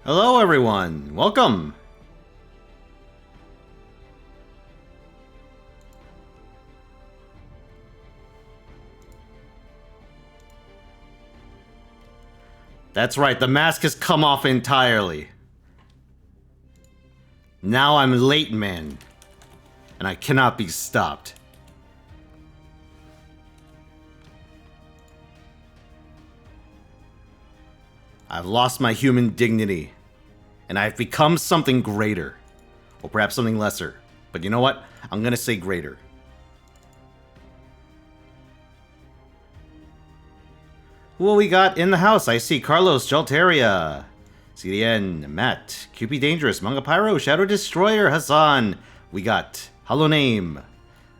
Hello everyone, welcome! That's right, the mask has come off entirely. Now I'm late, man. And I cannot be stopped. I've lost my human dignity. And I've become something greater. Or perhaps something lesser. But you know what? I'm gonna say greater. Who we got in the house? I see Carlos, Jalteria, CDN, Matt, QP Dangerous, Manga Pyro, Shadow Destroyer, Hassan. We got Hollow Name,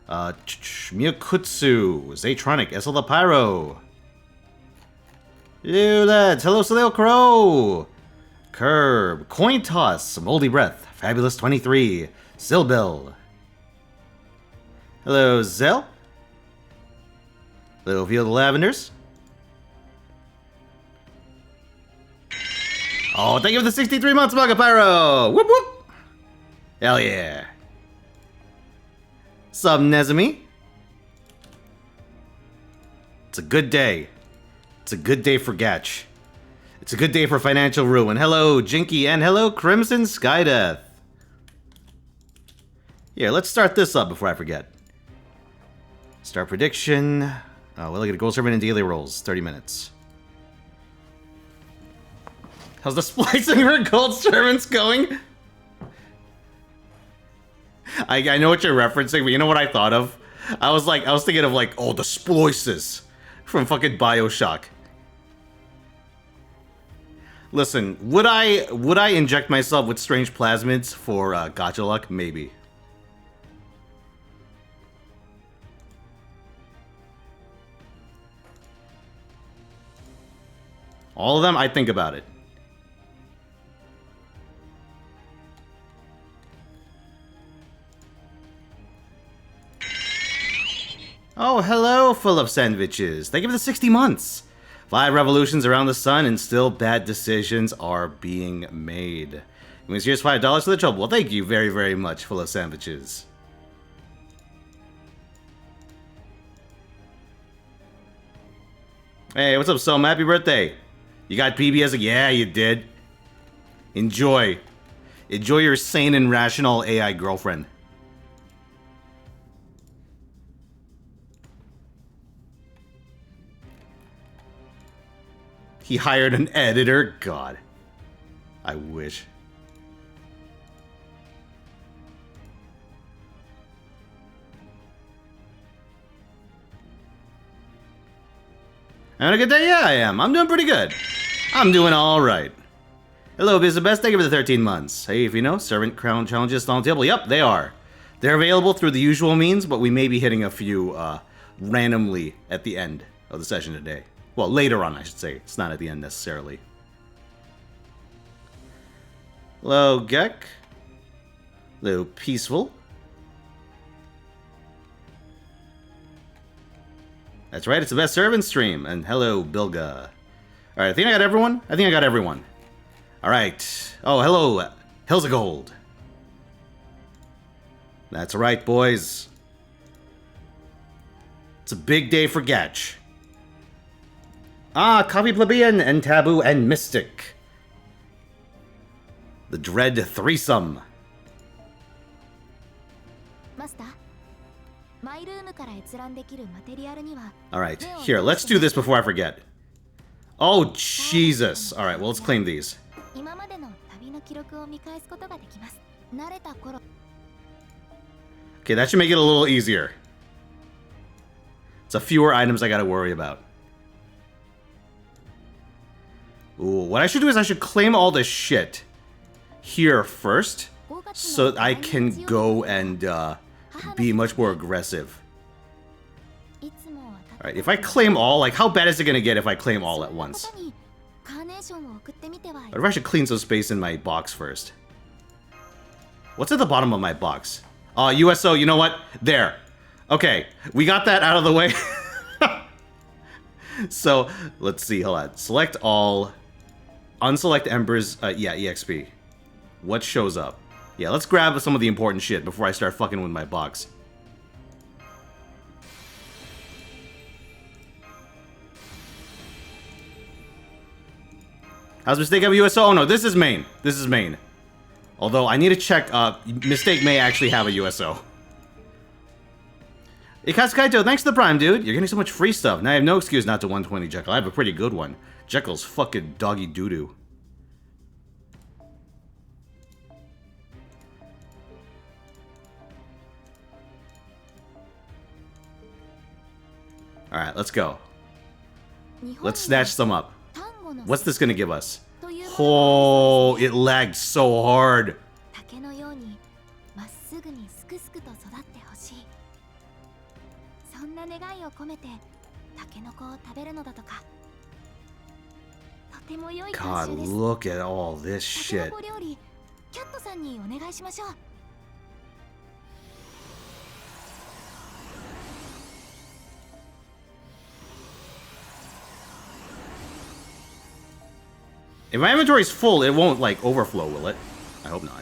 Miyakutsu, Zaytronic, SL the Pyro. Lilith, hello Saleo Crow, Curb, Coin Toss, Moldy Breath, Fabulous 23, Zilbill. Hello Zell. Hello Field of Lavenders. Oh, thank you for the 63 months, Manga Pyro! Whoop whoop! Hell yeah. Sup, Nezumi? It's a good day. It's a good day for Gach. It's a good day for financial ruin. Hello, Jinky, and hello, Crimson Skydeath. Yeah, let's start this up before I forget. Start prediction. Oh, we'll look at a gold servant and daily rolls. 30 minutes. How's the splicing for gold servants going? I know what you're referencing, but you know what I thought of? I was thinking of like, oh, the splices from fucking BioShock. Listen, would I inject myself with strange plasmids for Gacha luck? Maybe. All of them, I think about it. Oh, hello, full of sandwiches. Thank you for the 60 months. 5 revolutions around the sun and still bad decisions are being made. It means here's $5 for the trouble. Well, thank you very, very much, full of sandwiches. Hey, what's up, Som? Happy birthday. You got PB as a... Yeah, you did. Enjoy. Enjoy your sane and rational AI girlfriend. He hired an editor? God. I wish. Having a good day? Yeah, I am. I'm doing pretty good. I'm doing alright. Hello, Bizabest. Thank you for the 13 months. Hey, Fino, servant crown challenges on the table. Yep, they are. They're available through the usual means, but we may be hitting a few randomly at the end of the session today. Well, later on, I should say. It's not at the end necessarily. Hello, Gek. Hello, Peaceful. That's right, it's the best servant stream. And hello, Bilga. Alright, I think I got everyone? I think I got everyone. Alright. Oh, hello, Hills of Gold. That's right, boys. It's a big day for Gach. Ah, Copy Plebeian and Taboo and Mystic. The dread threesome. Alright, here, let's do this before I forget. Oh, Jesus. Alright, well, let's claim these. Okay, that should make it a little easier. It's a fewer items I gotta worry about. Ooh, what I should do is I should claim all this shit here first, so I can go and be much more aggressive. Alright, if I claim all, like, how bad is it gonna get if I claim all at once? What if I should clean some space in my box first? What's at the bottom of my box? USO, you know what? There. Okay, we got that out of the way. So, let's see, hold on. Select all. Unselect Embers, yeah, EXP. What shows up? Yeah, let's grab some of the important shit before I start fucking with my box. How's Mistake have a USO? Oh no, this is main. This is main. Although, I need to check, Mistake may actually have a USO. Ikasukaito, thanks to the Prime, dude. You're getting so much free stuff. Now I have no excuse not to 120 Jekyll. I have a pretty good one. Jekyll's fucking doggy doo-doo. Alright, let's go. Let's snatch some up. What's this gonna give us? Oh, it lagged so hard. God, look at all this shit. If my inventory's full, it won't, like, overflow, will it? I hope not.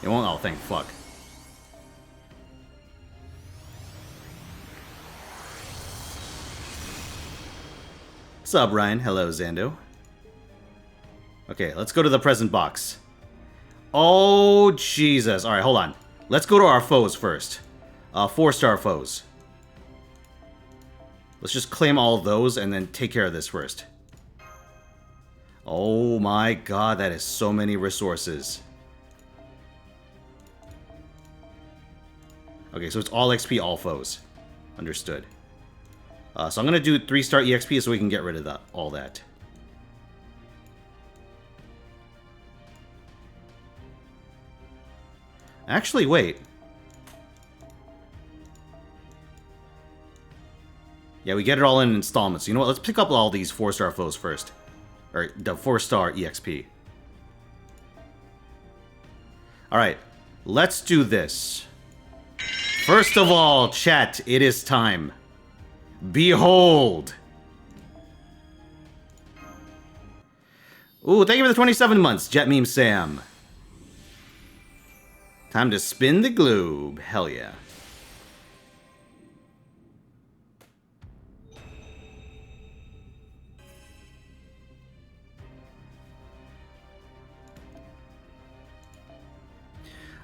It won't? Oh, thank fuck. What's up, Ryan? Hello, Zando. Okay, let's go to the present box. Oh, Jesus. Alright, hold on. Let's go to our foes first. 4-star foes. Let's just claim all of those and then take care of this first. Oh my god, that is so many resources. Okay, so it's all XP, all foes. Understood. So I'm gonna do 3-star EXP so we can get rid of all that. Actually, wait. Yeah, we get it all in installments. You know what? Let's pick up all these 4-star foes first. Or the 4-star EXP. Alright, let's do this. First of all, chat, it is time. Behold! Ooh, thank you for the 27 months, Jet Meme Sam. Time to spin the globe. Hell yeah.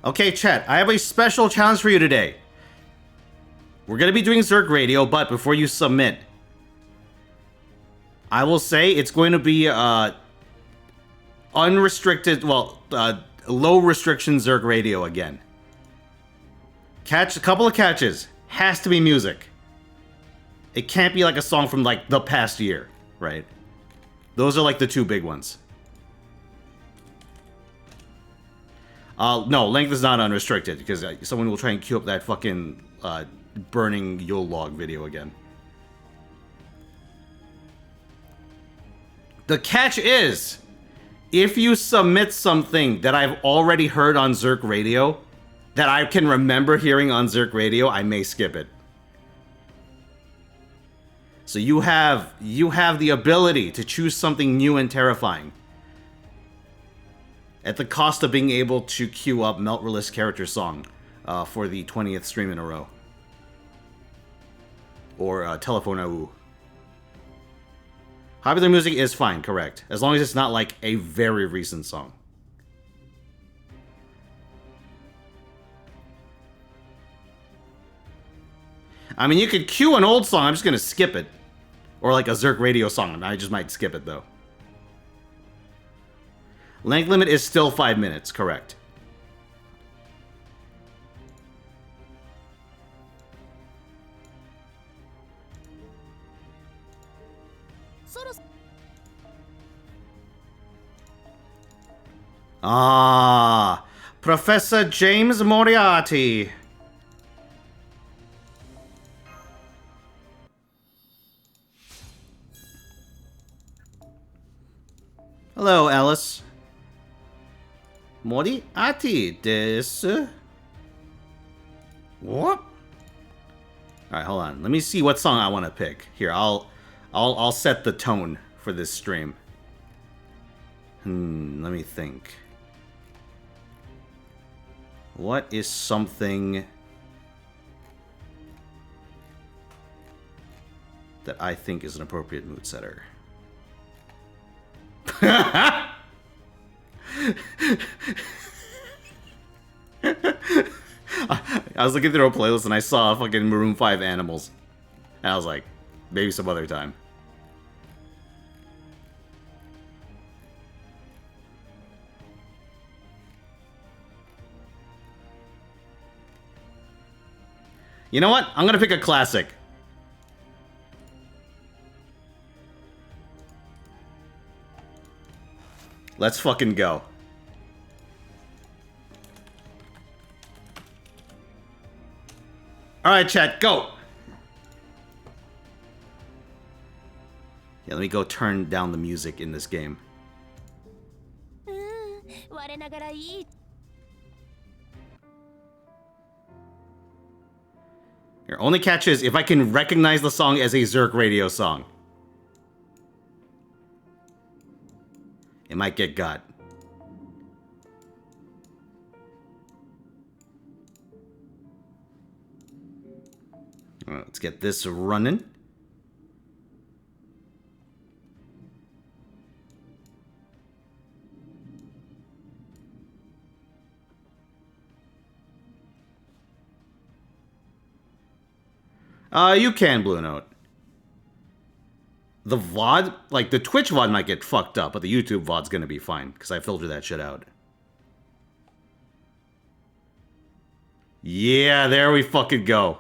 Okay, chat, I have a special challenge for you today. We're going to be doing Zerg Radio, but before you submit, I will say it's going to be unrestricted, well, low restriction Zerg Radio again. Catch, a couple of catches. Has to be music. It can't be like a song from like the past year, right? Those are like the two big ones. No, length is not unrestricted, because someone will try and queue up that fucking, burning Yule log video again. The catch is, if you submit something that I've already heard on Zerg Radio, that I can remember hearing on Zerg Radio, I may skip it. So you have the ability to choose something new and terrifying. At the cost of being able to queue up Meltreless character song for the 20th stream in a row. Or Telephone AU. Popular music is fine, correct. As long as it's not like a very recent song. I mean, you could queue an old song, I'm just gonna skip it. Or like a Zerg Radio song, I just might skip it though. Length limit is still 5 minutes, correct. Ah, Professor James Moriarty. Hello, Alice. Moriarty desu. What? Alright, hold on. Let me see what song I want to pick. Here, I'll set the tone for this stream. Let me think. What is something that I think is an appropriate mood setter? I was looking through a playlist and I saw fucking Maroon 5 Animals. And I was like, maybe some other time. You know what? I'm gonna pick a classic. Let's fucking go. Alright, chat, go! Yeah, let me go turn down the music in this game. Your only catch is if I can recognize the song as a Zerk radio song. It might get got. Let's get this running. You can, Blue Note. The VOD, like the Twitch VOD might get fucked up, but the YouTube VOD's gonna be fine, because I filter that shit out. Yeah, there we fucking go.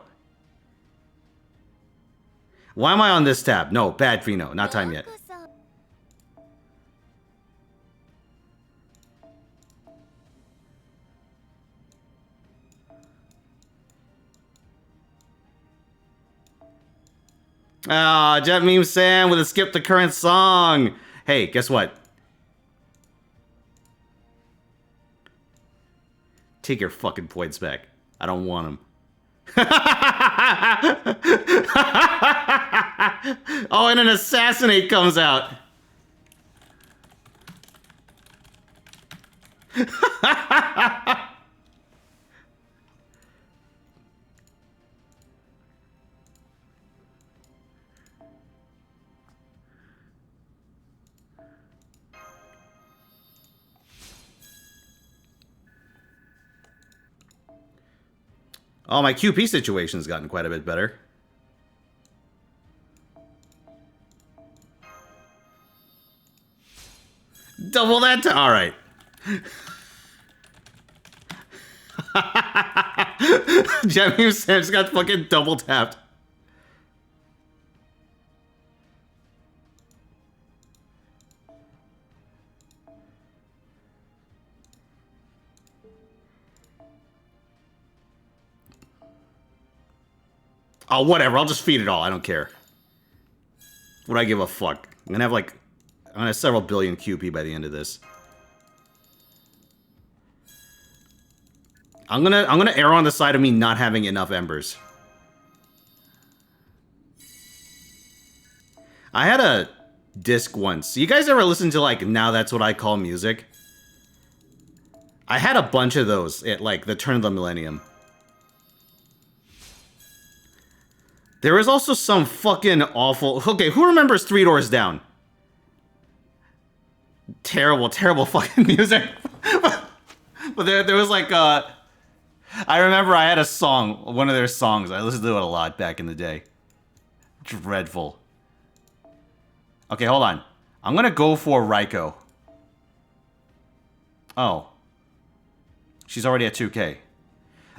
Why am I on this tab? No, bad Fino, not time yet. Ah, Jet Meme Sam with a skip the current song. Hey, guess what? Take your fucking points back. I don't want them. Oh, and an assassinate comes out. Oh, my QP situation's gotten quite a bit better. Double that time. All right. Jemmy Sam's got fucking double tapped. Oh, whatever. I'll just feed it all. I don't care. What do I give a fuck? I'm gonna have several billion QP by the end of this. I'm gonna err on the side of me not having enough embers. I had a disc once. You guys ever listen to like Now That's What I Call Music? I had a bunch of those at like the turn of the millennium. There was also some fucking awful... Okay, who remembers Three Doors Down? Terrible, terrible fucking music. But there was like... I remember I had a song, one of their songs. I listened to it a lot back in the day. Dreadful. Okay, hold on. I'm gonna go for Raiko. Oh. She's already at 2K.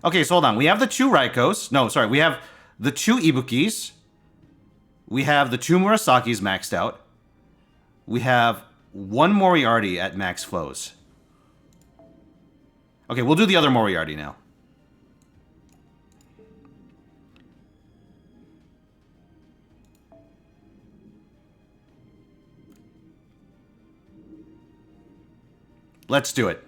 Okay, so hold on. We have the 2 Raikos. No, sorry. We have... the 2 Ibukis. We have the 2 Murasakis maxed out. We have 1 Moriarty at max flows. Okay, we'll do the other Moriarty now. Let's do it.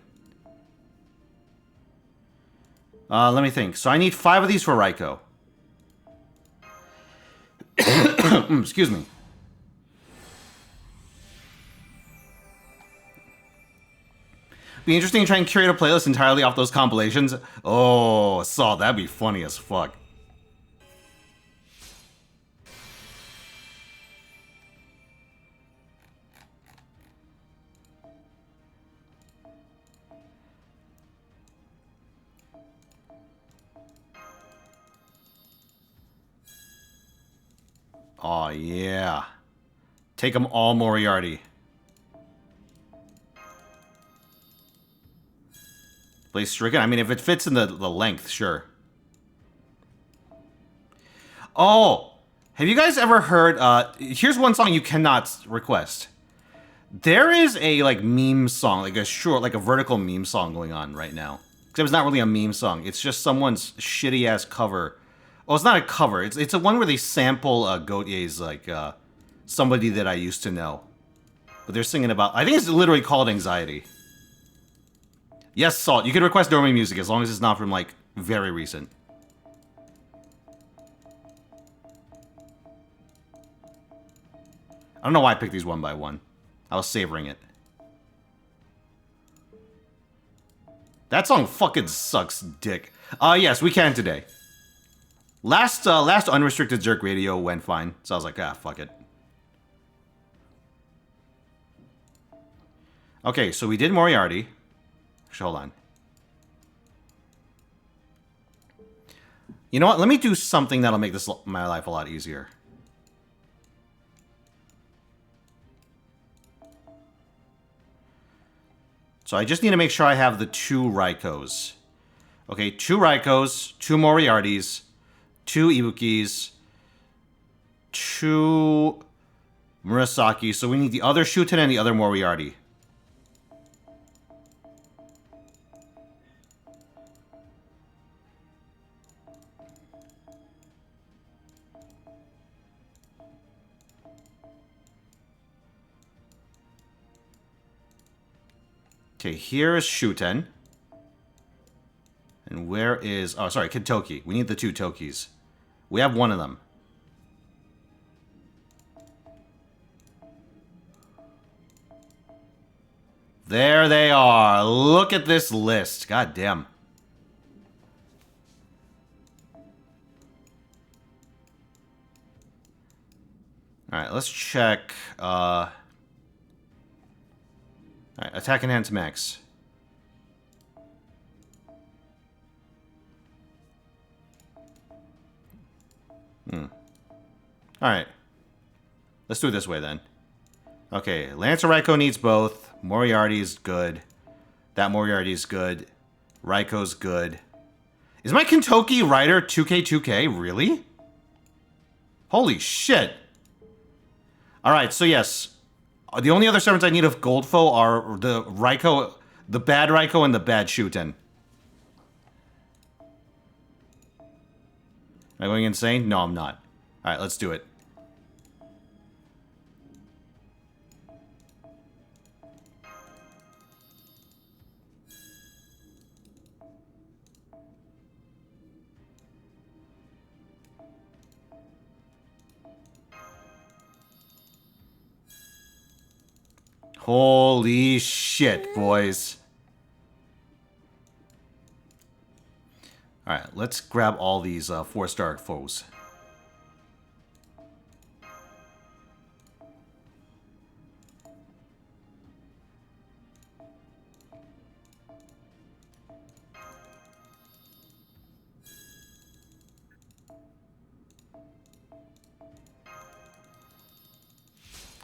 Let me think. So I need 5 of these for Raiko. Excuse me. Be interesting to try and curate a playlist entirely off those compilations. Oh, Saul, that'd be funny as fuck. Oh, yeah. Take them all Moriarty. Play Stricken? I mean, if it fits in the length, sure. Oh! Have you guys ever heard, here's one song you cannot request. There is a, like, meme song, like a short, like a vertical meme song going on right now. Except it's not really a meme song. It's just someone's shitty-ass cover. Well, it's not a cover. It's a one where they sample Gautier's, like, somebody that I used to know. But they're singing about... I think it's literally called Anxiety. Yes, Salt. You can request Dormy music as long as it's not from, like, very recent. I don't know why I picked these one by one. I was savoring it. That song fucking sucks dick. Yes, we can today. Last Unrestricted Jerk Radio went fine, so I was like, ah, fuck it. Okay, so we did Moriarty. Actually, hold on. You know what? Let me do something that'll make this my life a lot easier. So I just need to make sure I have the 2 Raikos. Okay, 2 Raikos, 2 Moriartys, 2 Ibukis, 2 Murasaki. So we need the other Shuten and the other Moriarty. Okay, here is Shuten. And where is... Oh, sorry, Kintoki. We need the 2 Tokis. We have one of them. There they are. Look at this list. God damn. Alright, let's check... Alright, attack enhance max. Alright. Let's do it this way then. Okay, Lancer Raiko needs both. Moriarty's good. That Moriarty's good. Raiko's good. Is my Kintoki Rider 2K2K? Really? Holy shit. Alright, so yes. The only other servants I need of Goldfo are the Raiko, the bad Raiko, and the bad Shuten. Am I going insane? No, I'm not. Alright, let's do it. Holy shit, boys. Alright, let's grab all these 4-star foes.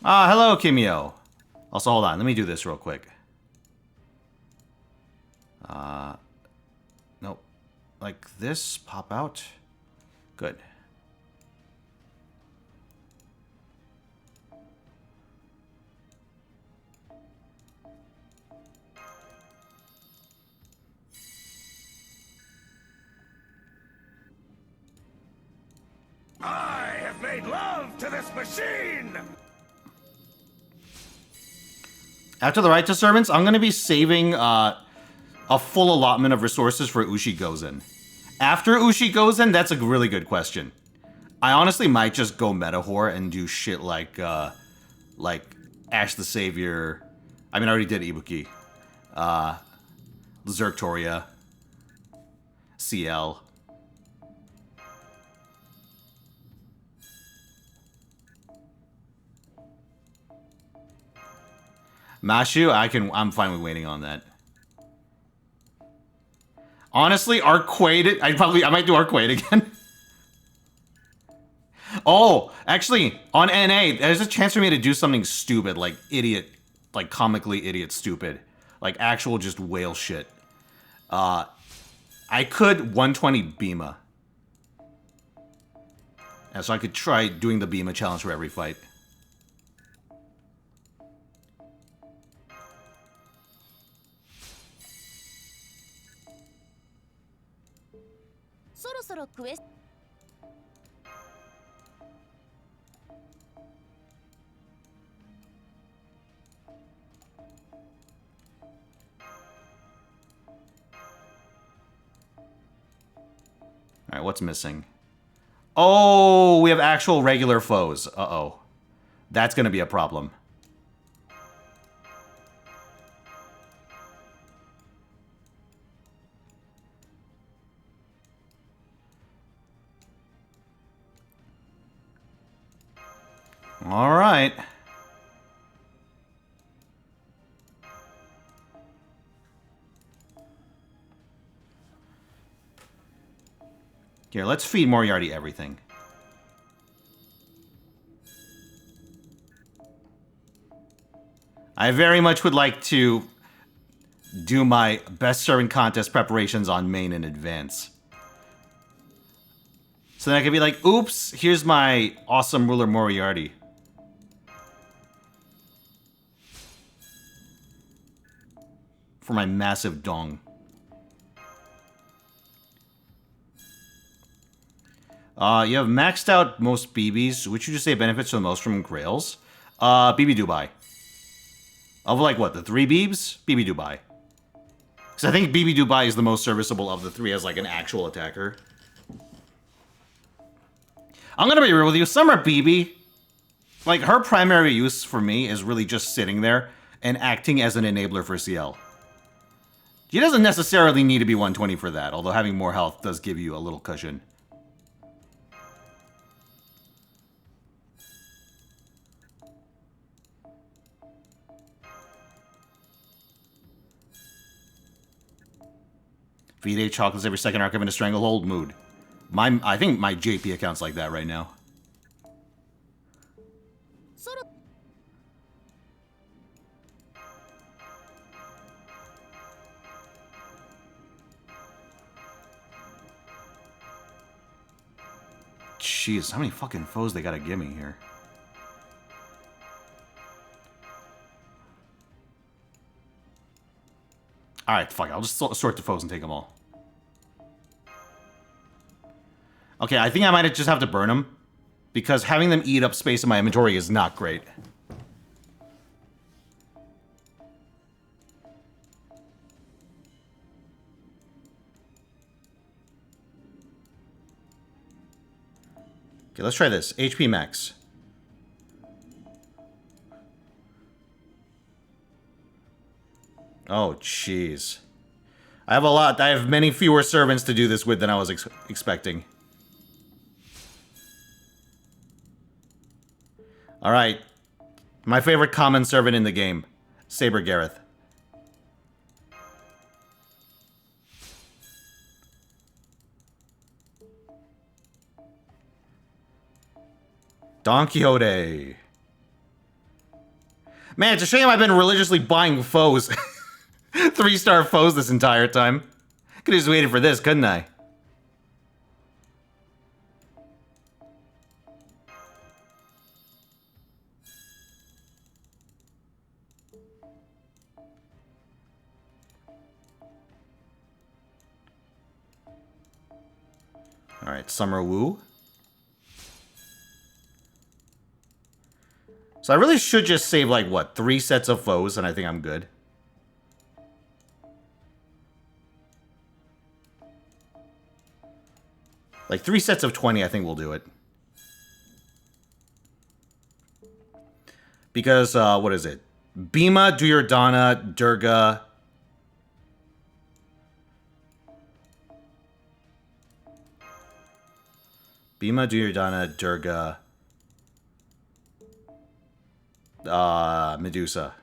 Hello, Kimio. Also, hold on. Let me do this real quick. Nope. Like this. Pop out. Good. I have made love to this machine! After the right to servants, I'm going to be saving a full allotment of resources for Ushi Gozen. After Ushi Gozen, that's a really good question. I honestly might just go meta whore and do shit like Ash the Savior. I mean, I already did Ibuki. Zergtoria. CL. Mashu, I'm fine with waiting on that. Honestly, Arquade, I might do Arquade again. Oh, actually, on NA, there's a chance for me to do something stupid, like idiot, like comically idiot stupid. Like actual just whale shit. I could 120 Bima. And so I could try doing the Bima challenge for every fight. Alright, what's missing? Oh, we have actual regular foes. Uh-oh. That's gonna be a problem. Alright. Here, let's feed Moriarty everything. I very much would like to do my best servant contest preparations on main in advance. So then I could be like, oops, here's my awesome ruler Moriarty. For my massive dong. You have maxed out most BBs. Which you just say benefits the most from Grails? BB Dubai. Of like what, the 3 Beebs? BB Dubai. Because I think BB Dubai is the most serviceable of the 3 as like an actual attacker. I'm gonna be real with you, Summer BB, like her primary use for me is really just sitting there and acting as an enabler for CL. She doesn't necessarily need to be 120 for that, although having more health does give you a little cushion. Feed 8 chocolates every second arc in a stranglehold mood. I think my JP account's like that right now. Jeez, how many fucking foes they gotta give me here? Alright, fuck it. I'll just sort the foes and take them all. Okay, I think I might just have to burn them. Because having them eat up space in my inventory is not great. Okay, let's try this. HP max. Oh, jeez. I have a lot. I have many fewer servants to do this with than I was expecting. Alright. My favorite common servant in the game. Saber Gareth. Don Quixote. Man, it's a shame I've been religiously buying foes. 3-star foes this entire time. Could've just waited for this, couldn't I? Alright, Summer Woo. So I really should just save, like, what, 3 sets of foes, and I think I'm good. Like, 3 sets of 20, I think we'll do it. Because, what is it? Bhima, Duryodhana, Durga. Bhima, Duryodhana, Durga. Medusa.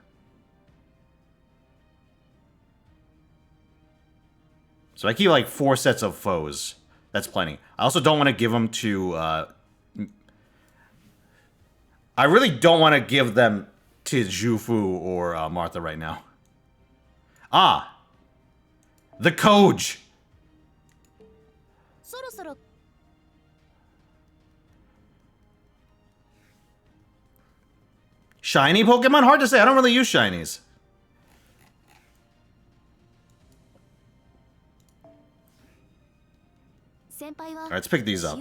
So I keep like 4 sets of foes. That's plenty. I also don't want to give them to, I really don't want to give them to Zhufu or Martha right now. Ah! The Koj! Shiny Pokemon? Hard to say. I don't really use shinies. Alright, let's pick these up.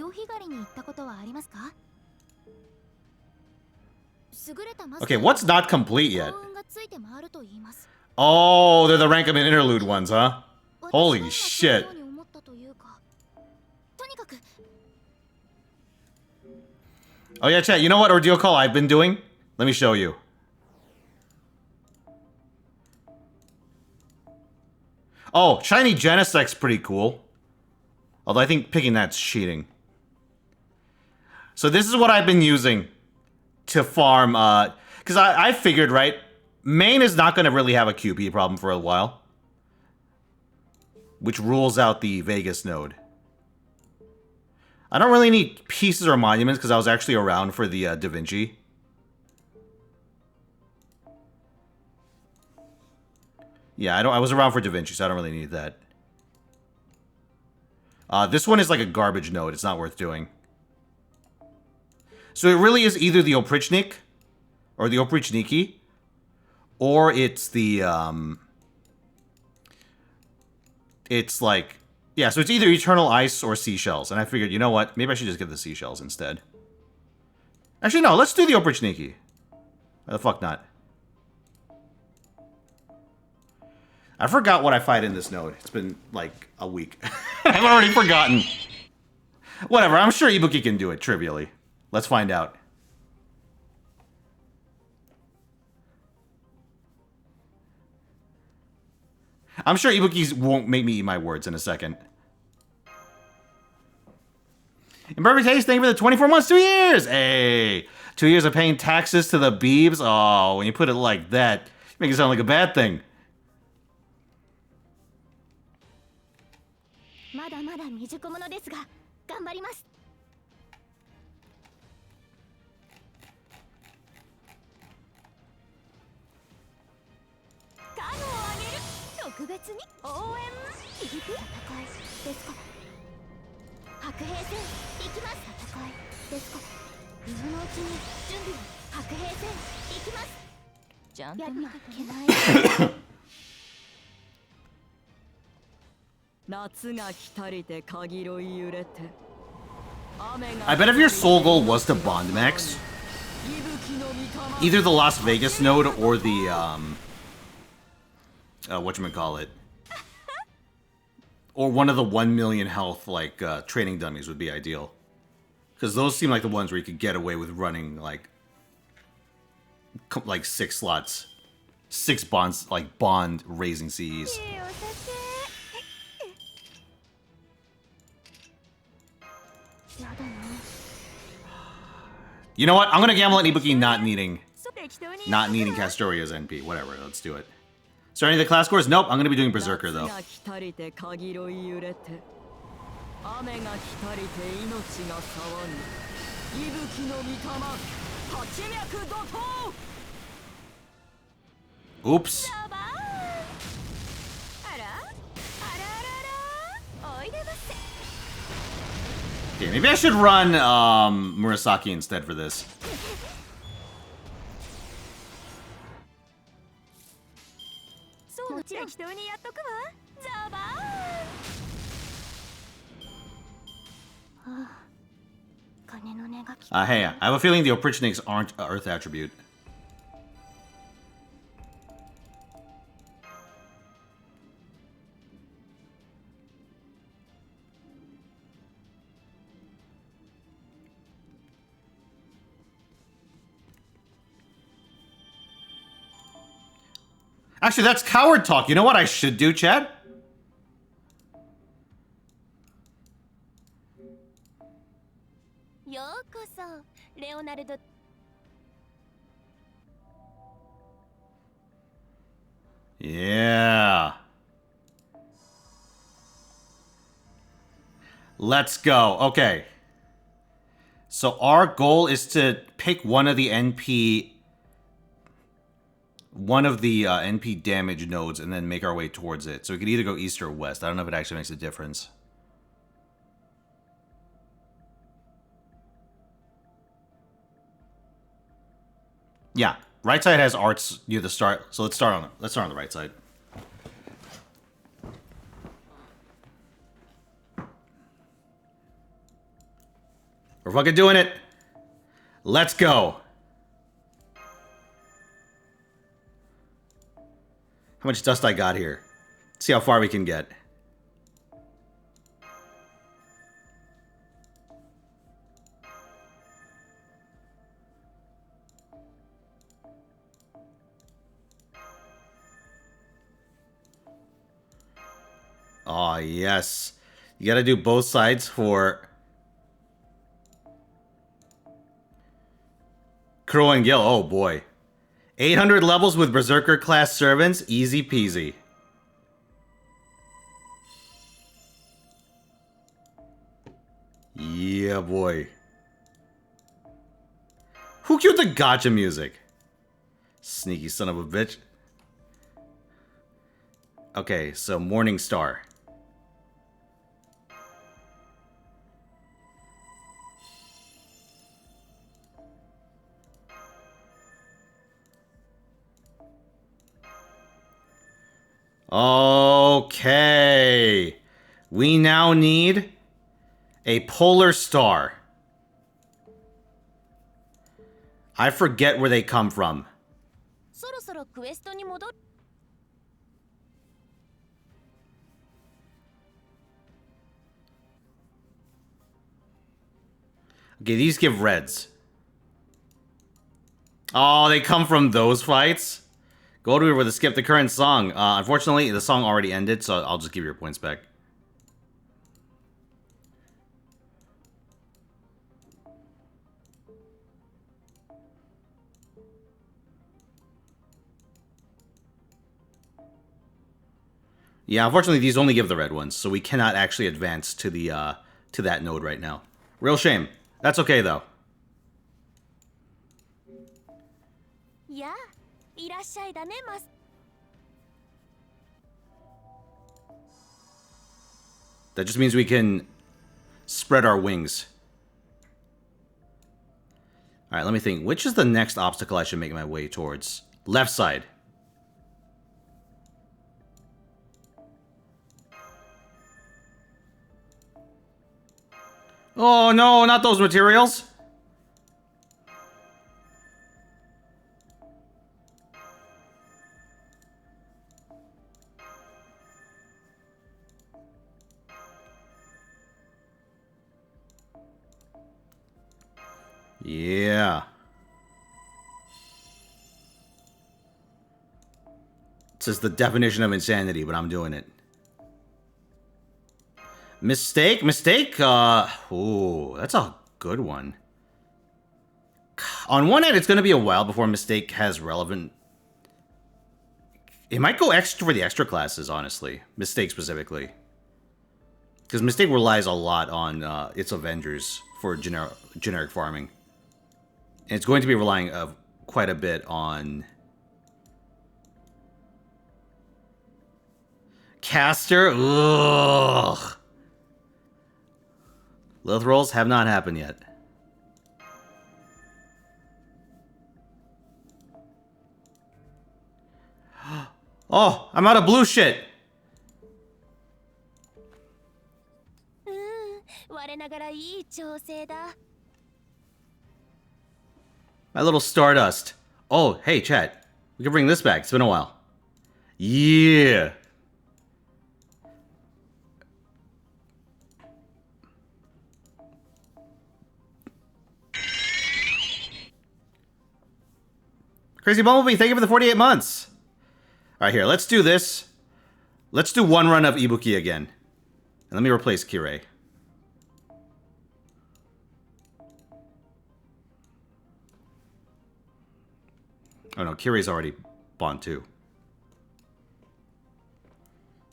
Okay, what's not complete yet? Oh, they're the Rankum and Interlude ones, huh? Holy shit. Oh yeah, chat, you know what ordeal call I've been doing? Let me show you. Oh, shiny Genesec's pretty cool. Although I think picking that's cheating. So this is what I've been using to farm, because I figured, right, main is not going to really have a QP problem for a while. Which rules out the Vegas node. I don't really need pieces or monuments because I was actually around for the Da Vinci. Yeah, I was around for Da Vinci, so I don't really need that. This one is like a garbage node. It's not worth doing. So it really is either the Oprichnik, or the Oprichniki, or it's the, it's like, yeah, so it's either Eternal Ice or Seashells. And I figured, you know what? Maybe I should just get the Seashells instead. Actually, no, let's do the Oprichniki. Why the fuck not? I forgot what I fight in this node. It's been, like, a week. I've already forgotten. Whatever, I'm sure Ibuki can do it, trivially. Let's find out. I'm sure Ibuki won't make me eat my words in a second. In perfect taste, thank you for the 24 months, 2 years! Hey! 2 years of paying taxes to the Beebs? Oh, when you put it like that, you make it sound like a bad thing. I bet if your sole goal was to bond max, either the Las Vegas node or the, whatchamacallit, or one of the 1 million health, like, training dummies would be ideal. Because those seem like the ones where you could get away with running, like 6 slots. 6 bonds, like, bond raising CEs. You know what? I'm gonna gamble on Ibuki not needing Castoria's NP. Whatever, let's do it. So any of the class scores? Nope, I'm gonna be doing Berserker though. Oops. Okay, maybe I should run Murasaki instead for this. Hey, I have a feeling the Oprichniks aren't Earth attribute. Actually, that's coward talk. You know what I should do, Chad? Yeah. Let's go. Okay. So our goal is to pick one of the NP damage nodes and then make our way towards it. So we could either go east or west. I don't know if it actually makes a difference. Yeah, right side has arts near the start. So let's start on the right side. We're fucking doing it. Let's go. How much dust I got here? Let's see how far we can get. Oh, yes. You gotta do both sides for Crow and Gil. Oh, boy. 800 levels with Berserker class servants. Easy peasy. Yeah, boy. Who queued the Gacha music? Sneaky son of a bitch. Okay, so Morning Star. Okay. We now need a polar star. I forget where they come from. Okay, these give reds. Oh, they come from those fights? Go to where to skip the current song. Unfortunately, the song already ended, so I'll just give your points back. Yeah, unfortunately, these only give the red ones, so we cannot actually advance to the to that node right now. Real shame. That's okay though. Yeah. That just means we can spread our wings. Alright, let me think. Which is the next obstacle I should make my way towards? Left side. Oh no, not those materials! Yeah. This is the definition of insanity, but I'm doing it. Mistake? Mistake? Ooh, that's a good one. On one hand, it's going to be a while before Mistake has relevant... It might go extra for the extra classes, honestly. Mistake specifically. Because Mistake relies a lot on its Avengers for generic farming. And it's going to be relying quite a bit on... Caster? Ugh. Lilith rolls have not happened yet. Oh, I'm out of blue shit. My little Stardust. Oh, hey, chat. We can bring this back. It's been a while. Yeah. Crazy Bumblebee, thank you for the 48 months. Alright, here, let's do this. Let's do one run of Ibuki again. And let me replace Kirei. Oh no, Kirei's already Bond 2.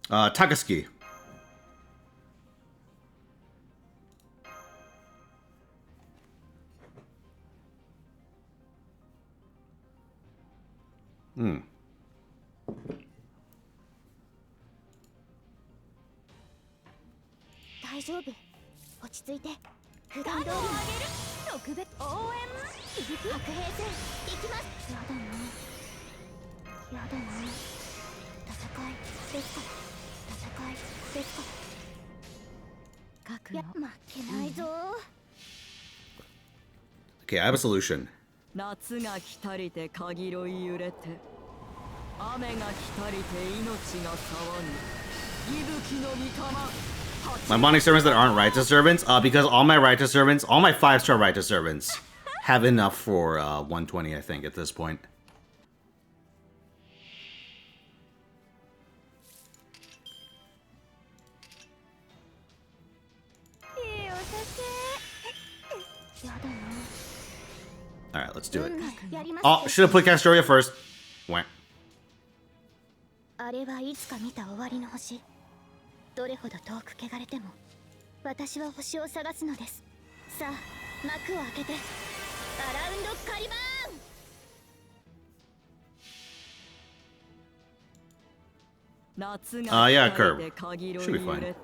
Takasuki. Hmm. 大丈夫。落ち着いて。普段通りの特別応援。白兵戦行きます。やだな。やだな。戦いですか。戦いですか。いや負けないぞ。Okay, I have a solution. 夏が来たりて限り揺れて雨が来たりて命が騒ぐ息吹の御霊 My bonding servants that aren't righteous servants, because all my righteous servants, all my 5-star righteous servants, have enough for 120, I think, at this point. Alright, let's do it. Oh, should have put Castoria first. Wah. あれはいつか見た終わりの星。どれほど遠く汚れても、私は星を探すのです。さあ、幕を開けて、アラウンドカリバーン。夏 yeah, が curve. 来たりて限り Should be 揺 fine. れて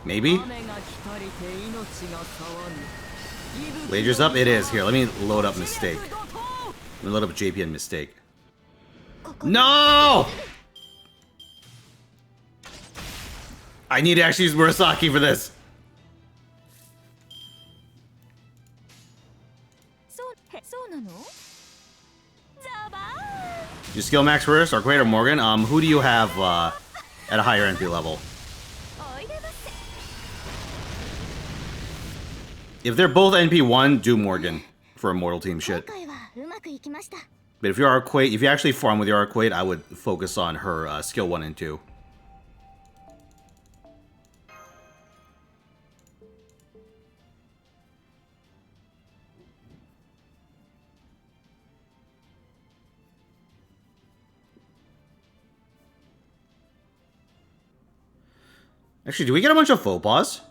Maybe? 雨が来たりて命が騒ぐ Lasers up? It is. Here, let me load up Mistake. Let me load up JPN Mistake. No! I need to actually use Murasaki for this. そうなの？ザバーン。 You skill max first, or Quaid or Morgan. Who do you have at a higher NP level? おいでませ。 If they're both NP1, do Morgan for Immortal Team 今 shit. 回はうまくいきました。 But if you're Arquade, if you actually farm with your Arquade, I would focus on her skill 1 and 2. Actually, do we get a bunch of faux pas?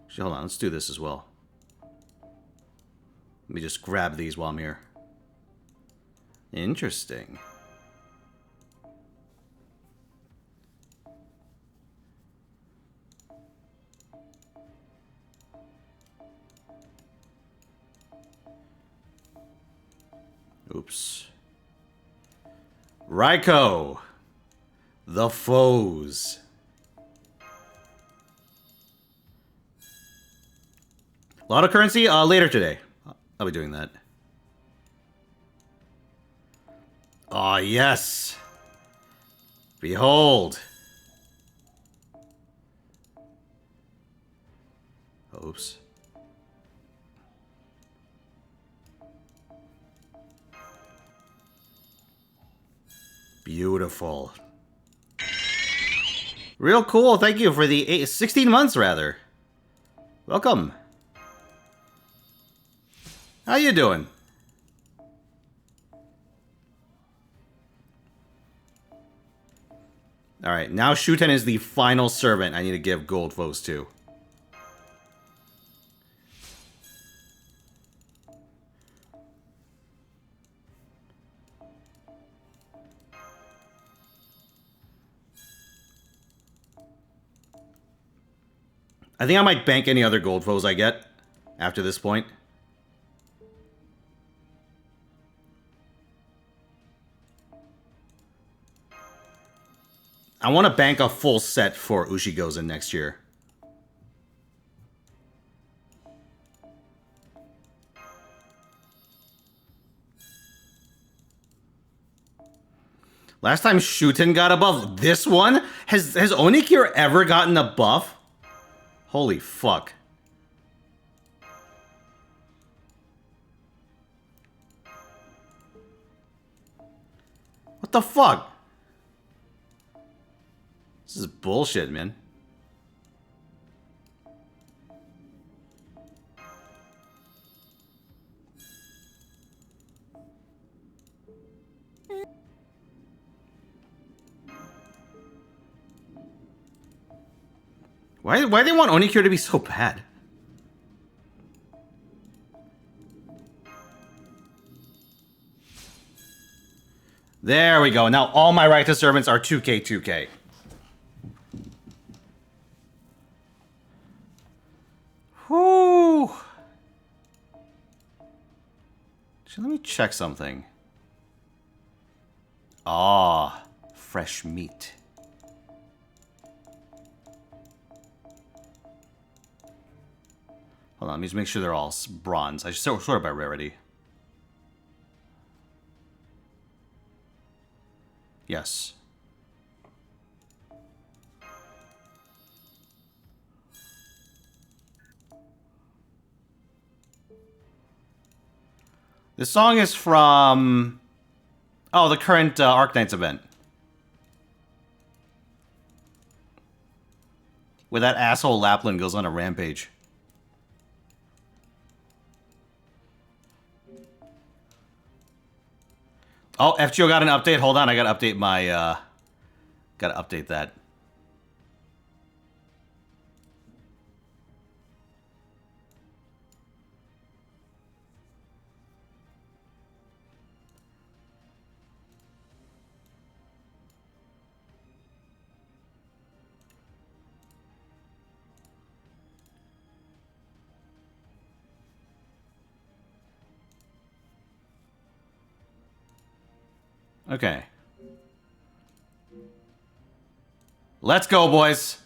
Actually, hold on. Let's do this as well. Let me just grab these while I'm here. Interesting. Oops. Raiko. The foes. A lot of currency later today. I'll be doing that. Ah, yes. Behold. Oops. Beautiful. Real cool. Thank you for the 16 months, rather. Welcome. How you doing? Alright, now Shuten is the final servant I need to give gold foes to. I think I might bank any other gold foes I get after this point. I want to bank a full set for Ushigozen next year. Last time Shuten got a buff, this one? Has Onikir ever gotten a buff? Holy fuck. What the fuck? This is bullshit, man. Why do they want Onikure to be so bad? There we go. Now all my righteous servants are 2K, 2K. Whoo. Let me check something. Ah, fresh meat. Hold on, let me just make sure they're all bronze. I should sort it by rarity. Yes. This song is from... Oh, the current Arknights event. Where that asshole Lapland goes on a rampage. Oh, FGO got an update. Hold on, I gotta update my, gotta update that. Okay. Let's go, boys.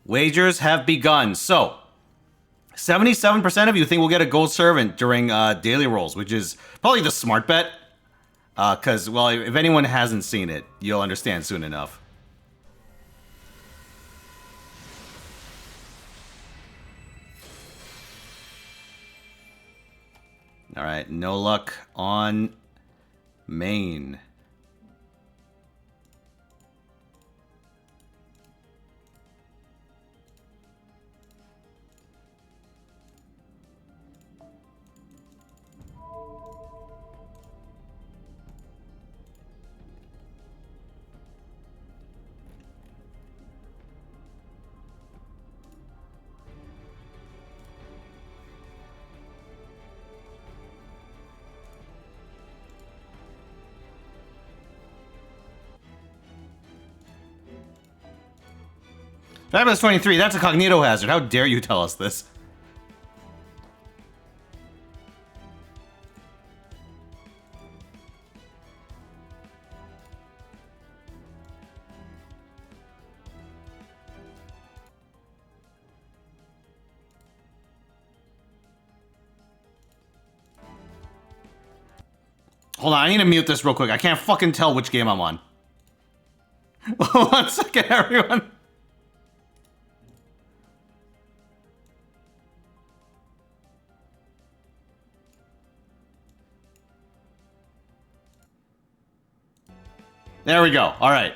Wagers have begun. So, 77% of you think we'll get a gold servant during daily rolls, which is probably the smart bet. Because, well, if anyone hasn't seen it, you'll understand soon enough. All right, no luck on main. Fabulous 23, that's a cognito hazard. How dare you tell us this? Hold on, I need to mute this real quick. I can't fucking tell which game I'm on. 1 second, everyone. There we go. All right.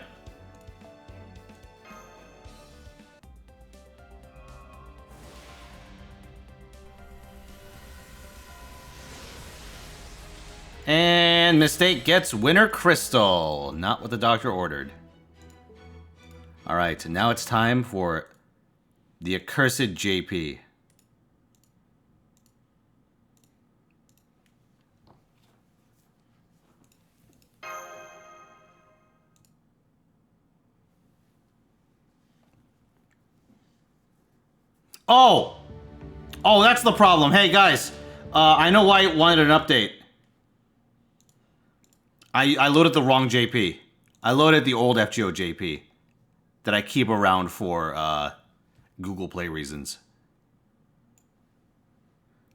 And Mistake gets Winter Crystal. Not what the doctor ordered. All right. Now it's time for the accursed JP. Oh! Oh, that's the problem. Hey, guys. I know why it wanted an update. I loaded the wrong JP. I loaded the old FGO JP that I keep around for Google Play reasons.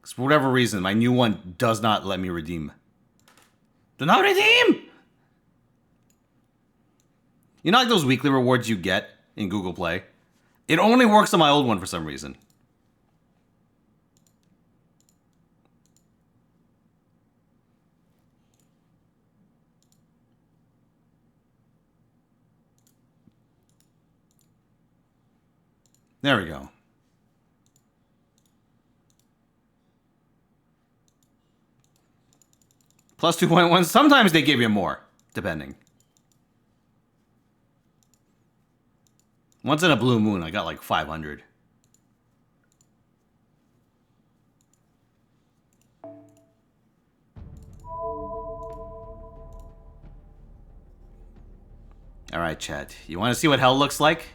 Because for whatever reason, my new one does not let me redeem. Do not redeem! You know like those weekly rewards you get in Google Play? It only works on my old one for some reason. There we go. Plus 2.1. Sometimes they give you more, depending. Once in a blue moon, I got like 500. All right, chat. You want to see what hell looks like?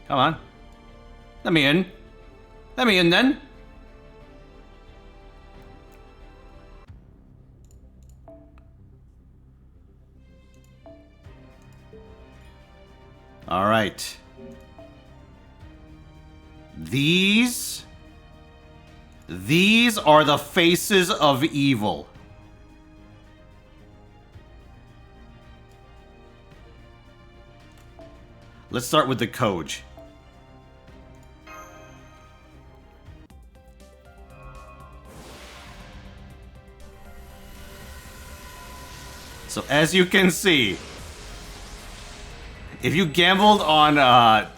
Come on. Let me in. Let me in then. All right. These are the faces of evil. Let's start with the Koji. So as you can see, if you gambled on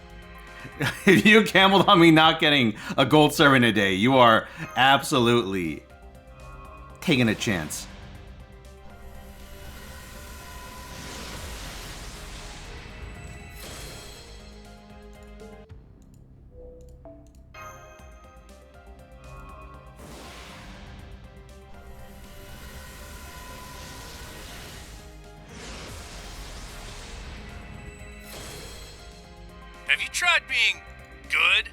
if you gambled on me not getting a gold servant a day, you are absolutely taking a chance. Have you tried being good?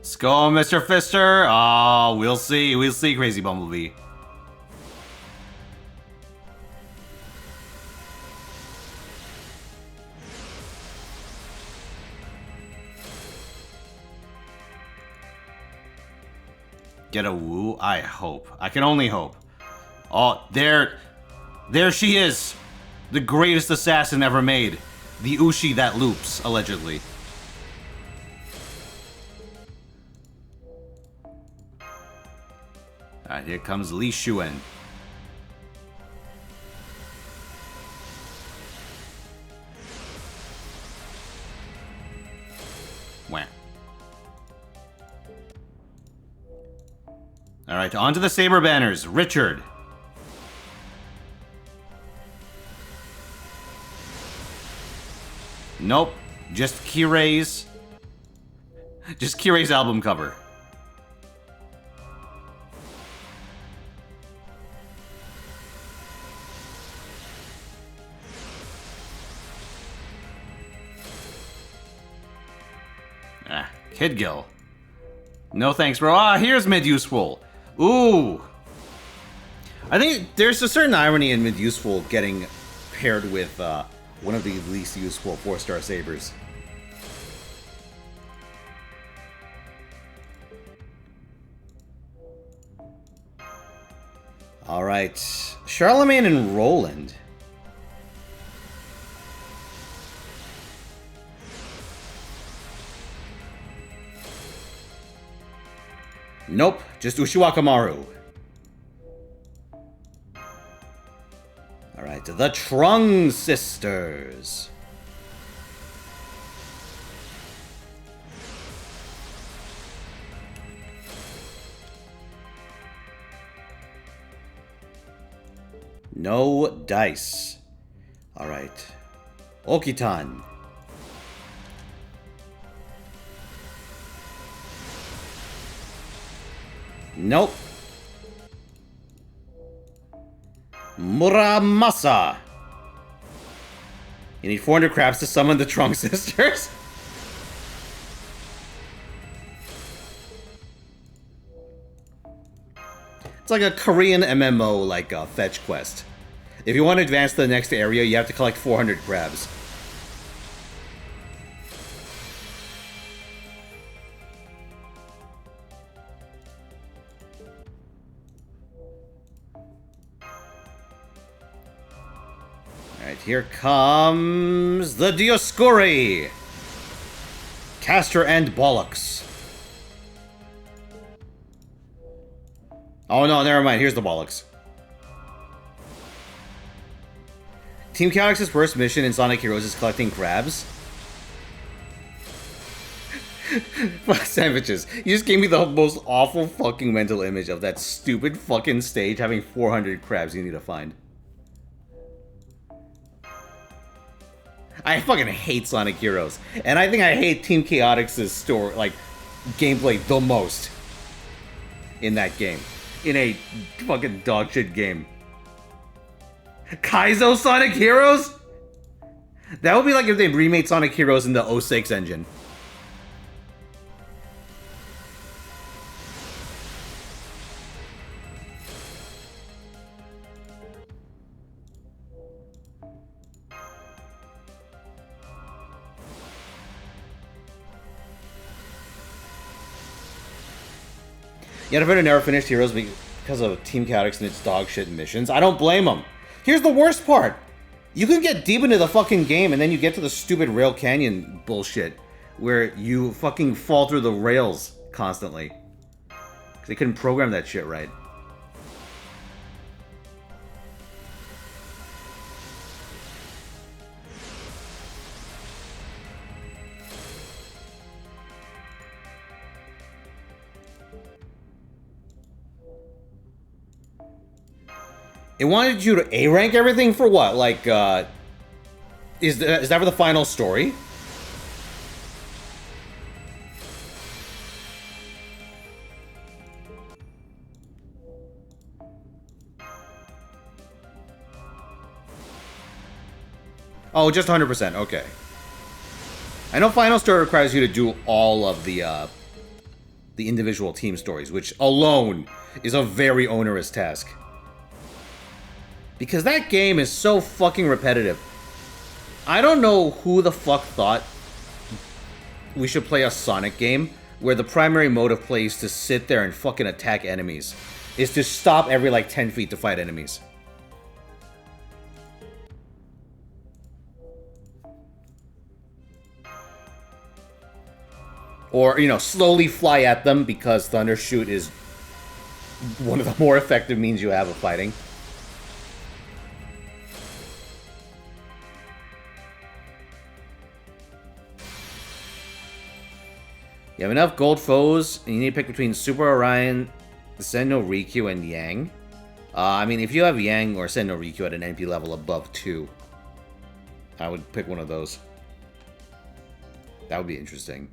Skull, Mr. Fister. Oh, we'll see. We'll see, Crazy Bumblebee. Get a woo? I hope. I can only hope. Oh, there she is. The greatest assassin ever made. The Ushi that loops, allegedly. Alright, here comes Li Shuen. Wah. Alright, on to the Saber Banners. Richard. Nope. Just Kirei's album cover. Ah, Kid Gill. No thanks, bro. Ah, here's Mid-Useful. Ooh. I think there's a certain irony in Mid-Useful getting paired with one of the least useful 4-star sabers. Alright. Charlemagne and Roland. Nope, just Ushiwakamaru. Alright, the Trung Sisters. No dice. Alright. Okitan. Nope. Muramasa. You need 400 crabs to summon the Trunk Sisters. It's like a Korean MMO, like a fetch quest. If you want to advance to the next area, you have to collect 400 crabs. Alright, here comes the Dioscuri! Castor and Bollocks. Oh no, never mind. Here's the Bollocks. Team Chaotix's worst mission in Sonic Heroes is collecting crabs. Sandwiches. You just gave me the most awful fucking mental image of that stupid fucking stage having 400 crabs you need to find. I fucking hate Sonic Heroes. And I think I hate Team Chaotix's story, like, gameplay the most in that game. In a fucking dogshit game. Kaizo Sonic Heroes? That would be like if they remade Sonic Heroes in the 06 engine. Yet I've never finished Heroes because of Team Chaotix and its dog shit missions. I don't blame them. Here's the worst part. You can get deep into the fucking game and then you get to the stupid Rail Canyon bullshit where you fucking fall through the rails constantly. Because they couldn't program that shit right. It wanted you to A-rank everything for what? Like, is that for the final story? Oh, just 100%, okay. I know final story requires you to do all of the individual team stories, which alone is a very onerous task. Because that game is so fucking repetitive. I don't know who the fuck thought we should play a Sonic game where the primary mode of play is to sit there and fucking attack enemies. Is to stop every like 10 feet to fight enemies. Or, you know, slowly fly at them because Thunder Shoot is one of the more effective means you have of fighting. You have enough gold foes, and you need to pick between Super Orion, Senno Rikyu, and Yang. I mean, if you have Yang or Senno Rikyu at an NP level above 2, I would pick one of those. That would be interesting.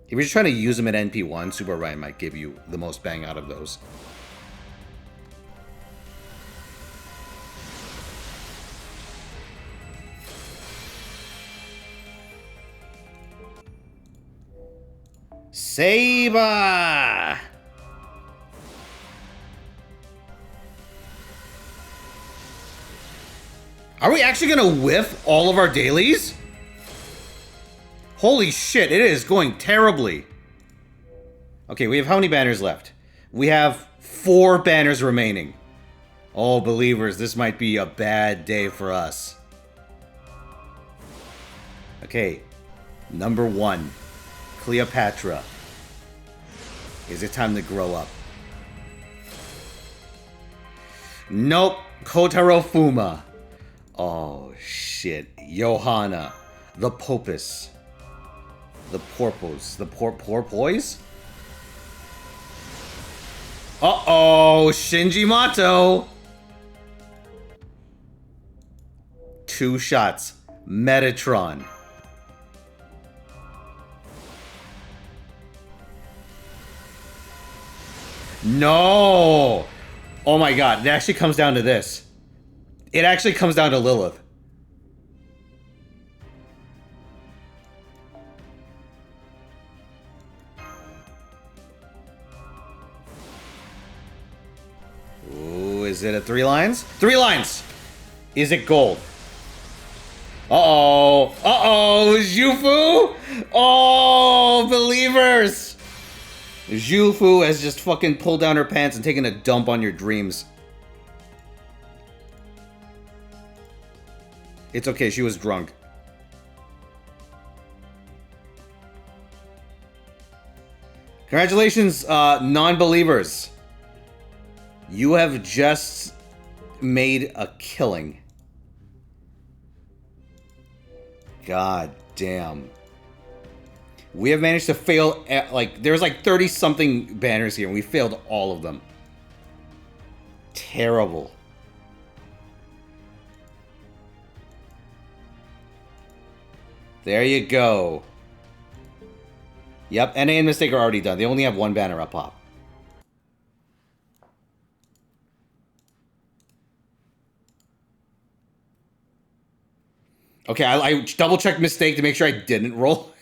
If you're just trying to use them at NP 1, Super Orion might give you the most bang out of those. Saber! Are we actually gonna whiff all of our dailies? Holy shit, it is going terribly. Okay, we have how many banners left? We have 4 banners remaining. Oh, believers, this might be a bad day for us. Okay, number 1, Cleopatra. Is it time to grow up? Nope, Kotaro Fuma. Oh, shit. Johanna. The Popus. The Porpos. The Porpoise? Uh-oh, Shinji Mato. 2 shots. Metatron. No! Oh my god, it actually comes down to this. It actually comes down to Lilith. Ooh, is it a 3 lines? 3 lines! Is it gold? Uh-oh! Uh-oh! Zhufu! Oh, believers! Zhufu has just fucking pulled down her pants and taken a dump on your dreams. It's okay, she was drunk. Congratulations, non-believers. You have just made a killing. God damn. We have managed to fail at, like, there's like 30-something banners here, and we failed all of them. Terrible. There you go. Yep, NA and Mistake are already done. They only have one banner up top. Okay, I double-checked Mistake to make sure I didn't roll.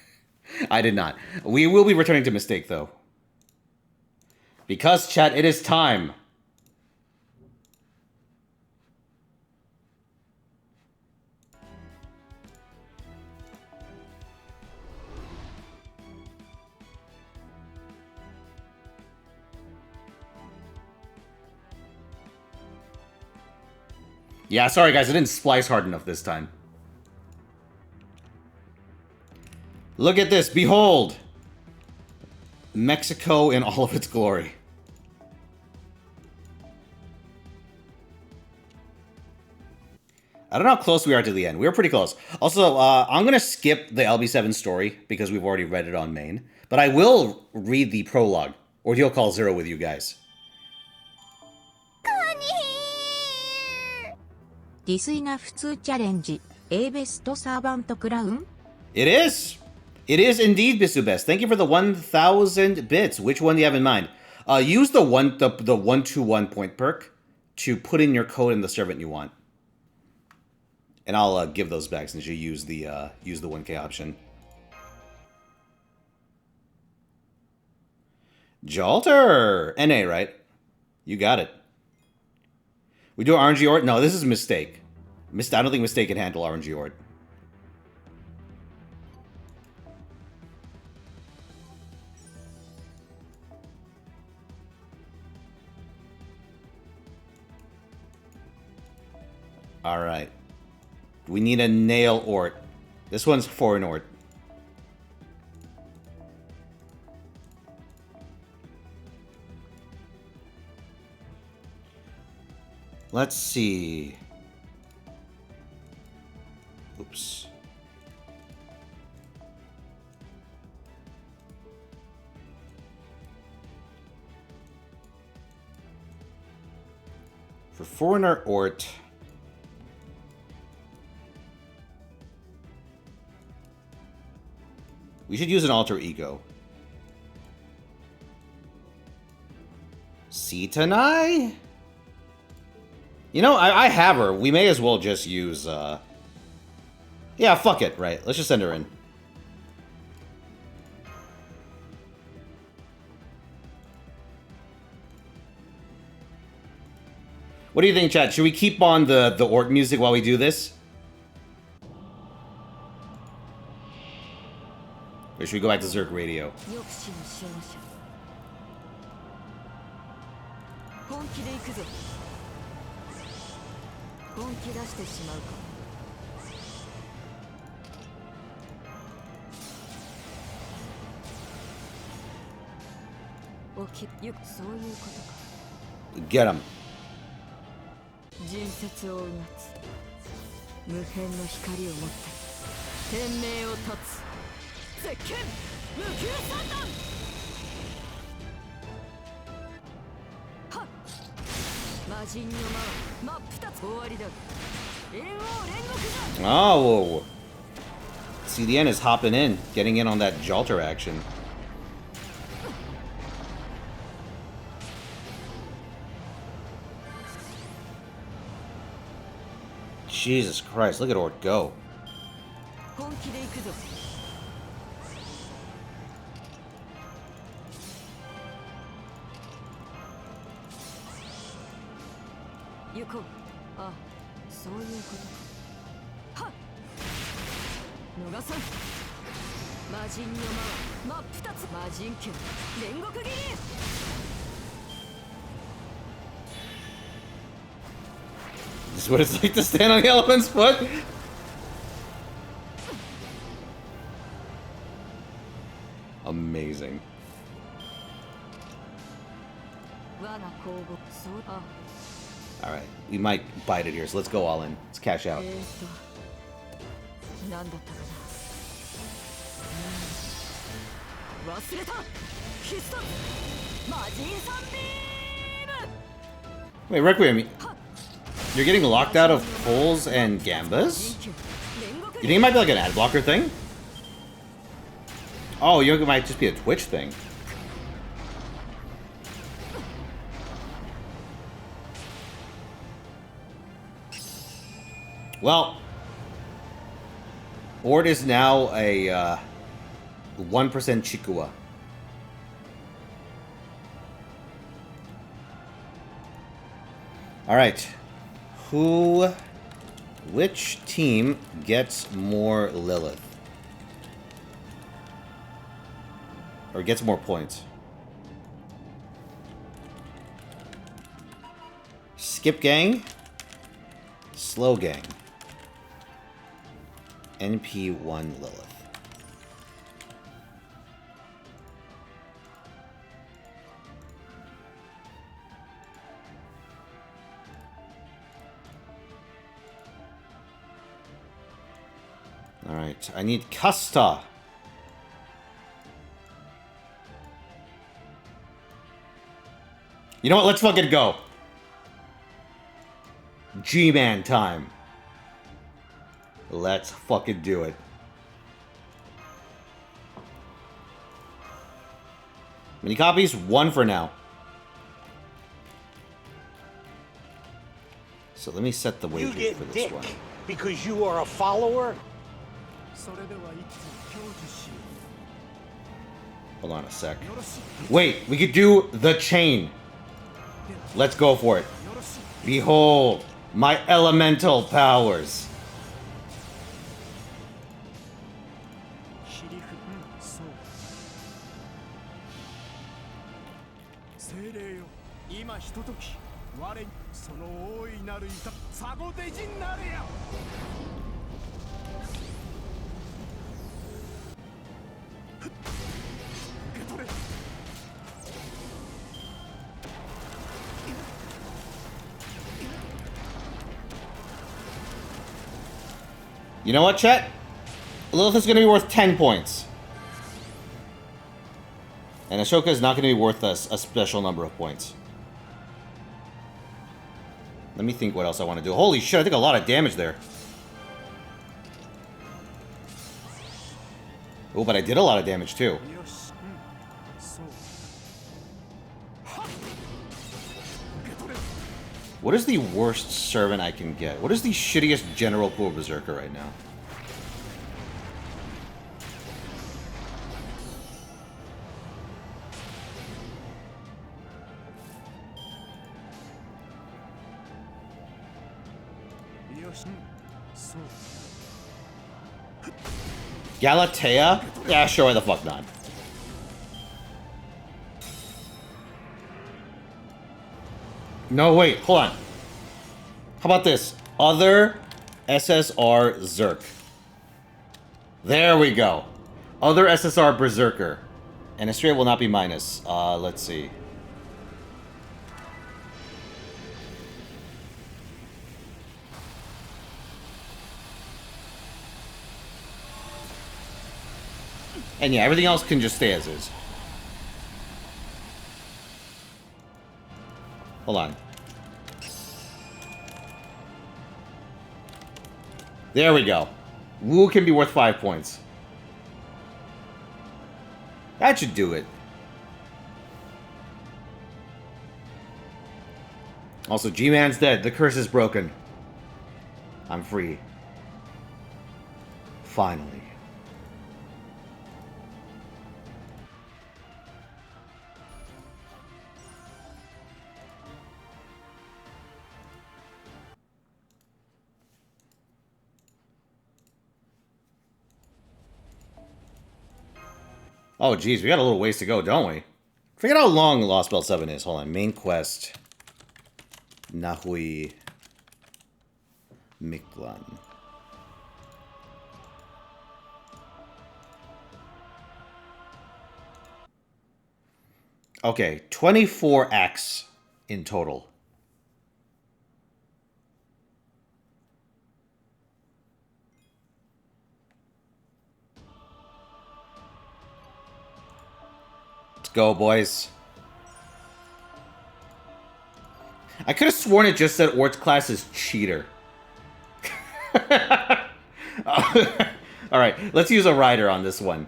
I did not. We will be returning to Mistake, though. Because, chat, it is time. Yeah, sorry guys, I didn't splice hard enough this time. Look at this, behold! Mexico in all of its glory. I don't know how close we are to the end. We were pretty close. Also, I'm gonna skip the LB7 story because we've already read it on main. But I will read the prologue, or he'll call Zero with you guys. ディスイナ普通チャレンジ A ベストサーバントクラウン It is! It is indeed, Bisubest. Thank you for the 1,000 bits. Which one do you have in mind? Use the 121 point perk to put in your code in the servant you want. And I'll give those back since you use the 1K option. Jalter! NA, right? You got it. We do RNG Ort? No, this is Mistake. I don't think Mistake can handle RNG Ort. Alright. We need a nail Ort. This one's foreign Ort. Let's see. Oops. For foreigner Ort. We should use an alter ego. Sitanai? You know, I have her. We may as well just use, yeah, fuck it, right. Let's just send her in. What do you think, chat? Should we keep on the Ort music while we do this? Or should we go back to Zerk Radio? 本気出してしまうか。起きゆくそういうことか。Get him. 人説をうなつ。無辺の光を持って天命を断つ。絶剣無休三段。はっ。魔人の魔は真っ二つ終わりだ。Oh, CDN is hopping in, getting in on that Jalter action. Jesus Christ, look at Ort go. Yuko. そういうことか。はっ。逃さん。魔人の魔は真っ二つ。魔人剣煉獄斬り。This is what it's like to stand on the elephant's foot. amazing. 我が公募そうあ Alright, we might bite it here, so let's go all in. Let's cash out. なんだったかな、忘れた必殺魔人サンビーム Wait, Requiem, you're getting locked out of pulls and gambas? You think it might be like an ad blocker thing? Oh, you think it might just be a Twitch thing. Well, ORT is now a 1% Chikua. Alright. Which team gets more Lilith? Or gets more points? Skip Gang? Slow Gang. NP1 Lilith. Alright, I need Kasta. You know what? Let's fucking go. G-Man time. Let's fucking do it. Many copies? 1 for now. So let me set the wager for this dick one. because you are a follower? Hold on a sec. Wait, we could do the chain. Let's go for it. Behold, my elemental powers. You know what, chat? Lilith is going to be worth 10 points. And Ashoka is not going to be worth us a special number of points. Let me think what else I want to do. Holy shit, I think a lot of damage there. Oh, but I did a lot of damage too. What is the worst servant I can get? What is the shittiest general pool berserker right now? Galatea? Yeah, sure, why the fuck not? No, wait, hold on. How about this? Other SSR Zerk. There we go. Other SSR Berserker. And Astrea will not be minus. Let's see. And yeah, everything else can just stay as is. Hold on. There we go. Wu can be worth 5 points. That should do it. Also, G-Man's dead. The curse is broken. I'm free. Finally. Oh, geez, we got a little ways to go, don't we? Forget how long Lost Belt 7 is. Hold on. Main quest. Nahui Miklan. Okay, 24x in total. Let's go, boys. I could have sworn it just said ORT's class is cheater. Alright, let's use a rider on this one.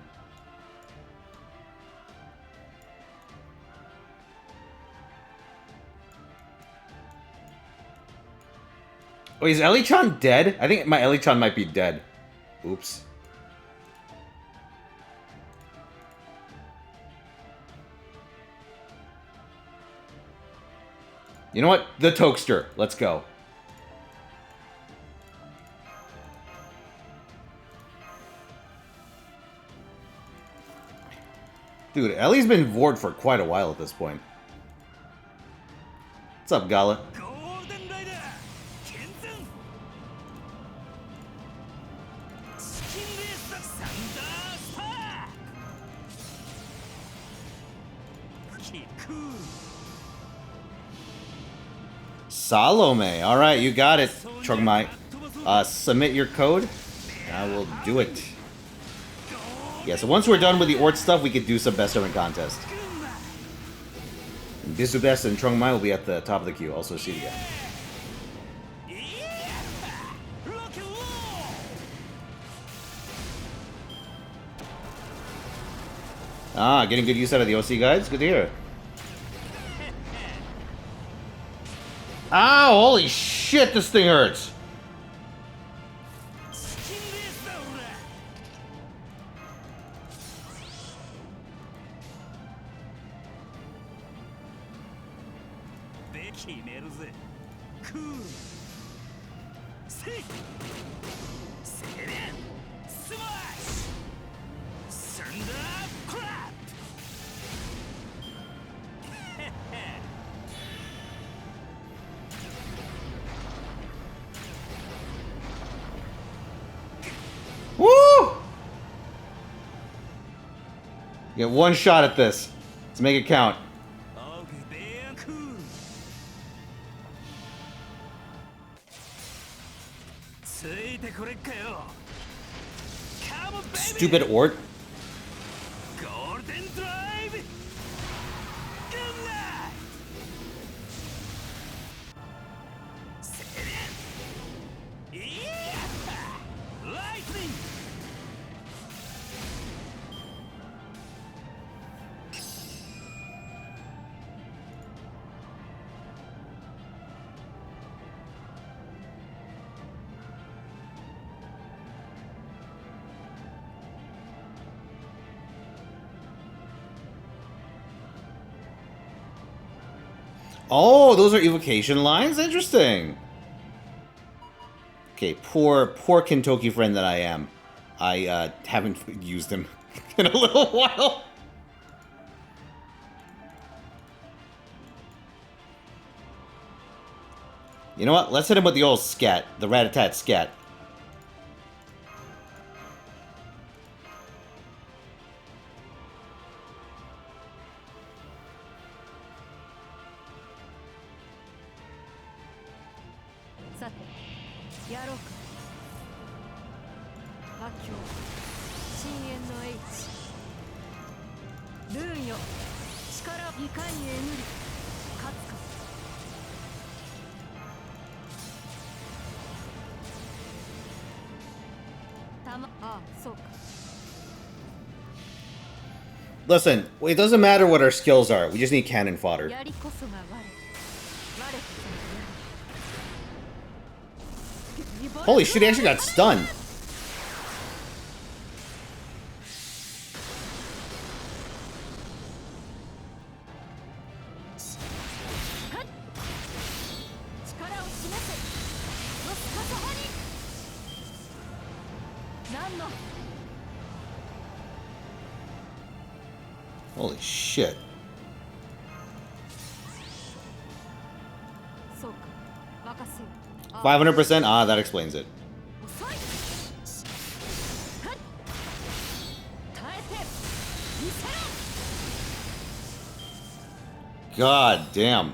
Oh, is Ellie-chan dead? I think my Ellie-chan might be dead. Oops. You know what? The Tokester. Let's go. Dude, Ellie's been Vord for quite a while at this point. What's up, Gala? Salome. Alright, you got it, Chogmai. Submit your code. I will do it. Yeah, so once we're done with the ORT stuff, we could do some best tournament contest. Bisubest and Chongmai will be at the top of the queue. Also, see you again. Ah, getting good use out of the OC guides? Good to hear. Ow, holy shit, this thing hurts. Woo! Get one shot at this. Let's make it count. Stupid ORT. Oh, those are evocation lines? Interesting. Okay, poor Kentucky friend that I am. I haven't used him in a little while. You know what? Let's hit him with the old scat. The rat-a-tat scat. Listen, it doesn't matter what our skills are. We just need cannon fodder. Holy shit, he actually got stunned. Holy shit. $500%? Ah, that explains it. God damn.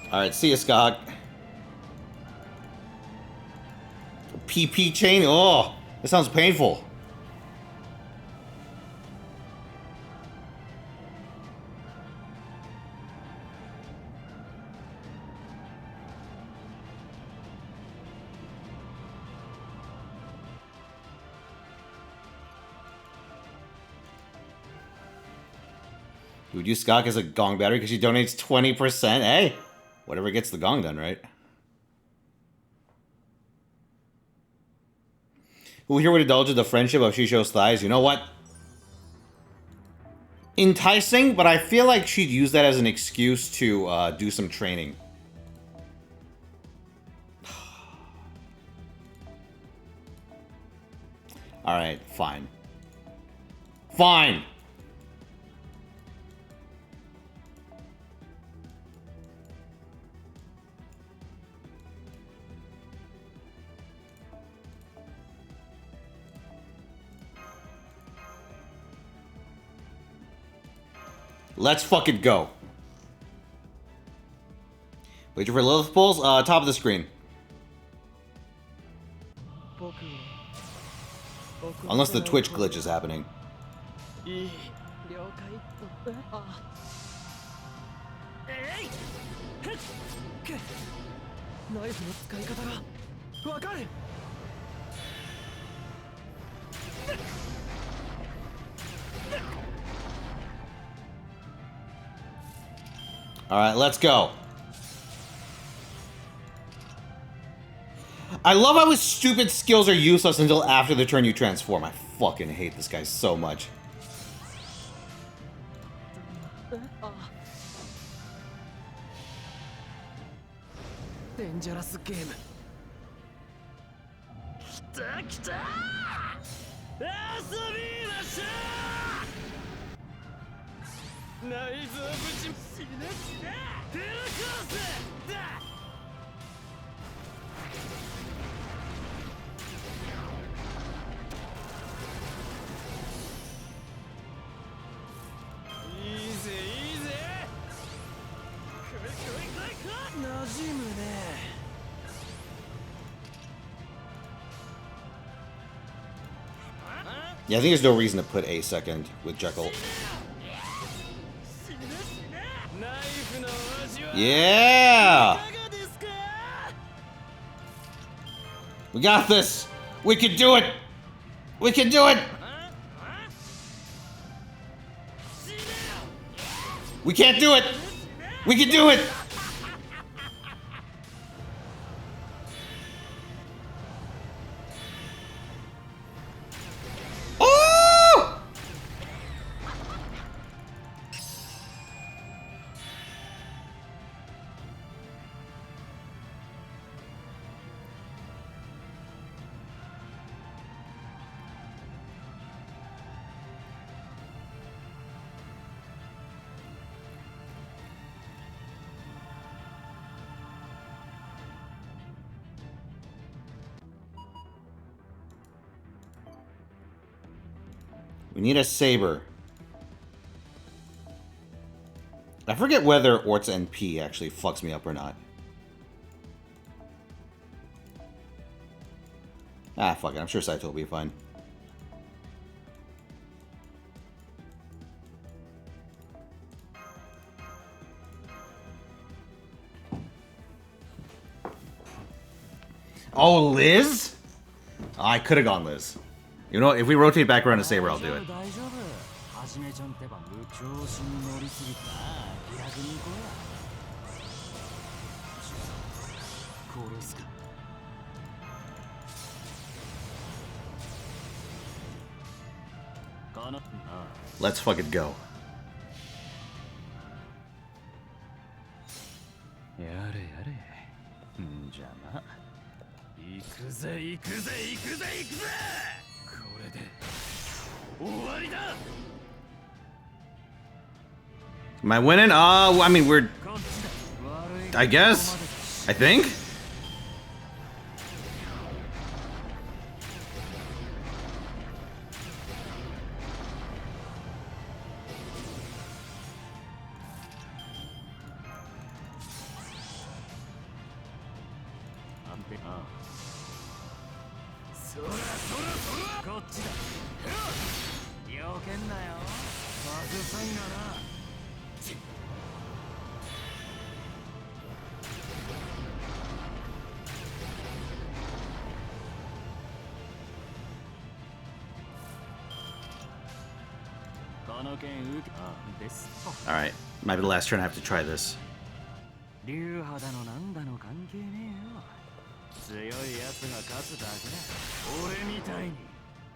Alright, see ya, Scott. PP chain? Oh, that sounds painful. You would use Skak as a gong battery because she donates 20%. Hey, whatever gets the gong done, right? Who here would indulge in the friendship of Shisho's thighs? You know what? Enticing, but I feel like she'd use that as an excuse to do some training. Alright, fine. Fine! Let's fucking go. Wait for Lilith pulls. Top of the screen. Unless the Twitch glitch is happening. Alright, let's go. I love how his stupid skills are useless until after the turn you transform. I fucking hate this guy so much. Dangerous game. Yeah, I think there's no reason to put a second with Jekyll. Yeah! We got this! We can do it! We can do it! We can't do it! We can do it! Oh! We need a saber. I forget whether ORT's NP actually fucks me up or not. Ah, fuck it. I'm sure Saito will be fine. Oh, Liz? Oh, I could have gone Liz. You know, if we rotate back around to Saber, I'll do it. Let's fucking go. Am I winning? I mean, we're... I guess? I think? Alright, might be the last turn I have to try this. 流派だのなんだの関係ねえよ。強い奴が勝つだけだ。俺みたいに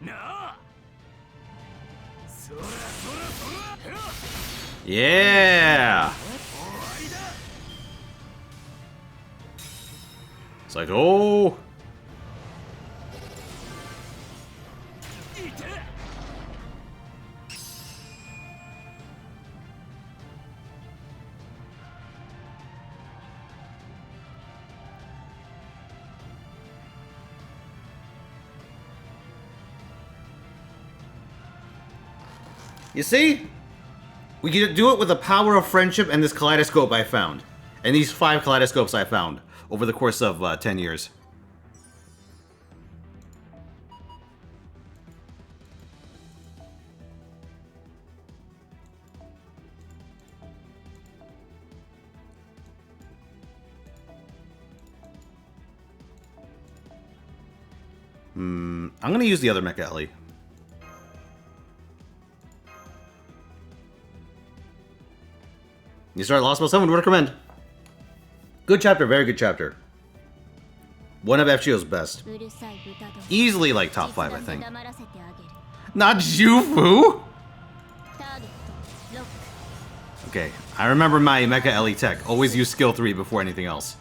なあ。そらそらそら。 Yeah! It's like, oh! You see? We can do it with the power of friendship and this kaleidoscope I found. And these 5 kaleidoscopes I found over the course of 10 years. I'm gonna use the other Mecha Ellie. You start Lost Spell 7, would recommend. Good chapter, very good chapter. One of FGO's best. Easily like top 5, I think. Not Jufu? Okay, I remember my Mecha Ellie tech. Always use skill 3 before anything else.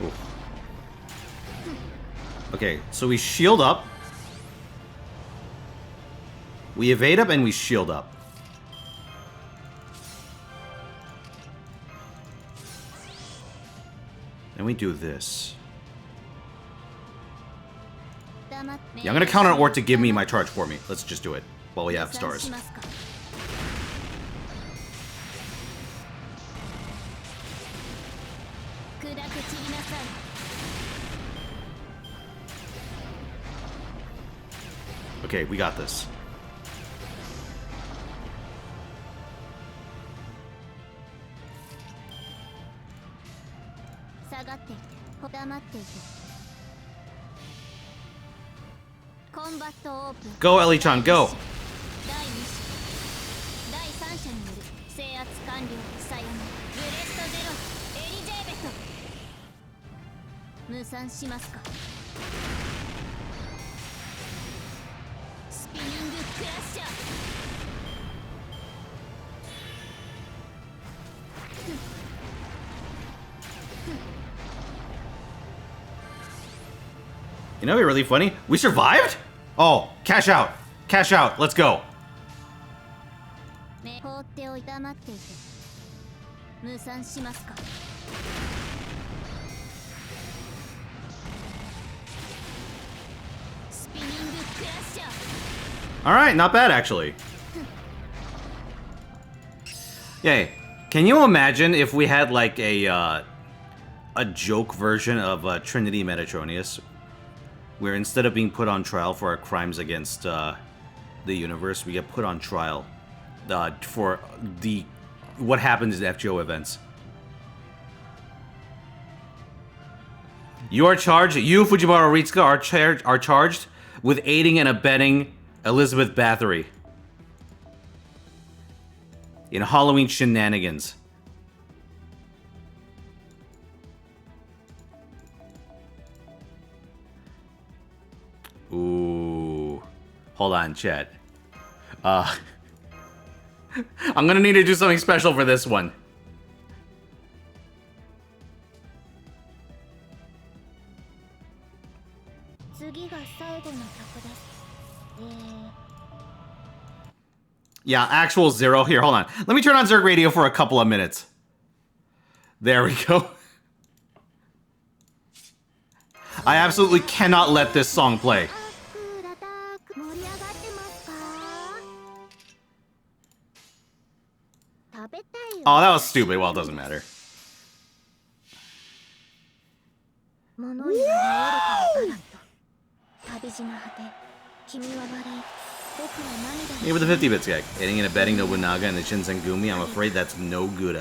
Ooh. Okay, so we shield up. We evade up and we shield up. And we do this. Yeah, I'm gonna count on ORT to give me my charge for me. Let's just do it while we have stars. Okay, we got this. Go, Ellie-chan, go! You know what'd be really funny? We survived? Oh, cash out. Cash out. Let's go. Alright, not bad actually. Yay. Can you imagine if we had like a joke version of Trinity Metatronius? Where instead of being put on trial for our crimes against the universe, we get put on trial for what happens in FGO events. You are charged. You, Fujiwara Ritsuka, are charged with aiding and abetting Elizabeth Bathory in Halloween shenanigans. Ooh. Hold on, chat. I'm gonna need to do something special for this one. Yeah, actual zero. Here, hold on. Let me turn on Zerg Radio for a couple of minutes. There we go. I absolutely cannot let this song play. Oh, that was stupid. Well, it doesn't matter. Maybe the 50 bits gag. Aiding and abetting Nobunaga and the Shinsengumi. I'm afraid that's no good.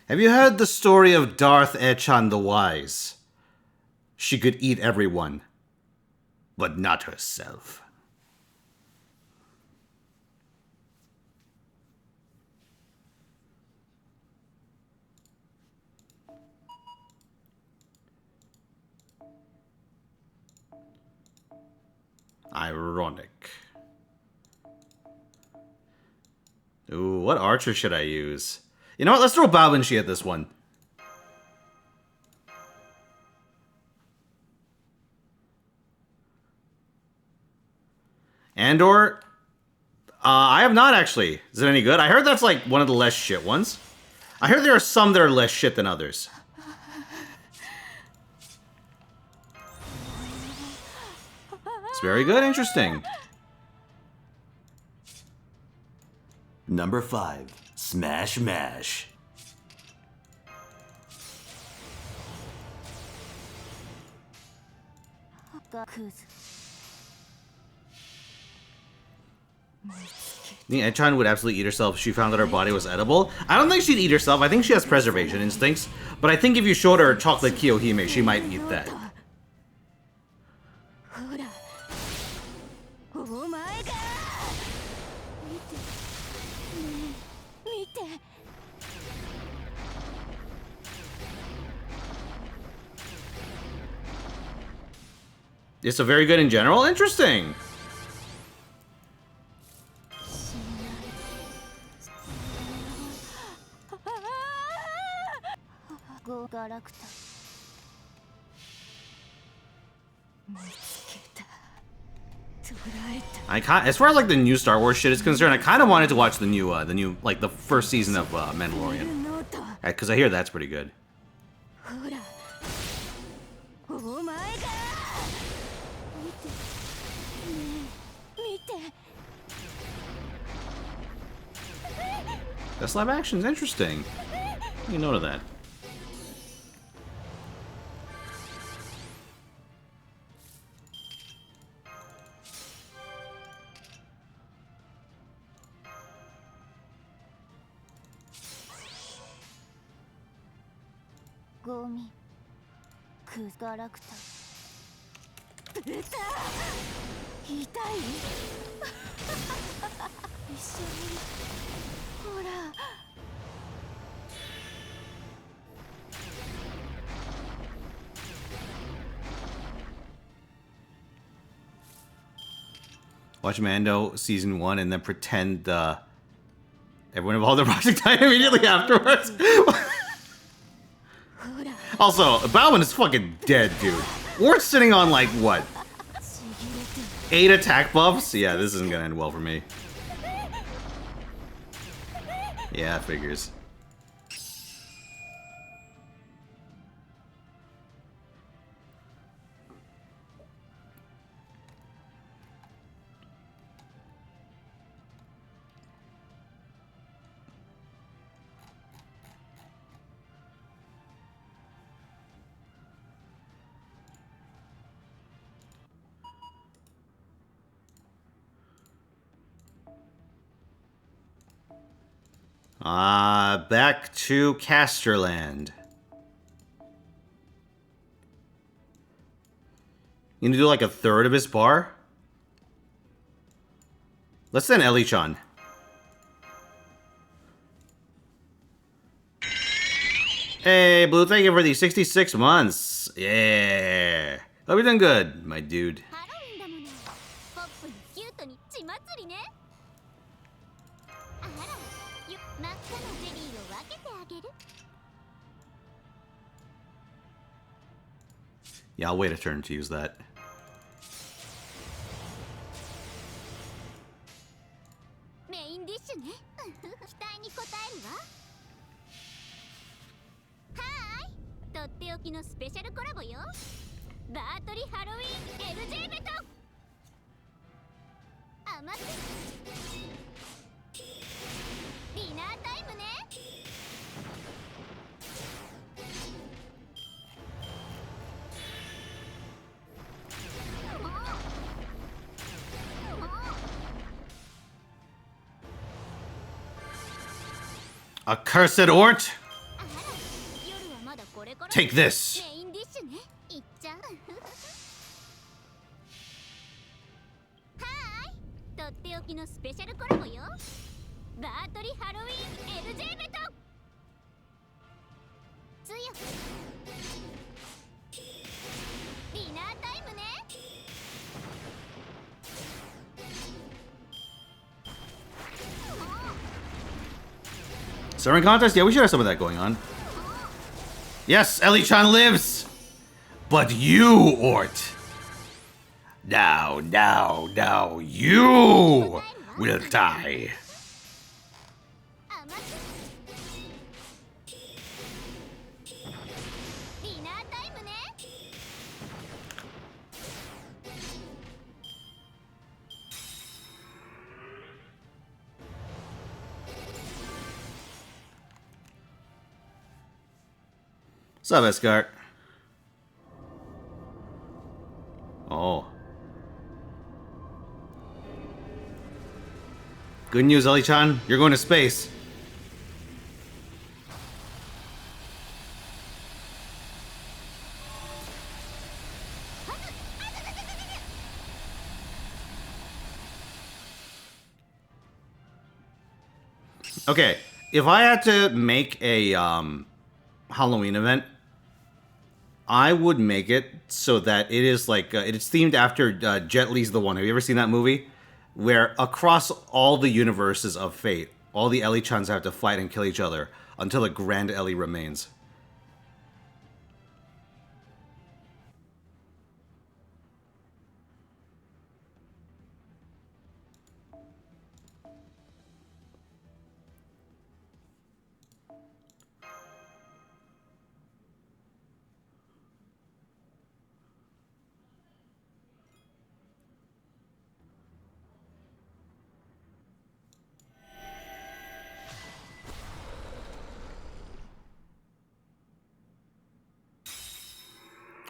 Have you heard the story of Darth Echan the Wise? She could eat everyone, but not herself. Ironic. Ooh, what archer should I use? You know what? Let's throw Babanshi at this one. Andor? I have not actually. Is it any good? I heard that's like one of the less shit ones. I heard there are some that are less shit than others. It's very good. Interesting. Number 5. Smash Mash. The Echan would absolutely eat herself if she found that her body was edible. I don't think she'd eat herself. I think she has preservation instincts. But I think if you showed her chocolate Kiyohime, she might eat that. It's a very good in general. Interesting. As far as like the new Star Wars shit is concerned, I kind of wanted to watch the new like the first season of Mandalorian, because I hear that's pretty good. This live action's interesting. You note of that. Watch Mando season 1 and then pretend everyone involved in Project Titan immediately afterwards. Also, Bowman is fucking dead, dude. We're sitting on like what? 8 attack buffs? Yeah, this isn't gonna end well for me. Yeah, figures. Back to Casterland. You need to do like a third of his bar? Let's send Ellie-chan. Hey, Blue, thank you for the 66 months. Yeah. Hope you're doing good, my dude. ハロウィンだもの。ポップにキュートに血祭りね。あら、真っ赤なゼリーを分けてあげる。 Yeah, I'll wait a turn to use that. メインディッシュね。期待に応えるわ。はーい。とっておきのスペシャルコラボよ。バートリハロウィン LJ ベト。甘く。ディナータイムね。 Accursed ORT! あら、夜はまだこれから。 Take this! メインディッシュね。いっちゃう。はーい。とっておきのスペシャルコラボよ。バートリハロウィン LJ ベト。強く。ディナータイムね。 Serving contest? Yeah, we should have some of that going on. Yes, Ellie-chan lives! But you, ORT! Now, you will die. 甘く。ディナータイムね。 What's up, Escart? Oh. Good news, Ellie-chan. You're going to space. Okay, if I had to make a Halloween event, I would make it so that it is like it's themed after Jet Li's The One. Have you ever seen that movie? Where across all the universes of Fate, all the Ellie-chans have to fight and kill each other until a grand Ellie remains.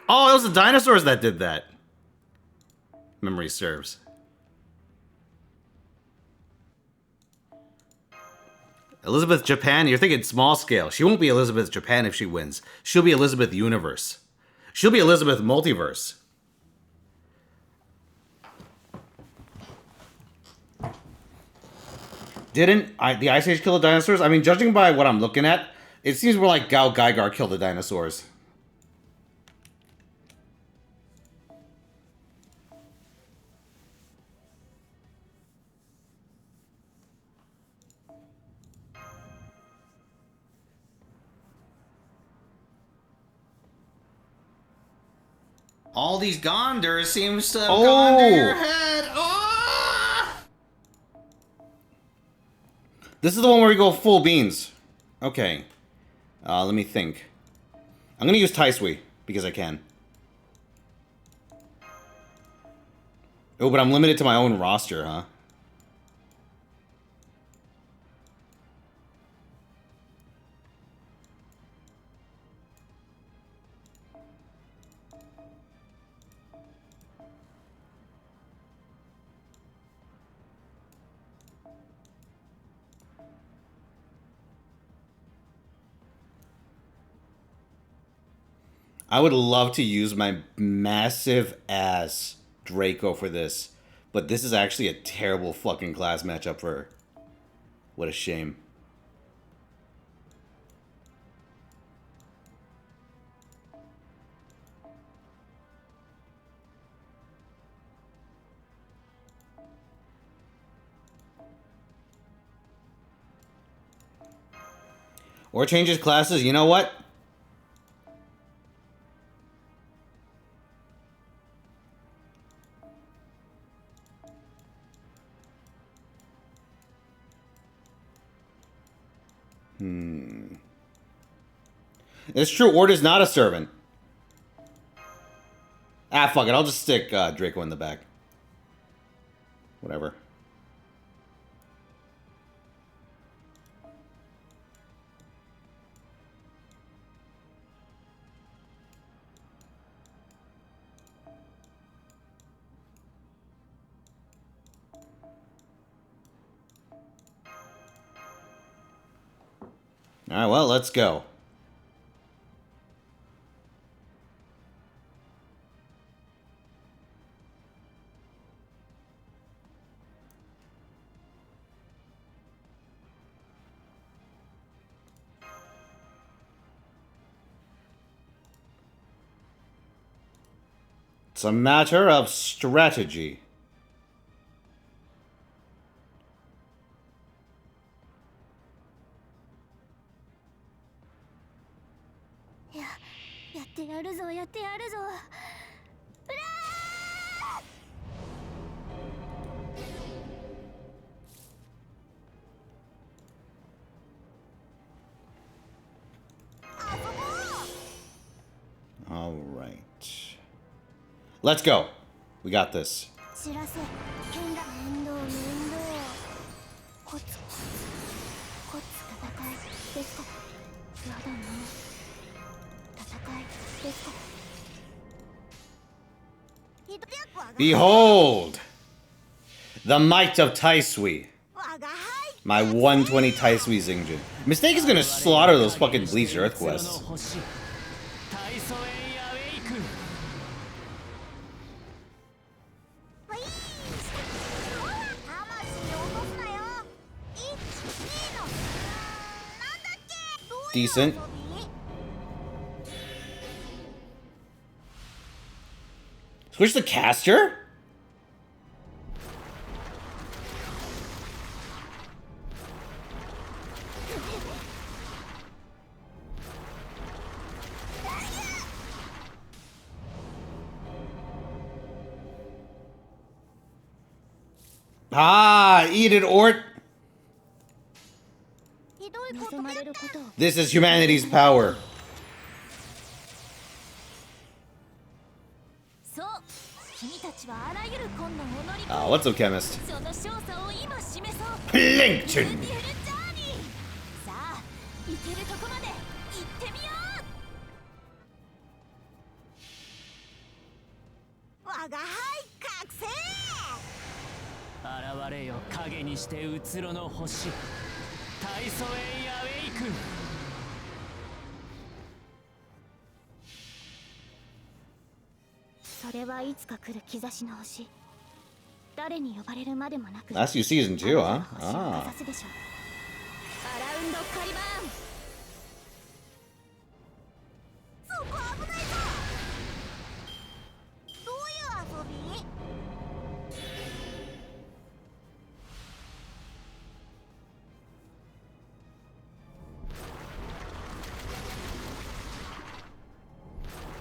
Oh, it was the dinosaurs that did that. Memory serves. Elizabeth Japan, you're thinking small scale. She won't be Elizabeth Japan if she wins. She'll be Elizabeth Universe. She'll be Elizabeth Multiverse. Didn't the Ice Age kill the dinosaurs? I mean, judging by what I'm looking at, it seems more like Gao Gaigar killed the dinosaurs. All these Gondors seems to have gone to your head. Oh! This is the one where we go full beans. Okay. Let me think. I'm gonna use Taisui because I can. Oh, but I'm limited to my own roster, huh? I would love to use my massive ass Draco for this, but this is actually a terrible fucking class matchup for her. What a shame. Or changes classes, you know what? It's true, Ord is not a servant. Ah, fuck it, I'll just stick Draco in the back. Whatever. Alright, well, let's go. It's a matter of strategy. Yeah, やってやるぞ、やってやるぞ。うらー。 All right. Let's go. We got this. 知らせ、剣だ。面倒面倒。コツコツ戦いですか。やだな。戦いですか。 Behold! The might of Taisui. My 120 Taisui Zingjin. Mistake is gonna slaughter those fucking Bleach Earth quests. Decent. Switch the caster? Ah, eat it, Ort. This is humanity's power. Ah, what's up, chemist? Plankton. Last you season 2, huh? Ah.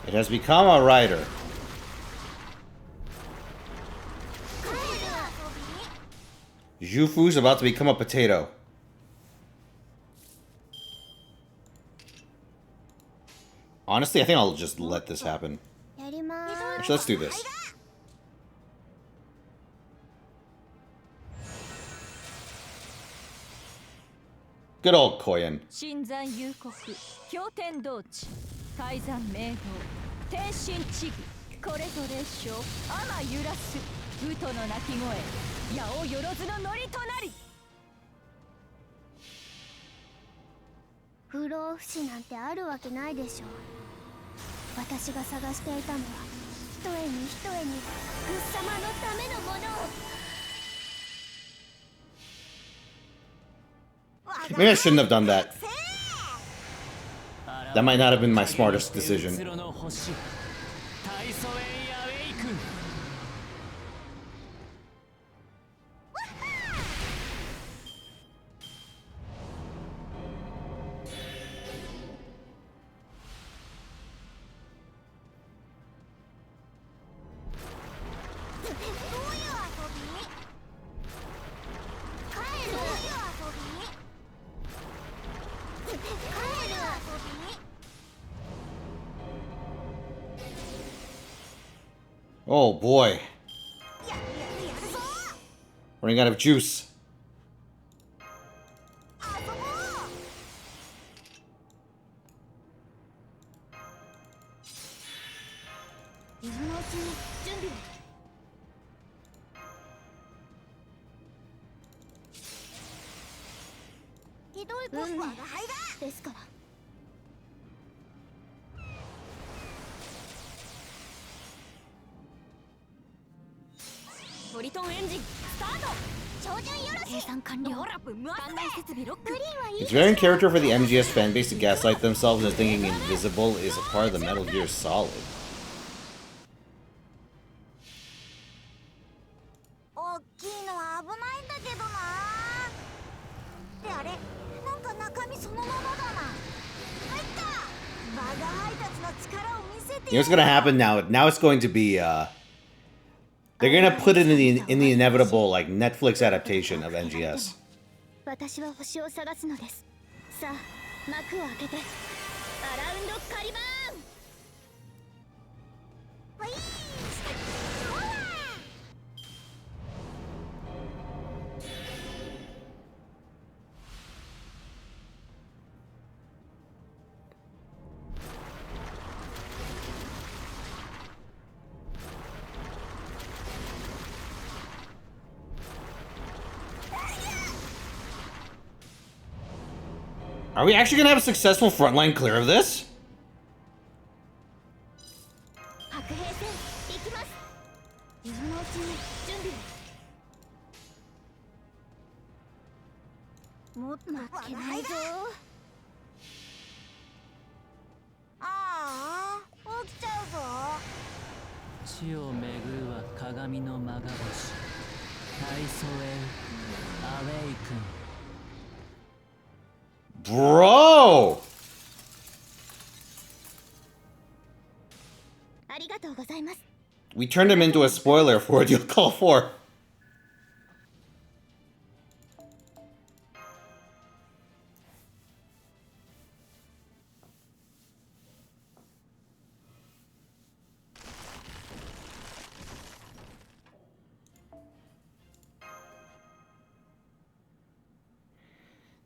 It has become a rider. Jufu's about to become a potato. Honestly, I think I'll just let this happen. Actually, let's do this. Good old Koyan. 新山幽谷経天道地海山明道天神地義これぞ列将天揺らすウトの鳴き声矢をよろずのノリとなり不老不死なんてあるわけないでしょ。私が探していたのは一重に一重にグッ様のためのものを。 Maybe I shouldn't have done that. That might not have been my smartest decision. Oh boy. Running out of juice. It's very in character for the MGS fanbase to gaslight themselves into thinking Invisible is a part of the Metal Gear Solid. You know what's gonna happen now? Now it's going to be they're gonna put it in the inevitable like Netflix adaptation of NGS. 私は星を探すのです。さあ、幕を開けて。アラウンドカリバーン。ほいー。ほら。Are we actually gonna have a successful frontline clear of this? Bro! We turned him into a spoiler for what you'll call for.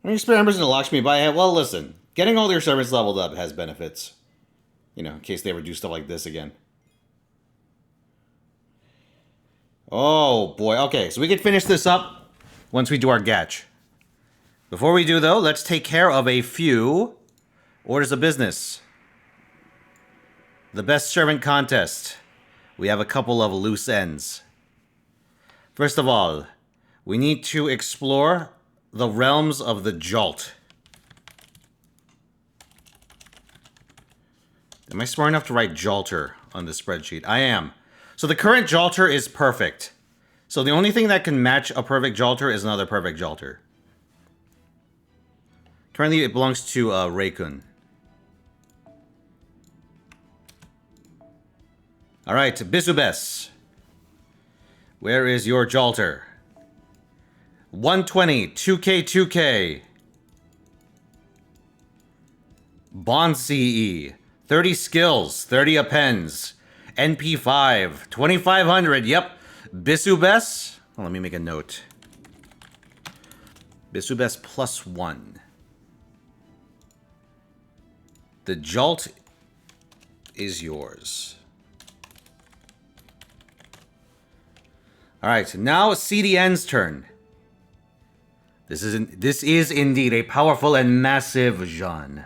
Any spare numbers in the Lakshmi buy? Well, listen. Getting all your servants leveled up has benefits. You know, in case they ever do stuff like this again. Oh, boy. Okay, so we can finish this up once we do our Gacha. Before we do, though, let's take care of a few orders of business. The Best Servant Contest. We have a couple of loose ends. First of all, we need to explore the realms of the Jolt. Am I smart enough to write Jolter on this spreadsheet? I am. So the current Jolter is perfect. So the only thing that can match a perfect Jolter is another perfect Jolter. Currently it belongs to Raikun. Alright, Bisubes. Where is your Jolter? 120, 2K, 2K. Bond CE, 30 skills, 30 appends. NP5, 2500, yep. Bisubes, oh, let me make a note. Bisubes +1. The Jolt is yours. Alright, now CDN's turn. This is indeed a powerful and massive Jean.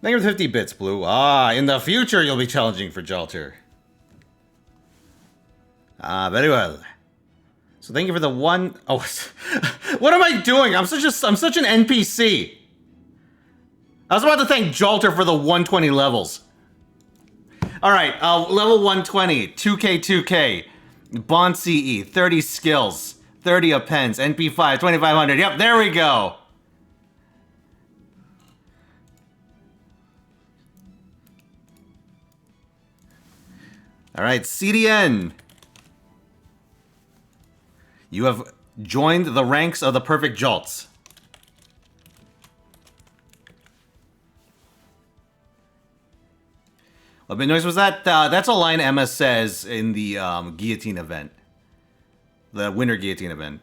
Thank you for 50 bits, Blue. Ah, in the future you'll be challenging for Jalter. Ah, very well. So thank you for the one... Oh, what am I doing? I'm such an NPC. I was about to thank Jalter for the 120 levels. Alright, level 120, 2K2K, Bond CE, 30 skills, 30 appends, NP5, 2500. Yep, there we go. Alright, CDN. You have joined the ranks of the perfect Jalts. What bit noise was that? That's a line Emma says in the guillotine event. The winter guillotine event.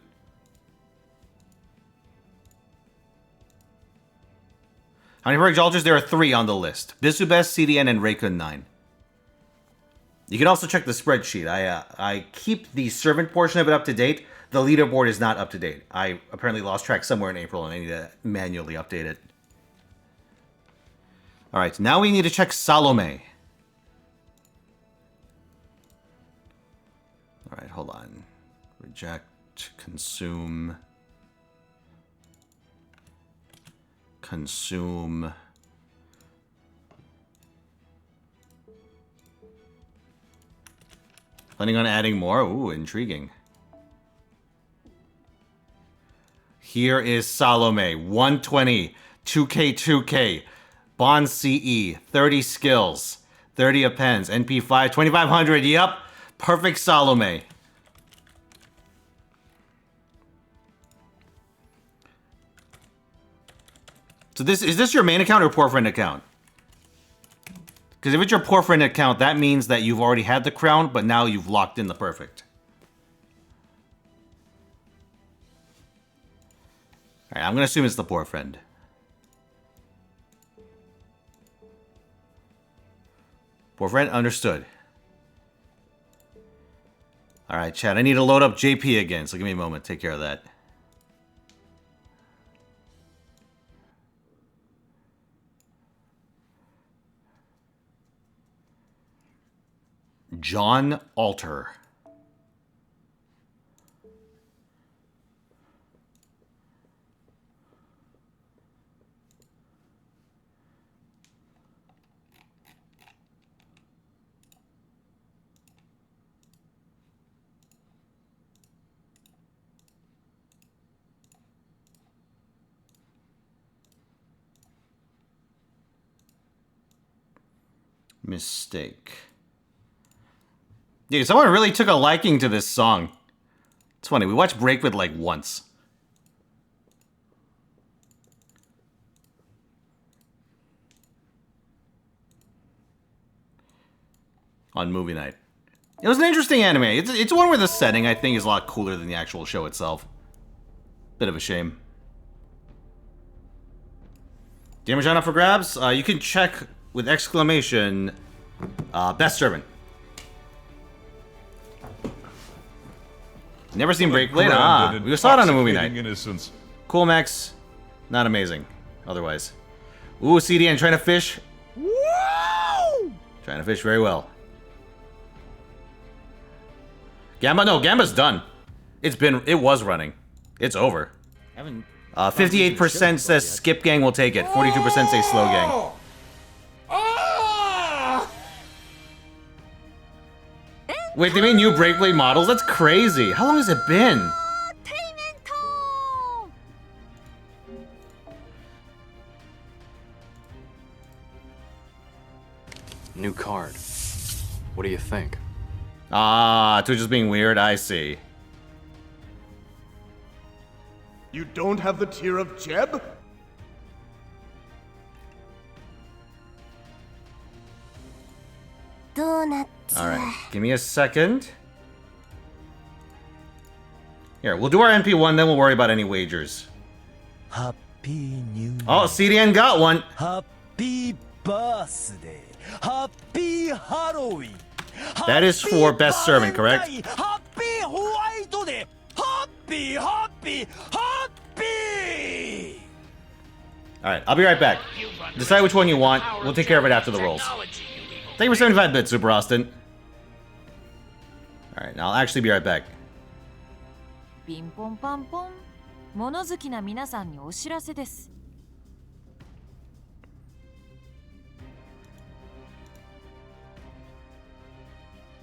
How many perfect Jalters? There are 3 on the list. Bisubest, CDN, and Raikun 9. You can also check the spreadsheet. I keep the servant portion of it up to date. The leaderboard is not up to date. I apparently lost track somewhere in April and I need to manually update it. Alright, now we need to check Salome. Alright, hold on. Reject, consume. Consume. Planning on adding more? Ooh, intriguing. Here is Salome, 120, 2K2K, Bond CE, 30 skills, 30 appends, NP5, 2500, yep, perfect Salome. So is this your main account or poor friend account? Because if it's your poor friend account, that means that you've already had the crown, but now you've locked in the perfect. Alright, I'm gonna assume it's the poor friend. Poor friend, understood. Alright, chat, I need to load up JP again, so give me a moment, take care of that. John Alter. Mistake. Dude, someone really took a liking to this song. It's funny, we watched Breakwood like once. On movie night. It was an interesting anime. It's one where the setting, I think, is a lot cooler than the actual show itself. Bit of a shame. Damage on up for grabs? You can check with exclamation, best servant. Never seen Breakblade? Ah, we saw it on a movie night. Innocence. Cool, Max. Not amazing. Otherwise. Ooh, CDN trying to fish. Woo! Trying to fish very well. Gamba? No, Gamba's done. It was running. It's over. 58% says Skip Gang will take it. 42% say Slow Gang. Wait, they made new Breakblade models? That's crazy. How long has it been? New card. What do you think? Ah, Twitch is being weird. I see. You don't have the Tear of Jeb? Alright, give me a second. Here, we'll do our NP1, then we'll worry about any wagers. Happy New Year. Oh, CDN got one. Happy birthday. Happy Halloween. That is for best servant, correct? Happy White Day. Happy, happy, happy. Alright, I'll be right back. Decide which one you want. We'll take care of it after the rolls. Thank you for 75 bits, Super Austin. Alright, now I'll actually be right back. ピンポンパンポン。物好きな皆さんにお知らせです。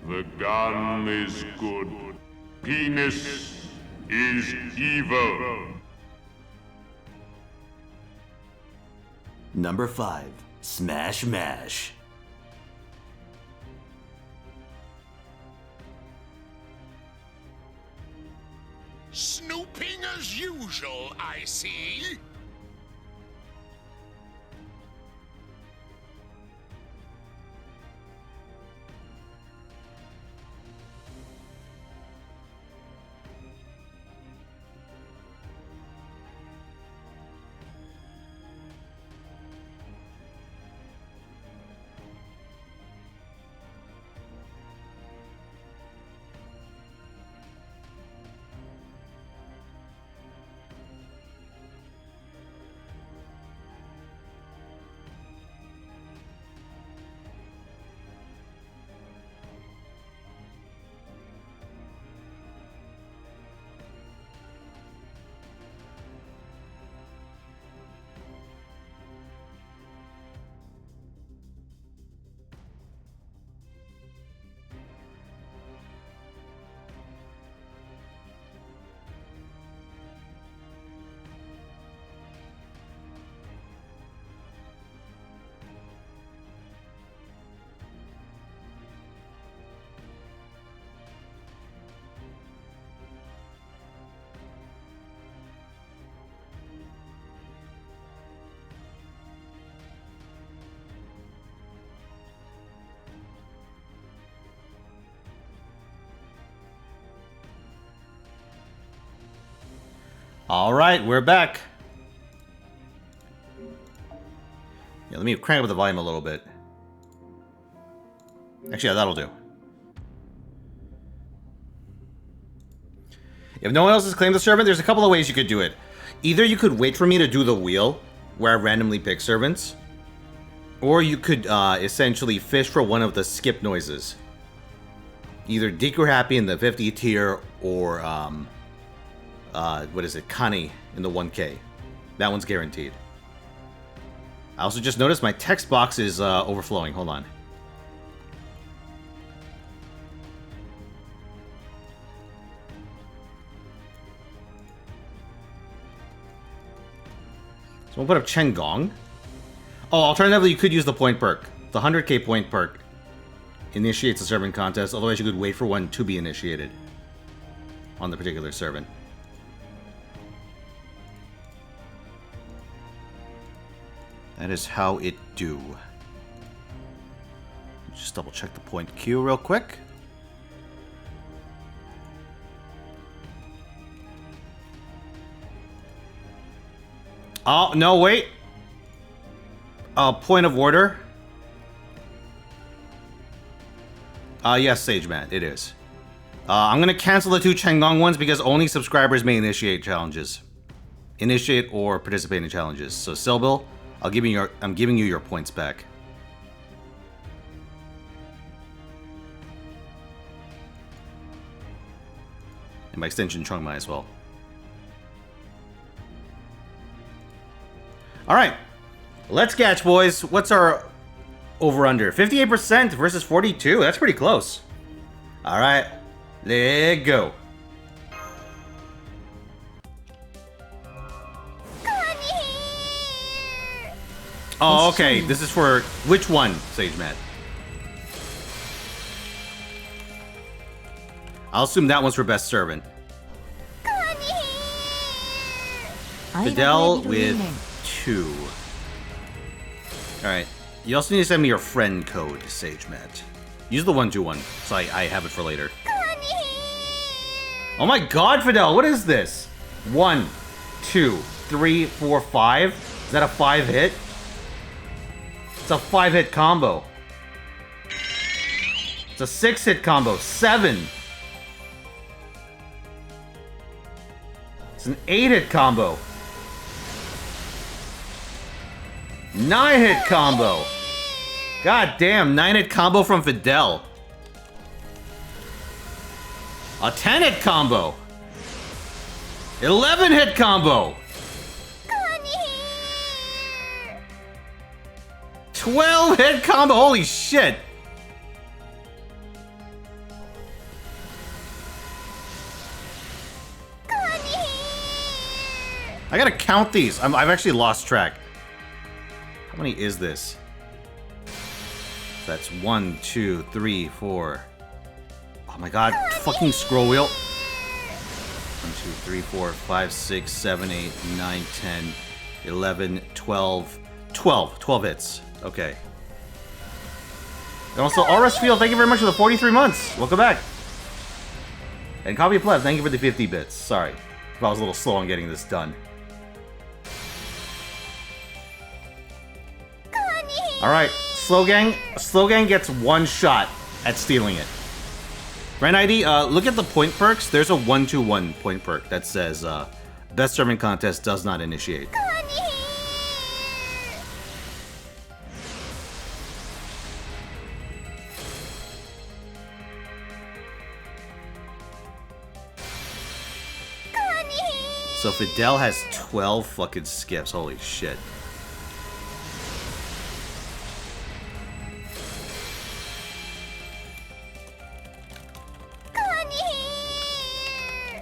The gun is good. Penis is evil. Number 5. Smash Mash. Snooping as usual, I see. Alright, we're back. Yeah, let me crank up the volume a little bit. Actually, yeah, that'll do. If no one else has claimed the servant, there's a couple of ways you could do it. Either you could wait for me to do the wheel, where I randomly pick servants, or you could essentially fish for one of the skip noises. Either Deku Happy in the 50 tier, or what is it, Kani in the 1K. That one's guaranteed. I also just noticed my text box is overflowing. Hold on. So we'll put up Chen Gong. Oh, alternatively, you could use the point perk. The 100k point perk initiates a servant contest. Otherwise, you could wait for one to be initiated on the particular servant. That is how it do. Just double check the point queue real quick. Oh, no, wait. Point of order. Yes, Sage Matt, it is. I'm gonna cancel the 2 Changong ones because only subscribers may initiate challenges. Initiate or participate in challenges. So, Silbil, I'm giving you your points back. And by extension, Chungmai as well. Alright. Let's catch, boys. What's our over-under? 58% versus 42. That's pretty close. Alright. Let's go. Oh, okay. This is for which one, Sage Matt? I'll assume that one's for Best Servant. Fidel with 2. Alright. You also need to send me your friend code, Sage Matt. Use the 121, so I have it for later. Oh my god, Fidel, what is this? 1, 2, 3, 4, 5? Is that a 5 hit? It's a 5-hit combo. It's a 6-hit combo. 7. It's an 8-hit combo. 9-hit combo. God damn, 9-hit combo from Fidel. A 10-hit combo. 11-hit combo. 12-hit combo. Holy shit. I gotta count these. I've actually lost track. How many is this? That's 1, 2, 3, 4. Oh my god, fucking scroll wheel. 1, 2, 3, 4, 5, 6, 7, 8, 9, 10, 11, 12. 12 hits. Okay. And also, RS Field, thank you very much for the 43 months. Welcome back. And Copy Pleb, thank you for the 50 bits. Sorry if I was a little slow on getting this done. Alright, Slow Gang gets one shot at stealing it. Ren ID, look at the point perks. There's a 1-2-1 point perk that says, Best Serving Contest does not initiate. So Fidel has 12 fucking skips. Holy shit.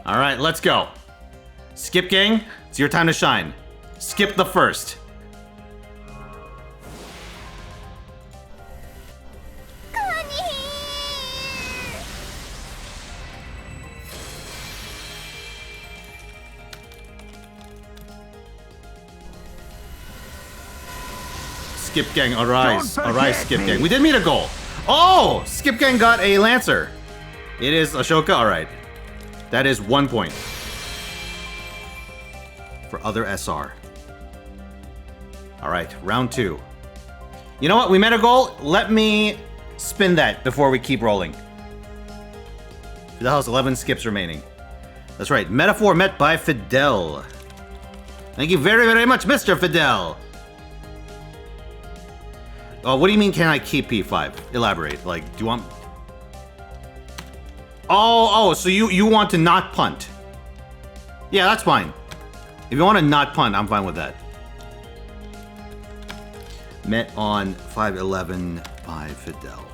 Alright, let's go. Skip Gang, it's your time to shine. Skip the first. Skip Gang, arise. Arise, Skip Gang. We did meet a goal. Oh! Skip Gang got a Lancer. It is Ashoka? Alright. That is 1 point. For other SR. Alright, round 2. You know what? We met a goal. Let me spin that before we keep rolling. Fidel has 11 skips remaining. That's right. Metaphor met by Fidel. Thank you very, very much, Mr. Fidel. Oh, what do you mean, can I keep P5? Elaborate. Like, do you want... Oh, so you want to not punt. Yeah, that's fine. If you want to not punt, I'm fine with that. Met on 5-11 by Fidel.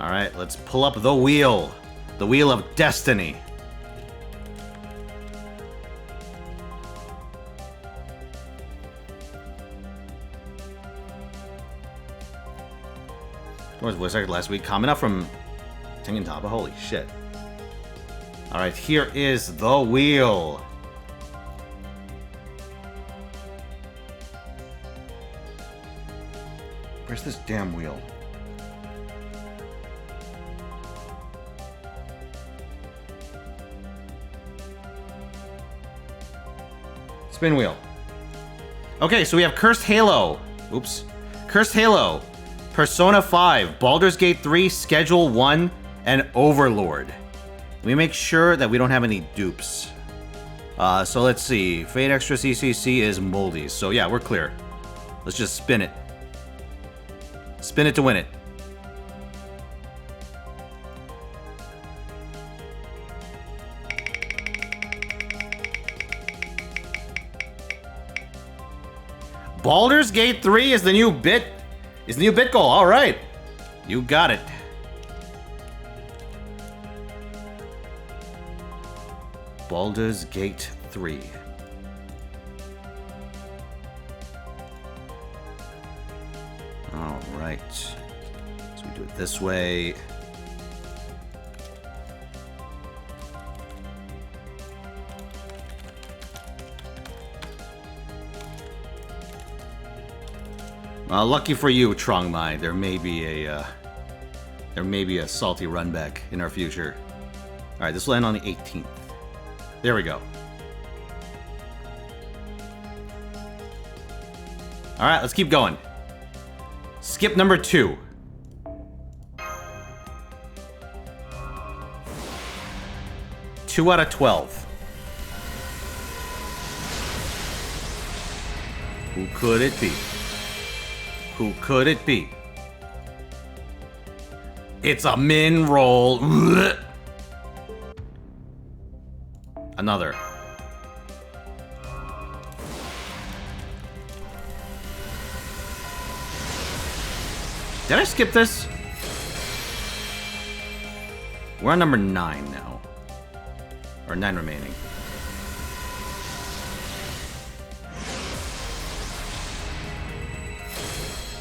Alright, let's pull up the wheel. The wheel of destiny. What was voice acted last week? Comment out from Tengen Toppa. Holy shit. Alright, here is the wheel. Where's this damn wheel? Spin wheel. Okay, so we have Cursed Halo. Oops. Cursed Halo. Persona 5, Baldur's Gate 3, Schedule 1, and Overlord. We make sure that we don't have any dupes. So let's see. Fate Extra CCC is Moldy. So yeah, we're clear. Let's just spin it. Spin it to win it. Baldur's Gate 3 is the new bit goal. All right. You got it. Baldur's Gate 3. All right. So we do it this way. Lucky for you, Trongmai, there may be a salty run back in our future. All right, this will end on the 18th. There we go. All right, let's keep going. Skip number 2. Two out of 12. could it be? Who could it be? It's a min roll. Another. Did I skip this? We're on number 9 now. Or 9 remaining.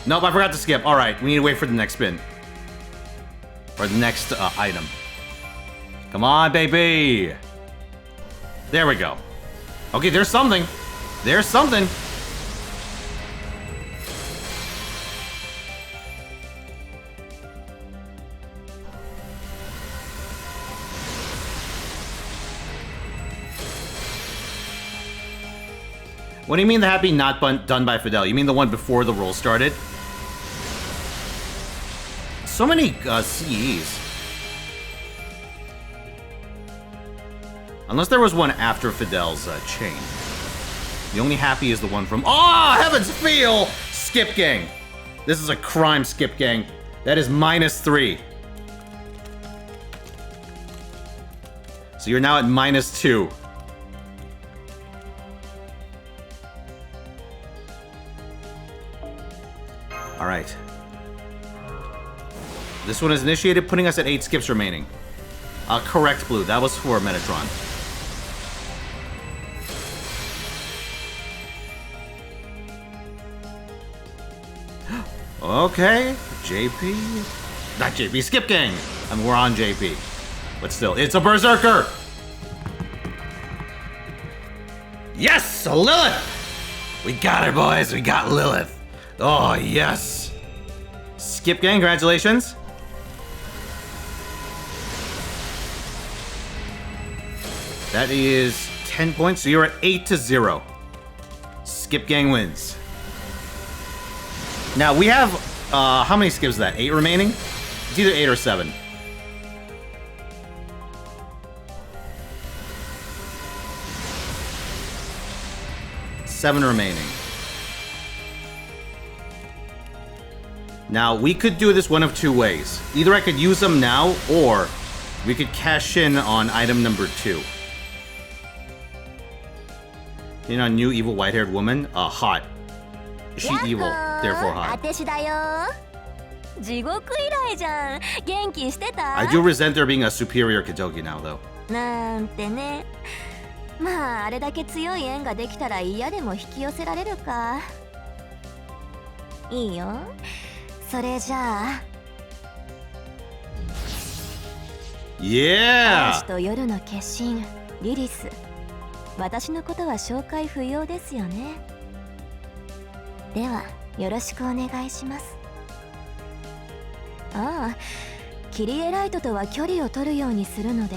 Nope, I forgot to skip. Alright, we need to wait for the next spin. Or the next item. Come on, baby! There we go. Okay, there's something. There's something. What do you mean the happy not done by Fidel? You mean the one before the roll started? So many CEs. Unless there was one after Fidel's chain. The only happy is the one from... Oh, heavens feel! Skip gang. This is a crime, skip gang. That is -3. So you're now at -2. Alright. This one is initiated, putting us at 8 skips remaining. Correct, Blue. That was for Metatron. Okay. JP. Not JP, Skip Gang. I mean, we're on JP. But still, it's a Berserker! Yes! A Lilith! We got her, boys. We got Lilith. Oh, yes. Skip Gang, congratulations. That is 10 points, so you're at 8-0. Skip Gang wins. Now, we have, how many skips is that? 8 remaining? It's either 8 or 7. Seven remaining. Now, we could do this one of 2 ways. Either I could use them now, or we could cash in on item number 2. You know, new evil white-haired woman? Hot. She evil, therefore hot. I do resent there being a superior Kitoki now, though. なんてね。まああれだけ強い縁ができたら嫌でも引き寄せられるか。いいよ。それじゃあ。Yeah! 嵐と夜の化身、リリス。私のことは紹介不要ですよね。では、よろしくお願いします。ああ、キリエライトとは距離を取るようにするので。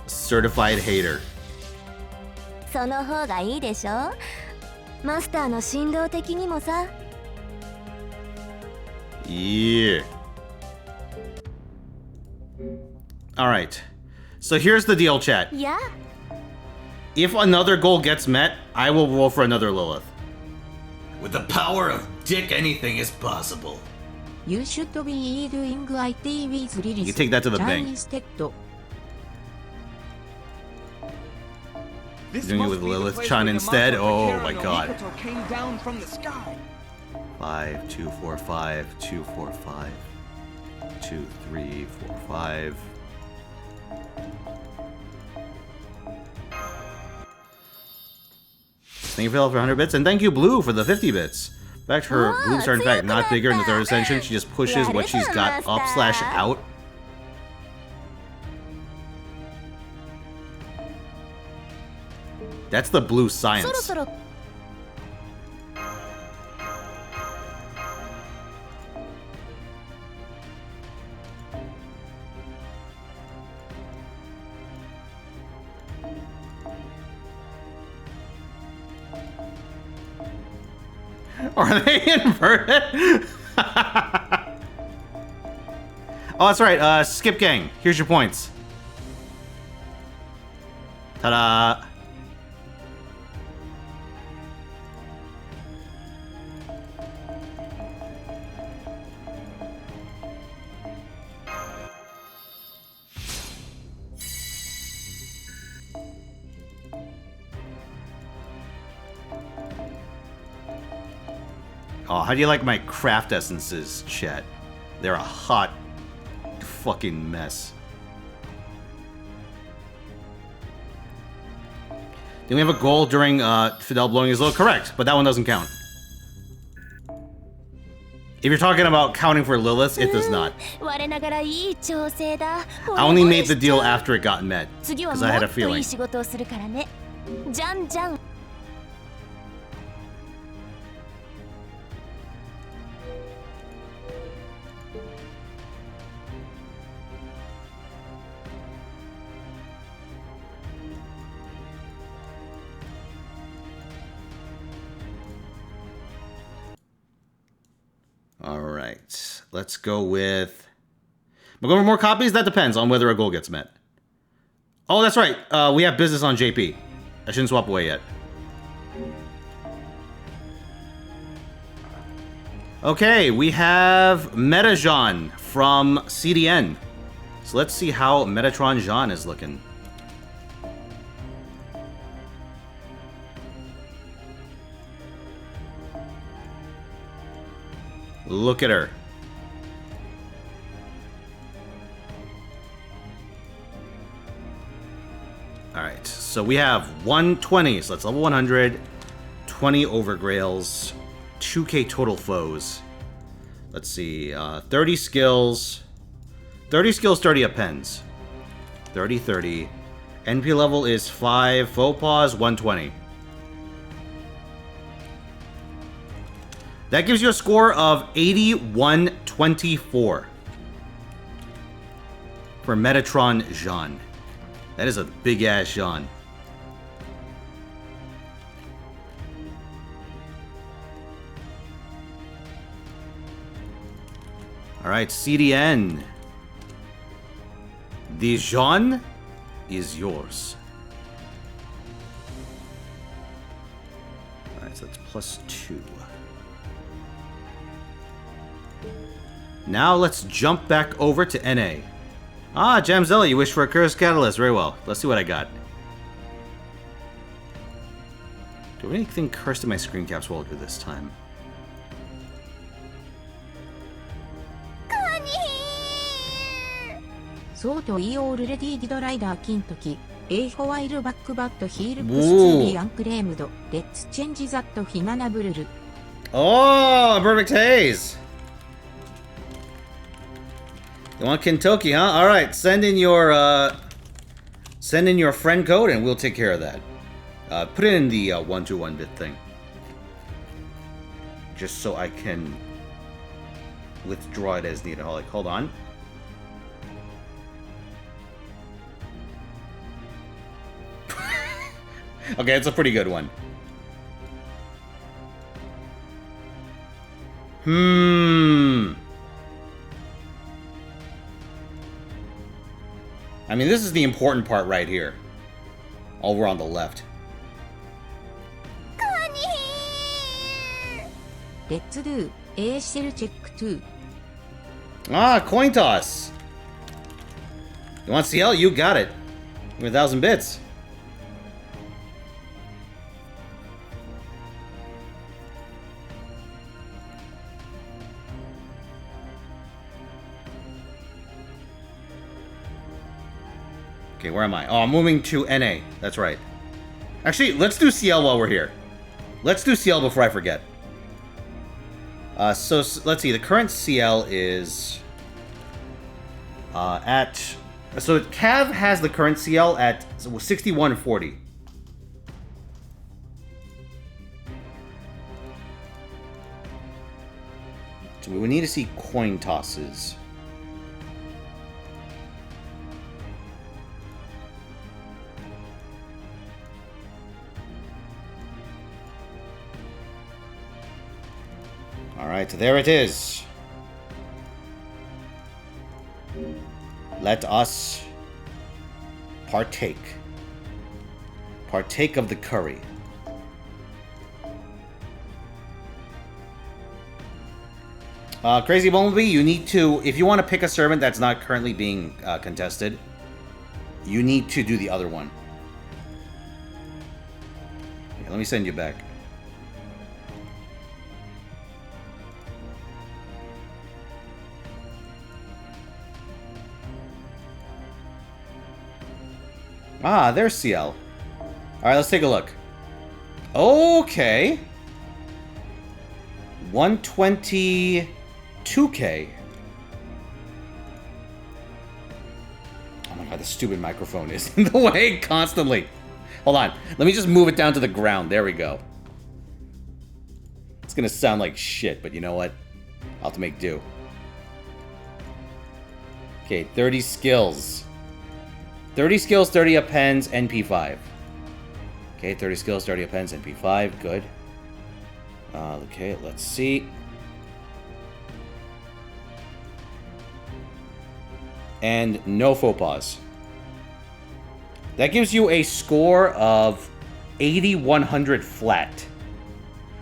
Certified hater. その方がいいでしょ。マスターの振動的にもさ。Yeah. Alright. So here's the deal, chat. Yeah. If another goal gets met, I will roll for another Lilith. With the power of dick, anything is possible. You should be doing IT with Lilith. You take that to the bank. Instead. Doing it with Lilith Chan instead? Oh my god. 5, 2, 4, 5, 2, 4, 5, 2, 3, 4, 5. Thank you, Phil, for 100 bits, and thank you, Blue, for the 50 bits. In fact, her boobs are in fact not bigger in the 3rd ascension. She just pushes what she's got up/out. That's the blue science. Are they inverted? Oh, that's right. Skip Gang. Here's your points. Ta-da! Oh, how do you like my craft essences, chat? They're a hot fucking mess. Do we have a goal during Fidel blowing his load? Correct, but that one doesn't count. If you're talking about counting for Lilith, it does not. I only made the deal after it got met, because I had a feeling. Alright, let's go with... We're going for more copies? That depends on whether a goal gets met. Oh, that's right. We have business on JP. I shouldn't swap away yet. Okay, we have Metajean from CDN. So let's see how Metatron Jean is looking. Look at her. Alright, so we have 120, so that's level 100, 20 overgrails, 2k total foes. Let's see, 30 skills, 30 appends. 30, 30. NP level is 5, faux pas, 120. That gives you a score of 8124 for Metatron Jean. That is a big-ass Jean. Alright, CDN. The Jean is yours. Alright, so that's +2. Now let's jump back over to NA. Ah, Jamzella, you wish for a Cursed Catalyst. Very well. Let's see what I got. Do I have anything cursed in my screen caps while I do this time? So to E already did rider Kintoki. A while back but he looks to be unclaimed. Let's change that to Hinana. Oh, perfect haze! You want Kentucky, huh? All right, send in your friend code, and we'll take care of that. Put it in the 121-bit thing, just so I can withdraw it as needed. Hold on. Okay, it's a pretty good one. I mean, this is the important part right here. Over on the left. Let's do a shell check too. Ah, coin toss. You want CL? You got it. Give me 1,000 bits. Okay, where am I? Oh, I'm moving to NA. That's right. Actually, let's do CL while we're here. Let's do CL before I forget. So let's see. The current CL is at... So Cav has the current CL at 6140. So we would need to see coin tosses. Alright, there it is. Let us partake. Partake of the curry. Crazy Bumblebee, you need to, if you want to pick a servant that's not currently being contested, you need to do the other one. Okay, let me send you back. Ah, there's CL. Alright, let's take a look. Okay. 122K. Oh my god, the stupid microphone is in the way constantly. Hold on. Let me just move it down to the ground. There we go. It's gonna sound like shit, but you know what? I'll have to make do. Okay, 30 skills. 30 skills, 30 appends, NP5. Okay, 30 skills, 30 appends, NP5. Good. Okay, let's see. And no faux pas. That gives you a score of 8,100 flat,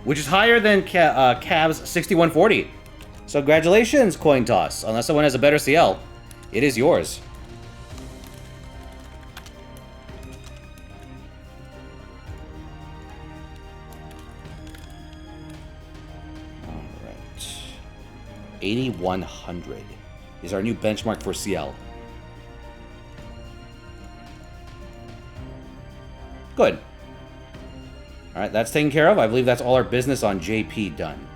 which is higher than Cav's 6,140. So congratulations, Coin Toss. Unless someone has a better CL, it is yours. Alright. 8,100 is our new benchmark for CL. Good. Alright, that's taken care of. I believe that's all our business on JP done.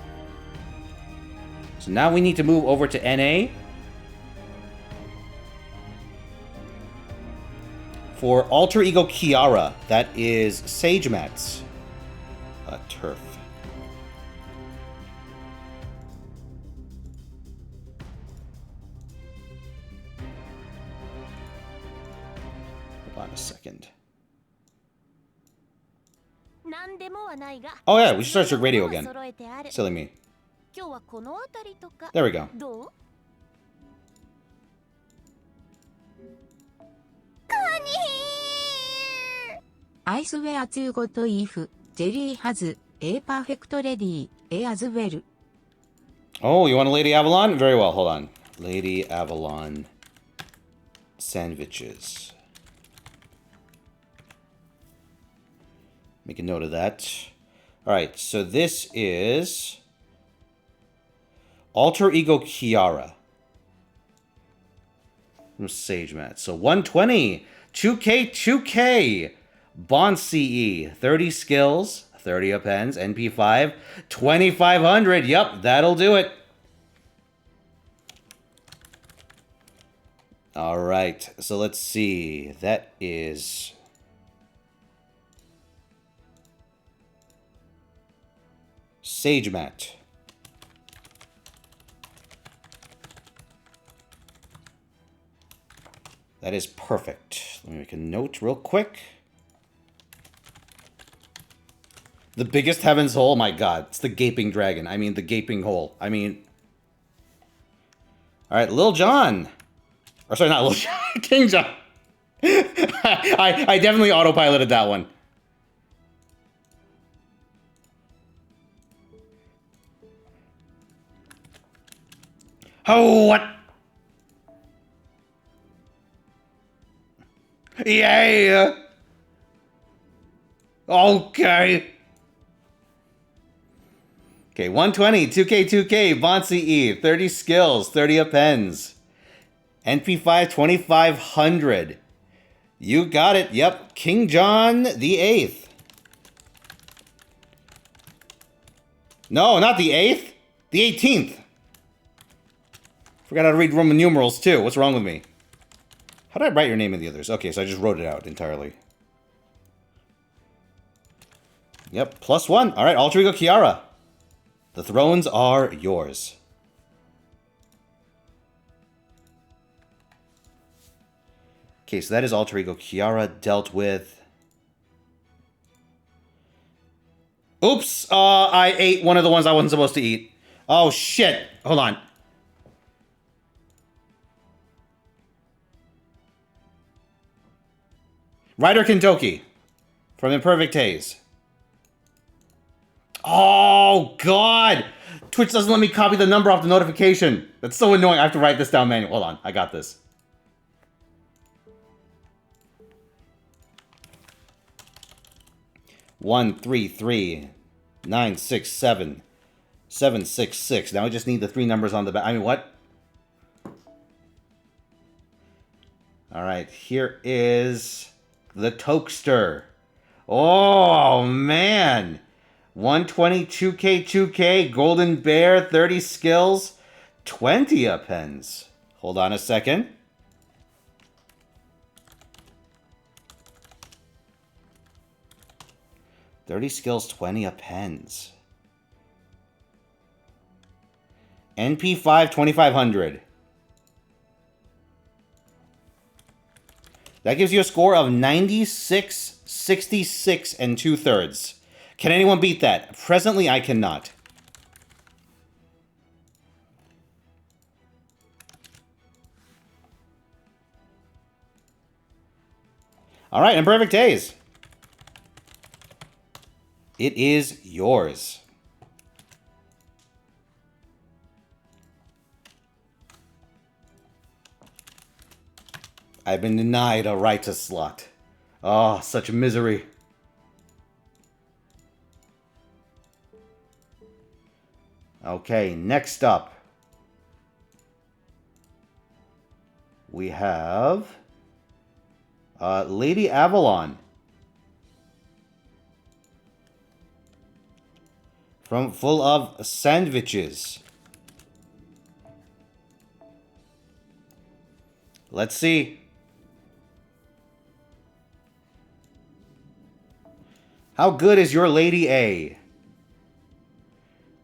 So now we need to move over to NA. For Alter Ego Kiara, that is Sage Mats. Turf. Hold on a second. Oh yeah, we should start your radio again. Silly me. There we go. アイスウェア2ゴッドイーフ、ジェリーハズ、A パーフェクトレディ、A as well. Oh, you want a Lady Avalon? Very well, hold on. Lady Avalon sandwiches. Make a note of that. Alright, so this is Alter Ego Kiara. Sage Mat. So 120. 2K, 2K. Bond CE. 30 skills. 30 appends. NP5. 2,500. Yep, that'll do it. Alright, so let's see. That is... Sage Mat. That is perfect. Let me make a note real quick. The biggest heaven's hole? My god. It's the gaping dragon. I mean, the gaping hole. I mean... Alright, Lil Jon. Or sorry, not Lil Jon. King John. I definitely autopiloted that one. Oh, what? Yeah. Okay. Okay, 120, 2K, 2K, Bond CE, 30 skills, 30 appends. NP5, 2,500. You got it. Yep, King John the 8th. No, not the 8th. The 18th. Forgot how to read Roman numerals, too. What's wrong with me? How did I write your name in the others? Okay, so I just wrote it out entirely. Yep, +1. All right, Alter Ego Kiara. The thrones are yours. Okay, so that is Alter Ego Kiara dealt with. Oops, I ate one of the ones I wasn't supposed to eat. Oh, shit. Hold on. Ryder Kentoki from Imperfect Haze. Oh, God. Twitch doesn't let me copy the number off the notification. That's so annoying. I have to write this down manually. Hold on. I got this. One, 3, 3, 9, 6, 7, 7, 6, 6. Now I just need the 3 numbers on the back. I mean, what? All right. Here is the Tokester. Oh, man. 120 2K 2K, Golden Bear, 30 skills, 20 appends. Hold on a second. $30 skills, 20 appends. NP5, 2500. That gives you a score of 96, 66, and 2/3. Can anyone beat that? Presently, I cannot. All right, Imperfect Days. It is yours. I've been denied a right to slot. Oh, such misery. Okay, next up. We have Lady Avalon. From Full of Sandwiches. Let's see. How good is your Lady A?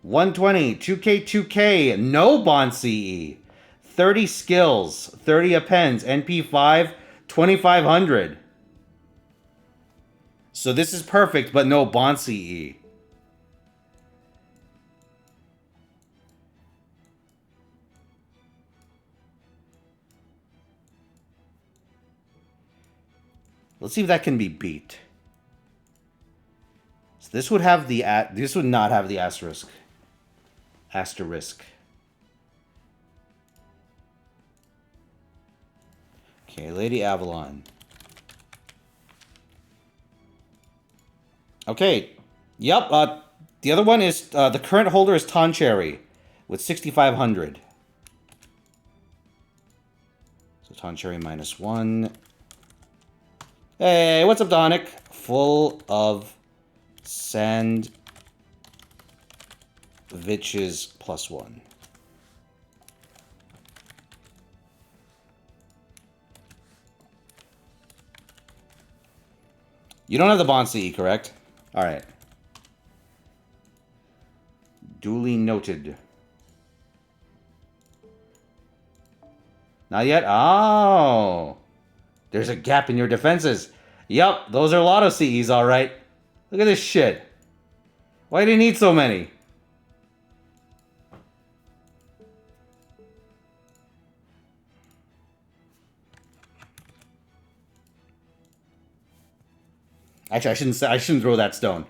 120, 2K, 2K, no Bond CE. 30 skills, 30 appends, NP5, 2500. So this is perfect, but no Bond CE. Let's see if that can be beat. So this would have the this would not have the asterisk. Okay, Lady Avalon. Okay. Yep, the other one is the current holder is Toncherry with 6500. So Toncherry -1. Hey, what's up, Donick? Full of Sandwiches +1. You don't have the Bond CE, correct? Alright. Duly noted. Not yet? Oh! There's a gap in your defenses. Yup, those are Lotto CEs, alright. Look at this shit. Why do you need so many? Actually, I shouldn't throw that stone.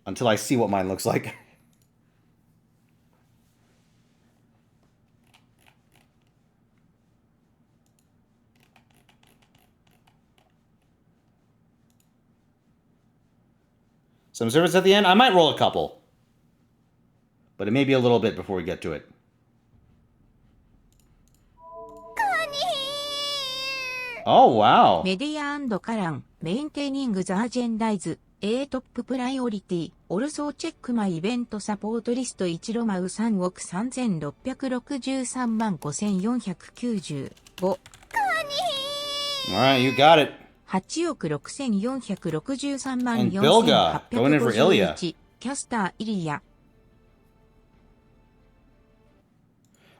Until I see what mine looks like. Some service at the end? I might roll a couple. But it may be a little bit before we get to it. Oh, wow. メディア&カラン、メインテイニングザアジェンダイズ、A トッププライオリティ、オルソーチェックマイイベントサポートリスト1ロマウ3億3663万5495。Alright, you got it. 8億6463万 And Bilga, going in for Ilya. 4851。キャスターイリア。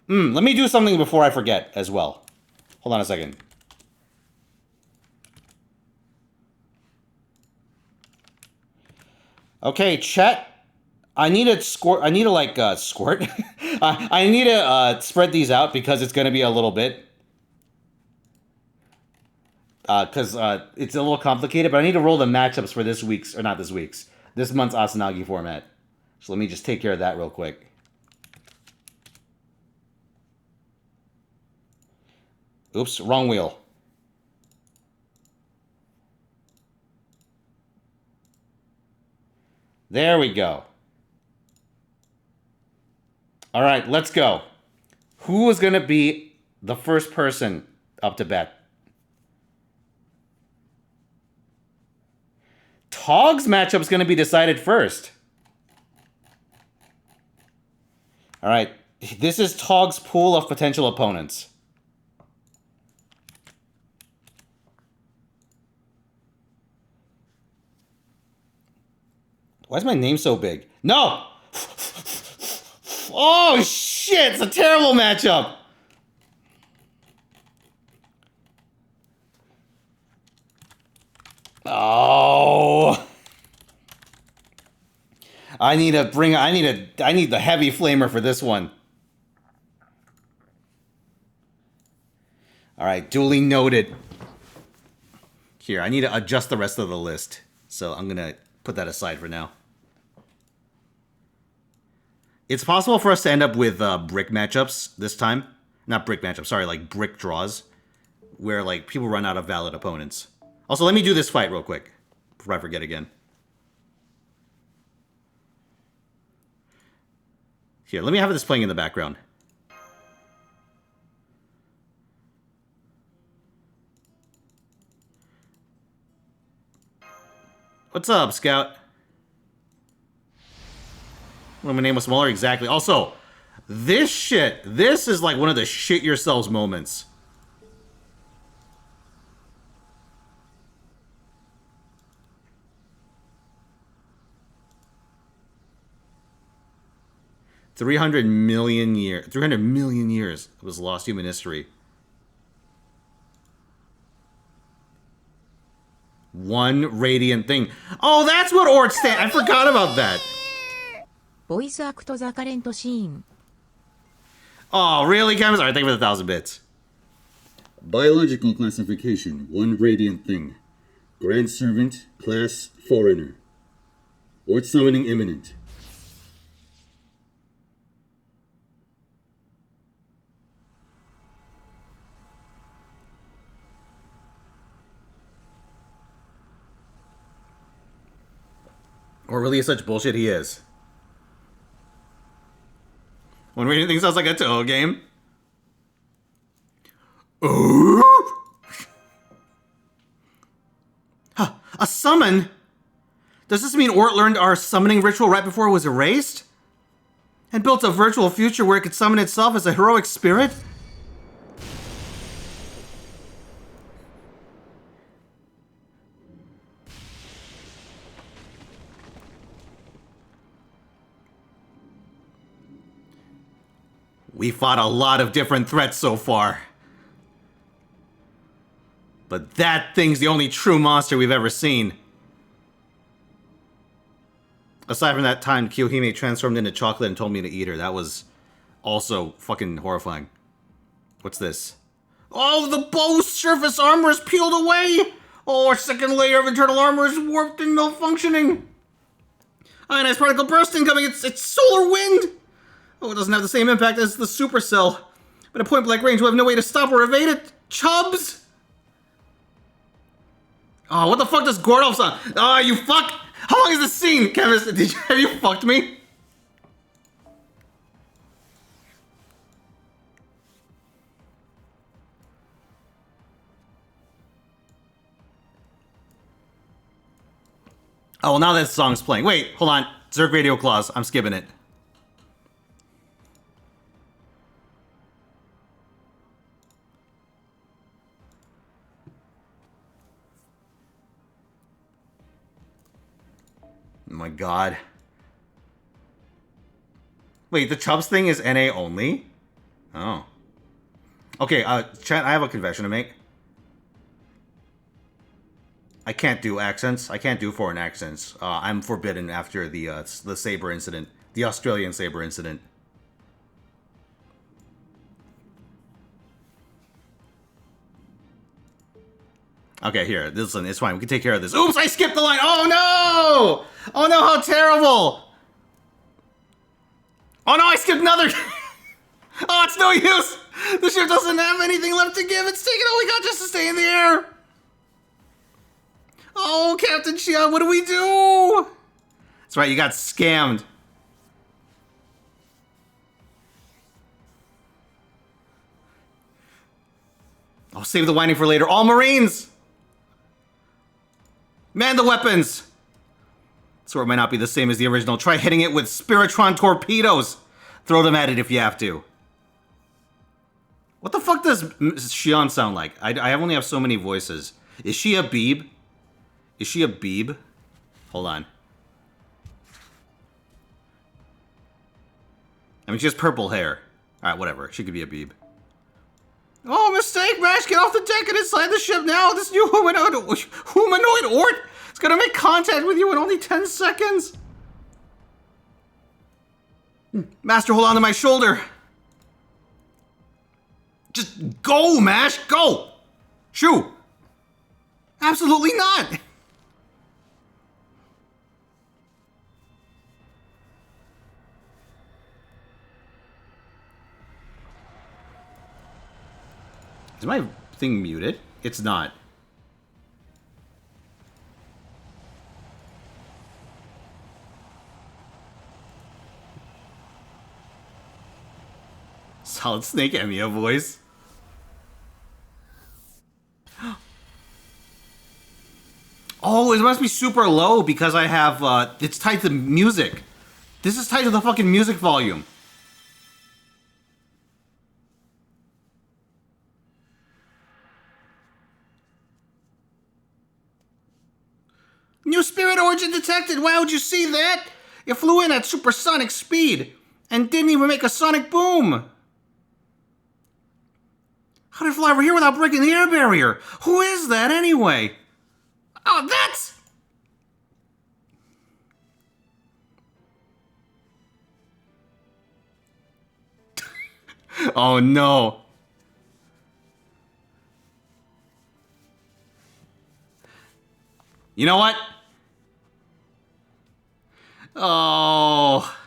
Let me do something before I forget as well. Hold on a second. Okay, chat. I need to squirt. I need to like squirt. I need to spread these out because it's gonna be a little bit. Because it's a little complicated, but I need to roll the matchups for this week's, or not this week's, this month's Asanagi format. So let me just take care of that real quick. Oops, wrong wheel. There we go. All right, let's go. Who is going to be the first person up to bat? Tog's matchup's going to be decided first. All right. This is Tog's pool of potential opponents. Why is my name so big? No! Oh, shit! It's a terrible matchup! Oh! I need the heavy flamer for this one. Alright, duly noted. Here, I need to adjust the rest of the list. So I'm gonna put that aside for now. It's possible for us to end up with brick matchups this time. Not brick matchups, sorry, like brick draws. Where like people run out of valid opponents. Also, let me do this fight real quick. Before I forget again. Here, let me have this playing in the background. What's up, Scout? Well, my name was smaller, exactly. Also, this is like one of the shit yourselves moments. $300 million years was lost human history. One radiant thing. Oh, that's what ORT stands. I forgot about that. Voice act the current scene. Oh, really, Camus? Alright, thank you for the 1,000 bits. Biological classification, one radiant thing. Grand Servant, class foreigner. ORT summoning imminent. Or really such bullshit he is. One radiant thing sounds like a Toho game. Ooh! Huh, a summon? Does this mean ORT learned our summoning ritual right before it was erased? And built a virtual future where it could summon itself as a heroic spirit? We fought a lot of different threats so far. But that thing's the only true monster we've ever seen. Aside from that time Kiyohime transformed into chocolate and told me to eat her, that was also fucking horrifying. What's this? Oh, the bow's surface armor is peeled away! Oh, our second layer of internal armor is warped and malfunctioning! Ionized particle bursting coming, it's solar wind! Oh, it doesn't have the same impact as the supercell. But at point-blank range, we'll have no way to stop or evade it. Chubs! Oh, what the fuck does Gordolf sound? Oh, you fuck! How long is this scene, Kevin? Have you fucked me? Oh, well, now that song's playing. Wait, hold on. Zerg Radio Clause. I'm skipping it. Oh my god. Wait, the Chubs thing is NA only? Oh. Okay, chat, I have a confession to make. I can't do accents. I can't do foreign accents. I'm forbidden after the Saber incident. The Australian Saber incident. Okay, here. Listen, it's fine. We can take care of this. Oops, I skipped the line. Oh, no! Oh, no, how terrible! Oh, no, I skipped another... Oh, it's no use! The ship doesn't have anything left to give. It's taken all we got just to stay in the air. Oh, Captain Shia, what do we do? That's right, you got scammed. I'll save the whining for later. All Marines! Man the weapons! Sword might not be the same as the original. Try hitting it with Spiritron torpedoes. Throw them at it if you have to. What the fuck does Shion sound like? I only have so many voices. Is she a Beeb? Is she a Beeb? Hold on. I mean, she has purple hair. Alright, whatever. She could be a Beeb. Oh, mistake, Mash! Get off the deck and inside the ship now! This new humanoid ORT is gonna make contact with you in only 10 seconds! Master, hold on to my shoulder! Just go, Mash! Go! Shoo! Absolutely not! Is my thing muted? It's not. Solid Snake Emiya voice. Oh, it must be super low because I have, it's tied to music. This is tied to the fucking music volume. New spirit origin detected. Wow, would you see that? It flew in at supersonic speed and didn't even make a sonic boom. How did it fly over here without breaking the air barrier? Who is that anyway? Oh, that's... Oh no. You know what? Oh.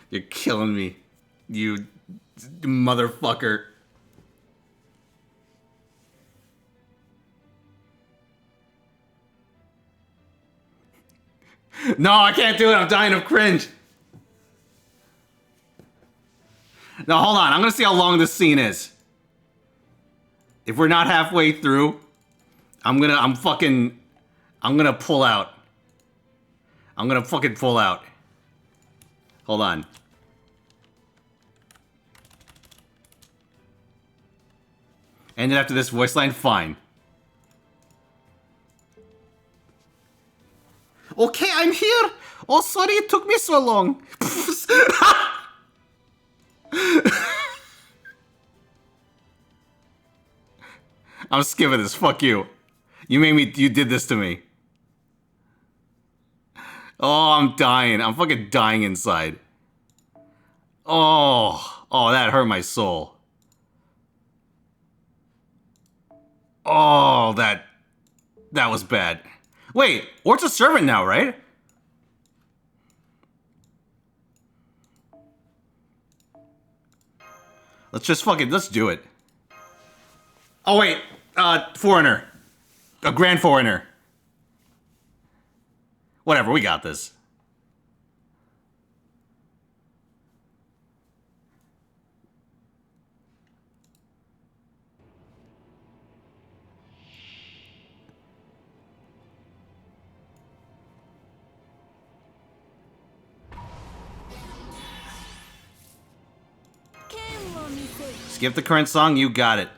You're killing me. You motherfucker. No, I can't do it. I'm dying of cringe. No, hold on. I'm gonna see how long this scene is. If we're not halfway through, I'm gonna pull out. I'm gonna fucking pull out. Hold on. Ended after this voice line? Fine. Okay, I'm here. Oh, sorry it took me so long. I'm skipping this. Fuck you. You did this to me. Oh, I'm dying. I'm fucking dying inside. Oh, that hurt my soul. Oh, that was bad. Wait, ORT's a servant now, right? Let's do it. Oh wait, foreigner. A grand foreigner. Whatever, we got this. Skip the current song, you got it.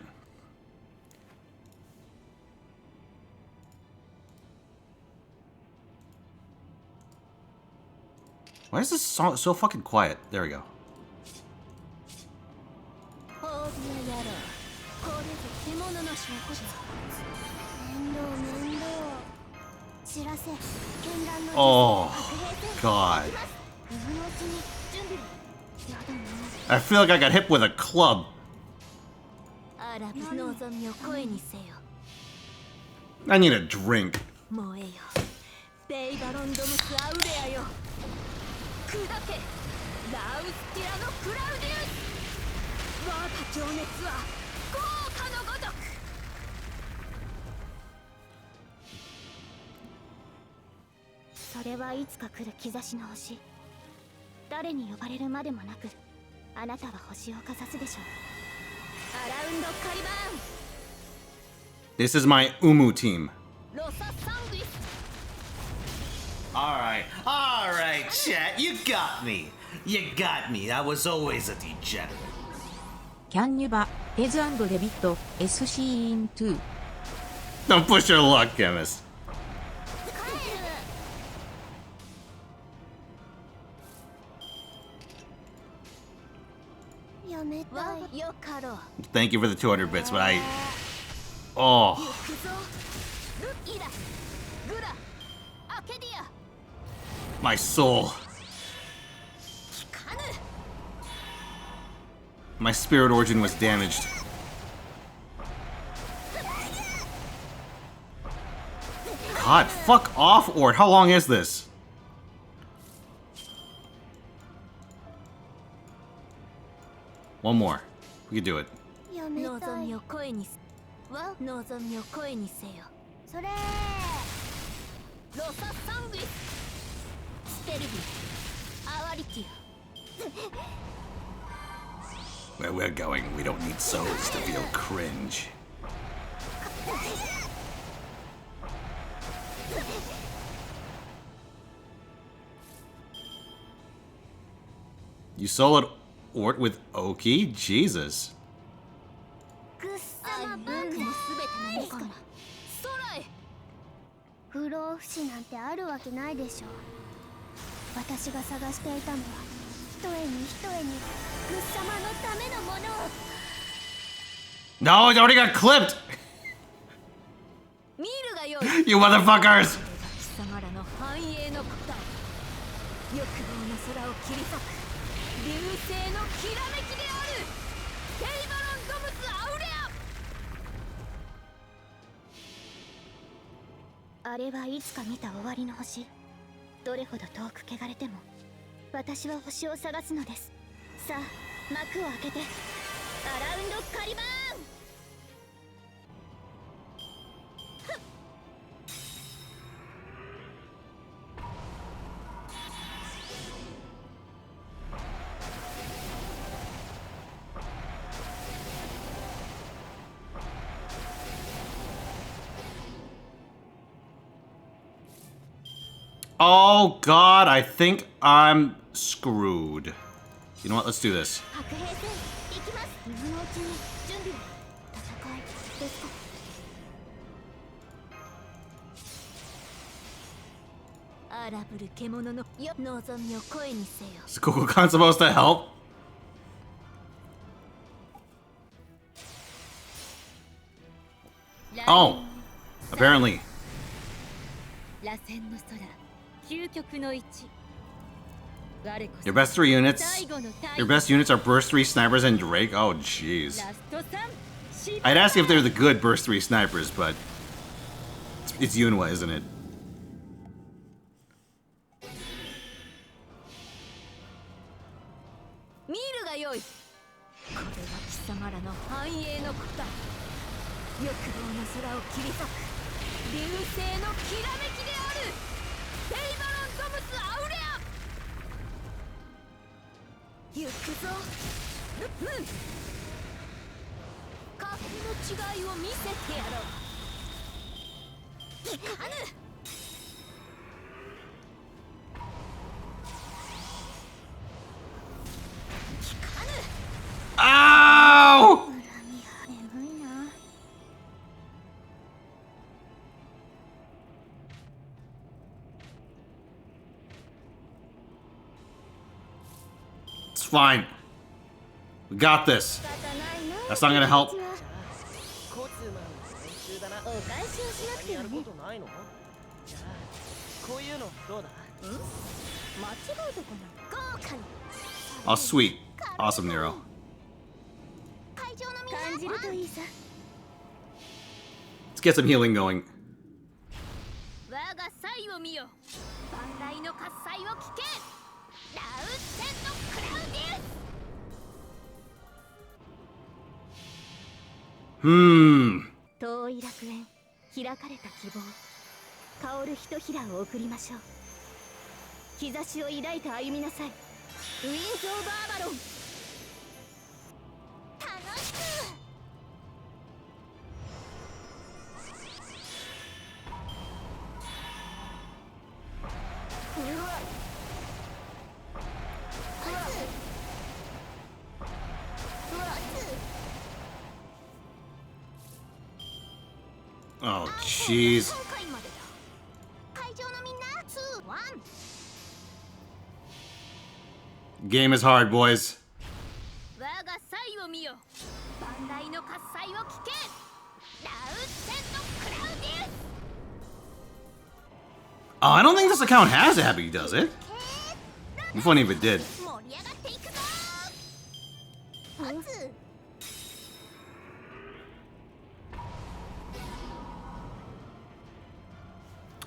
Why is this song so fucking quiet? There we go. Oh, God. I feel like I got hit with a club. I need a drink. This is my Umu team. Alright, chat, you got me. You got me. I was always a degenerate. キャンニュバ、テズ&デビット、SC イン2。Don't push your luck, chemist. やめたい。よかろう。 Thank you for the 200 bits, but Oh. 行くぞ。ルイラ、グラ、アケディア。 My soul. 聞かぬ。 My spirit origin was damaged. God, fuck off, Ort. How long is this? One more. We can do it. やめたい。望みを声にす。わ、望みを声にせよ。それロササングリス。ステルビ。アワリティ Where we're going, we don't need souls to feel cringe. You soloed Ort with Oki? Jesus. ぐっさまバカのすべての目から空へ。不老不死なんてあるわけないでしょ。私が探していたのは一重に一重にぐっさまのためのものを。 No, it already got clipped! 見るがよい。 You motherfuckers! 貴様らの繁栄の答え。欲望の空を切り裂く流星のきらめきである。テイバロンドムスアウレア。あれはいつか見た終わりの星。どれほど遠く汚れても私は星を探すのです。さあ幕を開けてアラウンドカリバーン。 Oh god, I think I'm screwed. You know what? Let's do this. 白兵戦行きます。今のうちに準備を。戦いですか。荒ぶる獣の望みを声にせよ。 Is Kokokan supposed to help? Oh, apparently. 螺旋の空、究極の位置。 Your best three units. Your best units are burst 3 snipers and Drake. Oh jeez. I'd ask if they're the good burst 3 snipers, but it's Yunwa, isn't it? 見るがよい。これは貴様らの繁栄の答え。欲望の空を切り裂く流星のきらめきである。テイバロンドムスアウレア。行くぞ。格の違いを見せてやろう。いかぬ。 Ow! It's fine. We got this. That's not gonna help. お返しをしなくてはね。こういうのどうだ？間違うところ豪華に。 Oh, sweet. Awesome, Nero. 会場の皆さん感じるといいさ。 Let's get some healing going. 我が才を見よ。万来の喝采を聞け。ラウセンのクラウディウス。 遠い楽園、開かれた希望、香るひとひらを送りましょう。兆しを抱いて歩みなさい。ウィンズ・オブ・アバロン。楽しく。Oh, jeez. Game is hard, boys. Oh, I don't think this account has a happy, does it? It'd be funny if it did.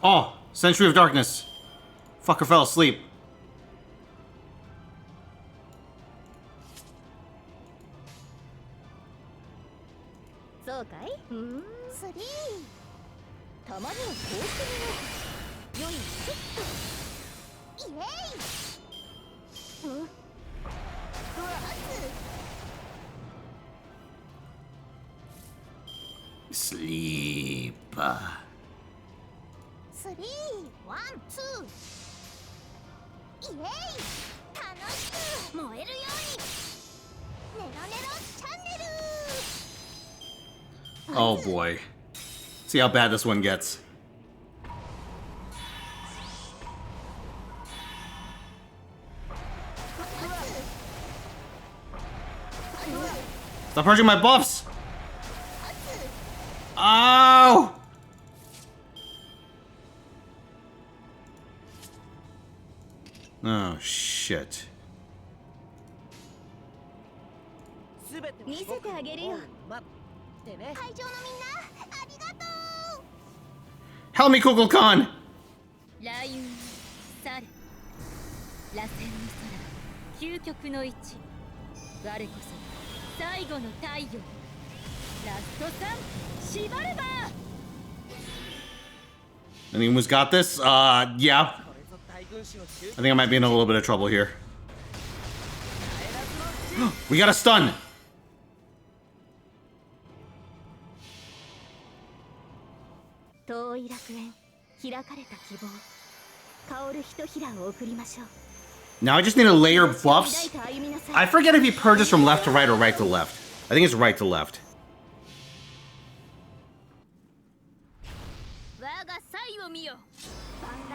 Oh, Century of Darkness. Fucker fell asleep. Sleep. 3、1、2。イエイ、楽しく燃えるように。ネロネロチャンネル。 Oh boy. See how bad this one gets. Stop hurting my buffs! Ow! Oh, shit. 見せてあげるよ。会場のみんな、ありがとう。 Help me, Kukulkan! 雷雲、猿、螺旋の空、究極の位置。我こそ最後の太陽。ラスト3、縛れば。 Anyone who's got this? Yeah. I think I might be in a little bit of trouble here. We got a stun! 遠い楽園、開かれた希望。香るひとひらを送りましょう。 Now I just need to layer buffs. I forget if he purges from left to right or right to left. I think it's right to left.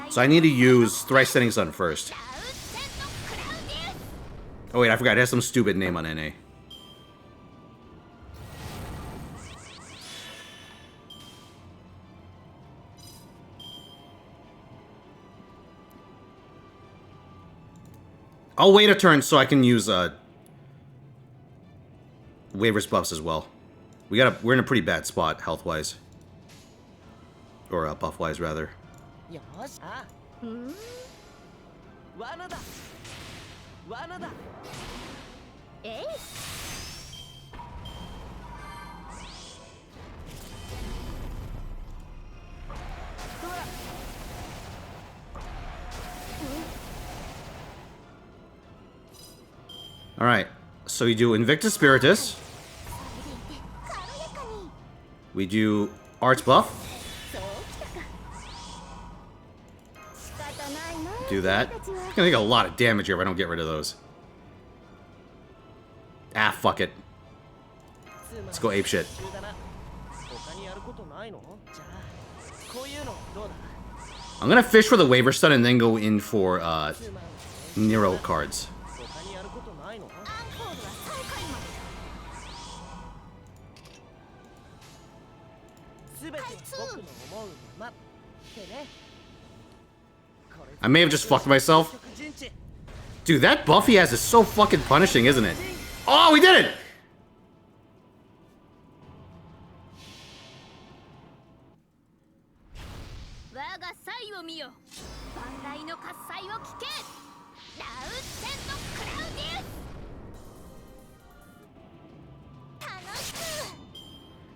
So I need to use Thrice Setting Sun first. Oh wait, I forgot. It has some stupid name on NA. I'll wait a turn so I can use waivers buffs as well. We're in a pretty bad spot health wise, or buff wise rather. All right, so we do Invictus Spiritus. We do Arts buff. Do that. It's gonna take a lot of damage here if I don't get rid of those. Ah, fuck it. Let's go apeshit. I'm gonna fish for the waiver stun and then go in for Nero cards. I may have just fucked myself. Dude, that buff he has is so fucking punishing, isn't it? Oh, we did it!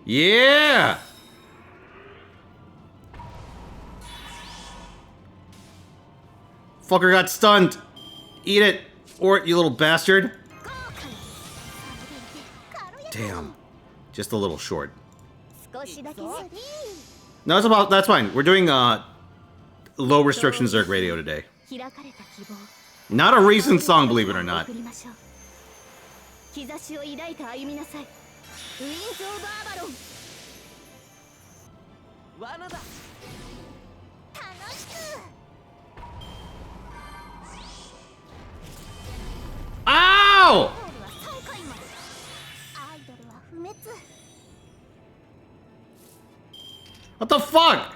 Yeah! Fucker got stunned. Eat it, or you little bastard. Damn. Just a little short. No, that's fine. We're doing low restriction Zerg radio today. Not a recent song, believe it or not. 罠だ。楽しく Ow! ゴールは3回までアイドルは不滅 What the fuck?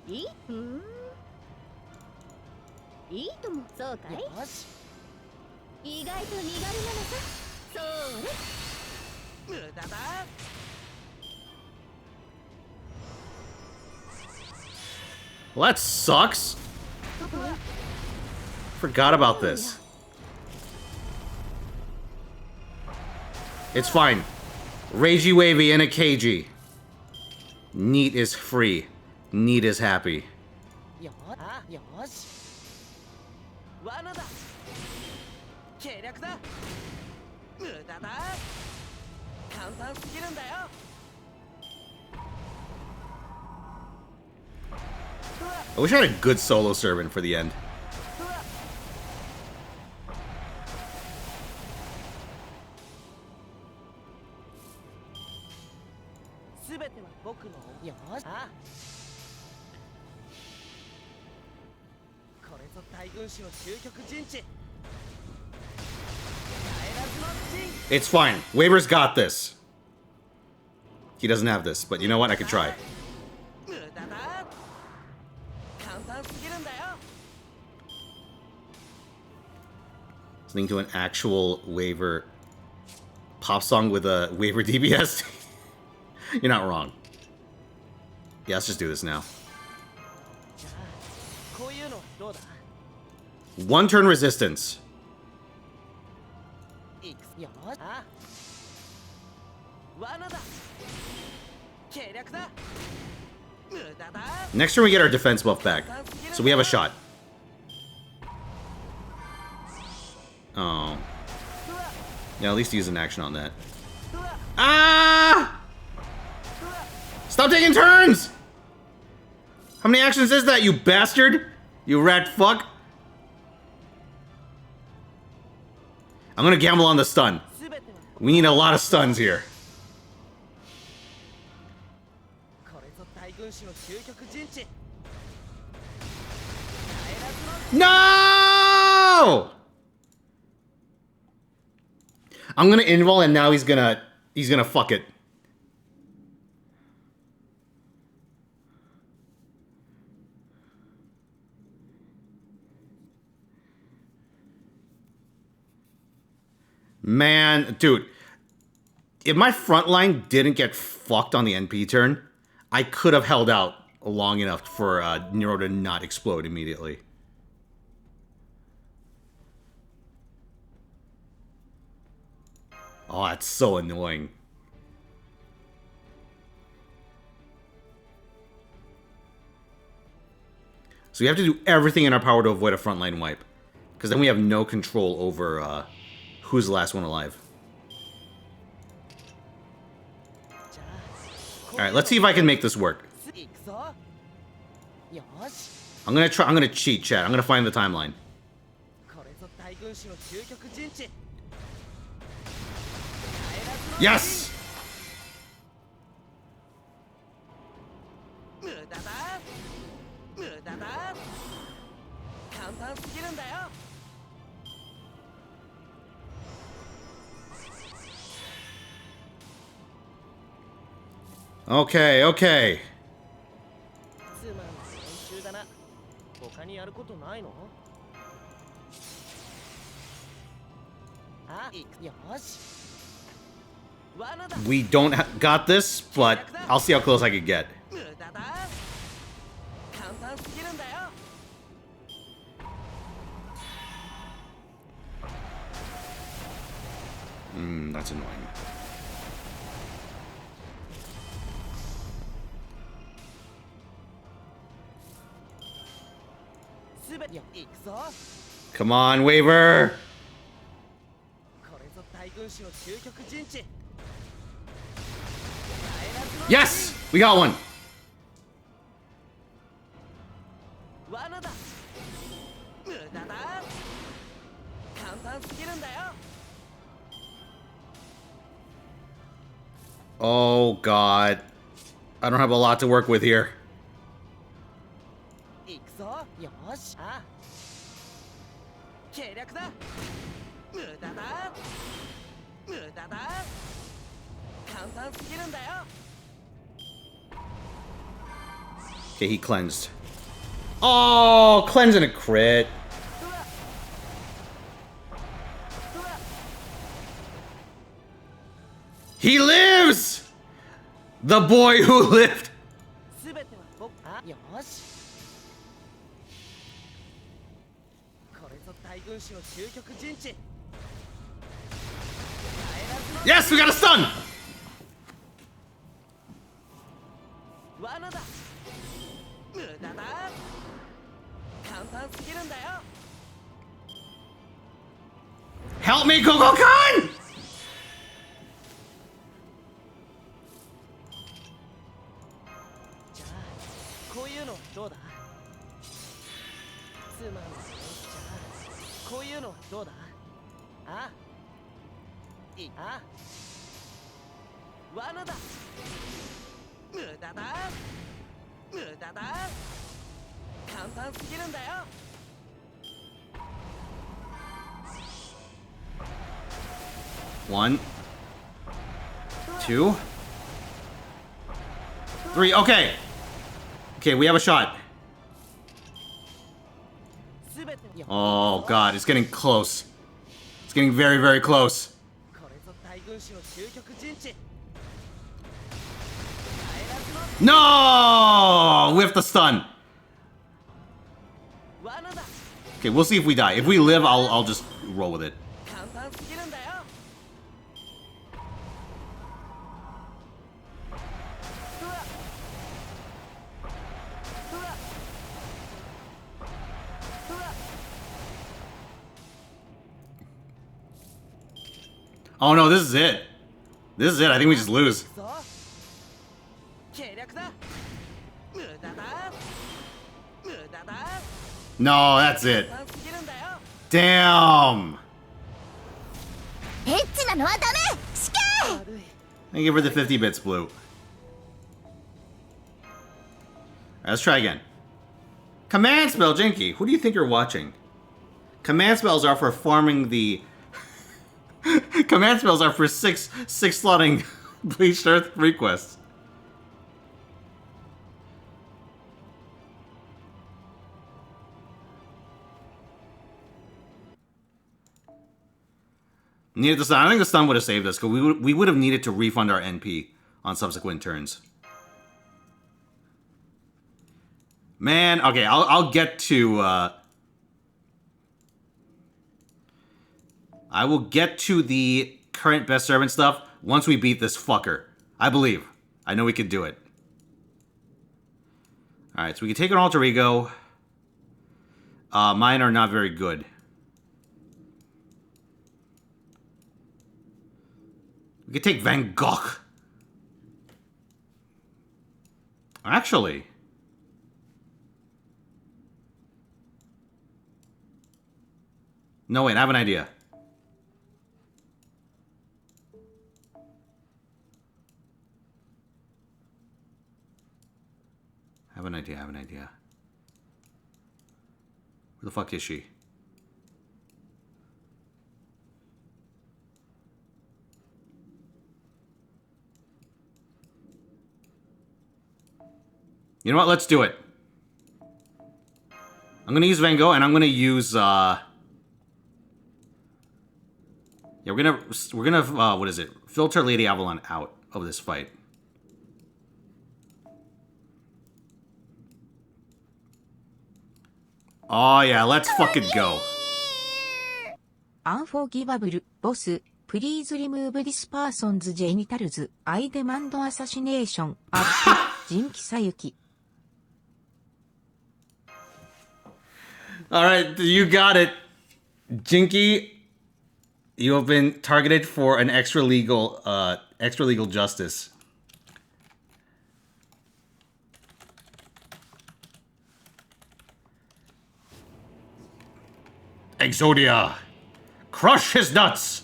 いいいいともそうかいよし。意外と身軽なのさそれ無駄だ。 Well, that sucks. Forgot about this. It's fine. Ragey wavy and a cagey. Neat is free. Neat is happy. よし。罠だ。計略だ。無駄だ。簡単すぎるんだよ。 I wish I had a good solo servant for the end. 全ては僕のよし。ああこれぞ大軍師の究極陣地。 It's fine. Waver's got this. He doesn't have this, but you know what? I could try. 無駄だ。簡単すぎるんだよ。 Listening to an actual Waver pop song with a Waver DBS? You're not wrong. Yeah, let's just do this now. こういうのどうだ。 One turn resistance. いくよし。ああ罠だ。計略だ。無駄だ。 Next turn we get our defense buff back. So we have a shot. Oh. Yeah, at least use an action on that. Ah! Stop taking turns! How many actions is that, you bastard? You rat fuck? I'm gonna gamble on the stun. We need a lot of stuns here. これぞ大軍師の究極陣地。 No! I'm gonna invul and now he's gonna fuck it. Man, dude, if my front line didn't get fucked on the NP turn, I could have held out long enough for Nero to not explode immediately. Oh, that's so annoying. So we have to do everything in our power to avoid a frontline wipe. Because then we have no control over who's the last one alive. Alright, let's see if I can make this work. I'm gonna cheat, chat. I'm gonna find the timeline. Yes! Okay, okay. We don't got this, but I'll see how close I can get. That's annoying. Come on, Waver! Yes! We got one! Oh god. I don't have a lot to work with here. 行くぞ。よし。ああ。計略だ。無駄だ。無駄だ。簡単すぎるんだよ。 Okay, he cleansed. Oh, cleansing a crit. He lives! The boy who lived! すべては僕。あ、よし。これぞ大軍師の究極陣地。 Yes, we got a stun! 罠だ。無駄だ。簡単すぎるんだよ。 Help me, Gogo-kun! じゃあこういうのはどうだ。つまんない。じゃあこういうのはどうだ。あいあ罠だ。無駄だ。無駄だ。簡単すぎるんだよ。 1, 2, 3. Okay. Okay, we have a shot. Oh god, it's getting close. It's getting very, very close. No! Whiff the stun. Okay, we'll see if we die. If we live, I'll just roll with it. Oh no, this is it. This is it. I think we just lose. No, that's it. Damn. Thank you for the 50 bits, Blue. Alright, let's try again. Command spell, Jinky. Who do you think you're watching? Command spells are for farming the... Command spells are for six slotting Bleached Earth requests. Needed the stun. I think the stun would have saved us, because we would have needed to refund our NP on subsequent turns. Man, okay, I'll get to I will get to the current best servant stuff once we beat this fucker. I believe. I know we can do it. Alright, so we can take an alter ego. Mine are not very good. We could take Van Gogh. Actually. No, wait, I have an idea. I have an idea. Where the fuck is she? You know what? Let's do it. I'm gonna use Van Gogh, and I'm gonna use yeah, we're gonna what is it? Filter Lady Avalon out of this fight. Oh yeah, let's fucking go. Unforgivable, boss. Please remove this person's genitals. I demand assassination. At Jinki Sayuki. Alright, you got it. Jinky, you have been targeted for an extra legal justice. Exodia, crush his nuts!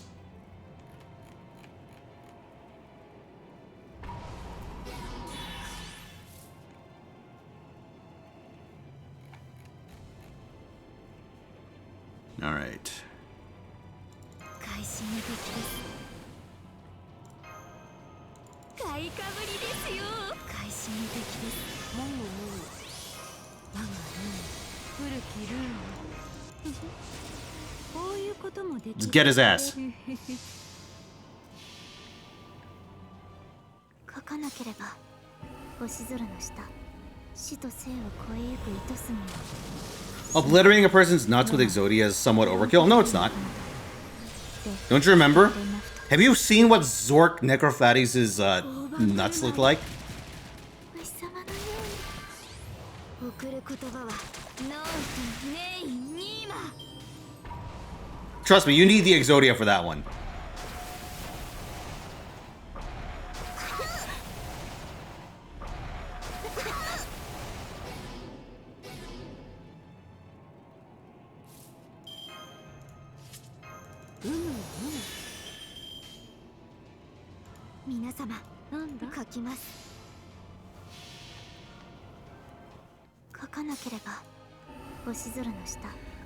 会心の敵です。買いかぶりですよ。会心の敵です。もう我がルー古きルーこういうこともできる。 Just get his ass. 書かなければ星空の下死と生を超えゆく糸澄みを Obliterating a person's nuts with Exodia is somewhat overkill. No, it's not. Don't you remember? Have you seen what Zork Necrophates' nuts look like? 虫様のように送る言葉はノートネイニーマ。 Trust me, you need the Exodia for that one.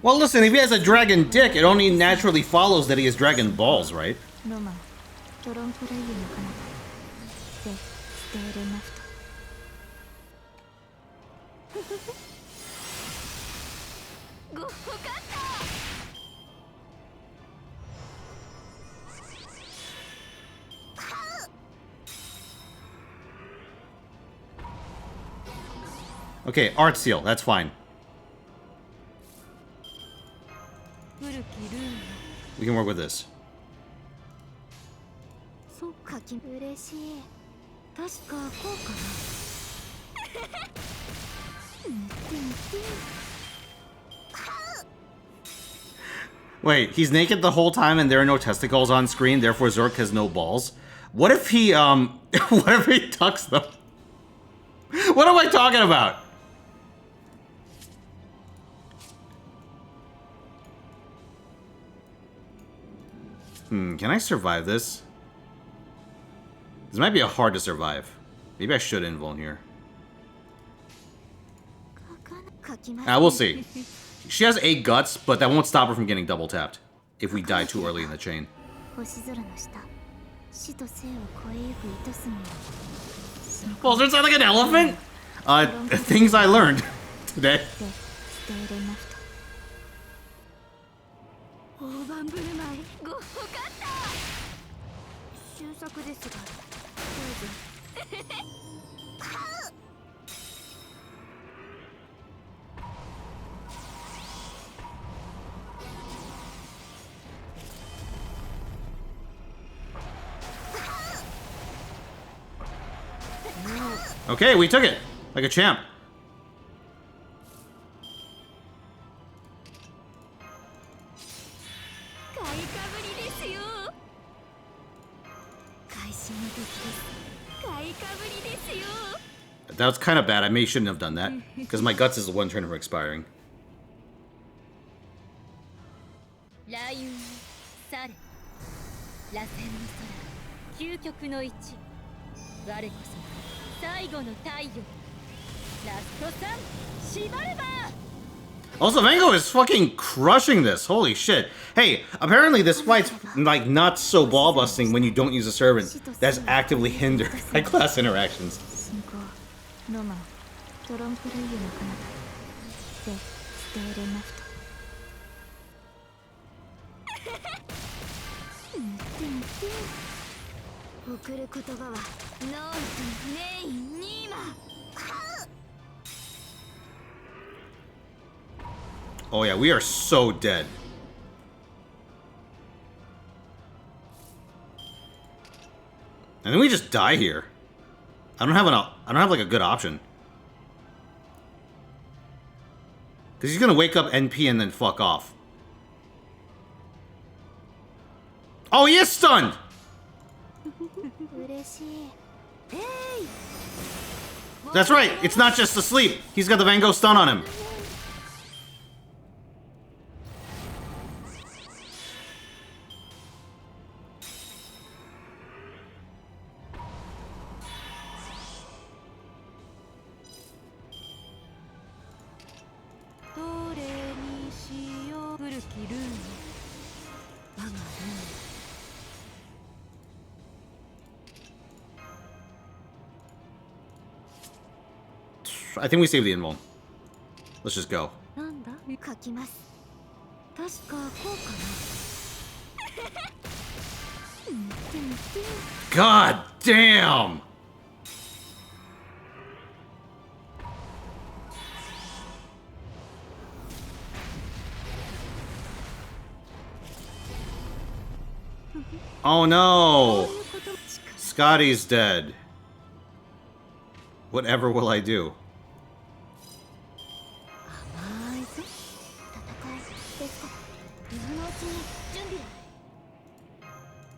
Well, listen, if he has a dragon dick, it only naturally follows that he has dragon balls, right? ロマントロンプレイユの彼方でステールナフト。ごほかった。 Okay, art seal, that's fine. We can work with this. そうかき嬉しい。確かこうかな。Wait, he's naked the whole time and there are no testicles on screen, therefore Zork has no balls? What if he, what if he tucks them? What am I talking about? Can I survive this? This might be hard to survive. Maybe I should invuln here. We'll see. She has 8 guts, but that won't stop her from getting double tapped if we die too early in the chain. Well, does that sound like an elephant? Things I learned today. 大盤振る舞いごほかった瞬足ですがどうぞ。Okay, we took it like a champ. That was kind of bad. I maybe shouldn't have done that because my guts is the one turn for expiring. Also, Mango is fucking crushing this. Holy shit. Hey, apparently this fight's like not so ball busting when you don't use a servant that's actively hindered by class interactions. ロマントロンプレイユの彼方でステールナフト。送る言葉はノートネイニーマ。 Oh yeah, we are so dead. And then we just die here. I don't have like a good option. Cause he's gonna wake up NP and then fuck off. Oh, he is stunned! That's right, it's not just asleep. He's got the Van Gogh stun on him. I think we saved the invuln. Let's just go. なんだ書きます確かこうかな見て見て God damn! Oh no! Scotty's dead. Whatever will I do?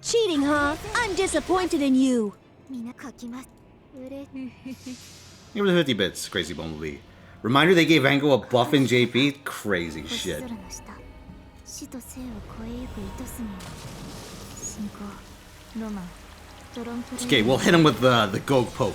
Cheating, huh? I'm disappointed in you. Give me the 50 bits, Crazy Bumblebee. Reminder they gave Ango a buff in JP? Crazy shit. Okay, we'll hit him with the Gog poke.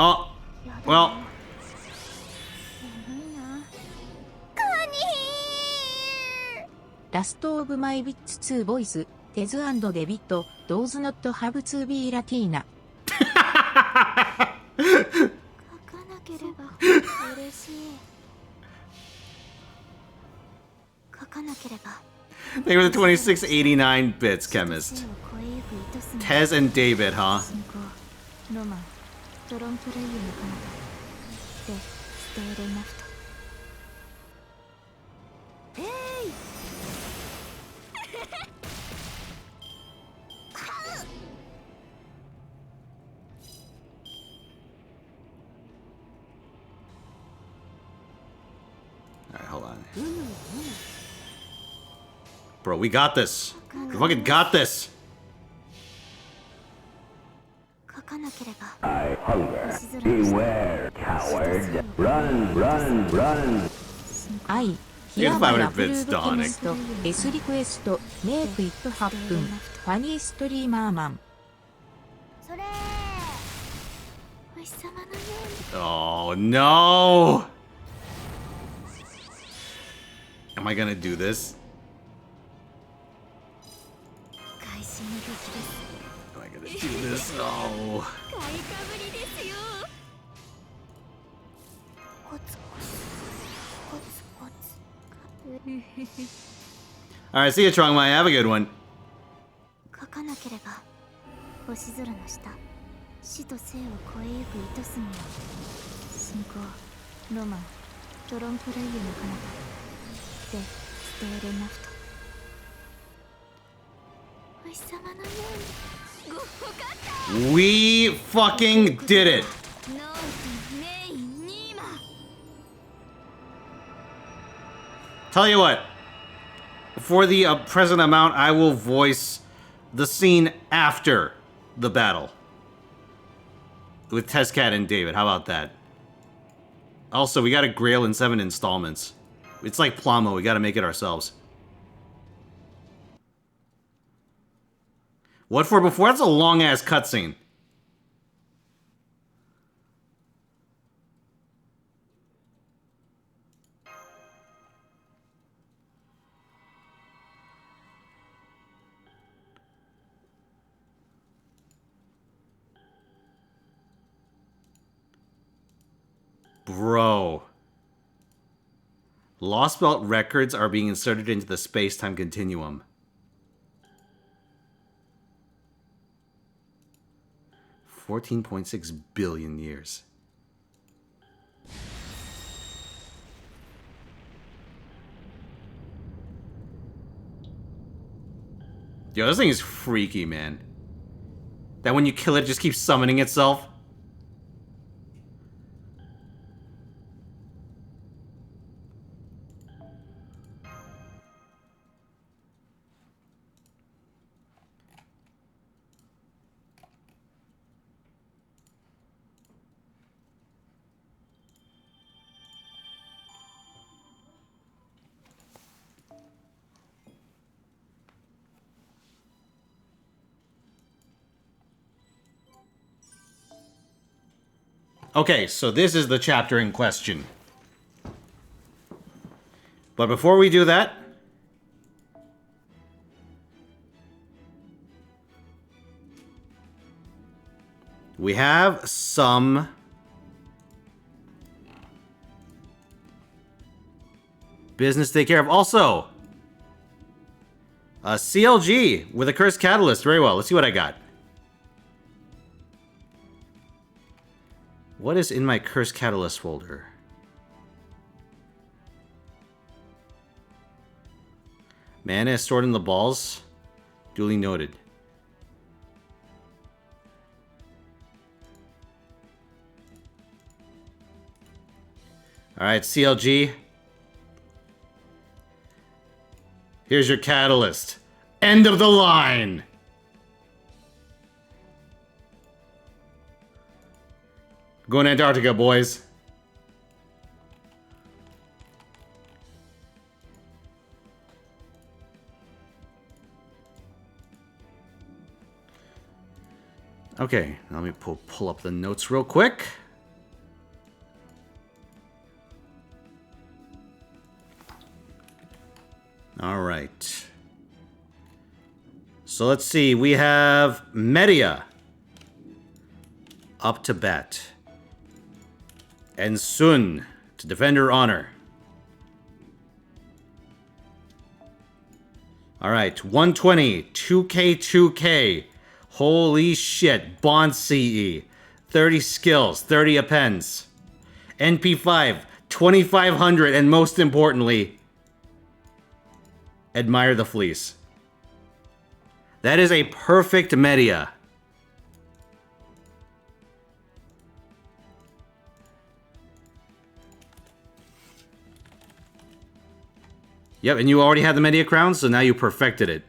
Oh, well. ラストオブマイビッツ2ボイス、テズ&デビット、ドーズノットハブツービーラティーナ。書かなければ嬉しい。書かなければ。They were the 2689 bits, Chemist. Tez and David, huh? ロマン、ドロンプレイユの彼方でステーレナフト。Alright, hold on. Bro, we got this. We fucking got this. I hunger. Beware, coward. Run, run, run. I, Here's 500 Approved bits, Donic. Chemist, S request, make it happen. Funny streamer man. Oh no! Am I gonna do this? Am I gonna do this? Oh. Alright, see you, Trongmai. Have a good one. 書かなければ星空の下死と生を超えゆく糸杉よ信仰ロマンドロンプレイユの彼方でステーレナフト星様のようにごっこかった We fucking did it! Tell you what, for the present amount, I will voice the scene after the battle with Tezcat and David. How about that? Also, we got a Grail in 7 installments. It's like Plamo, we gotta make it ourselves. What for before? That's a long-ass cutscene. Bro. Lost Belt records are being inserted into the space-time continuum. 14.6 billion years. Yo, this thing is freaky, man. That when you kill it, it just keeps summoning itself. Okay, so this is the chapter in question. But before we do that, we have some business to take care of. Also, a CLG with a cursed catalyst. Very well. Let's see what I got. What is in my cursed catalyst folder? Mana is stored in the balls. Duly noted. Alright, CLG. Here's your catalyst. End of the line! Going to Antarctica, boys. Okay, let me pull up the notes real quick. All right. So let's see. We have Media up to bat. And Sun to defend her honor. All right. 120. 2K, 2K. Holy shit. Bond CE. 30 skills. 30 appends. NP5. 2500. And most importantly, admire the fleece. That is a perfect media. Yep, and you already had the media crown, so now you perfected it.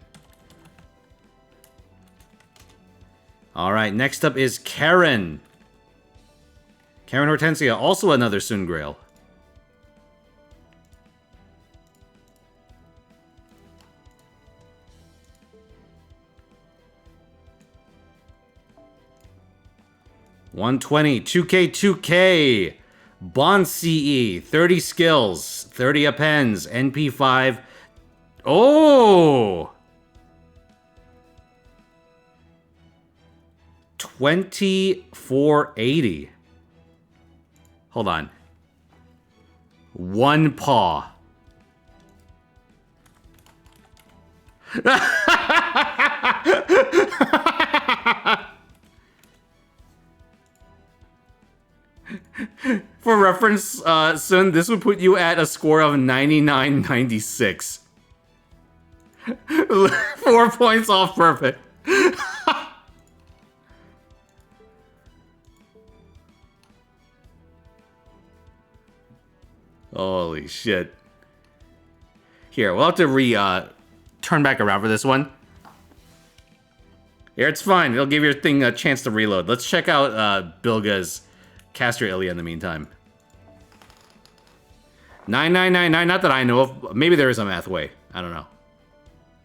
Alright, next up is Karen. Karen Hortensia, also another Sun Grail. $120, 2K, 2K. Bond CE, 30 skills, 30 appends, NP5. Oh! 2480. Hold on. One paw. For reference, Sun, this would put you at a score of 99.96. 4 points off perfect. Holy shit. Here, we'll have to turn back around for this one. Here, it's fine. It'll give your thing a chance to reload. Let's check out Bilga's Caster Ilya in the meantime. 9999, not that I know of. Maybe there is a math way. I don't know.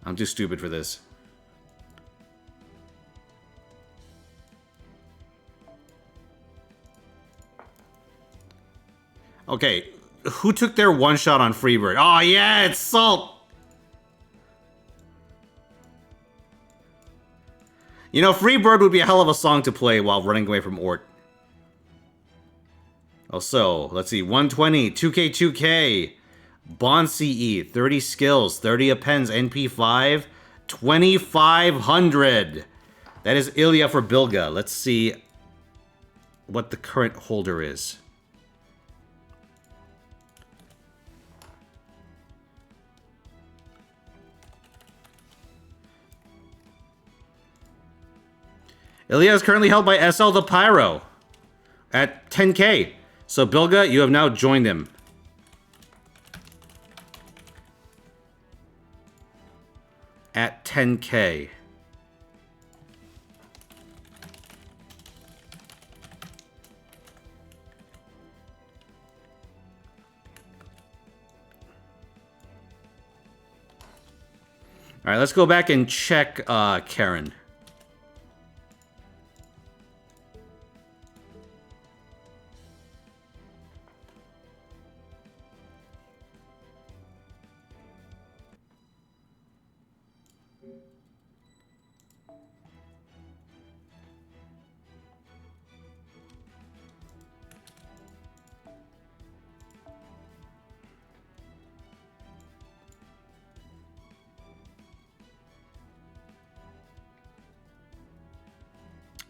I'm too stupid for this. Okay, who took their one shot on Freebird? Oh yeah, it's Salt! You know, Freebird would be a hell of a song to play while running away from ORT. Oh, so, let's see. 120, 2K, 2K. Bond CE, 30 skills, 30 appends, NP5, 2500. That is Ilya for Bilga. Let's see what the current holder is. Ilya is currently held by SL the Pyro at 10K. So, Bilga, you have now joined him. At 10K. Alright, let's go back and check Karen.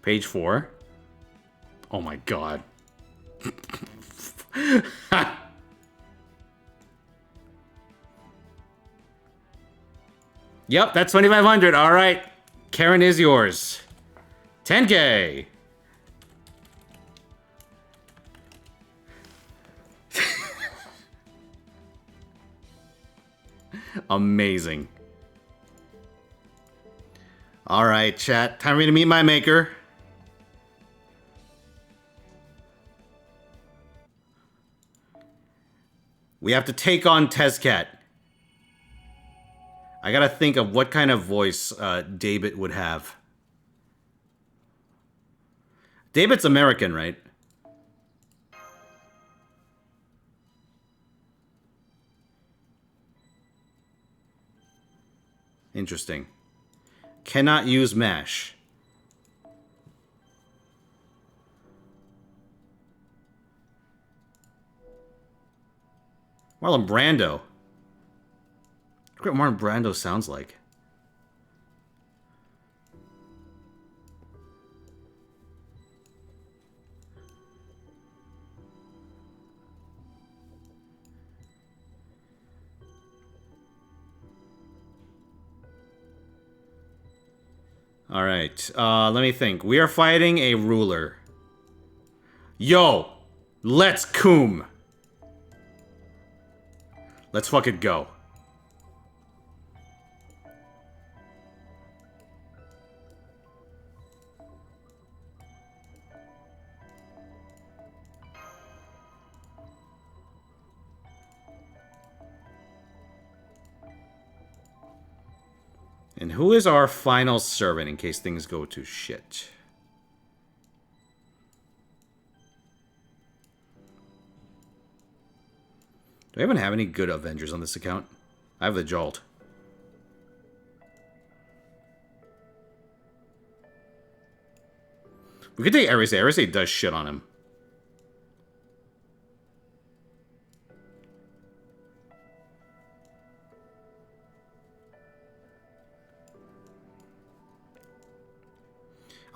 Page 4. Oh my god. Yep, that's 2,500. All right. Karen is yours. 10K. Amazing. All right, chat. Time for me to meet my maker. We have to take on Tezcat. I gotta think of what kind of voice David would have. David's American, right? Interesting. Cannot use MASH. Marlon Brando. Look what Marlon Brando sounds like. All right, let me think. We are fighting a ruler. Yo, let's coom. Let's fucking go. And who is our final servant in case things go to shit? Do I even have any good Avengers on this account? I have the Jolt. We could take Arise. Arise does shit on him.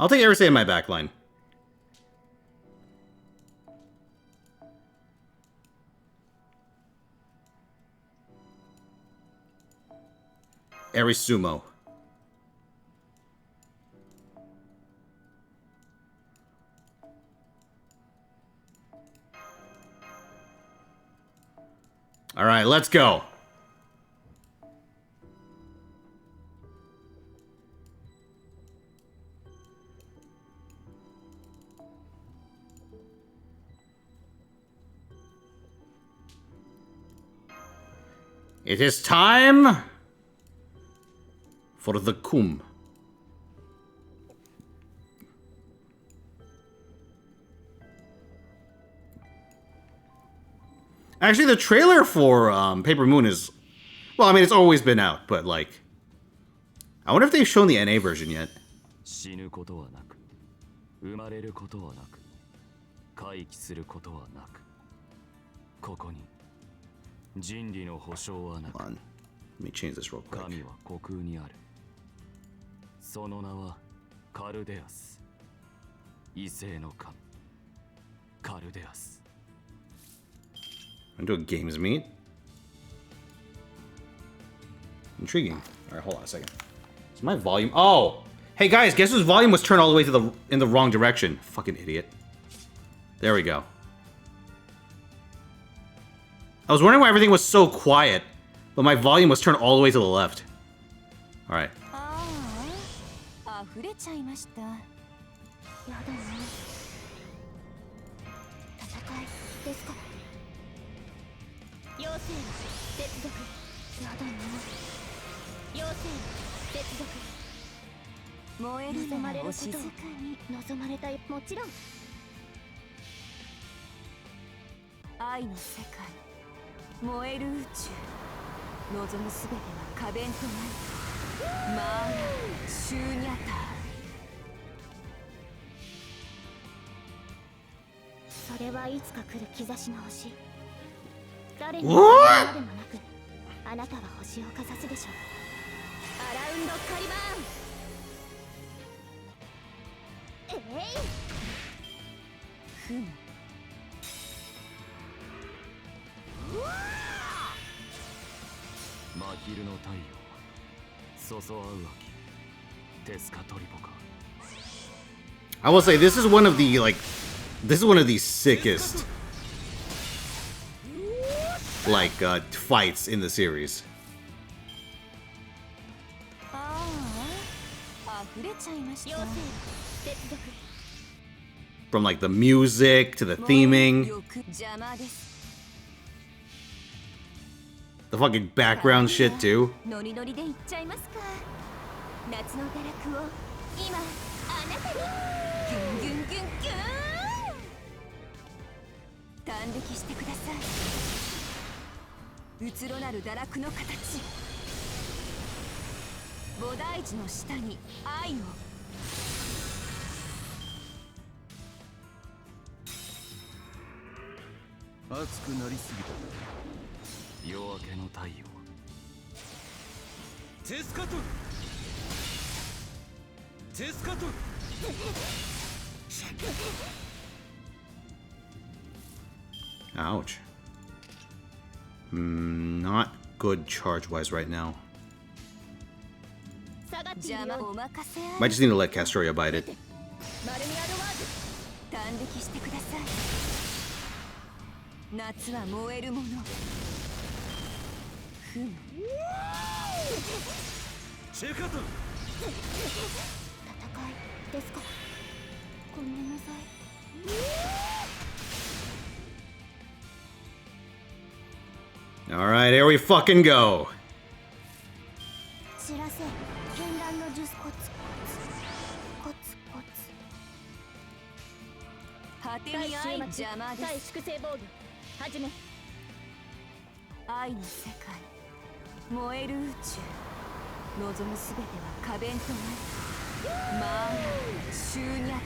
I'll take Arise in my backline. Ares Sumo. All right, let's go. It is time for the Kum. Actually, the trailer for Paper Moon is... Well, I mean, it's always been out, but, like... I wonder if they've shown the NA version yet. Hold on. Let me change this real quick. I'm doing games meet. Intriguing. Alright, hold on a second. Is my volume... Oh! Hey guys, guess whose volume was turned all the way to in the wrong direction? Fucking idiot. There we go. I was wondering why everything was so quiet, but my volume was turned all the way to the left. Alright. それはいつか来る兆しの星。誰にも言うまでもなく、あなたは星をかざすでしょう。アラウンドカリバーン。ふむ。真昼の太陽、そそあう秋、テスカトリポカ。 I will say this is one of the this is one of the sickest fights in the series. From like the music to the theming, the fucking background shit too. ノリノリでいっちゃいますか。夏の堕落を今あなたにギュンギュンギュンギュン。短撃してください。うつろなる堕落の形。菩提寺の下に愛を。熱くなりすぎたな。夜明けの太陽。テスカトル。テスカトル。Ouch. Not good charge-wise right now. Might just need to let Castoria bite it. 短撃してください。夏は燃えるもの。ふむ。チェカトル。戦いですか。ごめんなさい。Alright, here we fucking go. 知らせ、絢爛のジュスコツコツコツコツ。果てに愛邪魔です。対粛清防御始め。愛の世界、燃える宇宙、望むすべては可弁となる。マーシューニャター。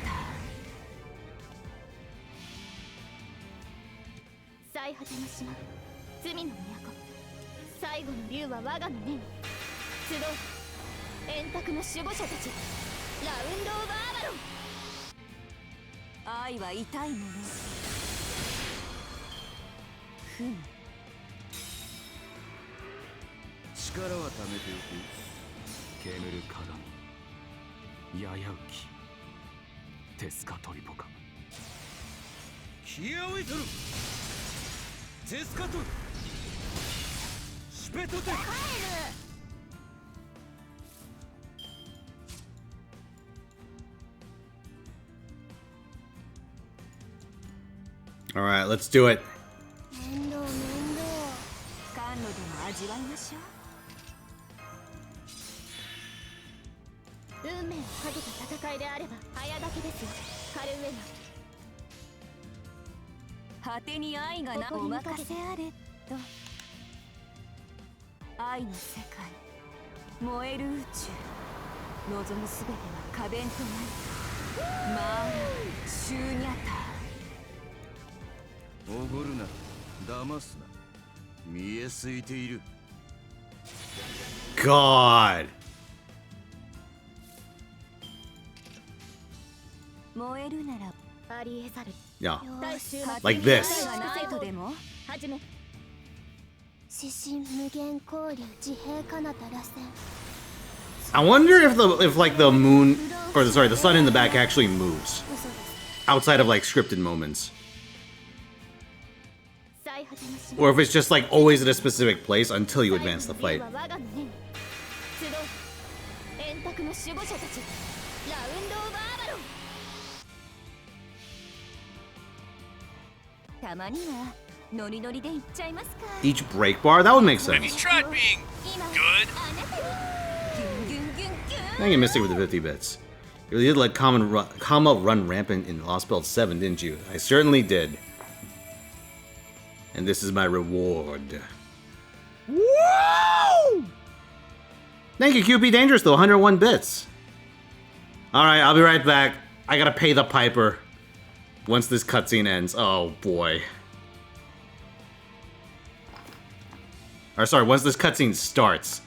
最果ての島、罪の都。最後の竜は我が胸に。集う円卓の守護者たち。ラウンド・オブ・アバロン。愛は痛いもの。ふむ。力は貯めておく。煙る鏡。ややうき。テスカトリポカ。キアウイトル。テスカトル。シュペトテ。Alright, let's do it. 面倒面倒。甘露でも味わいましょう。運命をかけた戦いであれば早だけですよ、カルウェナ。果てに愛がなお任せあれと。愛の世界、燃える宇宙、望むすべては可弁となる。マーシューニャター。おごるな、騙すな。見えすいている。God. 燃えるならありえざる。Yeah. 大衆 Like this. はじめ。指針無限交流自閉彼方螺旋。 I wonder if like the moon or sorry, the sun in the back actually moves outside of like scripted moments. Or if it's just like always at a specific place until you advance the fight. たまにはノリノリでいっちゃいますか。 Each break bar? That would make sense. Have you tried being good? I get Mystic with the 50 bits. You did let Kama run rampant in Lost Belt 7, didn't you? I certainly did. And this is my reward. Woo! Thank you, QP Dangerous, though. 101 bits. Alright, I'll be right back. I gotta pay the piper once this cutscene ends. Oh, boy. Or, sorry, once this cutscene starts.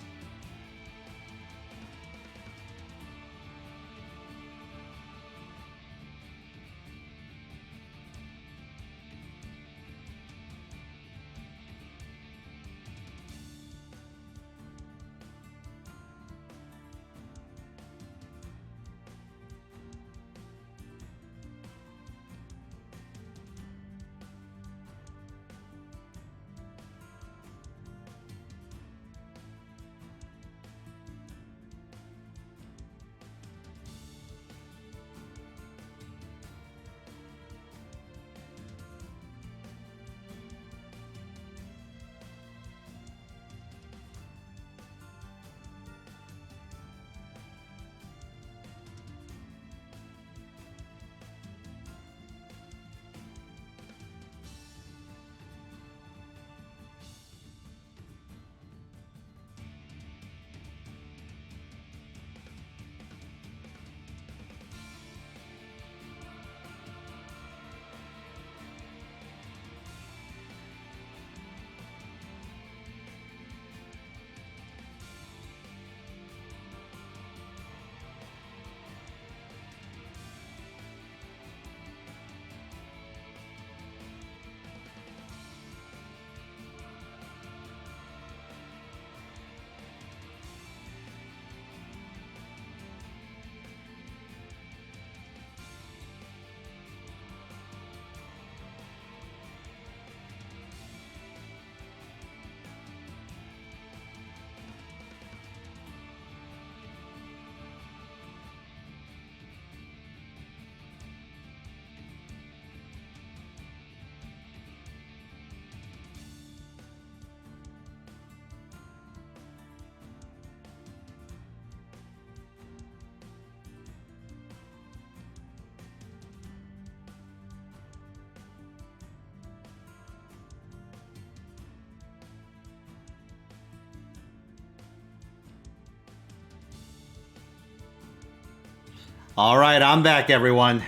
Alright, I'm back, everyone.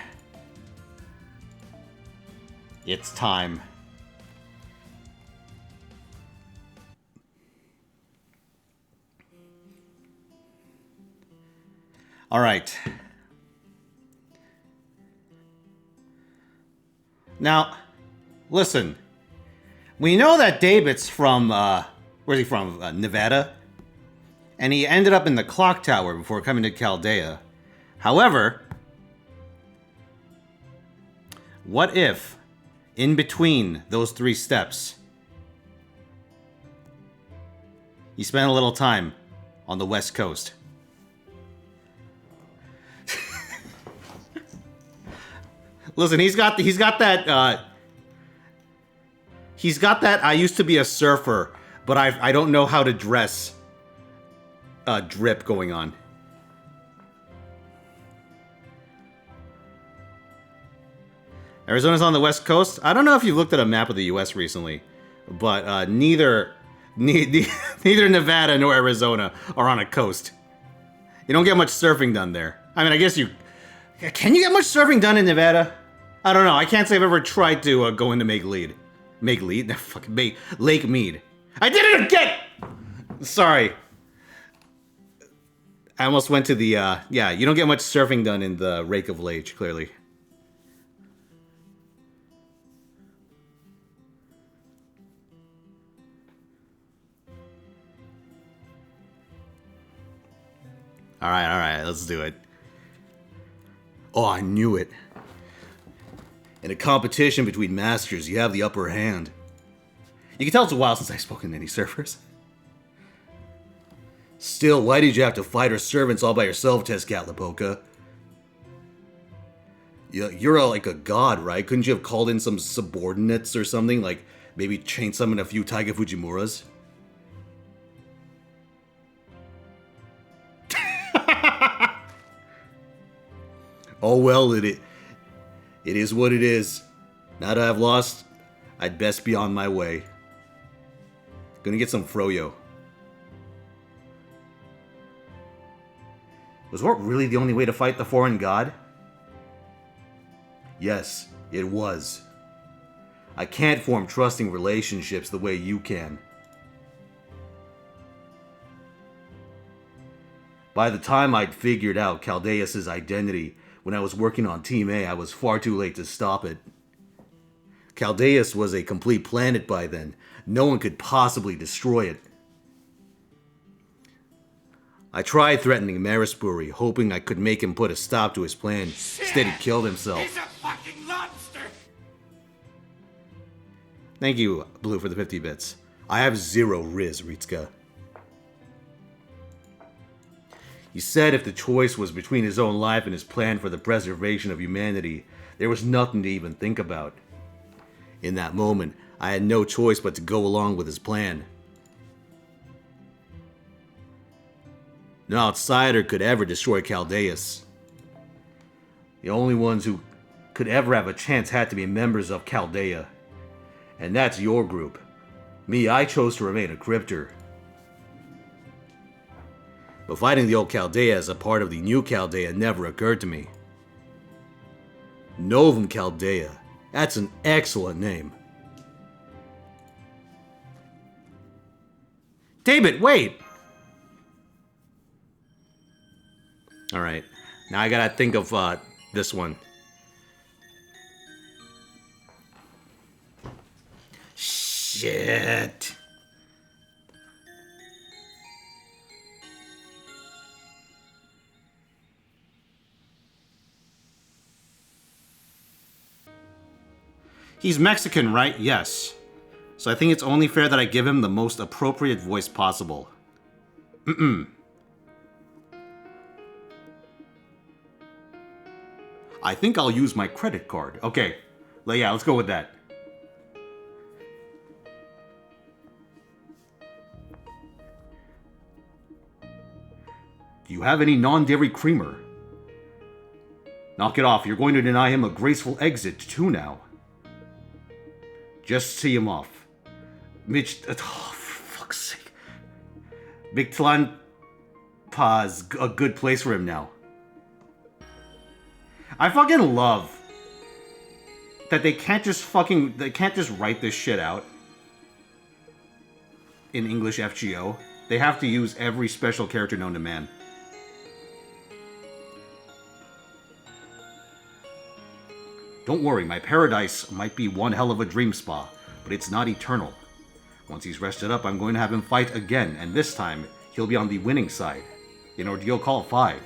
It's time. Alright. Now, listen. We know that David's from, where's he from? Nevada? And he ended up in the clock tower before coming to Chaldea. However, what if, in between those 3 steps, he spent a little time on the West Coast? Listen, he's got that I used to be a surfer, but I don't know how to dress drip going on. Arizona's on the West Coast. I don't know if you've looked at a map of the U.S. recently, but neither Nevada nor Arizona are on a coast. You don't get much surfing done there. I mean, I guess you... Can you get much surfing done in Nevada? I don't know. I can't say I've ever tried to go into Lake Mead? Fucking Lake Mead. I did it again! Sorry. I almost went to the, yeah, you don't get much surfing done in the Rake of Lake, clearly. Alright, let's do it. Oh, I knew it. In a competition between masters, you have the upper hand. You can tell it's a while since I've spoken to any surfers. Still, why did you have to fight our servants all by yourself, Tezcatlipoca? You're like a god, right? Couldn't you have called in some subordinates or something? Like, maybe chain summon a few Taiga Fujimuras? Oh well, it is what it is. Now that I've lost, I'd best be on my way. Gonna get some froyo. Was ORT really the only way to fight the foreign god? Yes, it was. I can't form trusting relationships the way you can. By the time I'd figured out Caldeus' identity when I was working on Team A, I was far too late to stop it. Caldeus was a complete planet by then. No one could possibly destroy it. I tried threatening Marisbury, hoping I could make him put a stop to his plan. Instead, he killed himself. He's a fucking lobster! Thank you, Blue, for the 50 bits. I have 0 Riz, Ritsuka. He said if the choice was between his own life and his plan for the preservation of humanity, there was nothing to even think about. In that moment, I had no choice but to go along with his plan. No outsider could ever destroy Caldeus. The only ones who could ever have a chance had to be members of Chaldea. And that's your group. Me, I chose to remain a cryptor. But fighting the old Chaldea as a part of the new Chaldea never occurred to me. Novum Chaldea. That's an excellent name. David, wait! Alright, now I gotta think of this one. Shit! He's Mexican, right? Yes. So I think it's only fair that I give him the most appropriate voice possible. I think I'll use my credit card. Okay. Well, yeah, let's go with that. Do you have any non-dairy creamer? Knock it off. You're going to deny him a graceful exit, too, now. Just see him off. Mitch... Oh, for fuck's sake. Mictlanpa's a good place for him now. I fucking love that they can't just write this shit out in English FGO. They have to use every special character known to man. Don't worry, my paradise might be one hell of a dream spa, but it's not eternal. Once he's rested up, I'm going to have him fight again, and this time, he'll be on the winning side, in Ordeal Call 5.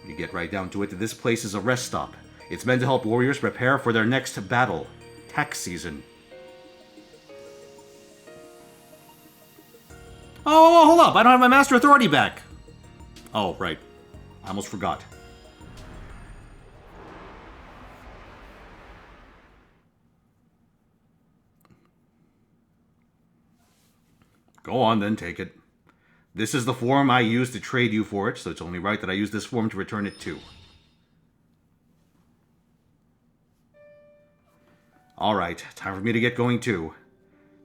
You get right down to it, this place is a rest stop. It's meant to help warriors prepare for their next battle, tax season. Oh, hold up, I don't have my Master Authority back! Oh, right. I almost forgot. Go on then, take it. This is the form I used to trade you for it, so it's only right that I use this form to return it too. Alright, time for me to get going too.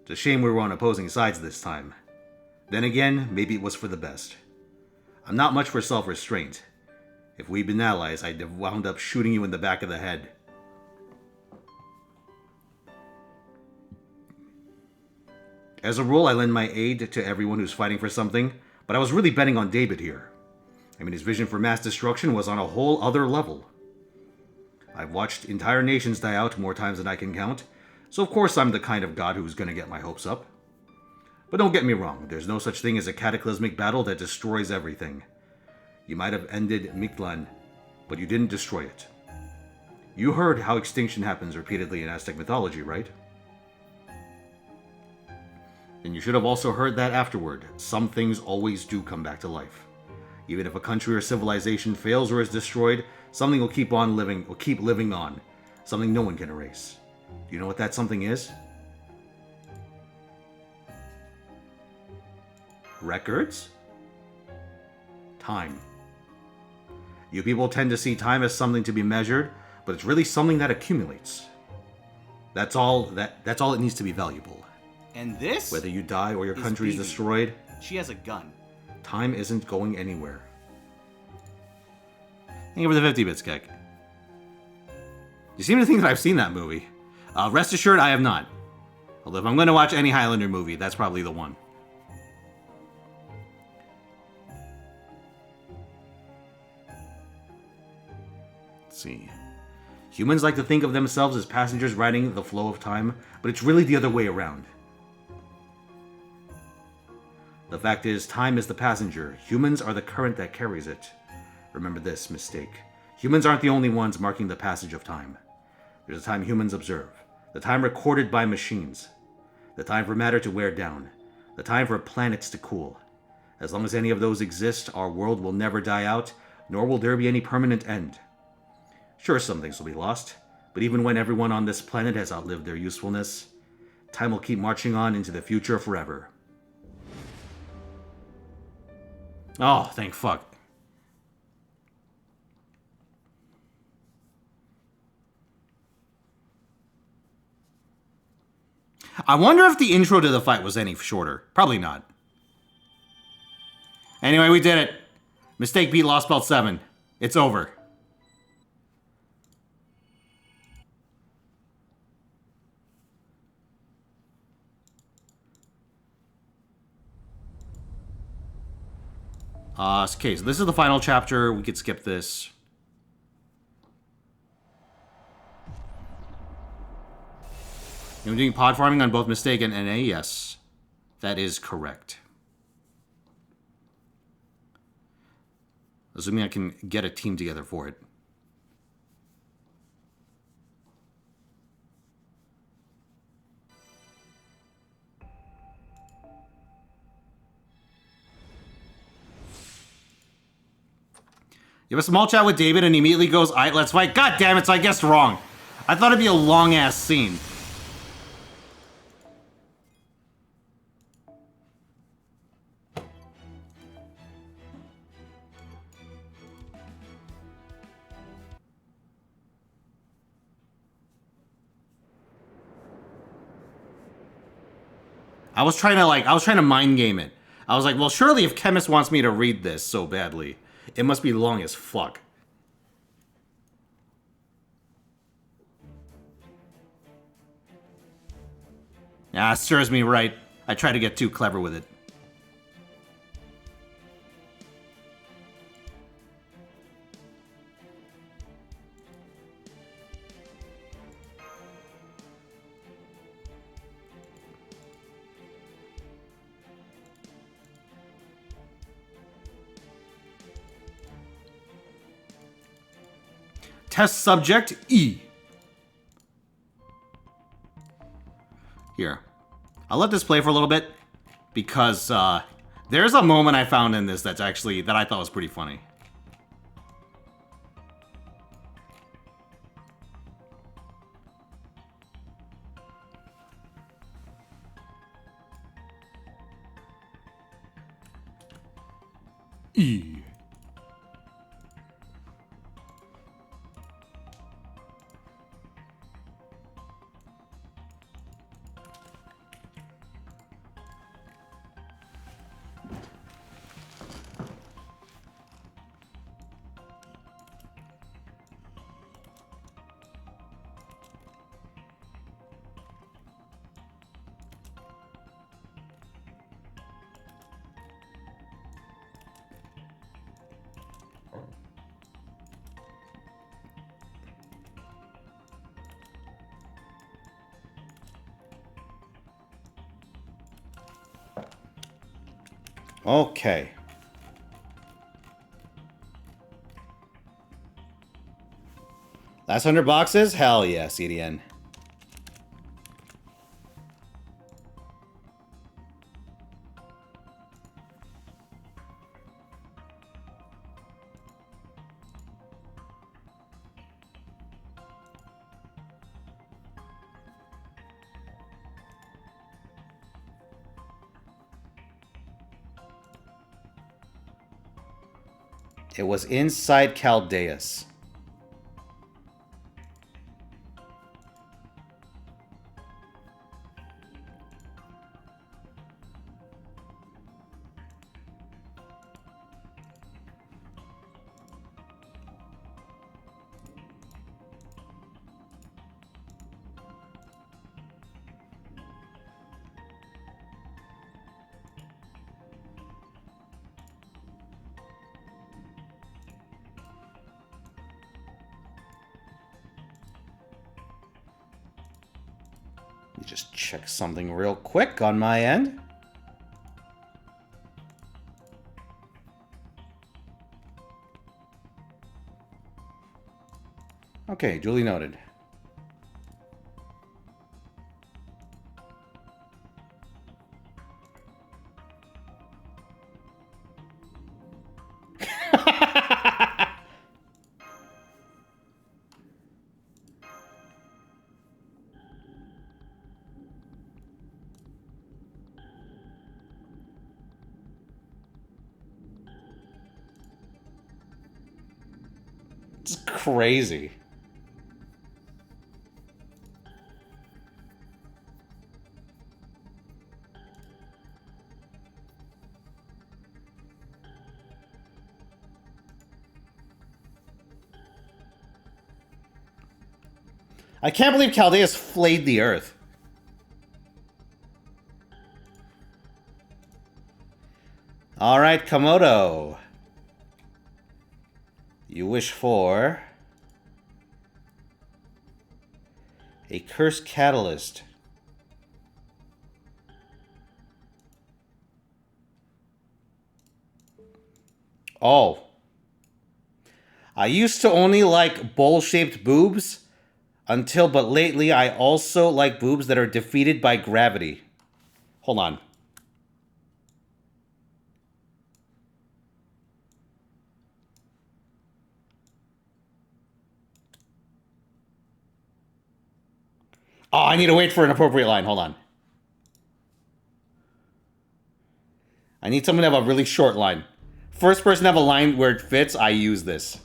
It's a shame we were on opposing sides this time. Then again, maybe it was for the best. I'm not much for self-restraint. If we'd been allies, I'd have wound up shooting you in the back of the head. As a rule, I lend my aid to everyone who's fighting for something, but I was really betting on David here. I mean, his vision for mass destruction was on a whole other level. I've watched entire nations die out more times than I can count, so of course I'm the kind of god who's gonna get my hopes up. But don't get me wrong, there's no such thing as a cataclysmic battle that destroys everything. You might have ended Mictlan, but you didn't destroy it. You heard how extinction happens repeatedly in Aztec mythology, right? And you should have also heard that afterward, some things always do come back to life. Even if a country or civilization fails or is destroyed, something will keep living on. Something no one can erase. Do you know what that something is? Records? Time. You people tend to see time as something to be measured, but it's really something that accumulates. That's all it needs to be valuable. And this? Whether you die or your country is destroyed. She has a gun. Time isn't going anywhere. Thank you for the 50 bits, Keck. You seem to think that I've seen that movie. Rest assured, I have not. Although if I'm going to watch any Highlander movie, that's probably the one. Let's see. Humans like to think of themselves as passengers riding the flow of time, but it's really the other way around. The fact is, time is the passenger. Humans are the current that carries it. Remember this mistake. Humans aren't the only ones marking the passage of time. There's a time humans observe. The time recorded by machines. The time for matter to wear down. The time for planets to cool. As long as any of those exist, our world will never die out, nor will there be any permanent end. Sure, some things will be lost, but even when everyone on this planet has outlived their usefulness, time will keep marching on into the future forever. Oh, thank fuck. I wonder if the intro to the fight was any shorter. Probably not. Anyway, we did it. Mistake beat Lost Belt 7. It's over. Okay, so this is the final chapter. We could skip this. You're doing pod farming on both Mistake and NA? Yes. That is correct. Assuming I can get a team together for it. You have a small chat with David and he immediately goes, "Alright, let's fight." God damn it, so I guessed wrong. I thought it'd be a long-ass scene. I was trying to mind game it. I was like, well, surely if Chemist wants me to read this so badly, it must be long as fuck. Yeah, it serves me right. I try to get too clever with it. Test subject E. Here. I'll let this play for a little bit because there's a moment I found in this that I thought was pretty funny. E. Okay. Last 100 boxes? Hell yeah, CDN. It was inside Chaldeus. Just check something real quick on my end. Okay, duly noted. It's crazy. I can't believe Chaldea's flayed the earth. All right, Komodo. You wish for a cursed catalyst. Oh. I used to only like bowl-shaped boobs but lately I also like boobs that are defeated by gravity. Hold on. Oh, I need to wait for an appropriate line. Hold on. I need someone to have a really short line. First person to have a line where it fits, I use this.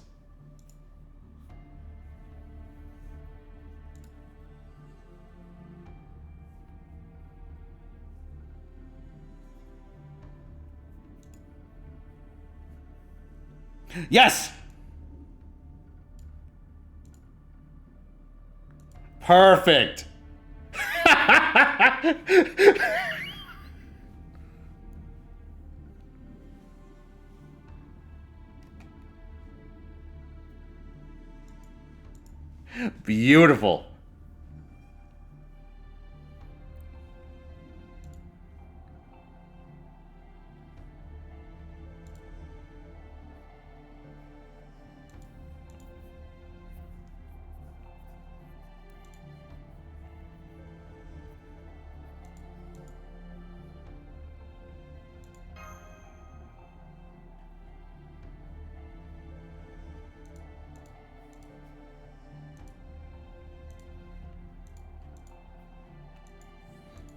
Yes! Perfect. Beautiful.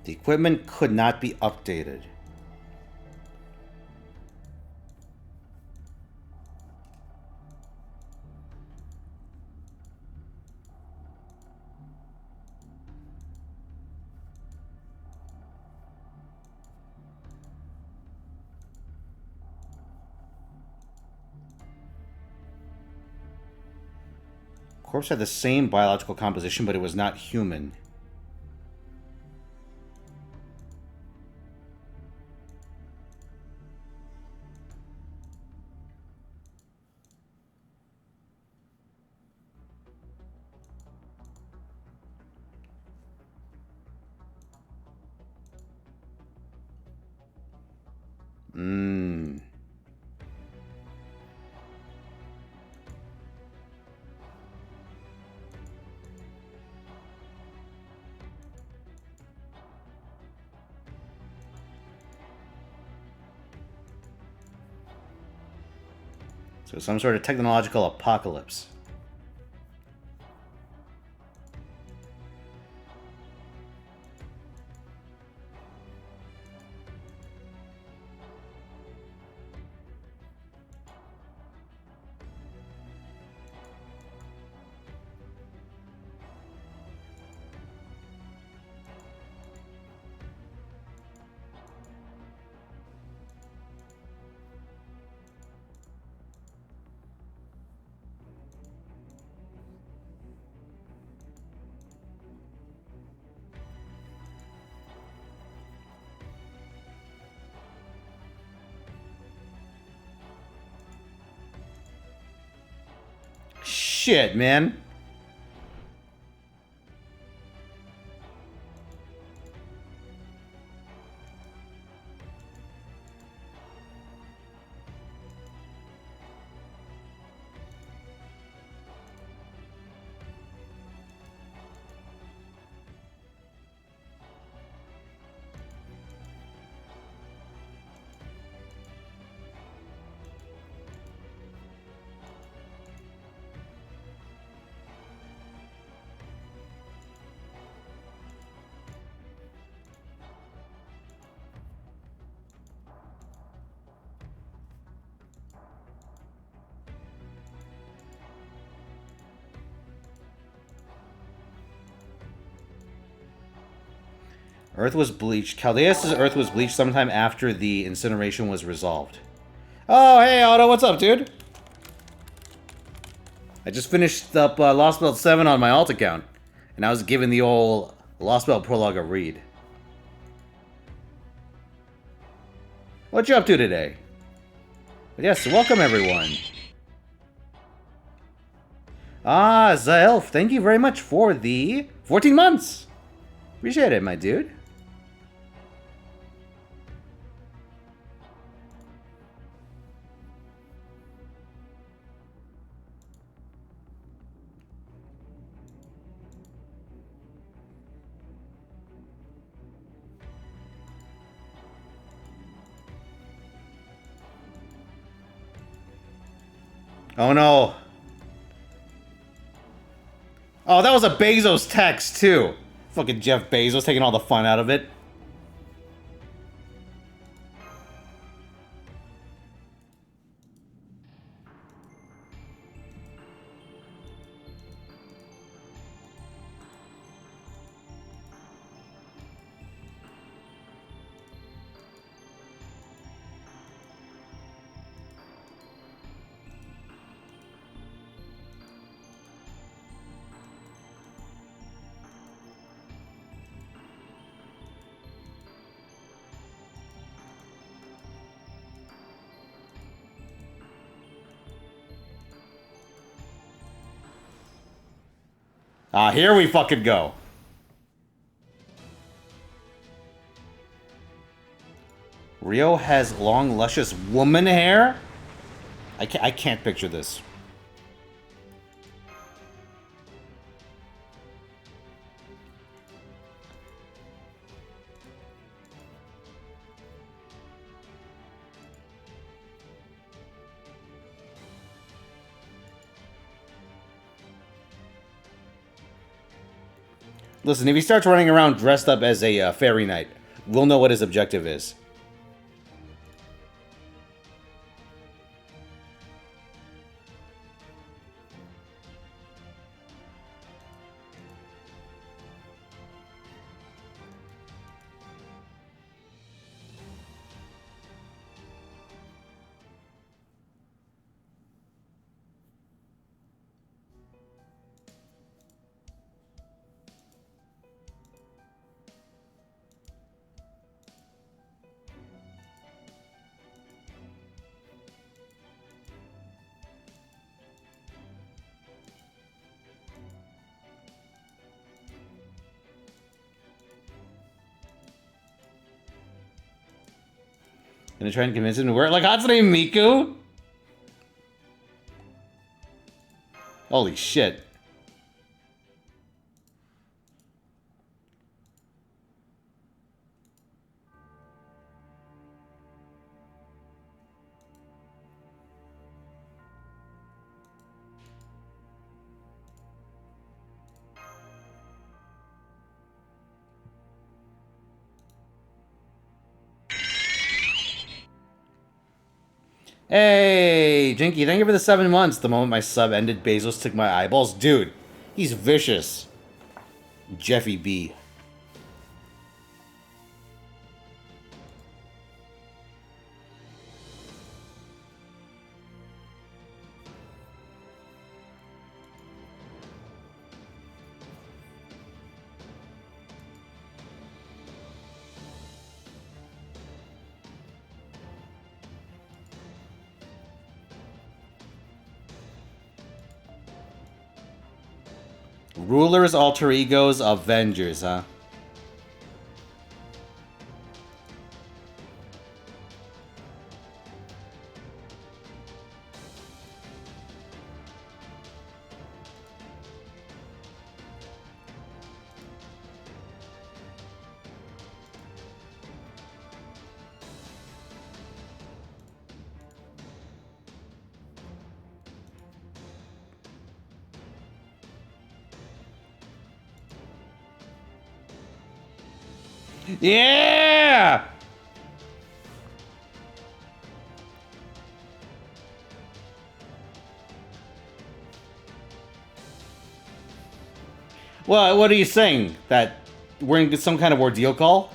The equipment could not be updated. Corpse had the same biological composition, but it was not human. So some sort of technological apocalypse. Shit, man. Earth was bleached. Chaldeus' Earth was bleached sometime after the incineration was resolved. Oh, hey, Otto, what's up, dude? I just finished up Lost Belt 7 on my alt account, and I was giving the old Lost Belt prologue a read. What you up to today? But yes, welcome everyone. Ah, Zaelf, thank you very much for the 14 months. Appreciate it, my dude. Oh no. Oh, that was a Bezos text too. Fucking Jeff Bezos taking all the fun out of it. Ah, here we fucking go. Rio has long, luscious woman hair? I can't picture this. Listen, if he starts running around dressed up as a fairy knight, we'll know what his objective is. Gonna try and convince him to wear it like Hatsune Miku? Holy shit. Hey, Jinky, thank you for the 7 months. The moment my sub ended, Bezos took my eyeballs. Dude, he's vicious. Jeffy B. Rulers, alter egos, Avengers, huh? Yeah! Well, what are you saying? That we're in some kind of ordeal call.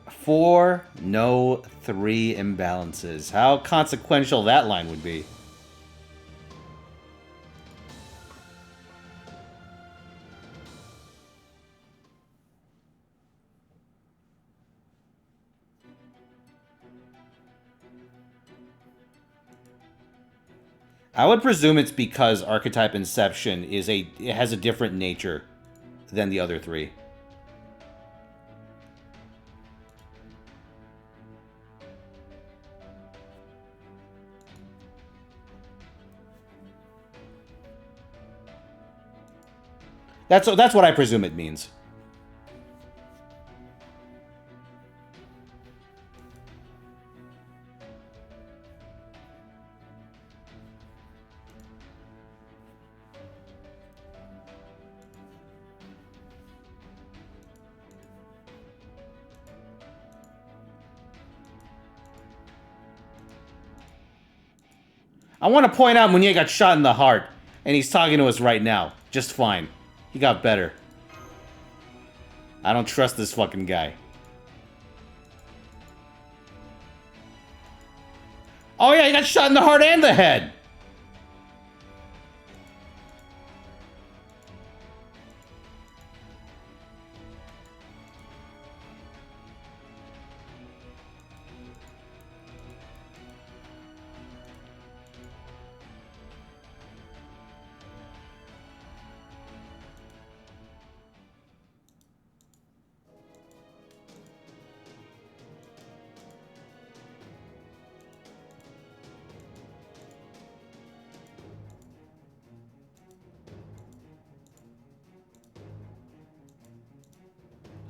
Four, no, 3 imbalances. How consequential that line would be. I would presume it's because Archetype Inception it has a different nature than the other 3. That's what I presume it means. I want to point out Meunier got shot in the heart, and he's talking to us right now. Just fine. He got better. I don't trust this fucking guy. Oh yeah, he got shot in the heart and the head!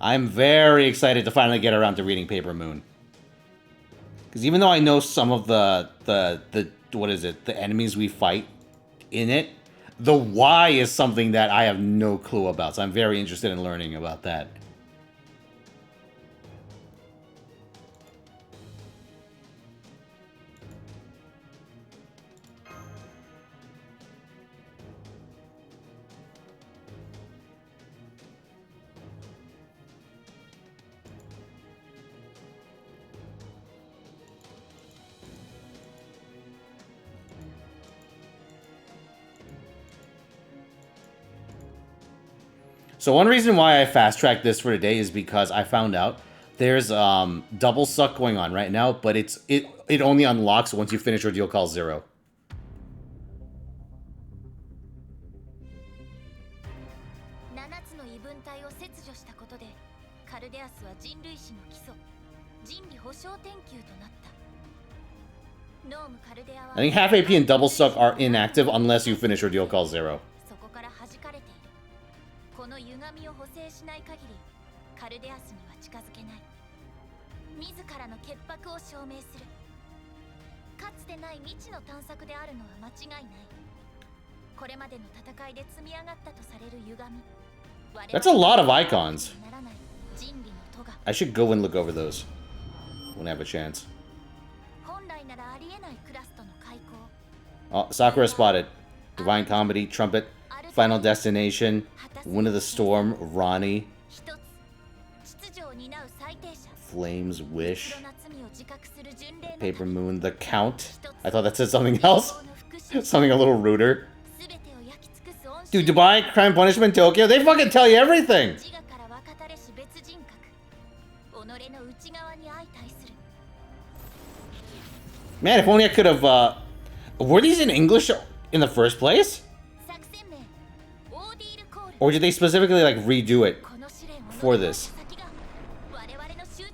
I'm very excited to finally get around to reading Paper Moon. Because even though I know some of the what is it, the enemies we fight in it, the why is something that I have no clue about. So I'm very interested in learning about that. So one reason why I fast-tracked this for today is because I found out there's double suck going on right now, but it only unlocks once you finish Ordeal Call 0. I think half AP and double suck are inactive unless you finish Ordeal Call 0. That's a lot of icons. I should go and look over those when I have a chance. Oh, Sakura spotted. Divine Comedy, Trumpet, Final Destination, Wind of the Storm, Ronnie, Flames, Wish, Paper Moon, The Count. I thought that said something else. Something a little ruder. Dude, Dubai, Crime Punishment, Tokyo, they fucking tell you everything! Man, if only I could have, were these in English in the first place? Or did they specifically, like, redo it for this?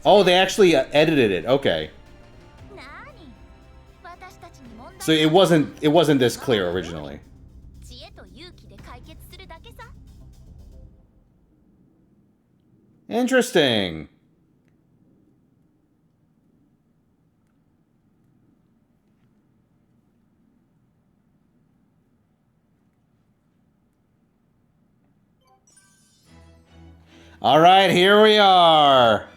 Oh, they actually edited it. Okay. So it wasn't this clear originally. Interesting. All right, here we are.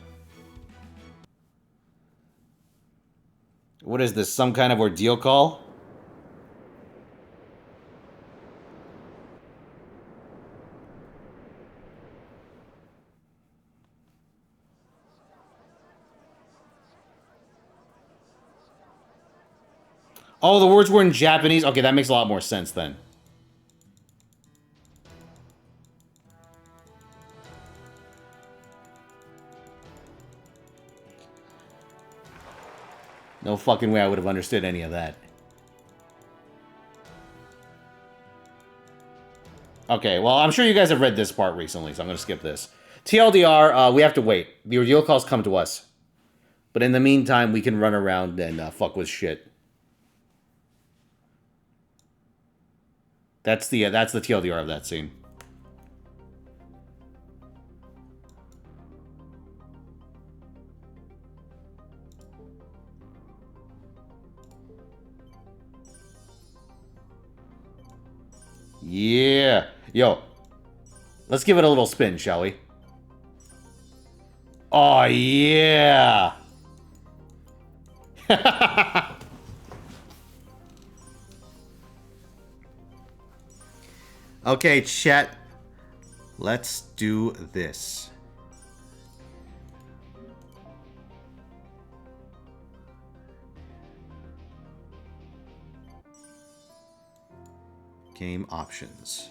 What is this? Some kind of ordeal call? Oh, the words were in Japanese? Okay, that makes a lot more sense then. No fucking way I would have understood any of that. Okay, well, I'm sure you guys have read this part recently, so I'm going to skip this. TLDR, we have to wait. The reveal calls come to us. But in the meantime, we can run around and fuck with shit. That's the TLDR of that scene. Yeah. Yo. Let's give it a little spin, shall we? Oh, yeah. Okay, chat. Let's do this. Game options.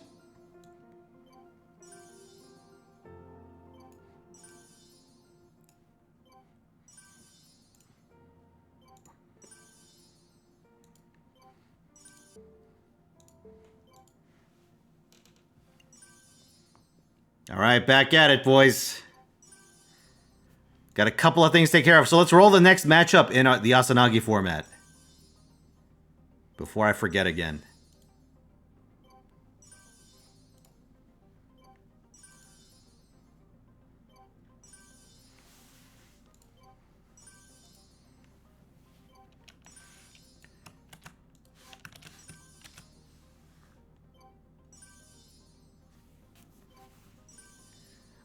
All right, back at it, boys. Got a couple of things to take care of. So let's roll the next matchup in the Asanagi format. Before I forget again.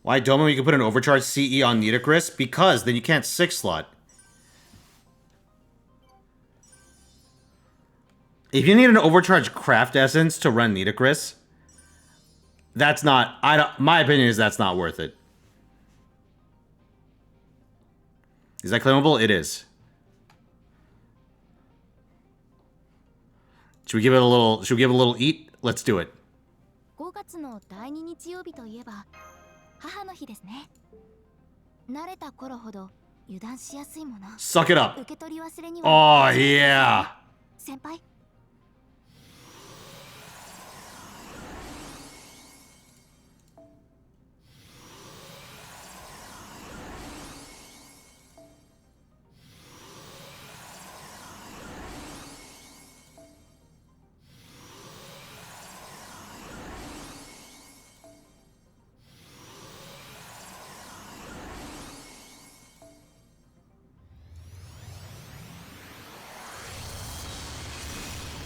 Why, Domo, you can put an overcharge CE on Nitocris? Because then you can't 6-slot. If you need an overcharge craft essence to run Nitocris, that's not, my opinion is that's not worth it. Is that claimable? It is. Should we give it a little eat? Let's do it. 5月の第2日曜日といえば母の日ですね。慣れた頃ほど油断しやすいもの。Suck it up. 受け取り忘れには。Oh, yeah. 先輩。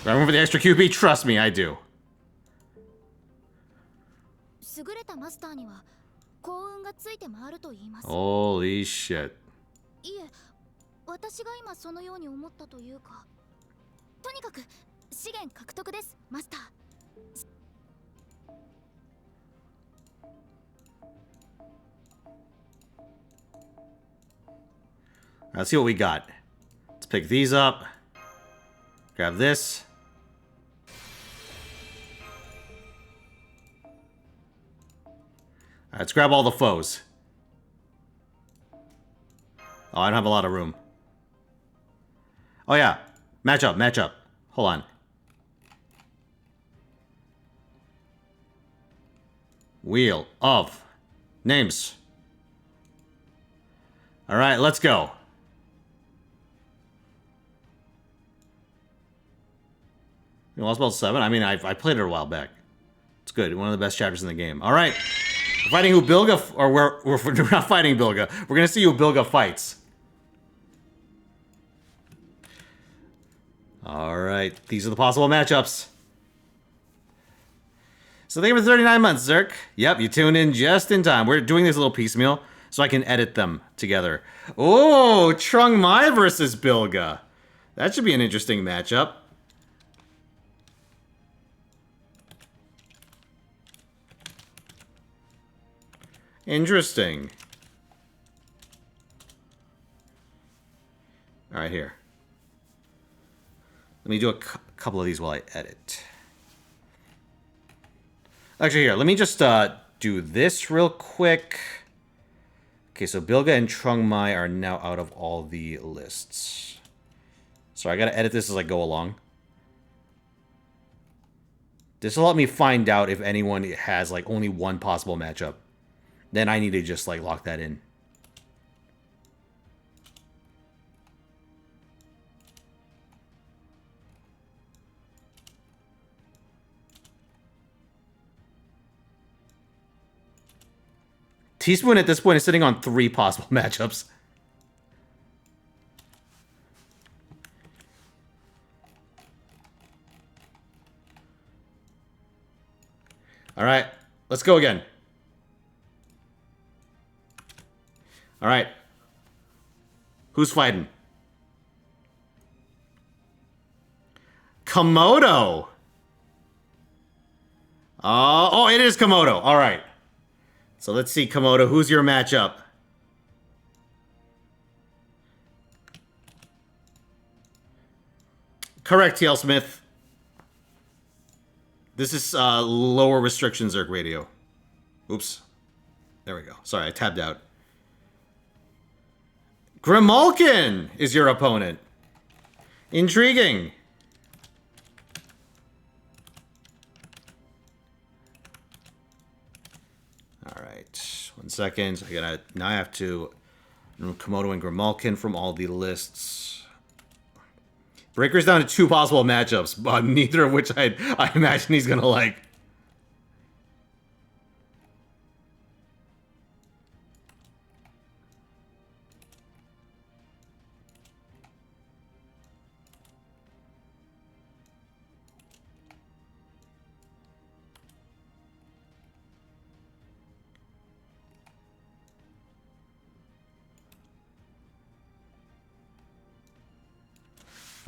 Do I remember the extra QP? Trust me, I do. 優れたマスターには幸運がついて回ると言います。 Holy shit. いえ、私が今そのように思ったというか、とにかく資源獲得です、マスター。Let's see what we got. Let's pick these up. Grab this. Alright, let's grab all the foes. Oh, I don't have a lot of room. Oh yeah. Match up, match up. Hold on. Wheel of names. Alright, let's go. You lost about 7? I mean, I played it a while back. It's good. One of the best chapters in the game. All right. We're fighting Ubilga, or we're not fighting Bilga. We're going to see Ubilga fights. All right. These are the possible matchups. So thank you for 39 months, Zerk. Yep, you tuned in just in time. We're doing this little piecemeal so I can edit them together. Oh, Trung Mai versus Bilga. That should be an interesting matchup. Interesting. All right, here. Let me do a couple of these while I edit. Actually, here, let me just do this real quick. Okay, so Bilga and Trung Mai are now out of all the lists. So I gotta edit this as I go along. This will help me find out if anyone has, like, only one possible matchup. Then I need to just, like, lock that in. Teaspoon at this point is sitting on 3 possible matchups. All right, let's go again. All right. Who's fighting? Komodo. Oh, it is Komodo. All right. So let's see, Komodo, who's your matchup? Correct, TL Smith. This is lower restriction Zerg radio. Oops. There we go. Sorry, I tabbed out. Grimalkin is your opponent. Intriguing. All right. 1 second. Now I have to remove Komodo and Grimalkin from all the lists. Breaker's down to 2 possible matchups, but neither of which I imagine he's gonna like.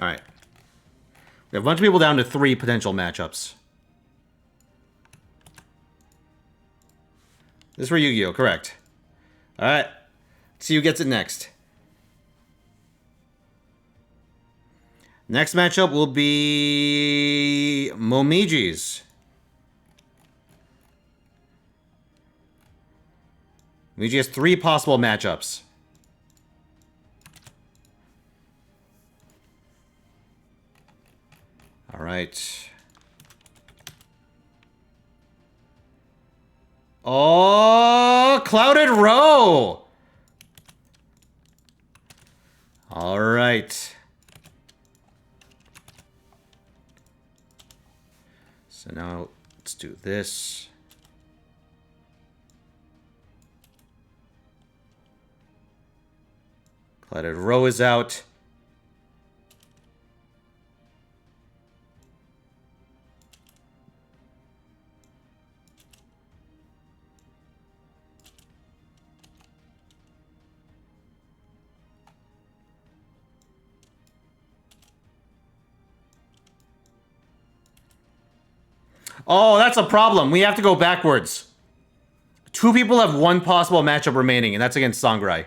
All right. We have a bunch of people down to 3 potential matchups. This is for Yu-Gi-Oh! Correct. All right. Let's see who gets it next. Next matchup will be Momiji's. Momiji has 3 possible matchups. All right. Oh, Clouded Row. All right. So now let's do this. Clouded Row is out. Oh, that's a problem. We have to go backwards. 2 people have 1 possible matchup remaining, and that's against Sangrai.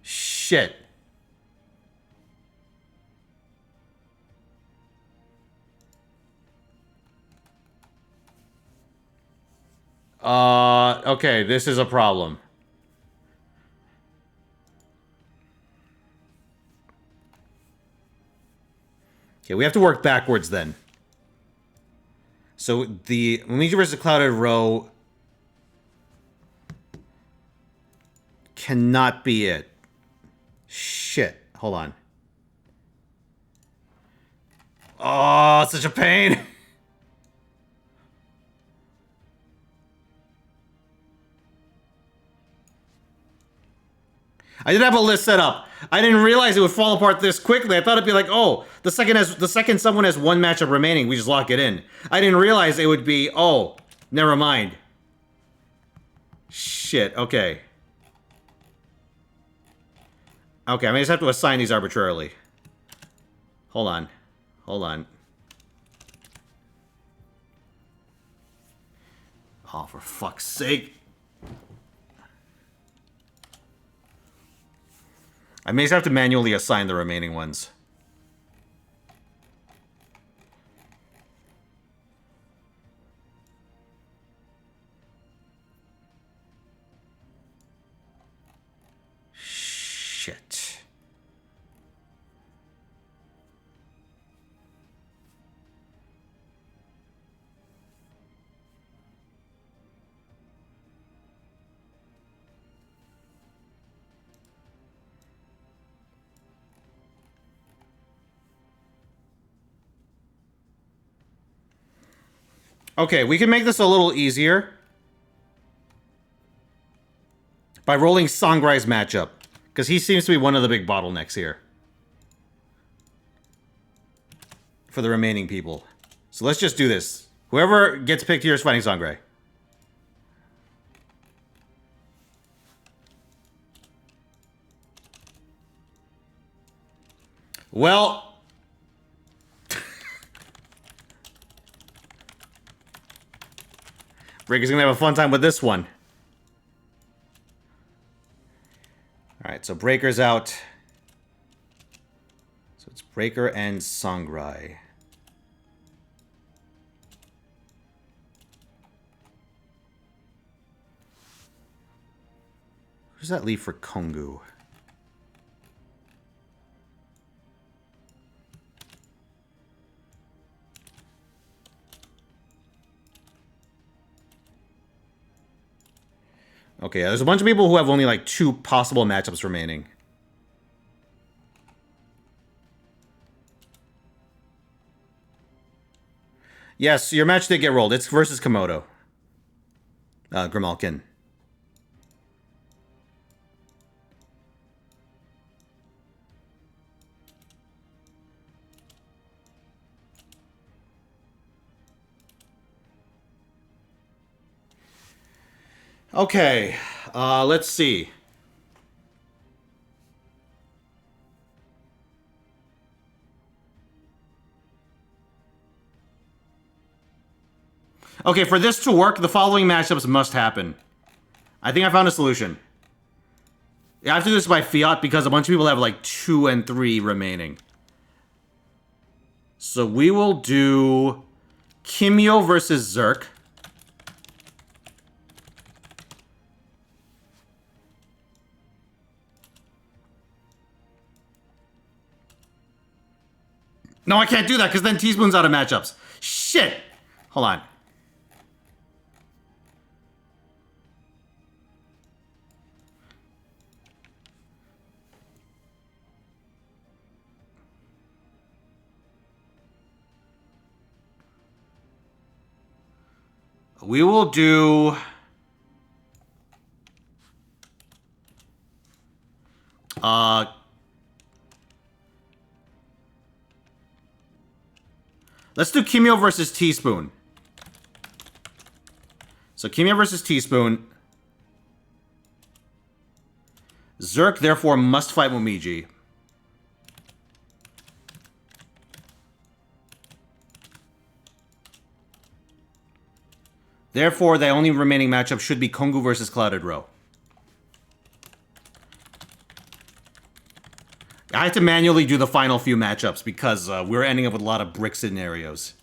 Shit. Okay, this is a problem. Okay, we have to work backwards then. So the Momiji versus Clouded Row cannot be it. Shit. Hold on. Oh, it's such a pain. I did have a list set up. I didn't realize it would fall apart this quickly. I thought it'd be like, oh, the second someone has 1 matchup remaining, we just lock it in. I didn't realize it would be, oh, never mind. Shit, okay. Okay, I may just have to assign these arbitrarily. Hold on. Hold on. Oh, for fuck's sake. I may just have to manually assign the remaining ones. Okay, we can make this a little easier by rolling Sangre's matchup, because he seems to be one of the big bottlenecks here for the remaining people. So let's just do this. Whoever gets picked here is fighting Sangre. Well... Breaker's gonna have a fun time with this one. Alright, so Breaker's out. So it's Breaker and Sangrai. Who does that leave for Kongu? Okay, there's a bunch of people who have only like 2 possible matchups remaining. Yes, your match did get rolled. It's versus Komodo. Grimalkin. Okay, let's see. Okay, for this to work, the following matchups must happen. I think I found a solution. I have to do this by fiat because a bunch of people have like 2 and 3 remaining. So we will do Kimio versus Zerk. No, I can't do that because then Teaspoon's out of matchups. Shit! Hold on. We will do... Let's do Kimio versus Teaspoon. So Kimio versus Teaspoon. Zerk, therefore, must fight Momiji. Therefore, the only remaining matchup should be Kongu versus Clouded Row. I had to manually do the final few matchups because we're ending up with a lot of brick scenarios.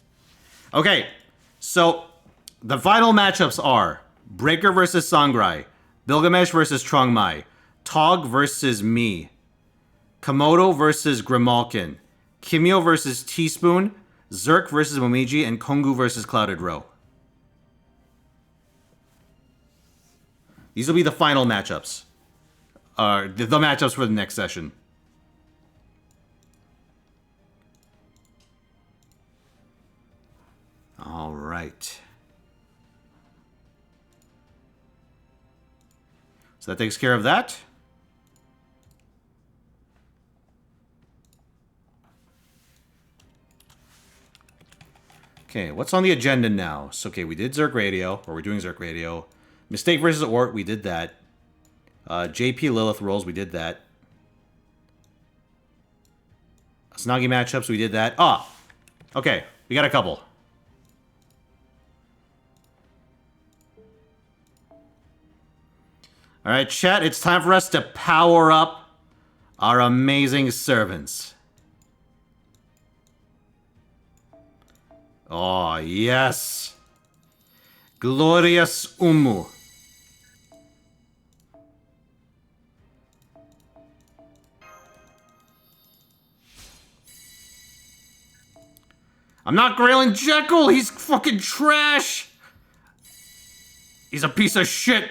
Okay, so the final matchups are Breaker versus Sangrai, Bilgamesh versus Trungmai, Tog versus me, Komodo versus Grimalkin, Kimio versus Teaspoon, Zerk versus Momiji, and Kongu versus Clouded Row. These will be the final matchups. The matchups for the next session. All right. So that takes care of that. Okay, what's on the agenda now? So, okay, we did Zerk Radio, or we're doing Zerk Radio. Mistake versus ORT, we did that. JP Lilith rolls, we did that. Snoggy matchups, we did that. Ah! Okay, we got a couple. Alright, chat, it's time for us to power up our amazing servants. Oh, yes. Glorious Umu. I'm not grailing Jekyll, he's fucking trash. He's a piece of shit.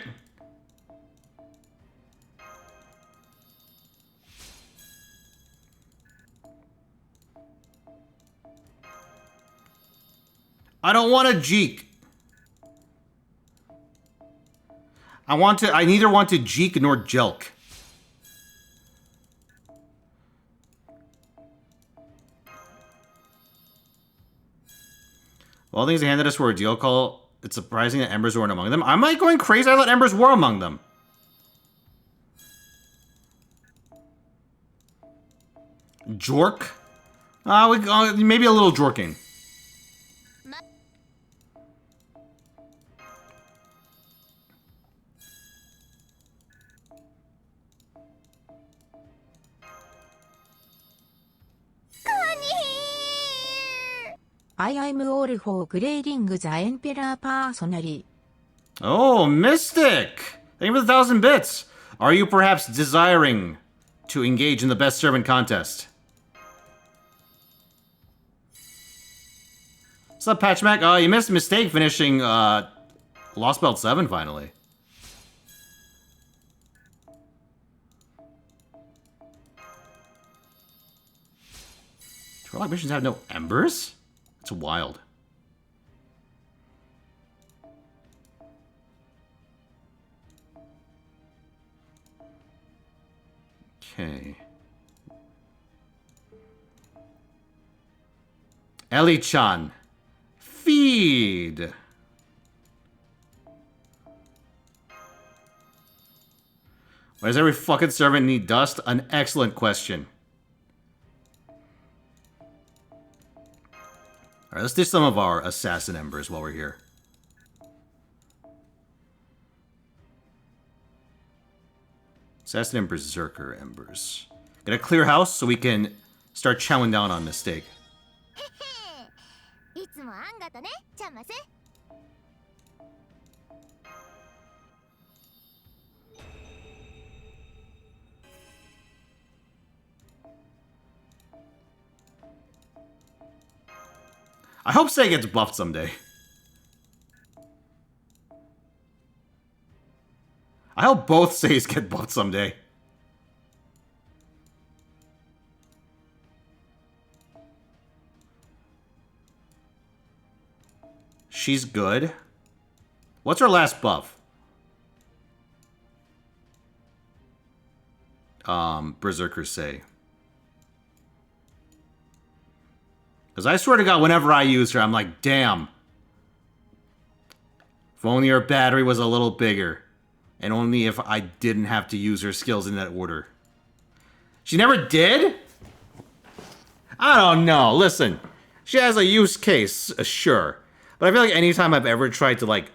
I don't want a Jeek. I neither want to jeek nor jelk. All things they handed us were a deal call. It's surprising that Embers weren't among them. Am I going crazy? I thought Embers were among them. Jork? Maybe a little jorking. I am all for grading the Emperor personally. Oh, Mystic! Thank you for the 1,000 bits. Are you perhaps desiring to engage in the best servant contest? What's up, Patchmack? Oh, you missed a mistake finishing Lost Belt 7 finally. Warlock missions have no embers? That's wild. Okay. Ellie-chan. Feed. Why does every fucking servant need dust? An excellent question. Alright, let's do some of our assassin embers while we're here. Assassin and Berserker embers. Got a clear house so we can start chowing down on Mistake. I hope Sei gets buffed someday. I hope both Seis get buffed someday. She's good. What's her last buff? Berserker Sei. Because I swear to God, whenever I use her, I'm like, damn. If only her battery was a little bigger. And only if I didn't have to use her skills in that order. She never did? I don't know. Listen, she has a use case, sure. But I feel like anytime I've ever tried to, like,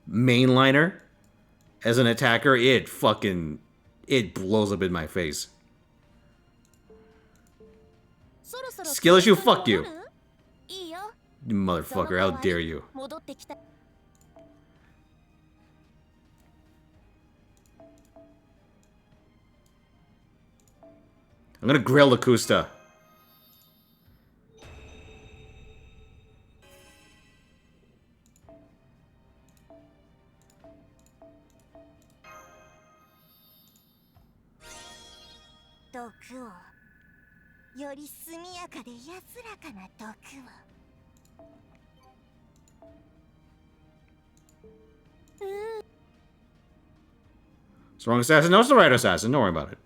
mainline her as an attacker, it blows up in my face. Skill issue? Fuck you. You motherfucker, how dare you. I'm gonna grill Lacusta. It's the wrong assassin? No, it's the right assassin. Don't worry about it.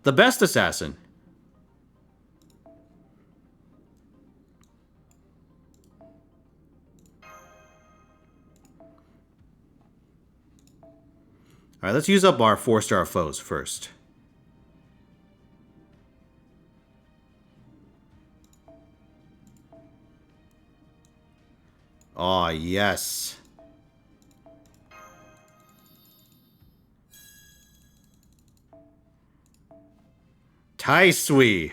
The best assassin. Alright, let's use up our 4-star foes first. Oh, yes. Taisui.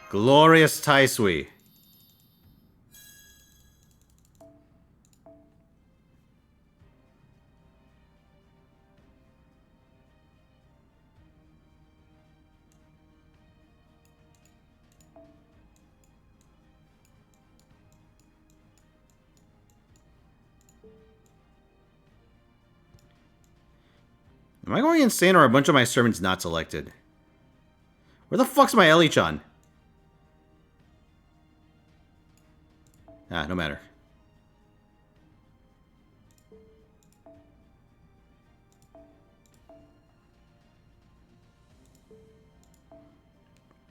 Glorious Taisui. Am I going insane or are a bunch of my servants not selected? Where the fuck's my Ellie-chan? Ah, no matter.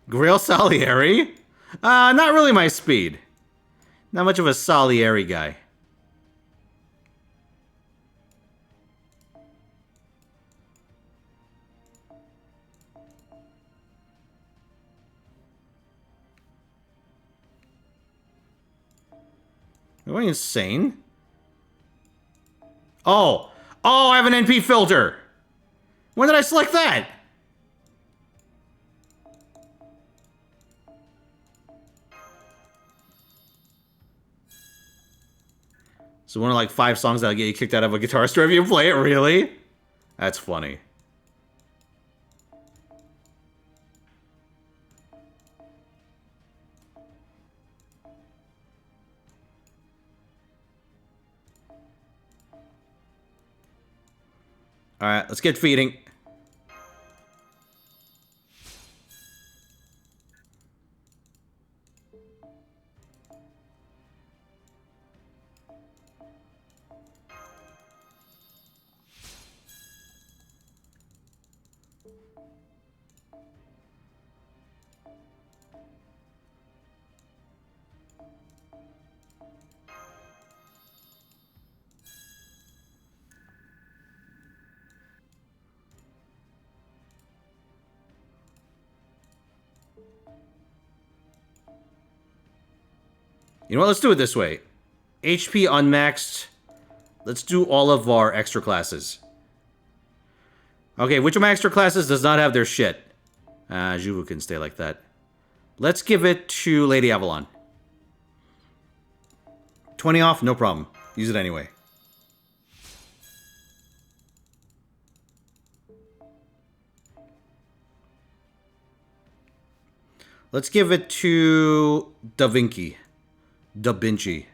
Grail Salieri? Not really my speed. Not much of a Salieri guy. Am I insane? Oh! Oh, I have an NP filter! When did I select that? So one of like 5 songs that'll get you kicked out of a Guitar Store if you play it, really? That's funny. Alright, let's get feeding. You know what? Let's do it this way. HP unmaxed. Let's do all of our extra classes. Okay, which of my extra classes does not have their shit? Juvu can stay like that. Let's give it to Lady Avalon. 20 off, no problem. Use it anyway. Let's give it to Da Vinci. Da Vinci.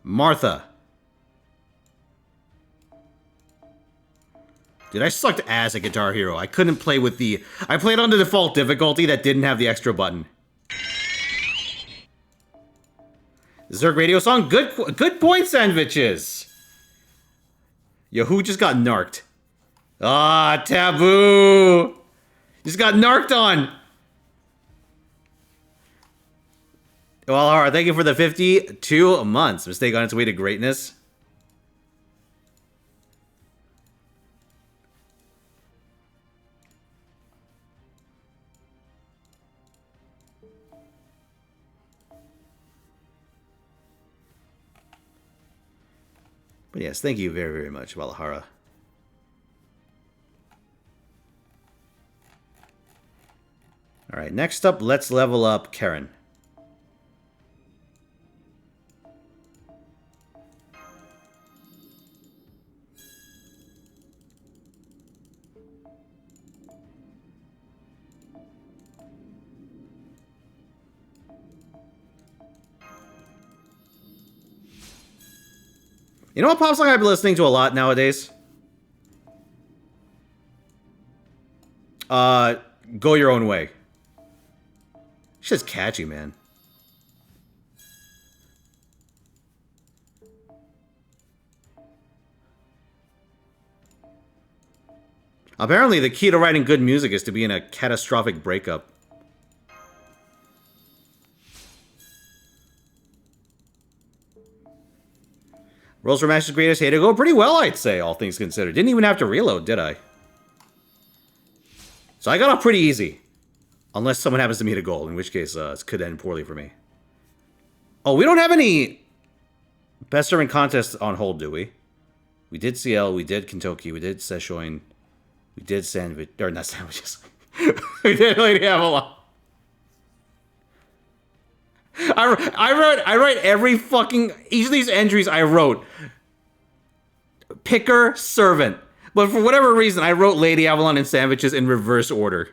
Martha. Dude, I sucked ass at Guitar Hero. I couldn't play with the... I played on the default difficulty that didn't have the extra button. Zerg radio song? Good point, Sandwiches. Yo, who just got narked? Ah, Taboo! Just got narked on! Well, thank you for the 52 months. Mistake on its way to greatness. But yes, thank you very, very much, Valahara. Alright, next up, let's level up Karen. You know what pop song I've been listening to a lot nowadays? Go Your Own Way. It's just catchy, man. Apparently, the key to writing good music is to be in a catastrophic breakup. Rolls for Master's Greatest Hate to go pretty well, I'd say, all things considered. Didn't even have to reload, did I? So I got off pretty easy. Unless someone happens to meet a goal, in which case it could end poorly for me. Oh, we don't have any Best Servant contests on hold, do we? We did CL, we did Kentucky, we did Seshoin, we did Sandwich, or not Sandwiches. We did Lady Avalon. I write every fucking, each of these entries I wrote. Picker, Servant. But for whatever reason, I wrote Lady Avalon and Sandwiches in reverse order.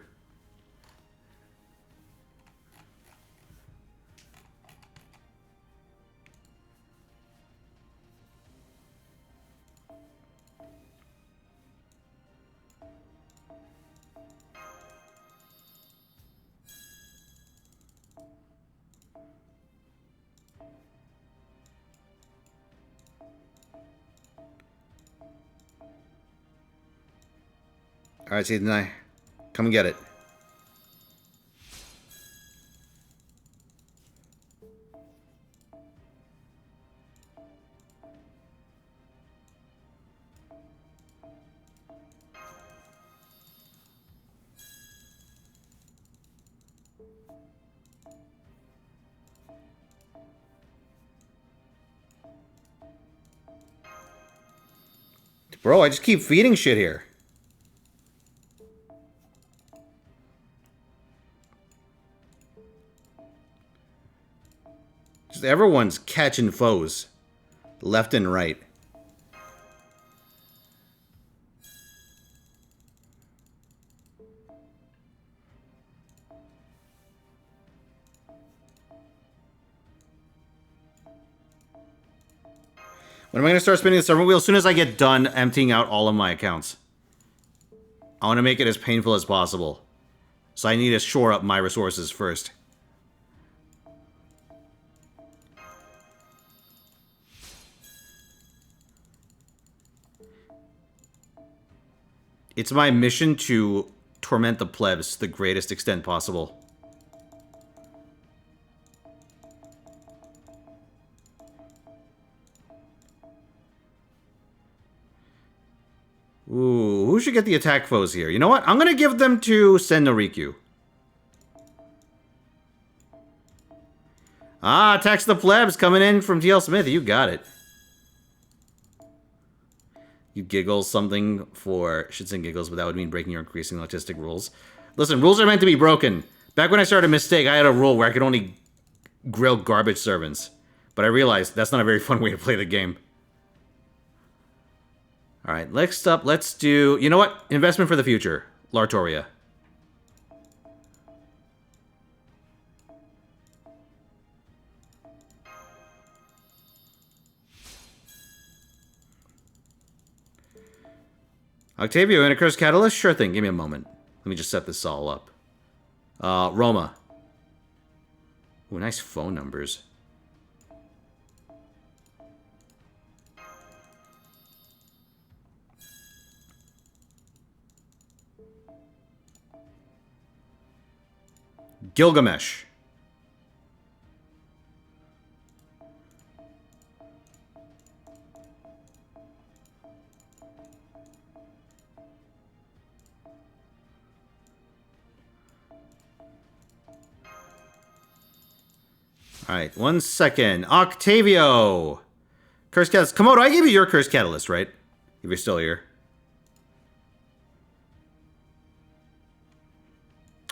Alright, Season I. Come and get it. Bro, I just keep feeding shit here. Just everyone's catching foes. Left and right. When am I going to start spinning the servant wheel? As soon as I get done emptying out all of my accounts. I want to make it as painful as possible. So I need to shore up my resources first. It's my mission to torment the plebs to the greatest extent possible. Ooh, who should get the attack foes here? You know what? I'm going to give them to Sen no Rikyu. Ah, attacks the plebs coming in from TL Smith. You got it. You giggle something for shits and giggles, but that would mean breaking your increasing autistic rules. Listen, rules are meant to be broken. Back when I started Mistake, I had a rule where I could only grill garbage servants. But I realized that's not a very fun way to play the game. Alright, next up, let's do... You know what? Investment for the future. Lartoria. Octavio, and a Curse Catalyst? Sure thing, give me a moment. Let me just set this all up. Roma. Ooh, nice phone numbers. Gilgamesh. Alright, 1 second. Octavio! Curse Catalyst. Komodo, I gave you your Curse Catalyst, right? If you're still here.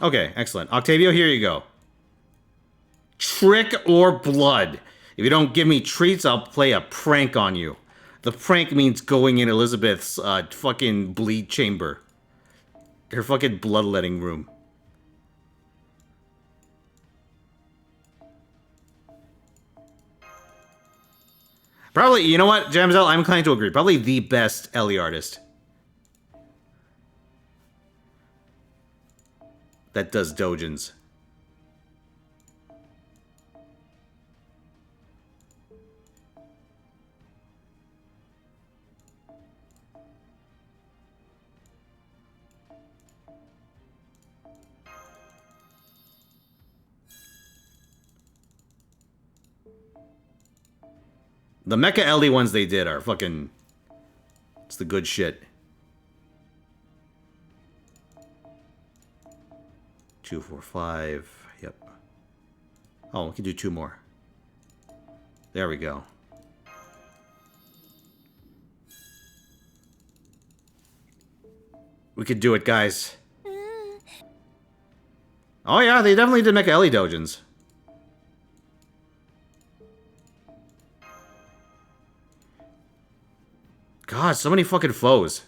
Okay, excellent. Octavio, here you go. Trick or blood. If you don't give me treats, I'll play a prank on you. The prank means going in Elizabeth's fucking bleed chamber. Her fucking bloodletting room. Probably, you know what, Jamzel, I'm inclined to agree. Probably the best Ellie artist. That does dojins. The Mecha Ellie ones they did are fucking... It's the good shit. 2, 4, 5. Yep. Oh, we can do 2 more. There we go. We could do it, guys. Oh yeah, they definitely did Mecha Ellie dojins. God, so many fucking foes.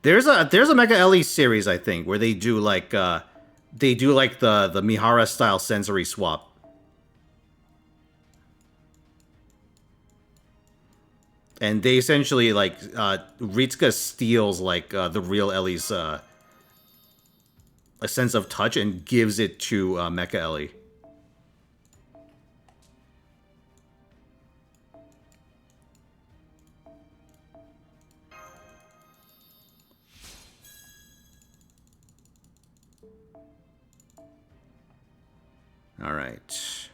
There's a Mecha Ellie series, I think, where they do like the Mihara style sensory swap. And they essentially like Ritsuka steals like the real Ellie's a sense of touch and gives it to Mecha Ellie. All right.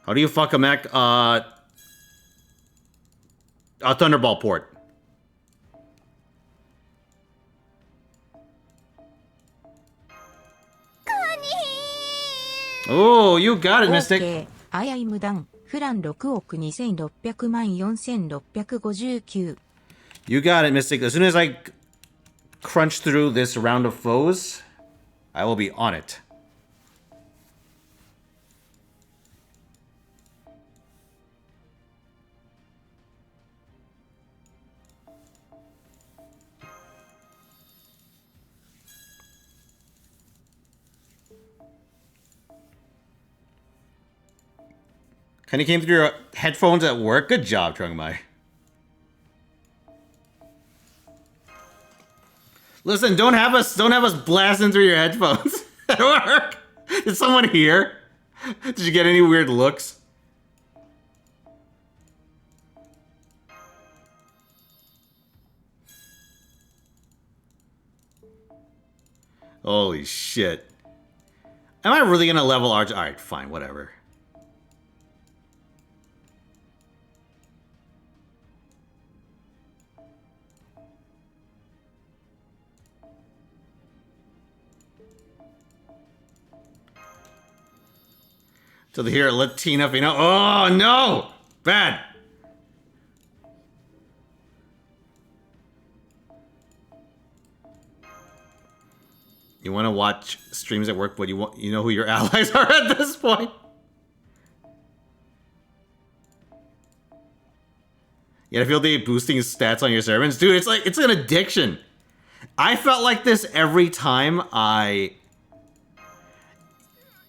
How do you fuck a mech? A Thunderball port. Oh, you got it, Mystic. OK。アイアイムダン。フラン6億2600万4659。You got it, Mystic. As soon as I crunch through this round of foes, I will be on it. Kenny came through your headphones at work. Good job, Trungmai. Listen, don't have us blasting through your headphones at work. Did someone hear? Did you get any weird looks? Holy shit. Am I really gonna level Arch? Alright, fine, whatever. So they hear Latina Fino. Oh no! Bad! You want to watch streams at work, but you know who your allies are at this point. You gotta feel the boosting stats on your servants. Dude, it's an addiction. I felt like this every time I...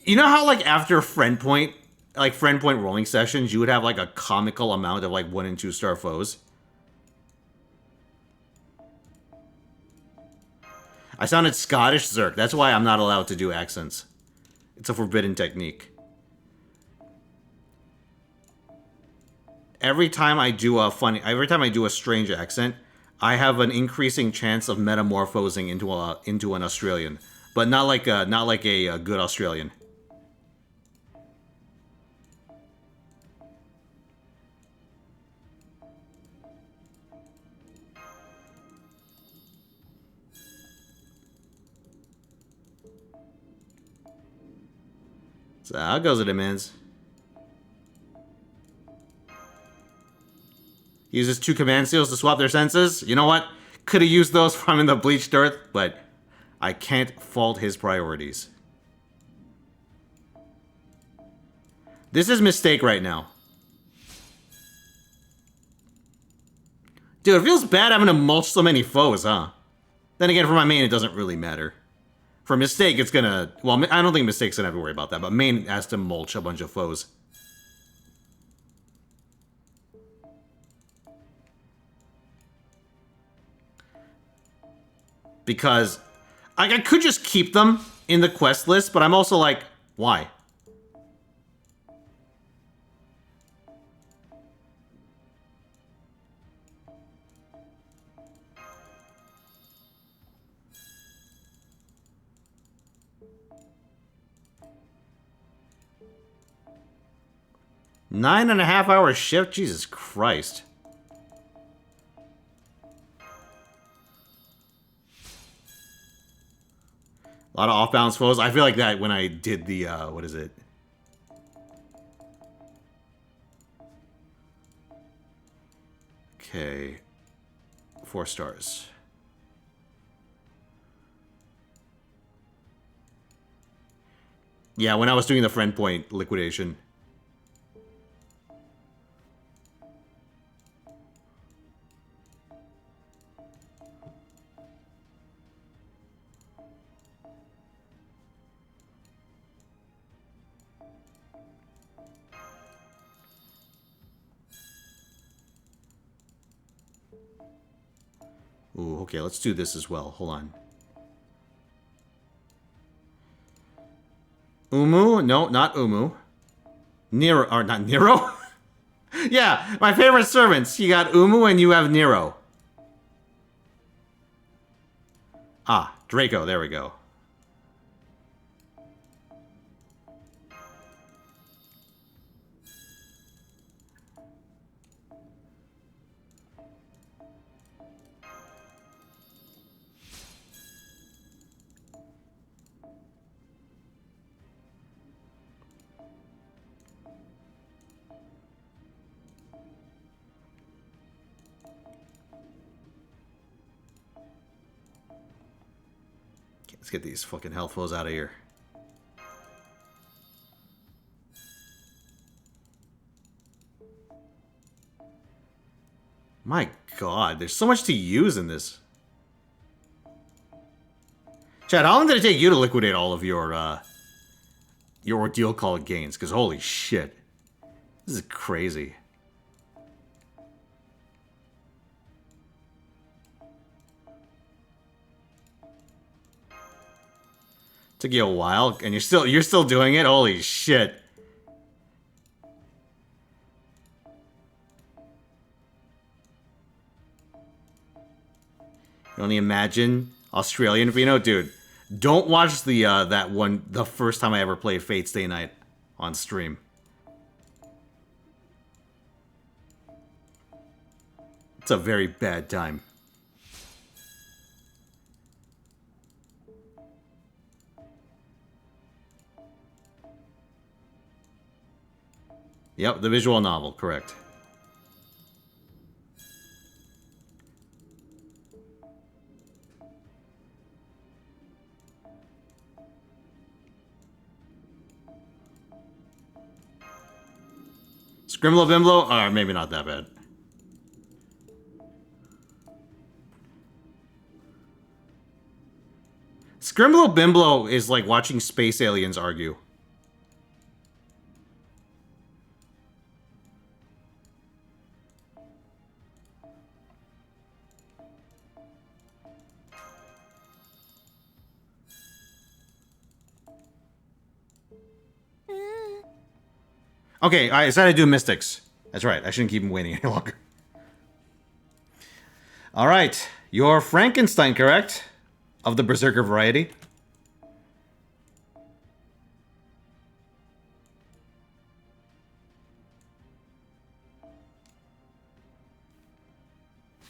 You know how, like, after friend point rolling sessions, you would have, like, a comical amount of, like, 1- and 2-star foes? I sounded Scottish, Zerk. That's why I'm not allowed to do accents. It's a forbidden technique. Every time I do a strange accent, I have an increasing chance of metamorphosing into an Australian, but not like a good Australian. So how goes it, demands? Uses 2 command seals to swap their senses. You know what? Could have used those from in the Bleached Earth, but I can't fault his priorities. This is Mistake right now. Dude, it feels bad having to mulch so many foes, huh? Then again, for my main, it doesn't really matter. For Mistake, it's gonna... Well, I don't think Mistake's gonna have to worry about that, but main has to mulch a bunch of foes. Because I could just keep them in the quest list, but I'm also like, why? Nine-and-a-half-hour shift? Jesus Christ. A lot of off-balance foes. I feel like that when I did the, what is it? Okay. 4 stars. Yeah, when I was doing the friend point liquidation. Ooh, okay, let's do this as well. Hold on. Umu? No, not Umu. Nero, or not Nero? Yeah, my favorite servants. You got Umu and you have Nero. Ah, Draco, there we go. Let's get these fucking health foes out of here. My god, there's so much to use in this. Chad, how long did it take you to liquidate all of your ordeal call gains? Because holy shit. This is crazy. Took you a while, and you're still doing it? Holy shit. You only imagine Australian Fino? Dude, don't watch the that one the first time I ever played Fate Stay Night on stream. It's a very bad time. Yep, the visual novel, correct. Scrimlo Bimblo? Or maybe not that bad. Scrimlo Bimblo is like watching space aliens argue. Okay, I decided to do Mystics. That's right, I shouldn't keep him waiting any longer. Alright, you're Frankenstein, correct? Of the Berserker variety.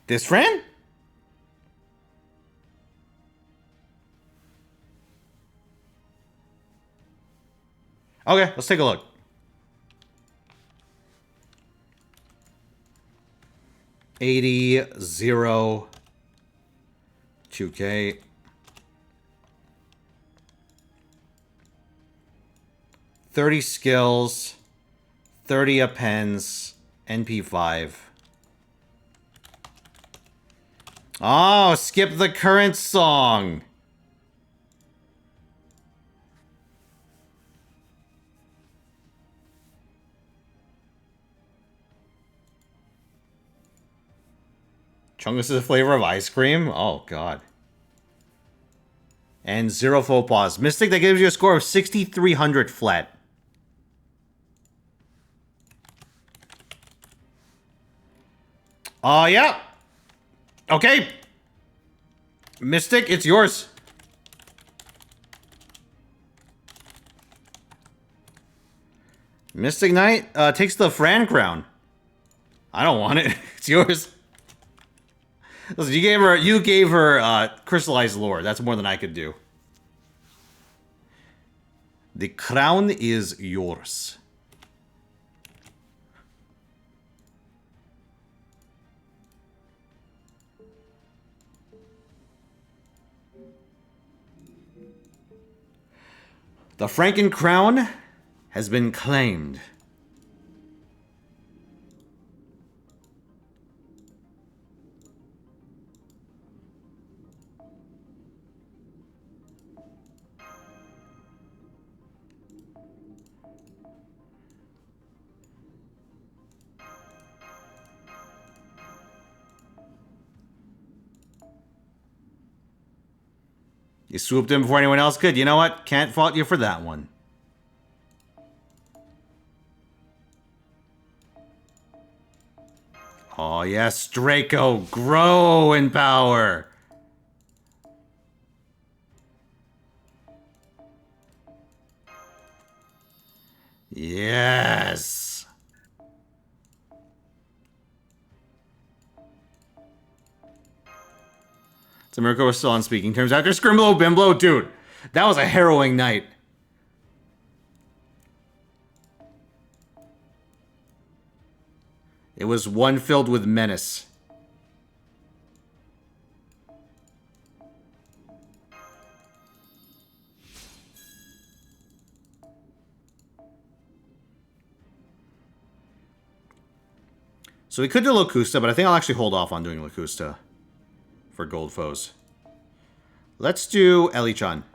This Fran? Okay, let's take a look. 80, 0, 2K. $30 skills, 30 appends, NP5. Oh, skip the current song. Chungus is the flavor of ice cream? Oh, God. And 0 faux pas. Mystic, that gives you a score of 6,300 flat. Yeah. Okay. Mystic, it's yours. Mystic Knight takes the Fran crown. I don't want it. It's yours. Listen, you gave her crystallized lore. That's more than I could do. The crown is yours. The Franken crown has been claimed. You swooped in before anyone else could. You know what? Can't fault you for that one. Oh, yes, Draco. Grow in power. Yes. It's a miracle we're still on speaking terms after Scrimblow Bimblow. Dude, that was a harrowing night. It was one filled with menace. So we could do Locusta, but I think I'll actually hold off on doing Locusta for gold foes. Let's do Ellie-chan.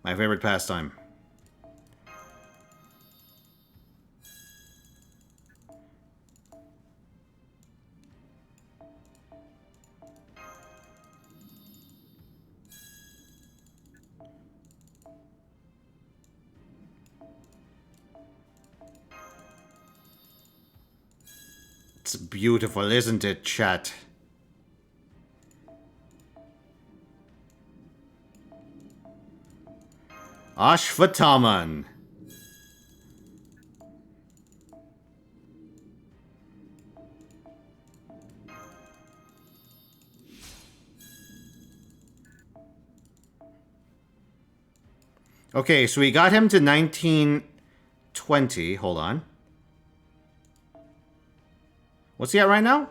My favorite pastime. It's beautiful, isn't it, chat? Ashvataman. Okay, so we got him to 1920. Hold on. What's he at right now?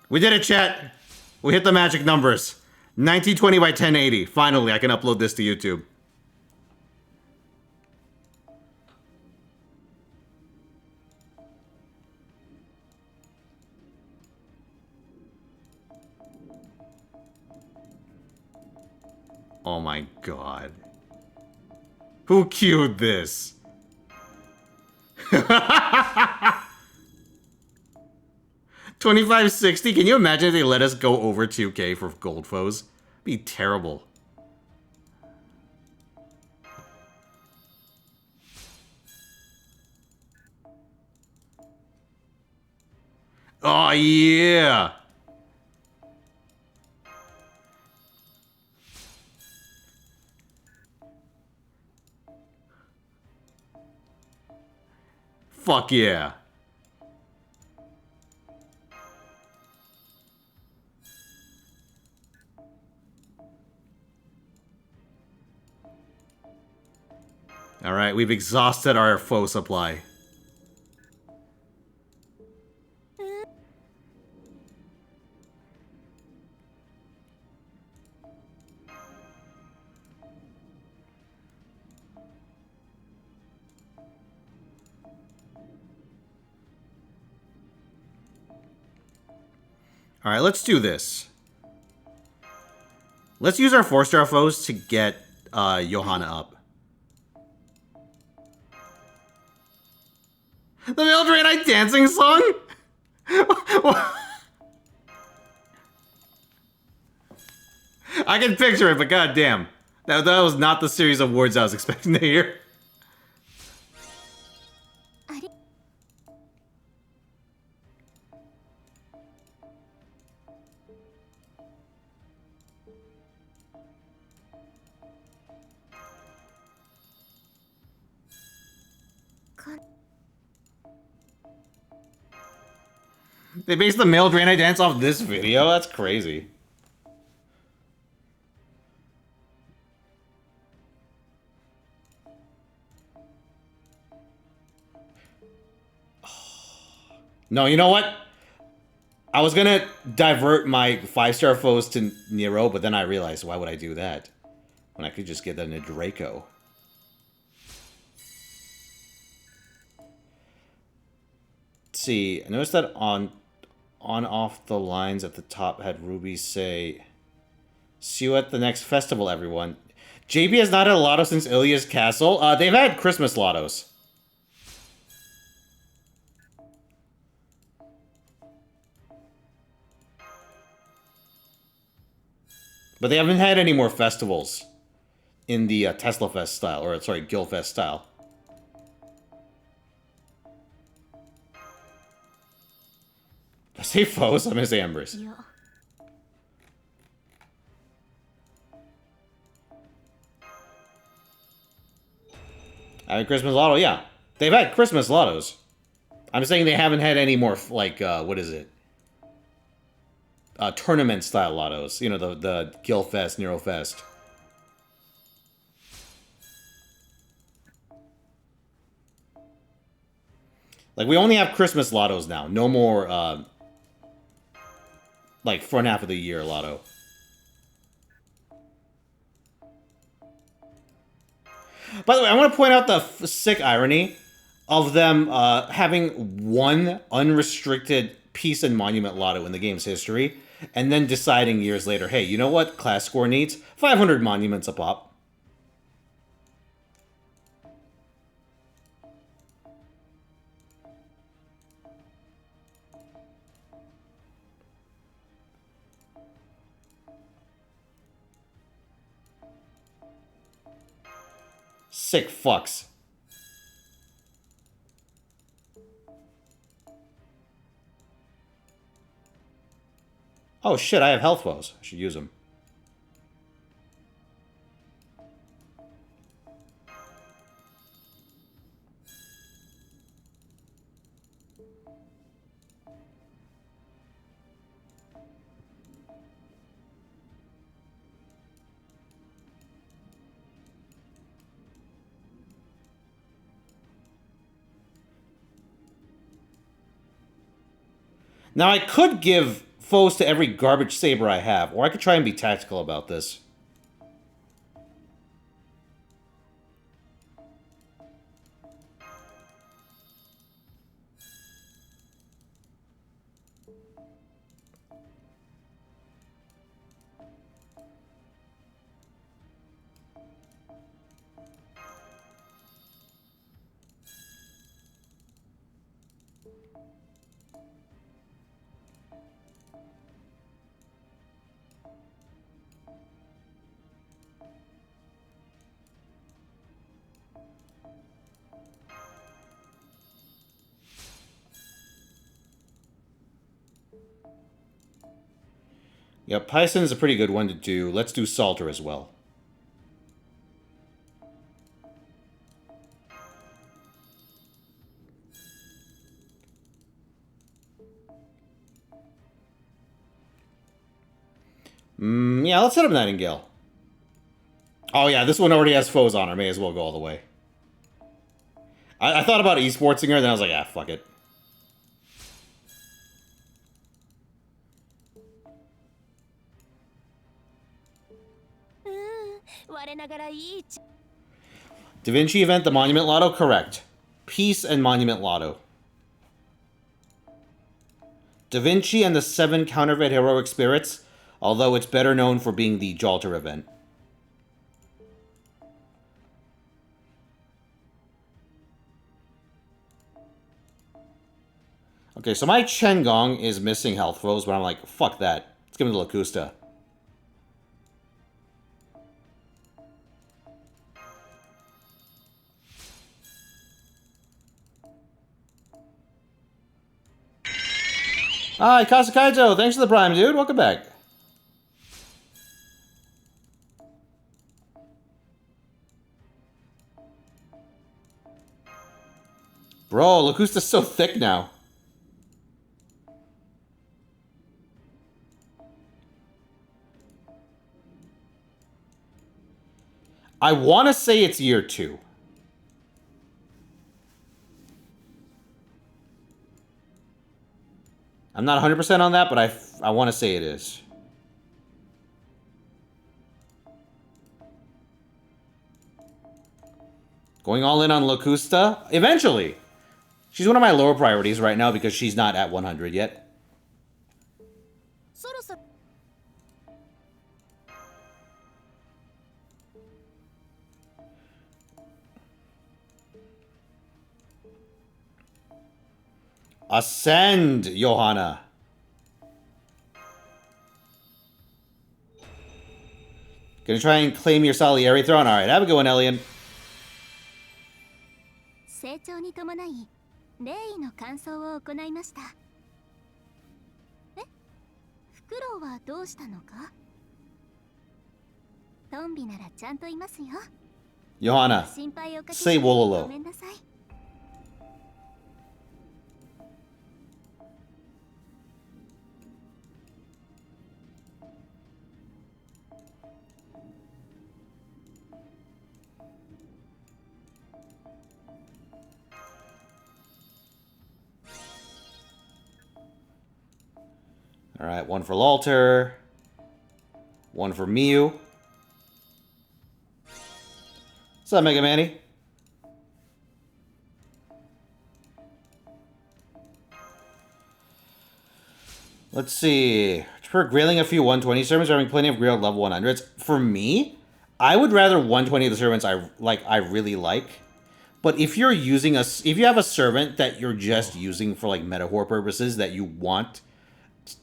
We did it, chat. We hit the magic numbers. 1920 by 1080. Finally, I can upload this to YouTube. Oh my god. Who queued this? 2560? Can you imagine if they let us go over 2K for gold foes? Be terrible. Oh yeah. Fuck yeah. Alright, we've exhausted our foe supply. Alright, let's do this. Let's use our 4-star foes to get Johanna up. The Mildred Night dancing song? I can picture it, but goddamn. That was not the series of words I was expecting to hear. They based the male Draenei dance off this video? That's crazy. No, you know what? I was gonna divert my 5-star foes to Nero, but then I realized, why would I do that? When I could just get that into Draco. Let's see, I noticed that on off the lines at the top had Ruby say, "See you at the next festival, everyone." JP has not had a lotto since Ilia's Castle. They've had Christmas lottos. But they haven't had any more festivals in the Tesla Fest style, or sorry, Guildfest style. say foes, I miss Ambrose. I mean, Christmas Lotto, yeah. They've had Christmas Lottos. I'm saying they haven't had any more, like, what is it? Tournament-style Lottos. You know, the Gilfest, Neurofest. Like, we only have Christmas Lottos now. No more, like, front half of the year Lotto. By the way, I want to point out the sick irony of them having one unrestricted Peace and Monument Lotto in the game's history, and then deciding years later, hey, you know what class score needs? 500 monuments a pop. Sick fucks. Oh shit, I have health woes. I should use them. Now, I could give foes to every garbage saber I have, or I could try and be tactical about this. Yeah, Pison's a pretty good one to do. Let's do Salter as well. Yeah, let's hit up Nightingale. Oh yeah, this one already has foes on her. May as well go all the way. I thought about esportsing her, then I was like, ah, fuck it. Da Vinci event, the Monument Lotto? Correct. Peace and Monument Lotto. Da Vinci and the 7 counterfeit heroic spirits, although it's better known for being the Jalter event. Okay, so my Chen Gong is missing health foes, but I'm like, fuck that. Let's give him the Locusta. Hi, Kasakaito. Thanks for the prime, dude. Welcome back. Bro, Locusta's so thick now. I want to say it's year 2. I'm not 100% on that, but I want to say it is. Going all in on Locusta? Eventually. She's one of my lower priorities right now because she's not at 100 yet. Ascend, Johanna. Gonna try and claim your Salieri throne? Alright, have a good one, Elian. 苦労はどうしたのか？トンビならちゃんといますよ。 Johanna, 心配をかけ say てご Wololo. めんなさい。 Alright, one for Lalter. One for Miyu. What's up, Mega Manny? Let's see. For grailing a few 120 servants, having plenty of grailed level 100s. For me, I would rather 120 of the servants I really like. But if you're using if you have a servant that you're just using for like meta whore purposes that you want,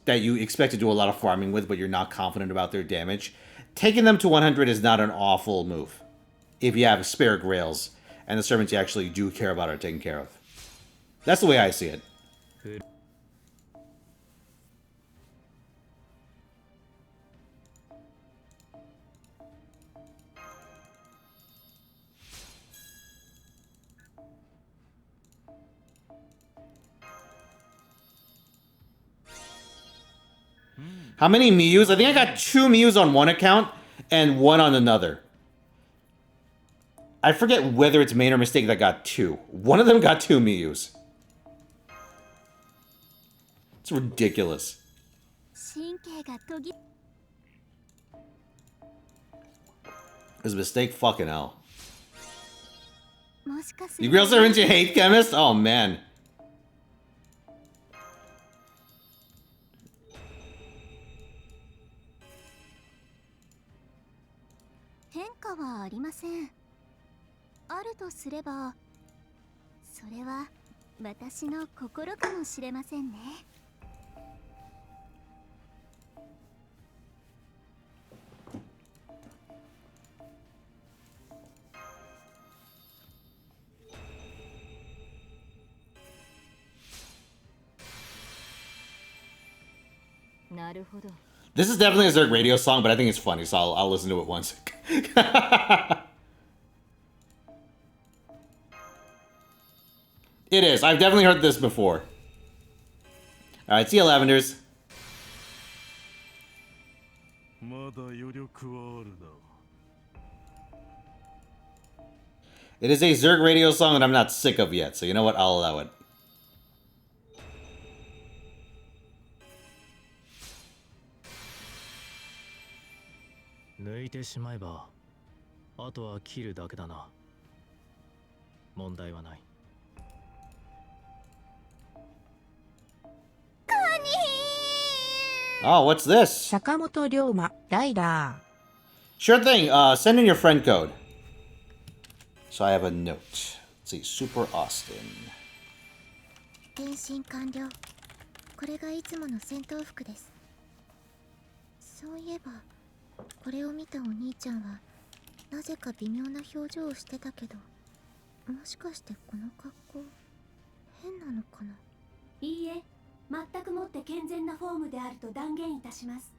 that you expect to do a lot of farming with, but you're not confident about their damage, taking them to 100 is not an awful move. If you have spare grails and the servants you actually do care about are taken care of. That's the way I see it. How many Miyus? I think I got 2 Miyus on one account and 1 on another. I forget whether it's main or mistake that got 2. One of them got 2 Miyus. It's ridiculous. It was a mistake, fucking hell. You girls are into hate chemist? Oh man. This is definitely a Zerg radio song, but I think it's funny, so I'll listen to it once. It is. I've definitely heard this before. Alright, see you, Lavenders. It is a Zerg radio song that I'm not sick of yet, so you know what? I'll allow it. Oh, what's this? Sakamoto Ryoma, Rider. Sure thing. Send in your friend code. So I have a note. Let's see. Super Austin. 変身完了。これがいつもの戦闘服です。そういえば、これを見たお兄ちゃんはなぜか微妙な表情をしてたけど、もしかしてこの格好変なのかな。いいえ、全くもって健全なフォームであると断言いたします。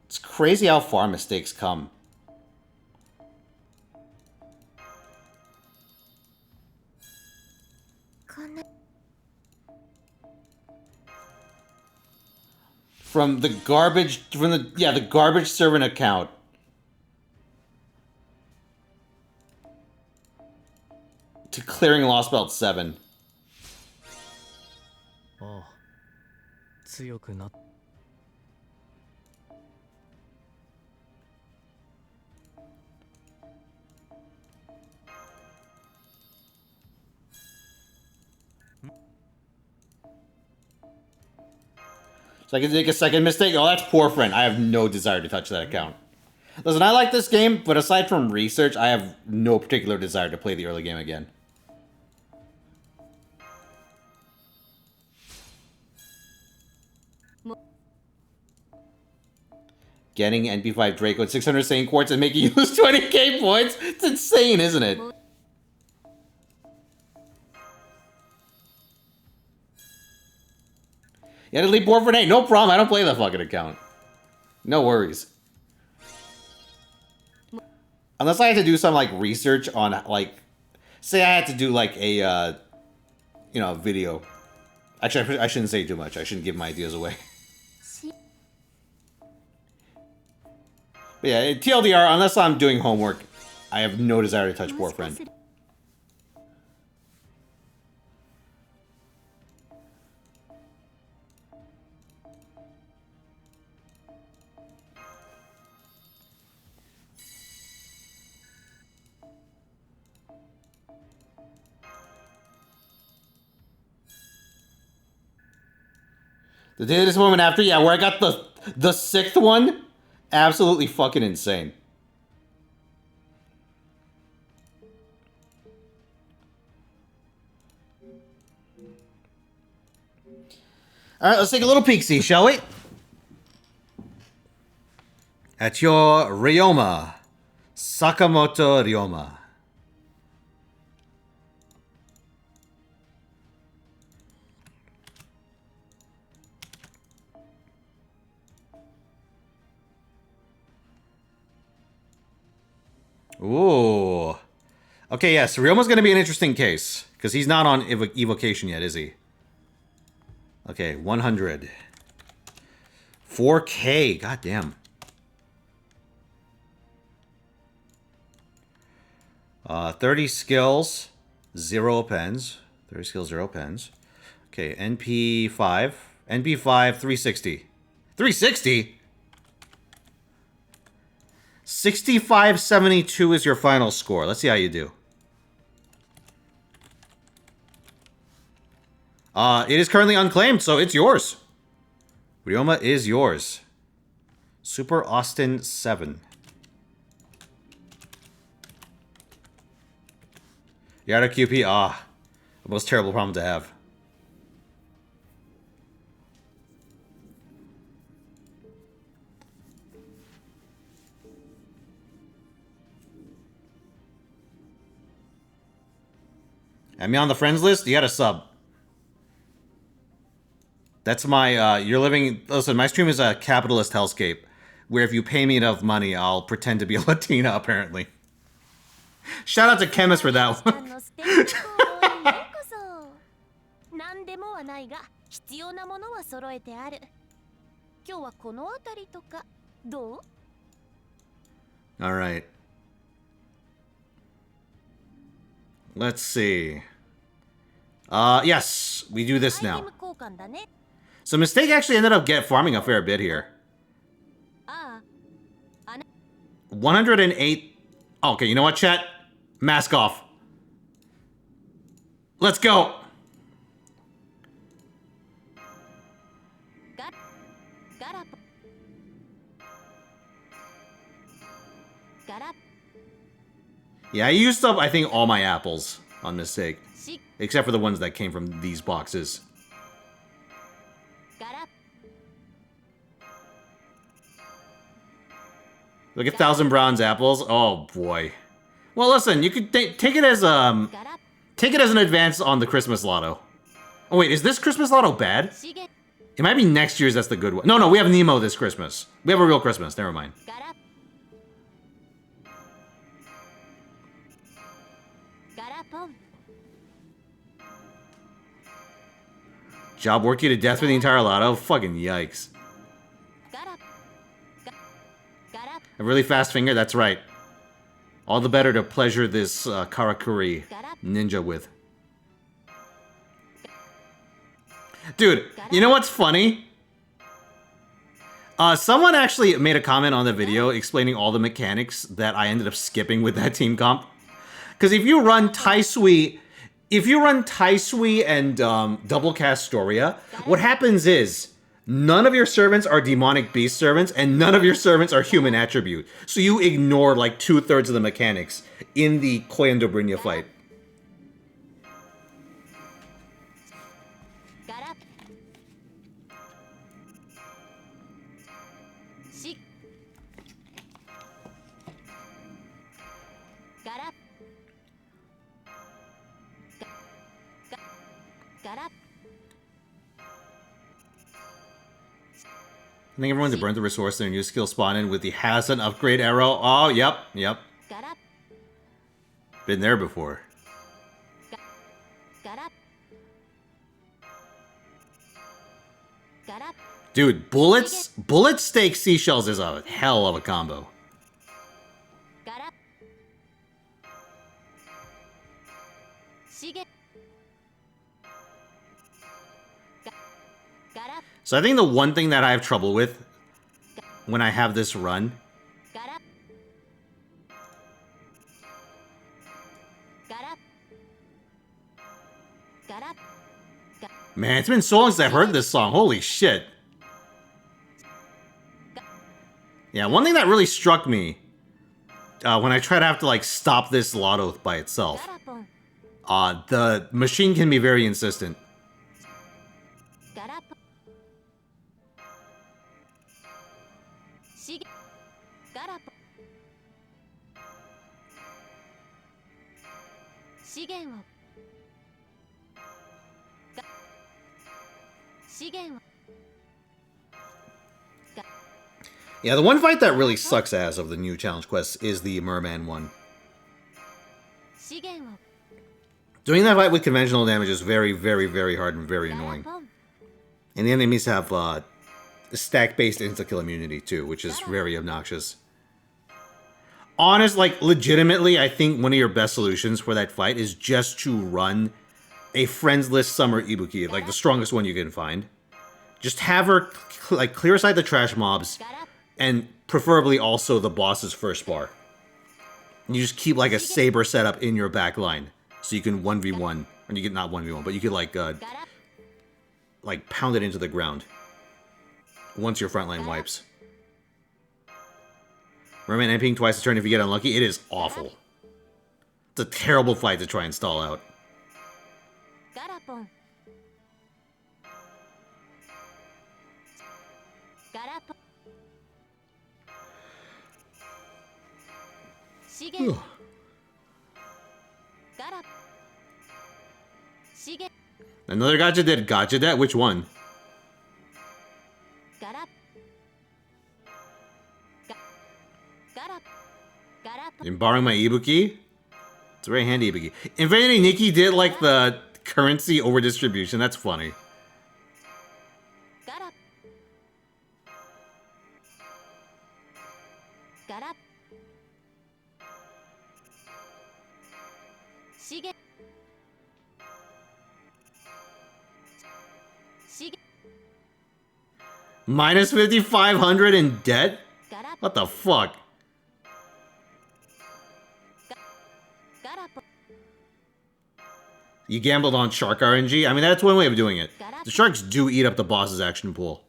It's crazy how far mistakes come. From the garbage, the garbage servant account. To clearing Lost Belt 7. Oh. So I can make a second mistake? Oh, that's poor friend. I have no desire to touch that account. Listen, I like this game, but aside from research, I have no particular desire to play the early game again. Getting NP5 Draco at 600 Sane Quartz and making you lose 20k points? It's insane, isn't it? You had to delete Board for Nate. No problem. I don't play that fucking account. No worries. Unless I had to do some, like, research on, like... Say I had to do, like, a, you know, video. Actually, I shouldn't say too much. I shouldn't give my ideas away. But yeah, TLDR, unless I'm doing homework, I have no desire to touch Poor Friend. The day of this moment after, yeah, where I got the sixth one, absolutely fucking insane. All right, let's take a little peek-see, shall we? At your Ryoma, Sakamoto Ryoma. Ooh. Okay, yes, Ryoma's going to be an interesting case, because he's not on evocation yet, is he? Okay, 100. 4K, goddamn. 30 skills, 0 pens. 30 skills, 0 pens. Okay, NP5. NP5, 360. 360? 6572 is your final score. Let's see how you do. It is currently unclaimed, so it's yours. Ryoma is yours. Super Austin 7. You're out of QP? Ah, the most terrible problem to have. Am I on the friends list? You got a sub. That's my, you're living, listen, my stream is a capitalist hellscape, where if you pay me enough money, I'll pretend to be a Latina, apparently. Shout out to Chemist for that one. Alright. Let's see. Yes, we do this now. So Mistake actually ended up farming a fair bit here. 108. Oh, okay, you know what, chat? Mask off. Let's go. Yeah, I used up, I think, all my apples on Mistake. Except for the ones that came from these boxes. Look at 1,000 bronze apples. Oh boy. Well, listen, you could take it as an advance on the Christmas Lotto. Oh wait, is this Christmas Lotto bad? It might be next year's. That's the good one. No, we have Nemo this Christmas. We have a real Christmas. Never mind. Job worked you to death for the entire lotto? Fucking yikes. A really fast finger? That's right. All the better to pleasure this Karakuri ninja with. Dude, you know what's funny? Someone actually made a comment on the video explaining all the mechanics that I ended up skipping with that team comp. Because if you run Taisui and double cast Storia, what happens is none of your servants are demonic beast servants and none of your servants are human attribute. So you ignore like 2/3 of the mechanics in the Koyan Dobrynya fight. think everyone's burned the resource their new skill spawn in with the has an upgrade arrow. Oh, yep. Been there before. Dude, bullets stake seashells is a hell of a combo. So I think the one thing that I have trouble with when I have this run man, it's been so long since I heard this song. Holy shit. Yeah, one thing that really struck me when I try to have to like stop this lotto by itself, the machine can be very insistent. Yeah, the one fight that really sucks ass of the new challenge quests is the Merman one. Doing that fight with conventional damage is very, very, very hard and very annoying. And the enemies have stack-based insta-kill immunity too, which is very obnoxious. Honest, like, legitimately, I think one of your best solutions for that fight is just to run a friendless Summer Ibuki, like the strongest one you can find. Just have her, like, clear aside the trash mobs, and preferably also the boss's first bar. And you just keep, like, a saber setup in your back line, so you can 1v1, and you get, not 1v1, but you could, like pound it into the ground once your front line wipes. Merman MPing twice a turn if you get unlucky. It is awful. It's a terrible fight to try and stall out. Another Gacha did. Gacha that? Which one? In borrowing my Ibuki? It's a very handy Ibuki. Infinity Nikki did like the currency over distribution. That's funny. Minus 5,500 in debt? What the fuck? You gambled on Shark RNG? I mean, that's one way of doing it. The Sharks do eat up the boss's action pool.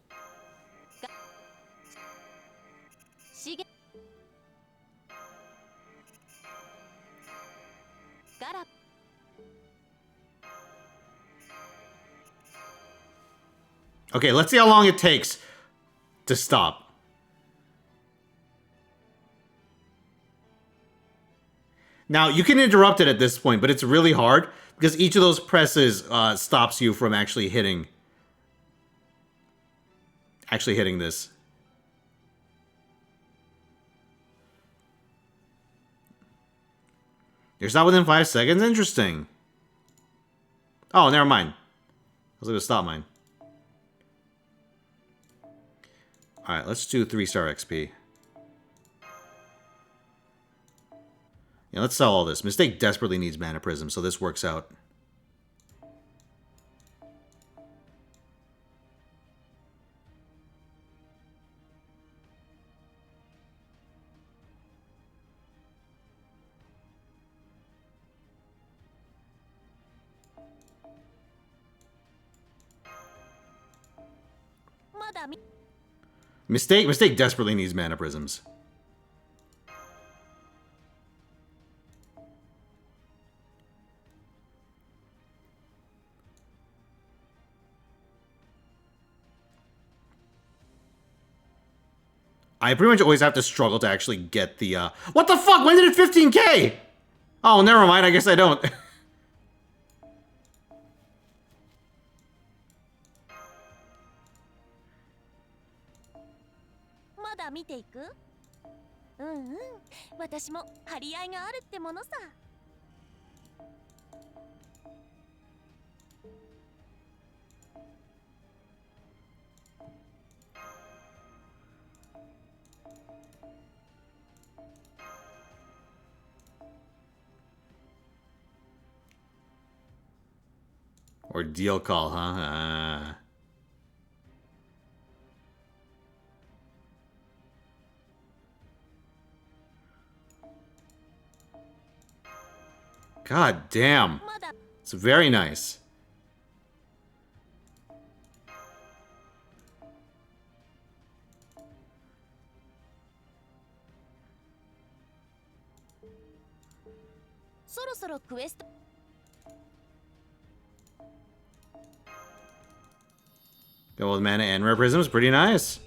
Okay, let's see how long it takes to stop. Now, you can interrupt it at this point, but it's really hard because each of those presses stops you from actually hitting this. You're not within 5 seconds? Interesting. Oh, never mind. I was going to stop mine. Alright, let's do 3-star XP. Yeah, let's sell all this. Mistake desperately needs Mana Prism, so this works out. Mistake desperately needs Mana Prisms. I pretty much always have to struggle to actually get the, What the fuck? When did it 15k? Oh, never mind. I guess I don't. だ見ていく？うんうん、私も張り合いがあるってものさ。Ordeal call, huh? God damn. It's very nice. Go with mana and rare prisms, pretty nice.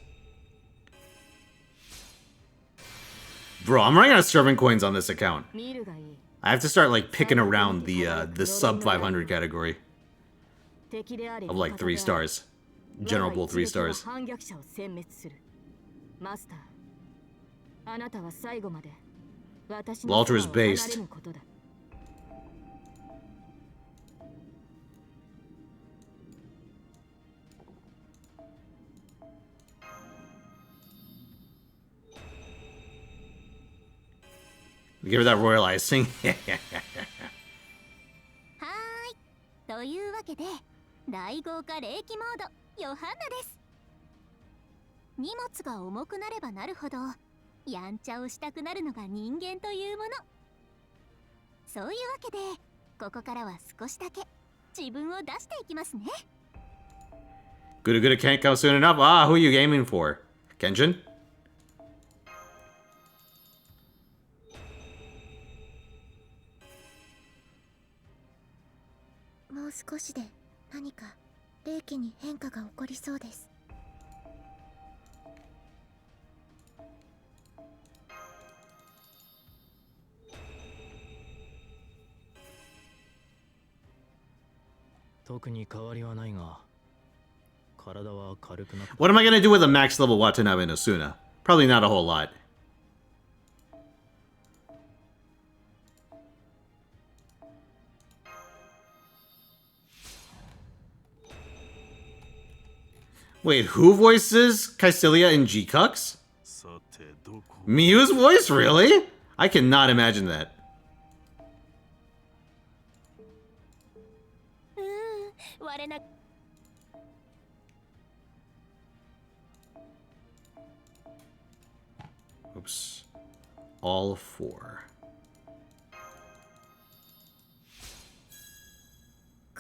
Bro, I'm running out of servant coins on this account. I have to start like picking around the sub 500 category of like 3 stars. General Bull 3 stars. Walter is based. Give her that royal icing. というわけで大豪華霊気モードヨハンナです。荷物が重くなればなるほどやんちゃをしたくなるのが人間というもの。そういうわけでここからは少しだけ自分を出していきますね。Good, good, can't come soon enough. Ah, who are you aiming for? Kenshin? もう少しで何か霊気に変化が起こりそうです。特に変わりはないが、体は軽くなった。 What am I gonna do with a max level Watanabe no Suna? Probably not a whole lot. Wait, who voices Kycilia in G-Cux? Miyu's voice? Really? I cannot imagine that. Oops. All 4.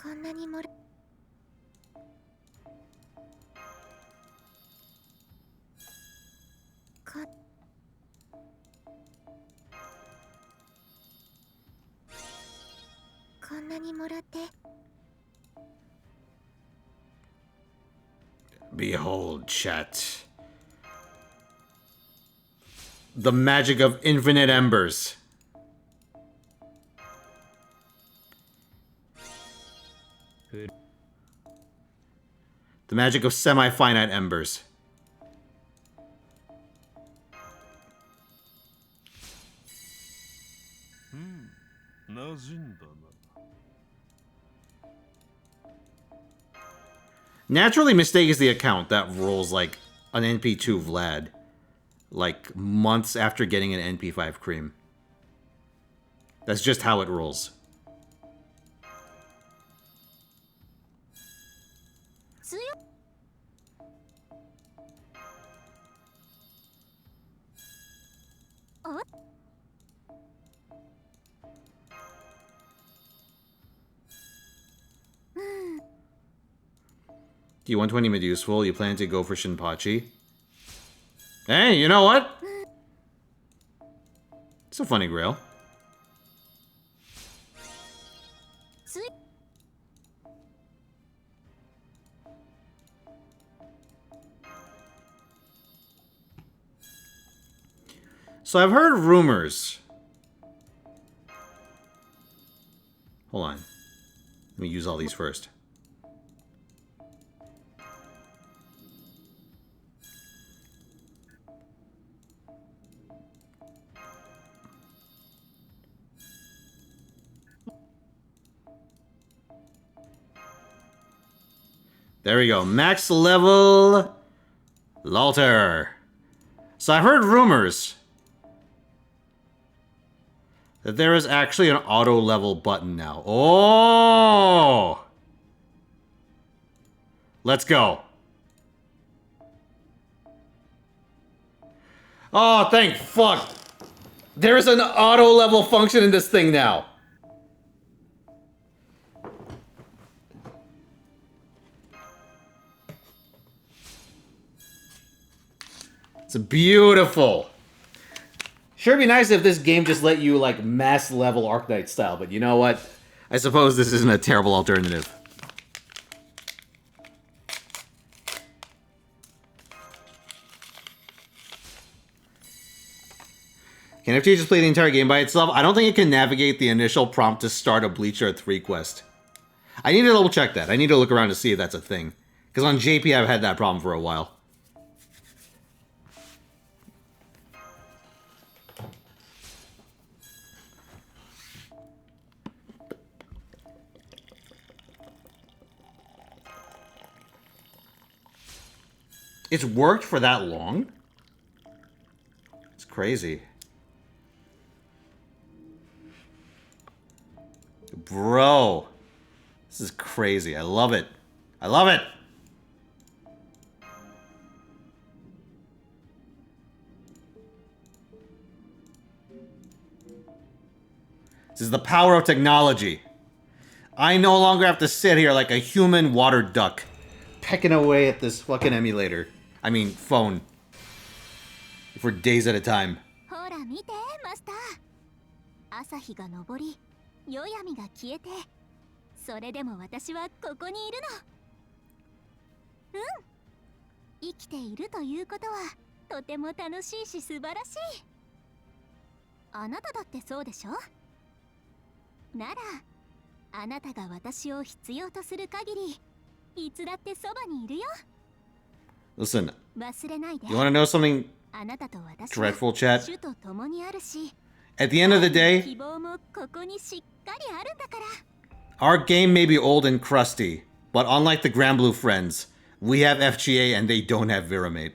こんなにもこんなにもらって。 Behold, chat. The magic of infinite embers. The magic of semi-finite embers. Naturally, Mistake is the account that rolls like an NP2 Vlad, like months after getting an NP5 Cream. That's just how it rolls. Do you want 20 Meduseful? You plan to go for Shinpachi? Hey, you know what? It's a funny grail. So I've heard rumors. Hold on. Let me use all these first. There we go. Max level Lalter. So I heard rumors that there is actually an auto level button now. Oh! Let's go. Oh, thank fuck. There's an auto level function in this thing now. It's beautiful. Sure, it'd be nice if this game just let you like mass level Arknight style, but you know what? I suppose this isn't a terrible alternative. Can FG just play the entire game by itself? I don't think it can navigate the initial prompt to start a Bleacher 3 quest. I need to double check that. I need to look around to see if that's a thing. Because on JP I've had that problem for a while. It's worked for that long? It's crazy. Bro. This is crazy. I love it. I love it! This is the power of technology. I no longer have to sit here like a human water duck, pecking away at this fucking emulator. I mean, phone. For days at a time. ほら見てマスター。朝日が昇り、夜闇が消えて、それでも私はここにいるの。うん。生きているということはとても楽しいし素晴らしい。あなただってそうでしょ？なら、あなたが私を必要とする限り、いつだってそばにいるよ。Listen, 忘れないで。you want to know something あなたと私 dreadful, chat? 主と共にあるし。At the end of the day, 希望もここにしっかりあるんだから。our game may be old and crusty, but unlike the Grand Blue friends, we have FGA and they don't have Viramate.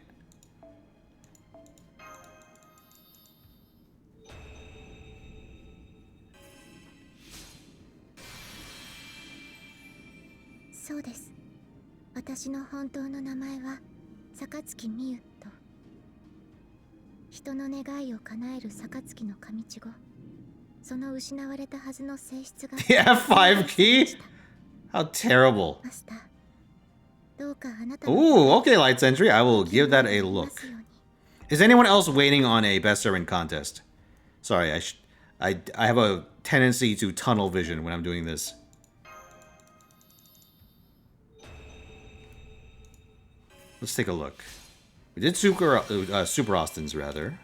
So そうです。私の本当の名前は榊美優と。人の願いを叶える榊の神地語。その失われたはずの性質が。The F5 key? How terrible. マスター、どうかあなた。Ooh, okay, Light Sentry. I will give that a look. Is anyone else waiting on a best servant contest? Sorry, I have a tendency to tunnel vision when I'm doing this. Let's take a look. We did Super Austin's, rather.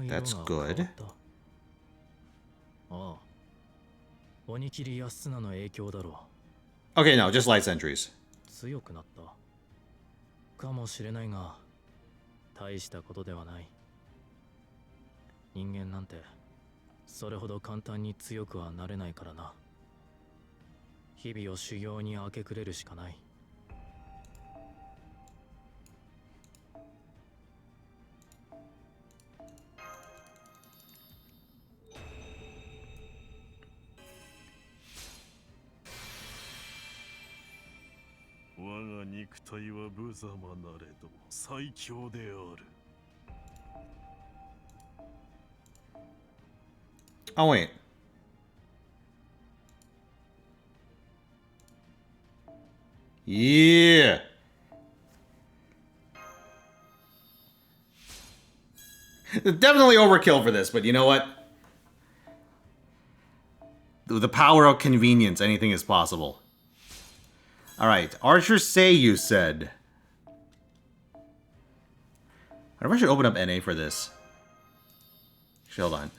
That's good. Okay, no, just Light Sentries. 強くなったかもしれないが大したことではない。人間なんてそれほど簡単に強くはなれないからな。日々を修行に明け暮れるしかない。我が肉体は無様なれど最強である。Oh, wait. Yeah. Definitely overkill for this, but you know what? With the power of convenience, anything is possible. Alright, Archer Say you said. I wonder if I should open up NA for this. Actually, hold on.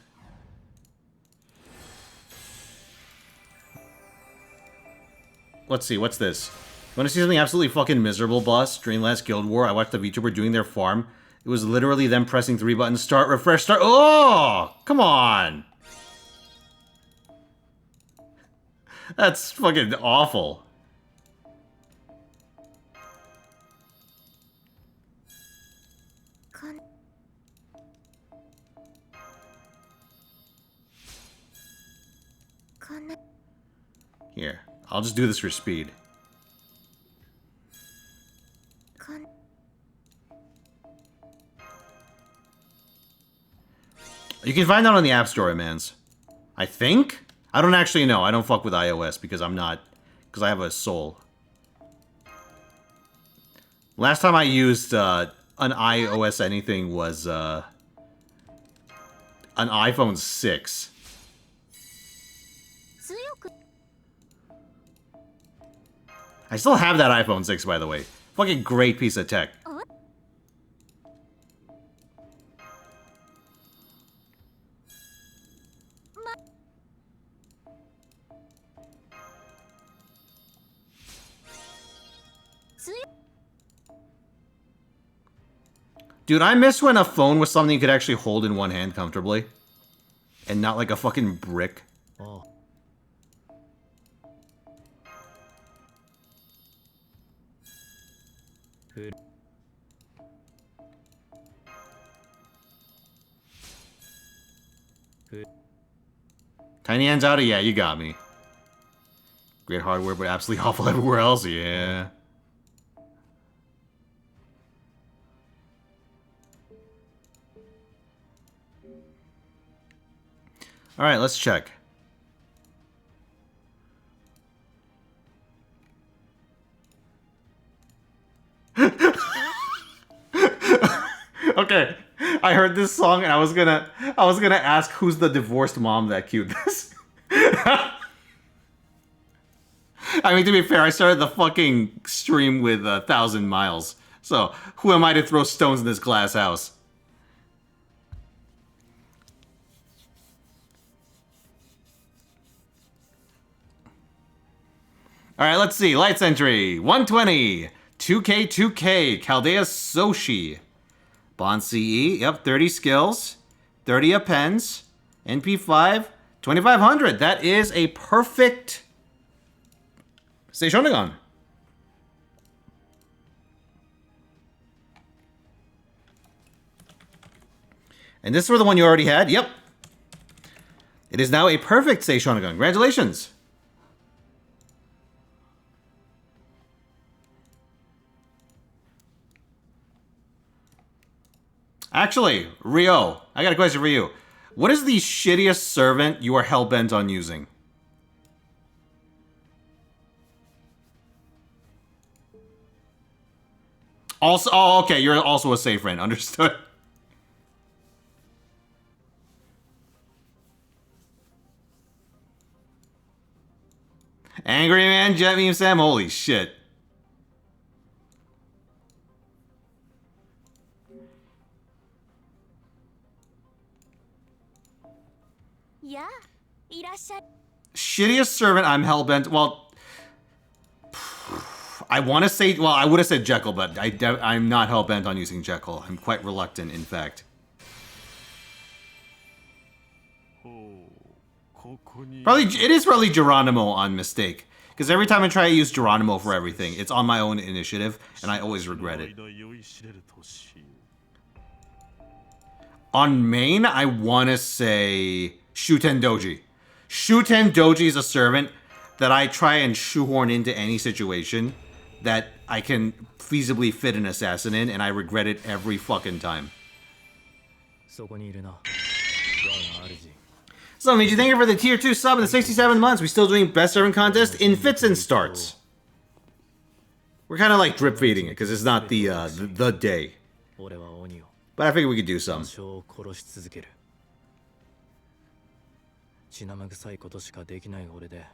Let's see, what's this? You want to see something absolutely fucking miserable, boss? During last Guild War, I watched the VTuber doing their farm. It was literally them pressing 3 buttons, start, refresh, start. Oh! Come on! That's fucking awful. Here, I'll just do this for speed. You can find that on the App Store, mans. I think? I don't actually know. I don't fuck with iOS because I'm not... Because I have a soul. Last time I used an iOS anything was an iPhone 6. I still have that iPhone 6, by the way. Fucking great piece of tech. Dude, I miss when a phone was something you could actually hold in one hand comfortably. And not like a fucking brick. Oh. Good. Good. Tiny hands out of, yeah, you got me. Great hardware, but absolutely awful everywhere else, yeah. Alright, let's check. Okay, I heard this song and I was gonna ask who's the divorced mom that cued this. I mean, to be fair, I started the fucking stream with 1,000 miles. So, who am I to throw stones in this glass house? Alright, let's see. Lights entry. 120. 2K, 2K. Chaldea Soshi. Bond CE. Yep, 30 skills. 30 appends. NP5. 2,500. That is a perfect... Seishonagon. And this was the one you already had? Yep. It is now a perfect Seishonagon. Congratulations. Actually, Ryo, I got a question for you. What is the shittiest servant you are hell-bent on using? Also, oh, okay, you're also a safe friend. Understood. Angry Man, Jet Meme Sam, holy shit. Yeah. Shittiest servant I'm hellbent. Well, I want to say. Well, I would have said Jekyll, but I'm not hellbent on using Jekyll. I'm quite reluctant, in fact. It is probably Geronimo on mistake. Because every time I try to use Geronimo for everything, it's on my own initiative, and I always regret it. On main, I want to say Shuten Doji. Shuten Doji is a servant that I try and shoehorn into any situation that I can feasibly fit an assassin in, and I regret it every fucking time. So, Miji, thank you for the tier 2 sub in the 67 months. We still doing best servant contest in fits and starts. We're kind of like drip feeding it because it's not the day. But I figured we could do some. 血生臭いことしかできない俺で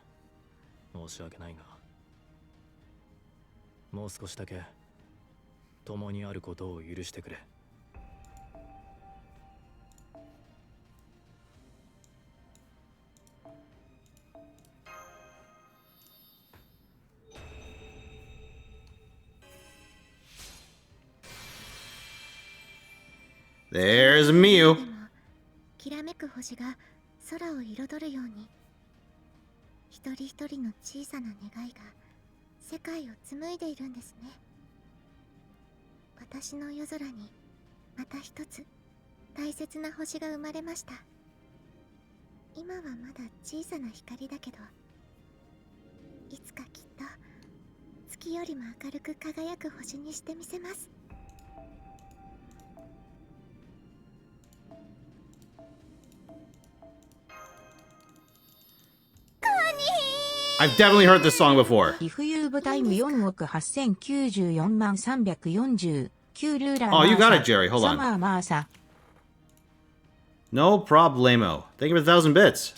申し訳ないがもう少しだけ共にあることを許してくれ There's Miu. きらめく星が空を彩るように一人一人の小さな願いが世界を紡いでいるんですね。私の夜空にまた一つ大切な星が生まれました。今はまだ小さな光だけど、いつかきっと月よりも明るく輝く星にしてみせます。 I've definitely heard this song before. 岐阜遊舞タイム4億8094万340。旧ルーラー Oh, you got it, Jerry. Hold on. サマーマーサ。 No problemo. Thank you for the 1,000 bits.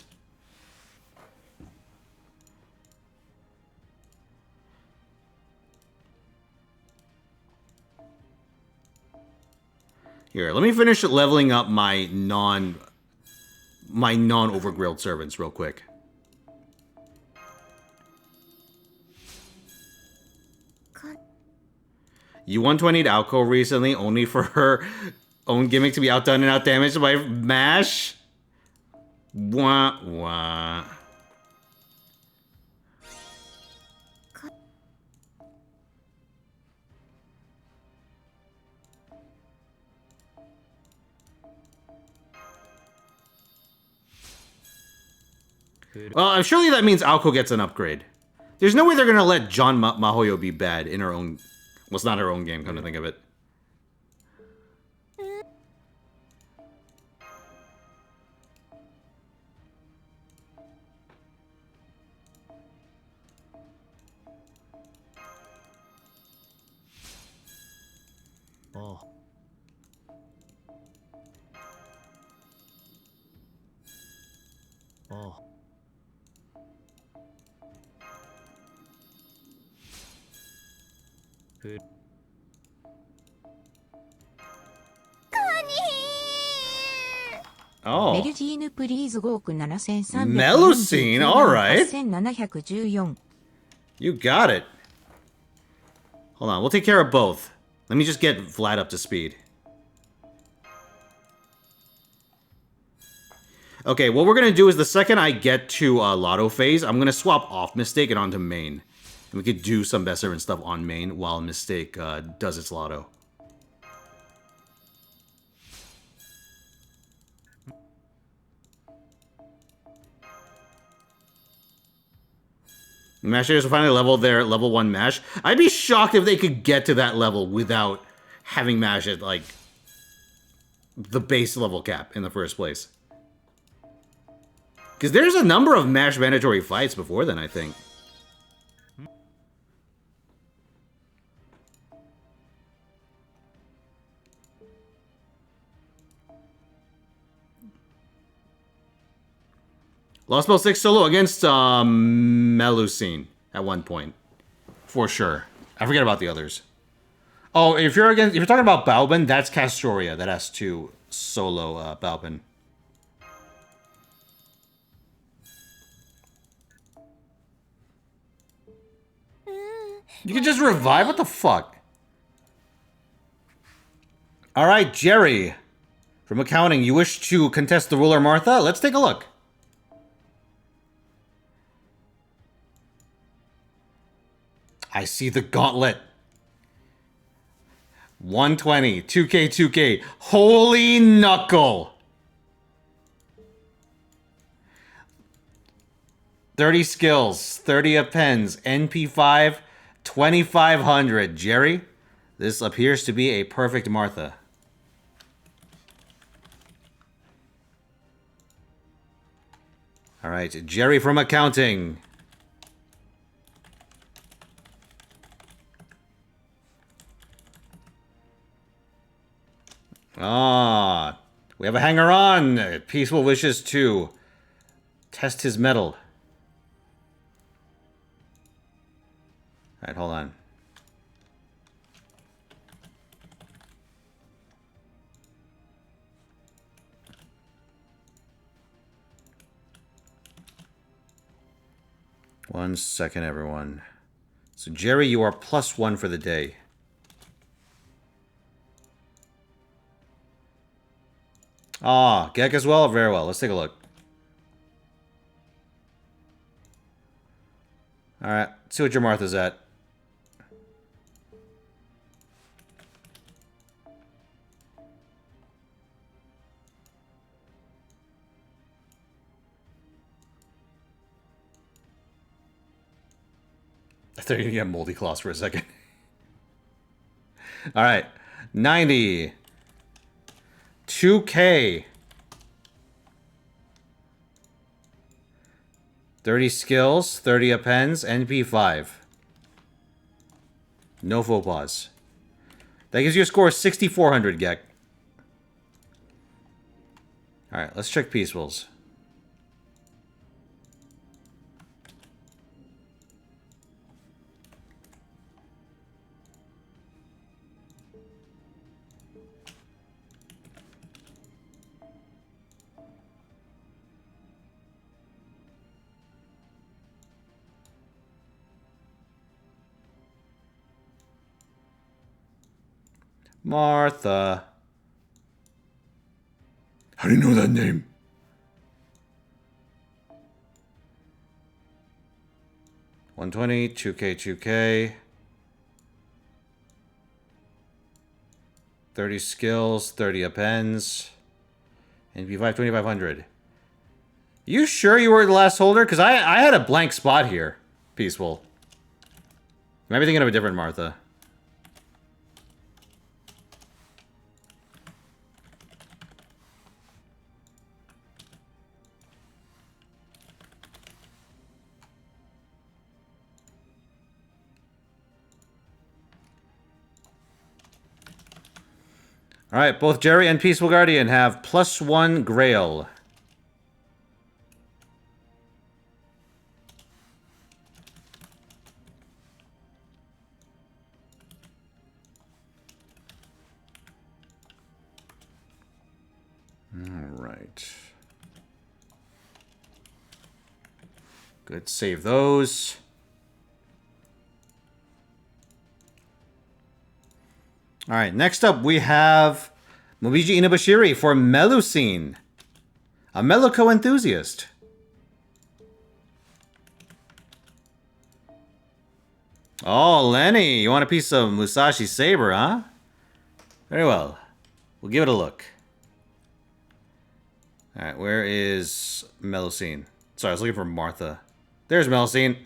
Here, let me finish leveling up my non-overgrilled servants real quick. You 120'd Alco recently only for her own gimmick to be outdone and outdamaged by MASH? Wah, wah. Well, surely that means Alco gets an upgrade. There's no way they're gonna let John Mahoyo be bad in her own... Well, it's not her own game, come to think of it. Oh. Oh. Good. Oh. メルジーヌプリーズ5億7300。Melusine, alright. 8714。 You got it. Hold on, we'll take care of both. Let me just get Vlad up to speed. Okay, what we're gonna do is the second I get to Lotto phase, I'm gonna swap off Mistake and onto main. And we could do some best servant stuff on main while Mistake does its Lotto. Mashers will finally level their level 1 mash. I'd be shocked if they could get to that level without having mash at, like, the base level cap in the first place. Because there's a number of mash mandatory fights before then, I think. Lost Bell 6 solo against Melusine at one point. For sure. I forget about the others. Oh, if you're talking about Balban, that's Castoria that has to solo Balban. You can just revive? What the fuck? Alright, Jerry. From accounting, you wish to contest the ruler Martha? Let's take a look. I see the gauntlet. 120, 2K, 2K. Holy knuckle. 30 skills, 30 appends, NP5, 2,500. Jerry, this appears to be a perfect Martha. All right, Jerry from accounting. Ah, we have a hanger-on. Peaceful wishes to test his mettle. All right, hold on. One second, everyone. So, Jerry, you are +1 for the day. Ah, Gek as well? Very well. Let's take a look. Alright, see what your Martha's at. I thought you were gonna get multi-claws for a second. Alright. 90. 2K. 30 skills, 30 appends, NP5. No faux pas. That gives you a score of 6,400, Gek. Alright, let's check peacefuls. Martha. How do you know that name? $120, 2K, 2K. 30 skills, 30 appends. NP5, 2,500. You sure you were the last holder? Because I had a blank spot here. Peaceful. Maybe thinking of a different Martha. Alright, both Jerry and Peaceful Guardian have +1 Grail. Alright. Good, save those. Alright, next up we have Momiji Inabashiri for Melusine. A Meluko enthusiast. Oh, Lenny, you want a piece of Musashi Saber, huh? Very well. We'll give it a look. Alright, where is Melusine? Sorry, I was looking for Martha. There's Melusine.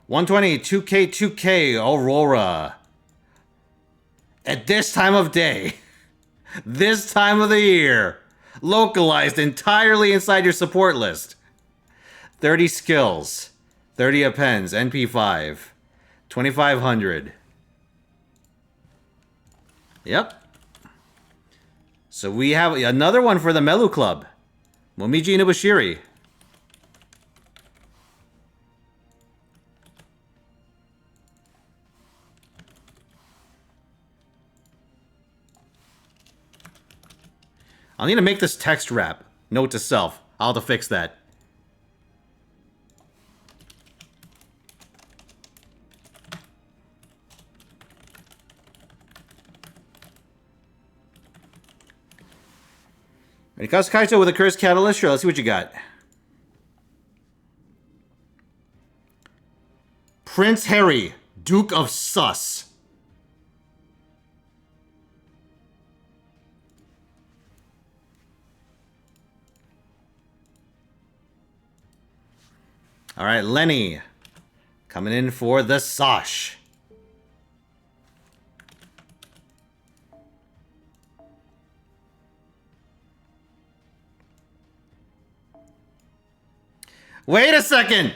120, 2K, 2K, Aurora. At this time of day, this time of the year, localized entirely inside your support list. 30 skills, 30 appends, NP5, 2,500. Yep. So we have another one for the Melu Club. Momiji Inabashiri. I'll need to make this text wrap. Note to self. I'll have to fix that. Mikasa Kaito with a Cursed Catalyst. Sure, let's see what you got. Prince Harry, Duke of Sus. All right, Lenny. Coming in for the Sosh. Wait a second!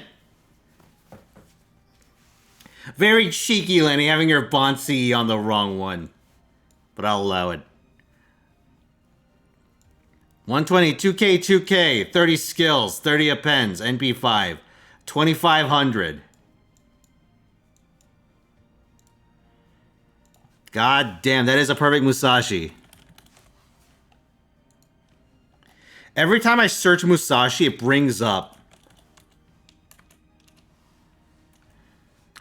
Very cheeky, Lenny, having your Bonsi on the wrong one. But I'll allow it. 120, 2K, 2K, 30 skills, 30 appends, NP5, 2,500. God damn, that is a perfect Musashi. Every time I search Musashi, it brings up.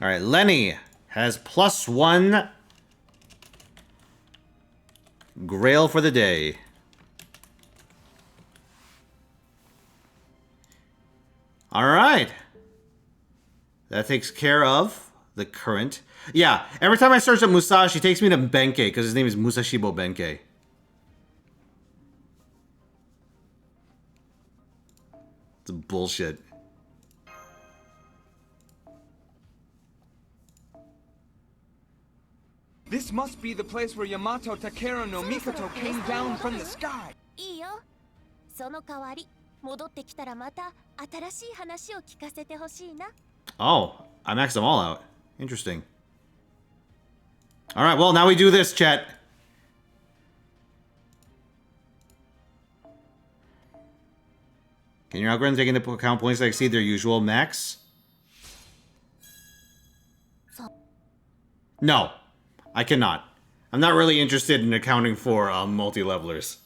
Alright, Lenny has +1 Grail for the day. Alright. That takes care of the current. Yeah, every time I search up Musashi, it takes me to Benkei, because his name is Musashibo Benkei. It's bullshit. This must be the place where Yamato Takeru no Mikoto came down from the sky. いいよ。その代わり戻ってきたらまた新しい話を聞かせてほしいな。 Oh, I maxed them all out. Interesting. Alright, well, now we do this, chat. Can your algorithm take into account points that exceed their usual max? No, I cannot. I'm not really interested in accounting for multi-levelers.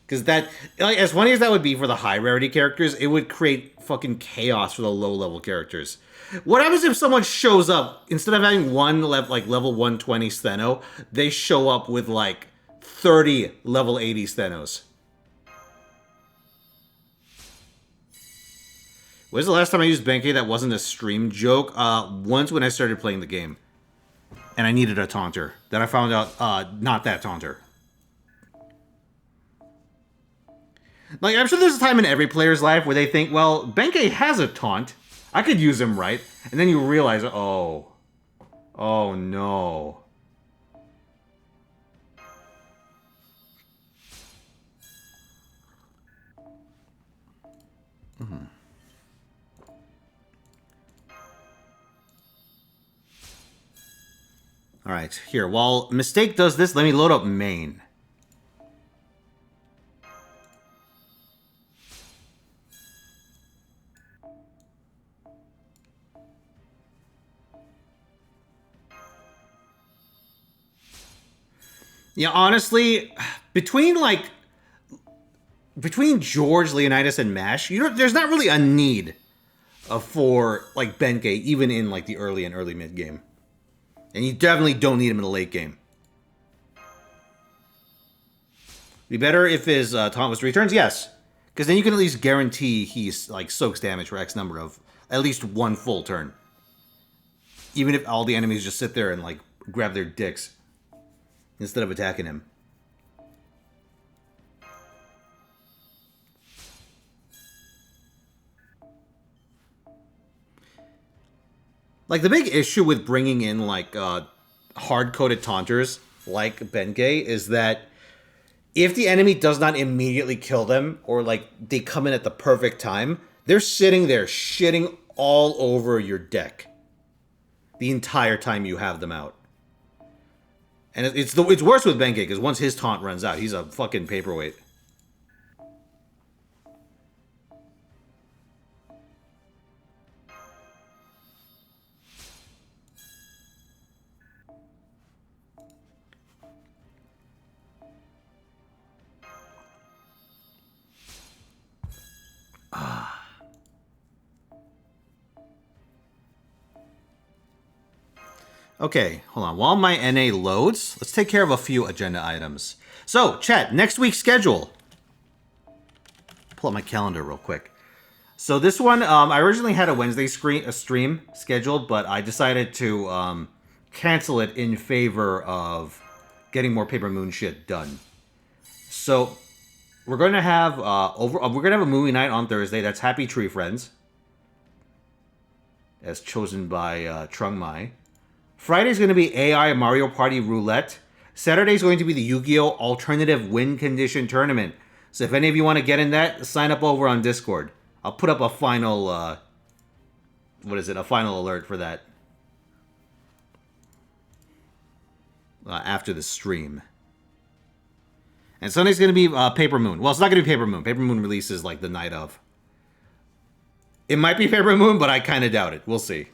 Because that, like, as funny as that would be for the high rarity characters, it would create fucking chaos for the low-level characters. What happens if someone shows up, instead of having one level 120 Steno, they show up with like 30 level 80 Stenos? When's the last time I used Benkei that wasn't a stream joke? Once when I started playing the game. And I needed a taunter. Then I found out, not that taunter. Like, I'm sure there's a time in every player's life where they think, well, Benkei has a taunt. I could use him, right? And then you realize, oh. Oh, no. Mm-hmm. Alright, here. While Mistake does this, let me load up main. Yeah, honestly, between George, Leonidas, and Mash, there's not really a need for like Benkei, even in like the early and early mid game. And you definitely don't need him in the late game. Be better if his taunt was 3 turns? Yes. Because then you can at least guarantee he like soaks damage for X number of at least 1 full turn. Even if all the enemies just sit there and like grab their dicks instead of attacking him. Like, the big issue with bringing in, like, hard-coded taunters, like Benkei, is that if the enemy does not immediately kill them, or, like, they come in at the perfect time, they're sitting there shitting all over your deck the entire time you have them out. And it's worse with Benkei, because once his taunt runs out, he's a fucking paperweight. Okay, hold on. While my NA loads, let's take care of a few agenda items. So, chat, next week's schedule. Pull up my calendar real quick. So this one, I originally had a Wednesday stream scheduled, but I decided to cancel it in favor of getting more Paper Moon shit done. So we're going to have a movie night on Thursday. That's Happy Tree Friends, as chosen by Trung Mai. Friday's going to be AI Mario Party Roulette. Saturday's going to be the Yu-Gi-Oh! Alternative Win Condition Tournament. So if any of you want to get in that, sign up over on Discord. I'll put up a final, a final alert for that after the stream. And Sunday's going to be Paper Moon. Well, it's not going to be Paper Moon. Paper Moon releases like the night of. It might be Paper Moon, but I kind of doubt it. We'll see.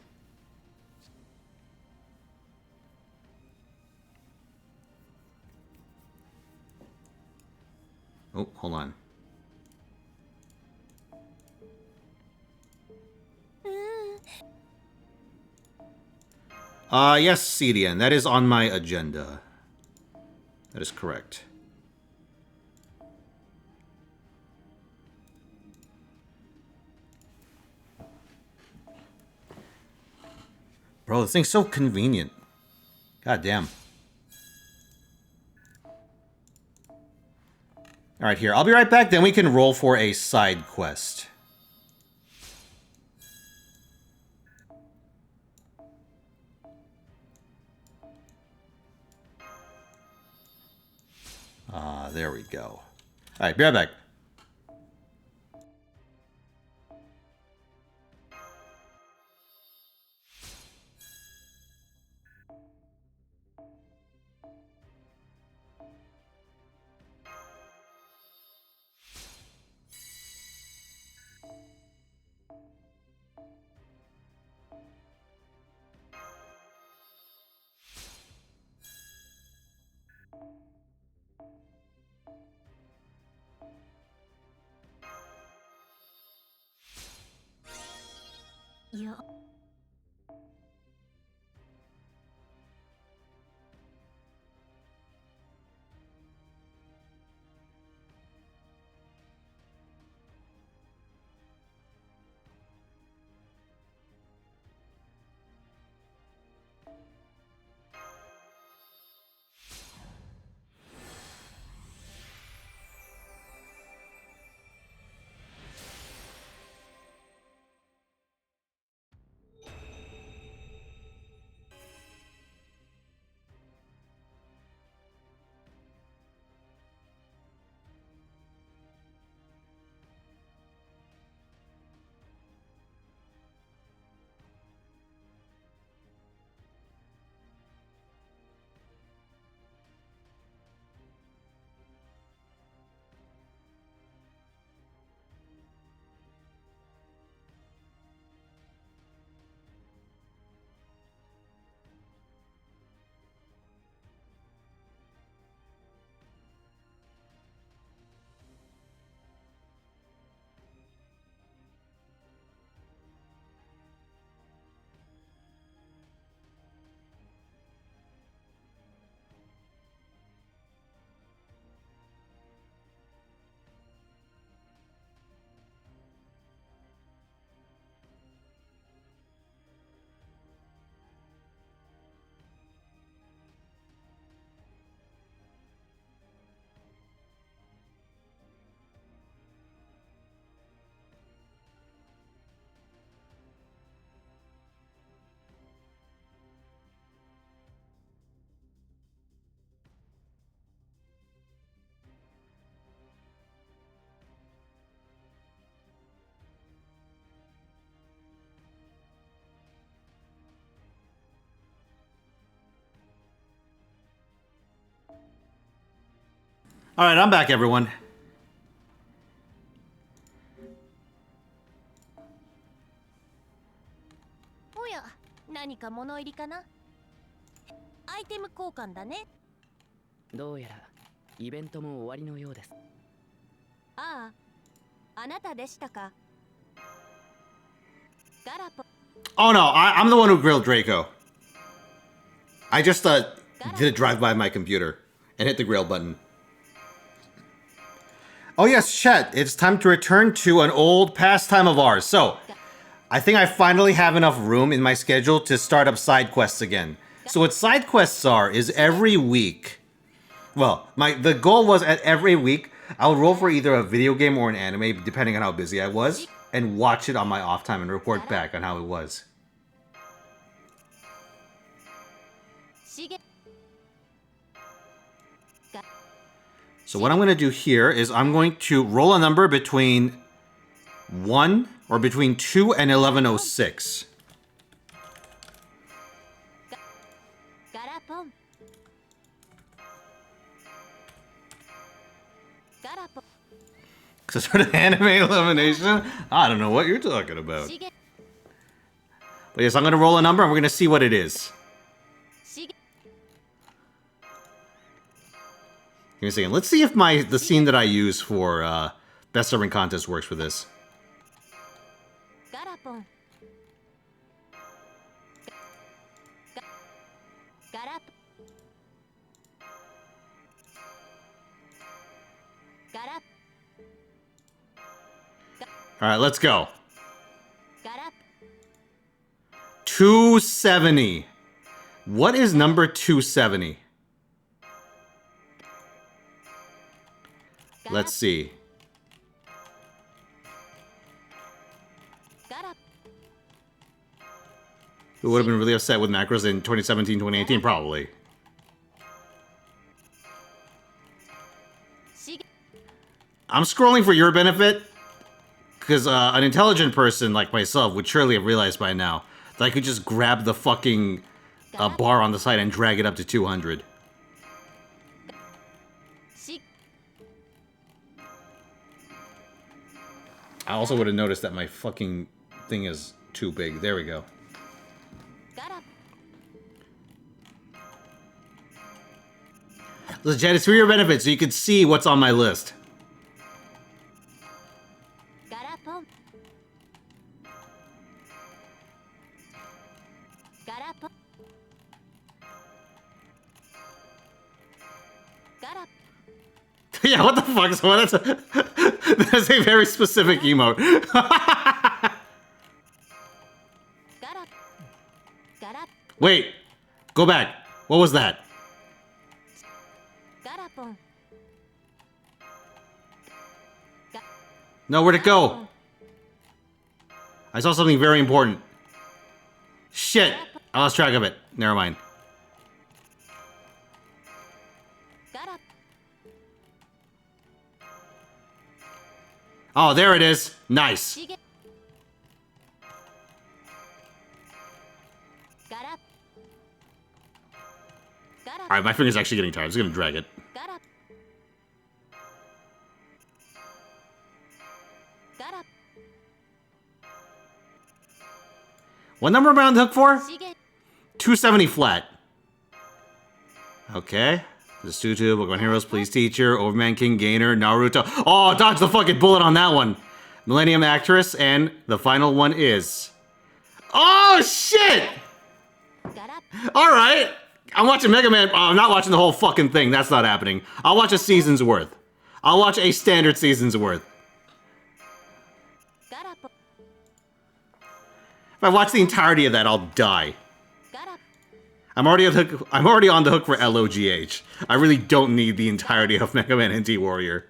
Oh, hold on. Yes, CDN. That is on my agenda. That is correct. Bro, this thing's so convenient. God damn. Alright, here. I'll be right back, then we can roll for a side quest. There we go. Alright, be right back. Yeah. Alright, I'm back, everyone. Oh yeah, 何か物入りかな？アイテム交換だね。どうやらイベントも終わりのようです。ああ、あなたでしたか。ガラポ。 Oh no, I'm the one who grilled Draco. I just did a drive by my computer and hit the grill button. Oh yes, chat, it's time to return to an old pastime of ours. So, I think I finally have enough room in my schedule to start up side quests again. So what side quests are is every week. Well, the goal was at every week, I would roll for either a video game or an anime, depending on how busy I was, and watch it on my off time and report back on how it was. So what I'm going to do here is I'm going to roll a number between 1 or between 2 and 1106. Sort of anime elimination? I don't know what you're talking about. But yes, I'm going to roll a number and we're going to see what it is. Give me a second. Let's see if the scene that I use for Best Servant Contest works for this. Alright, let's go. 270. What is number 270? Let's see. Who would have been really upset with macros in 2017, 2018? Probably. I'm scrolling for your benefit, because an intelligent person like myself would surely have realized by now that I could just grab the fucking bar on the side and drag it up to 200. I also would have noticed that my fucking thing is too big. There we go. Listen, Chad, it's for your benefit, so you can see what's on my list. Yeah, what the fuck? So that's a very specific emote. Wait, go back. What was that? No, where'd it go? I saw something very important. Shit! I lost track of it. Never mind. Oh, there it is. Nice. Alright, my finger's actually getting tired. I'm just gonna drag it. What number am I on the hook for? 270 flat. Okay. This tutu, Pokemon Heroes, Please Teacher, Overman King, Gainer, Naruto. Oh, dodge the fucking bullet on that one. Millennium Actress, and the final one is... Oh, shit! Alright. I'm watching Mega Man. Oh, I'm not watching the whole fucking thing. That's not happening. I'll watch a season's worth. I'll watch a standard season's worth. If I watch the entirety of that, I'll die. I'm already on the hook for LOGH. I really don't need the entirety of Mega Man NT Warrior.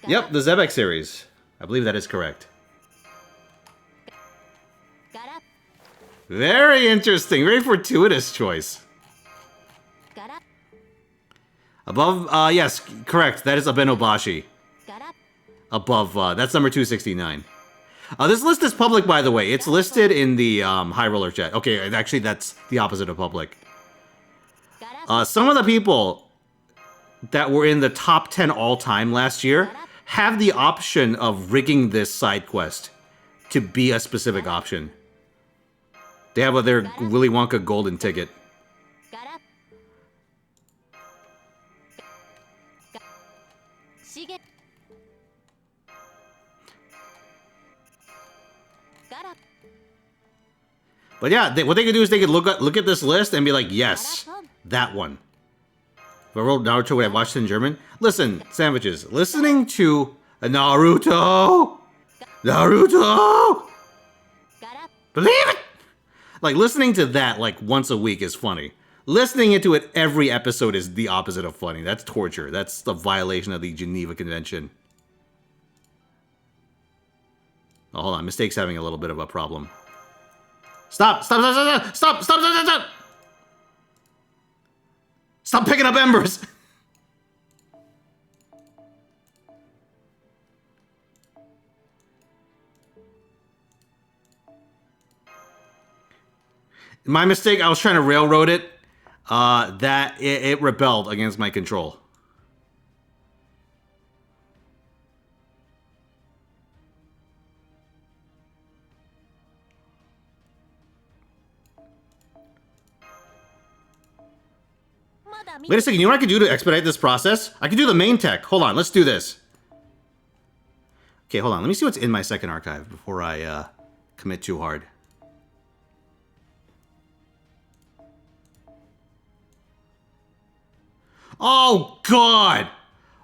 Yep, the Zebek series. I believe that is correct. Very interesting. Very fortuitous choice. Above, yes, correct. That is Abenobashi. Above, that's number 269. This list is public, by the way. It's listed in the High Roller chat. Okay, actually, that's the opposite of public. Some of the people that were in the top 10 all-time last year have the option of rigging this side quest to be a specific option. They have their Willy Wonka golden ticket. But yeah, what they could do is they could look at this list and be like, yes, that one. If I wrote Naruto, would I watched it in German? Listen, sandwiches. Listening to a Naruto! Naruto! Believe it! Like, listening to that, like, once a week is funny. Listening into it every episode is the opposite of funny. That's torture. That's the violation of the Geneva Convention. Oh, hold on. Mistake's having a little bit of a problem. Stop! Stop! Stop! Stop! Stop! Stop! Stop! Stop! Stop picking up embers! My mistake, I was trying to railroad it. It rebelled against my control. Wait a second, you know what I could do to expedite this process? I could do the main tech. Hold on, let's do this. Okay, hold on. Let me see what's in my second archive before I commit too hard. Oh, God!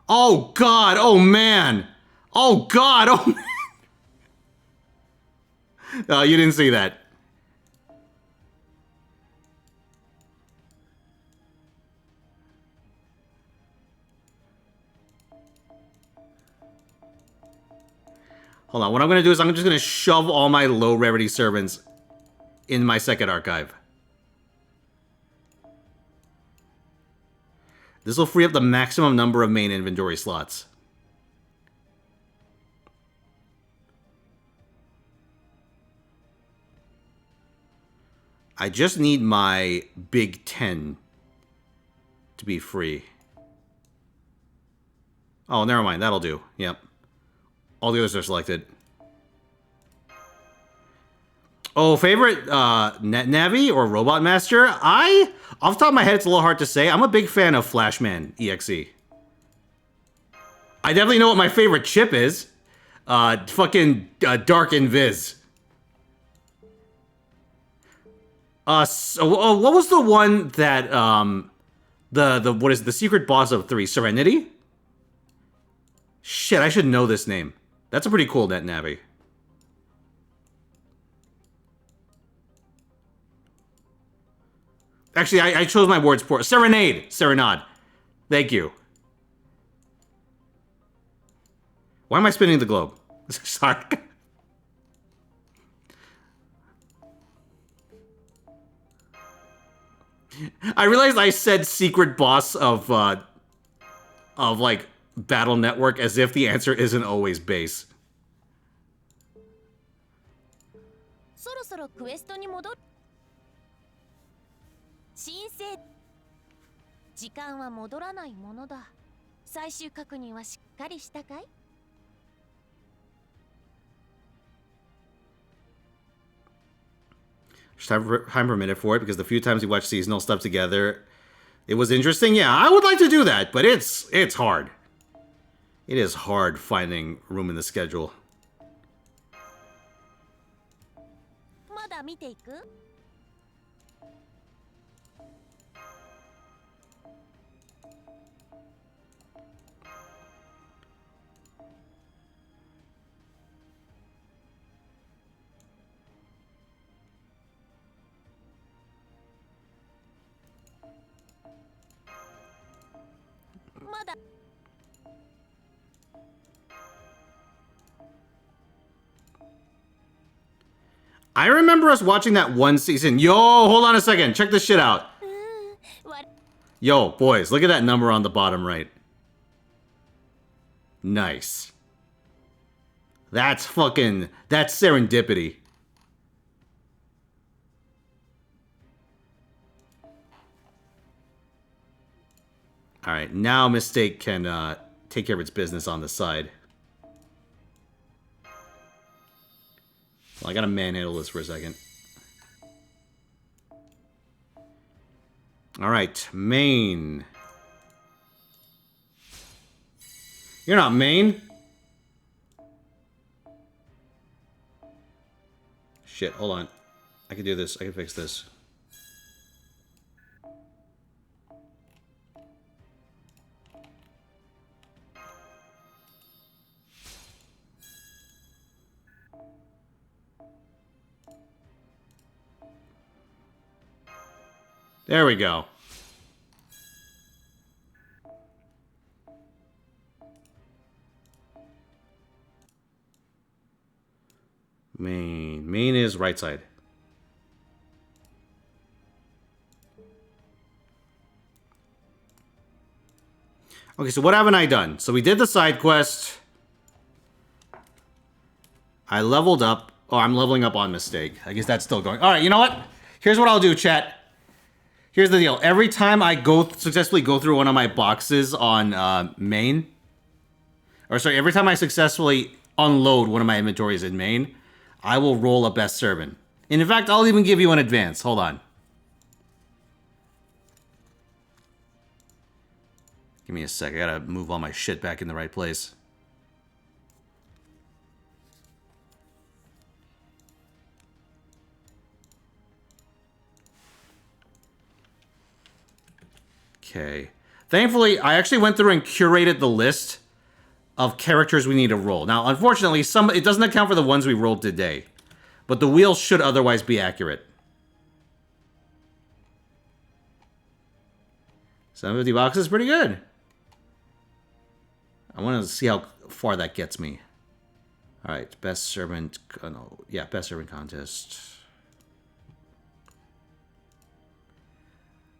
Oh, God! Oh, man! Oh, God! Oh, man! Oh, you didn't see that. Hold on, what I'm going to do is I'm just going to shove all my low rarity servants in my second archive. This will free up the maximum number of main inventory slots. I just need my Big 10 to be free. Oh, never mind. That'll do. Yep. All the others are selected. Oh, favorite Net Navi or Robot Master? Off the top of my head, it's a little hard to say. I'm a big fan of Flashman EXE. I definitely know what my favorite chip is. Fucking Dark Invis. So, what was the one that what is the secret boss of 3? Serenity? Shit, I should know this name. That's a pretty cool Net Navi. Actually, I chose my words poor. Serenade! Serenade. Thank you. Why am I spinning the globe? Sorry. I realized I said secret boss of like Battle Network as if the answer isn't always base. そろそろクエストに戻る。申請。時間は戻らないものだ。最終確認はしっかりしたかい? Just have time per minute for it because the few times we watch seasonal stuff together, it was interesting. Yeah, I would like to do that, but it's hard. It is hard finding room in the schedule. まだ見ていく? I remember us watching that one season. Yo, hold on a second. Check this shit out. Yo, boys, look at that number on the bottom right. Nice. That's serendipity. Alright, now Mistake can take care of its business on the side. Well, I gotta manhandle this for a second. Alright, main. You're not main. Shit, hold on. I can do this. I can fix this. There we go. Main. Main is right side. Okay, so what haven't I done? So we did the side quest. I leveled up. Oh, I'm leveling up on Mistake. I guess that's still going. All right, you know what? Here's what I'll do, chat. Here's the deal. Every time I successfully go through one of my boxes on main, or sorry, every time I successfully unload one of my inventories in main, I will roll a best servant. And in fact, I'll even give you an advance. Hold on. Give me a sec. I gotta move all my shit back in the right place. Okay. Thankfully, I actually went through and curated the list of characters we need to roll. Now, unfortunately, it doesn't account for the ones we rolled today, but the wheel should otherwise be accurate. 750 boxes, pretty good. I want to see how far that gets me. All right, best servant. No, yeah, best servant contest.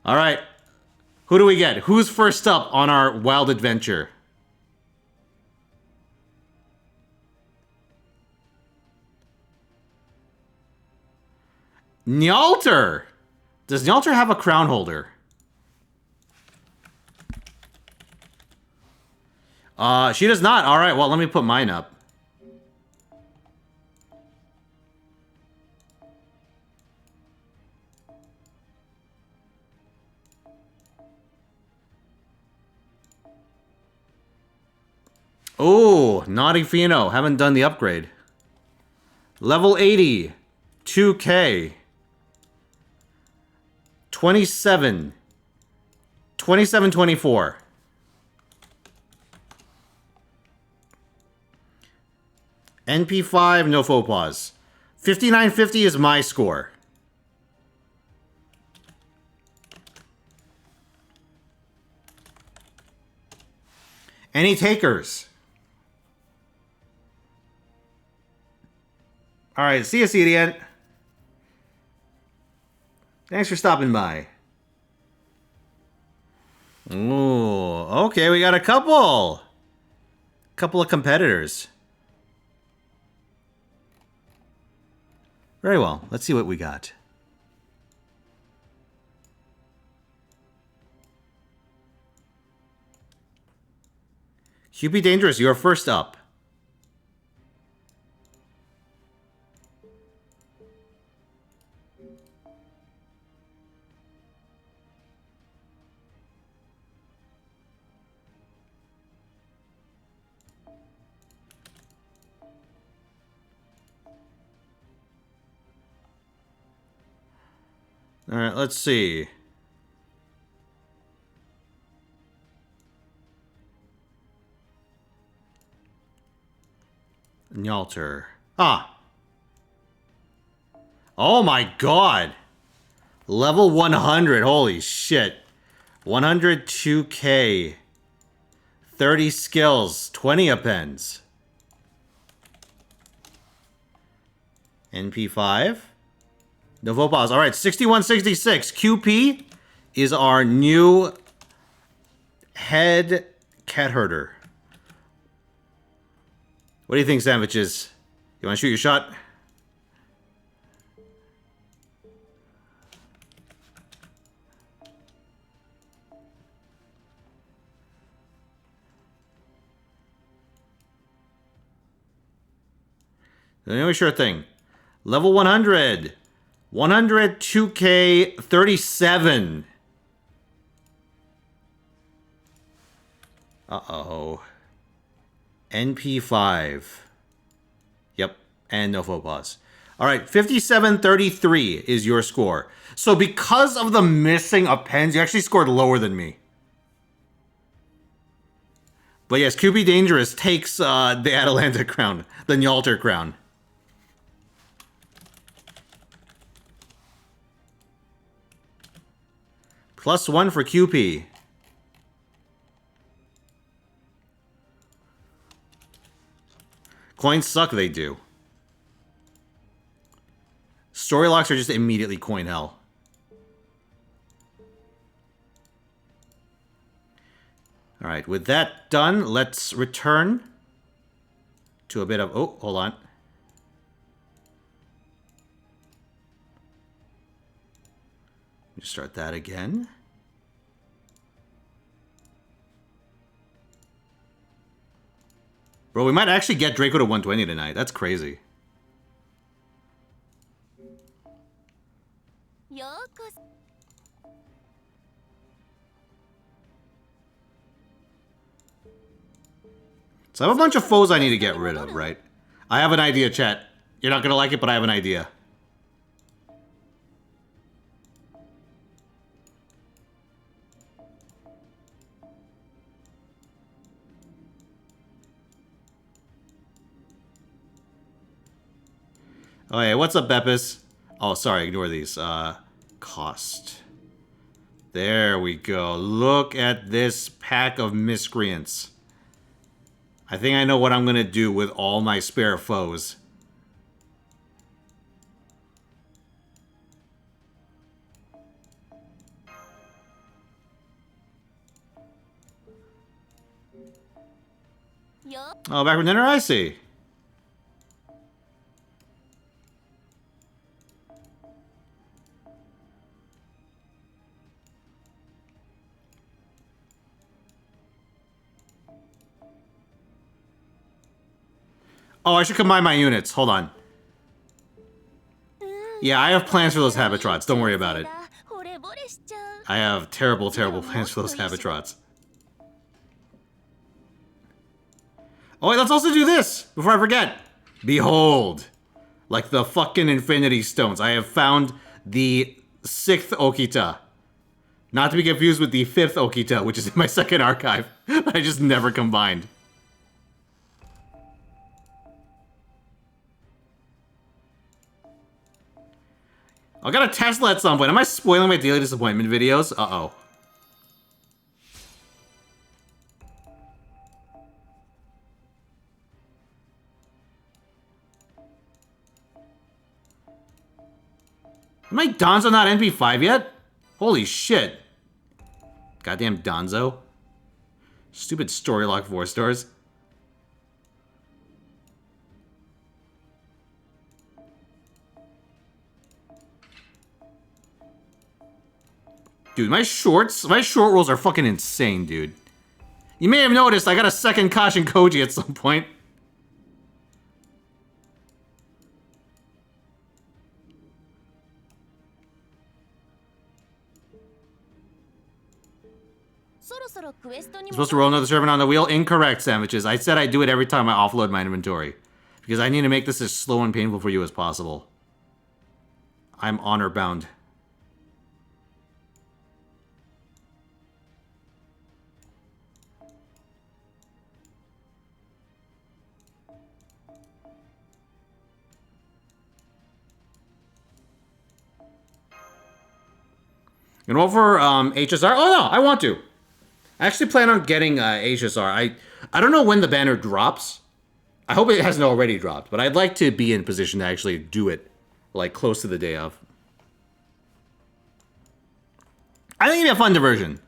All right. Who do we get? Who's first up on our wild adventure? Nyalter! Does Nyalter have a crown holder? She does not. All right, well, let me put mine up. Oh, naughty Fino. Haven't done the upgrade. Level 80. 2K. 27. 27-24. NP5, no faux pas. 5950 is my score. Any takers? Alright, see you, CDN. Thanks for stopping by. Ooh, okay, we got a couple. Couple of competitors. Very well, let's see what we got. QP Dangerous, you're first up. All right, let's see. Nyalter. Ah. Oh my god. Level 100. Holy shit. 102k. 30 skills. 20 appends. NP5. No faux pas. All right, 6166. QP is our new head cat herder. What do you think, Sandwiches? You want to shoot your shot? Anyway, sure thing. Level 100. 102k 37. Uh-oh. NP5. Yep, and no faux pas. All right, 57-33 is your score. So because of the missing appends, you actually scored lower than me. But yes, QB Dangerous takes the Atalanta crown, the Nyalter crown. +1 for QP. Coins suck, they do. Story locks are just immediately coin hell. Alright, with that done, let's return to a bit of... Oh, hold on. Just start that again. Bro, we might actually get Draco to 120 tonight. That's crazy. So I have a bunch of foes I need to get rid of, right? I have an idea, chat. You're not gonna like it, but I have an idea. Oh, hey, what's up, Beppis? Oh, sorry, ignore these. Cost. There we go. Look at this pack of miscreants. I think I know what I'm gonna do with all my spare foes. Oh, back from dinner? I see. Oh, I should combine my units. Hold on. Yeah, I have plans for those Habitrots. Don't worry about it. I have terrible, terrible plans for those Habitrots. Oh, wait, let's also do this before I forget. Behold. Like the fucking Infinity Stones. I have found the 6th Okita. Not to be confused with the 5th Okita, which is in my second archive. I just never combined. I got a Tesla at some point. Am I spoiling my Daily Disappointment videos? Uh-oh. Am I Donzo not NP5 yet? Holy shit. Goddamn Donzo. Stupid story lock 4 stars. Dude, my short rolls are fucking insane, dude. You may have noticed I got a second Kashin Koji at some point. I'm supposed to roll another servant on the wheel? Incorrect, sandwiches. I said I'd do it every time I offload my inventory. Because I need to make this as slow and painful for you as possible. I'm honor bound. And over HSR? Oh no, I want to. I actually plan on getting HSR. I don't know when the banner drops. I hope it hasn't already dropped, but I'd like to be in position to actually do it, like, close to the day of. I think it'd be a fun diversion.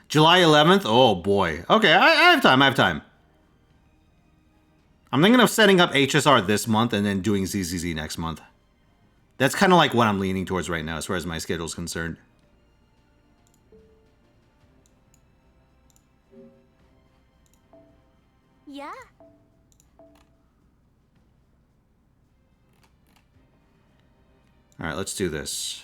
July 11th? Oh, boy. Okay, I have time, I'm thinking of setting up HSR this month and then doing ZZZ next month. That's kind of like what I'm leaning towards right now as far as my schedule is concerned. Yeah. All right, let's do this.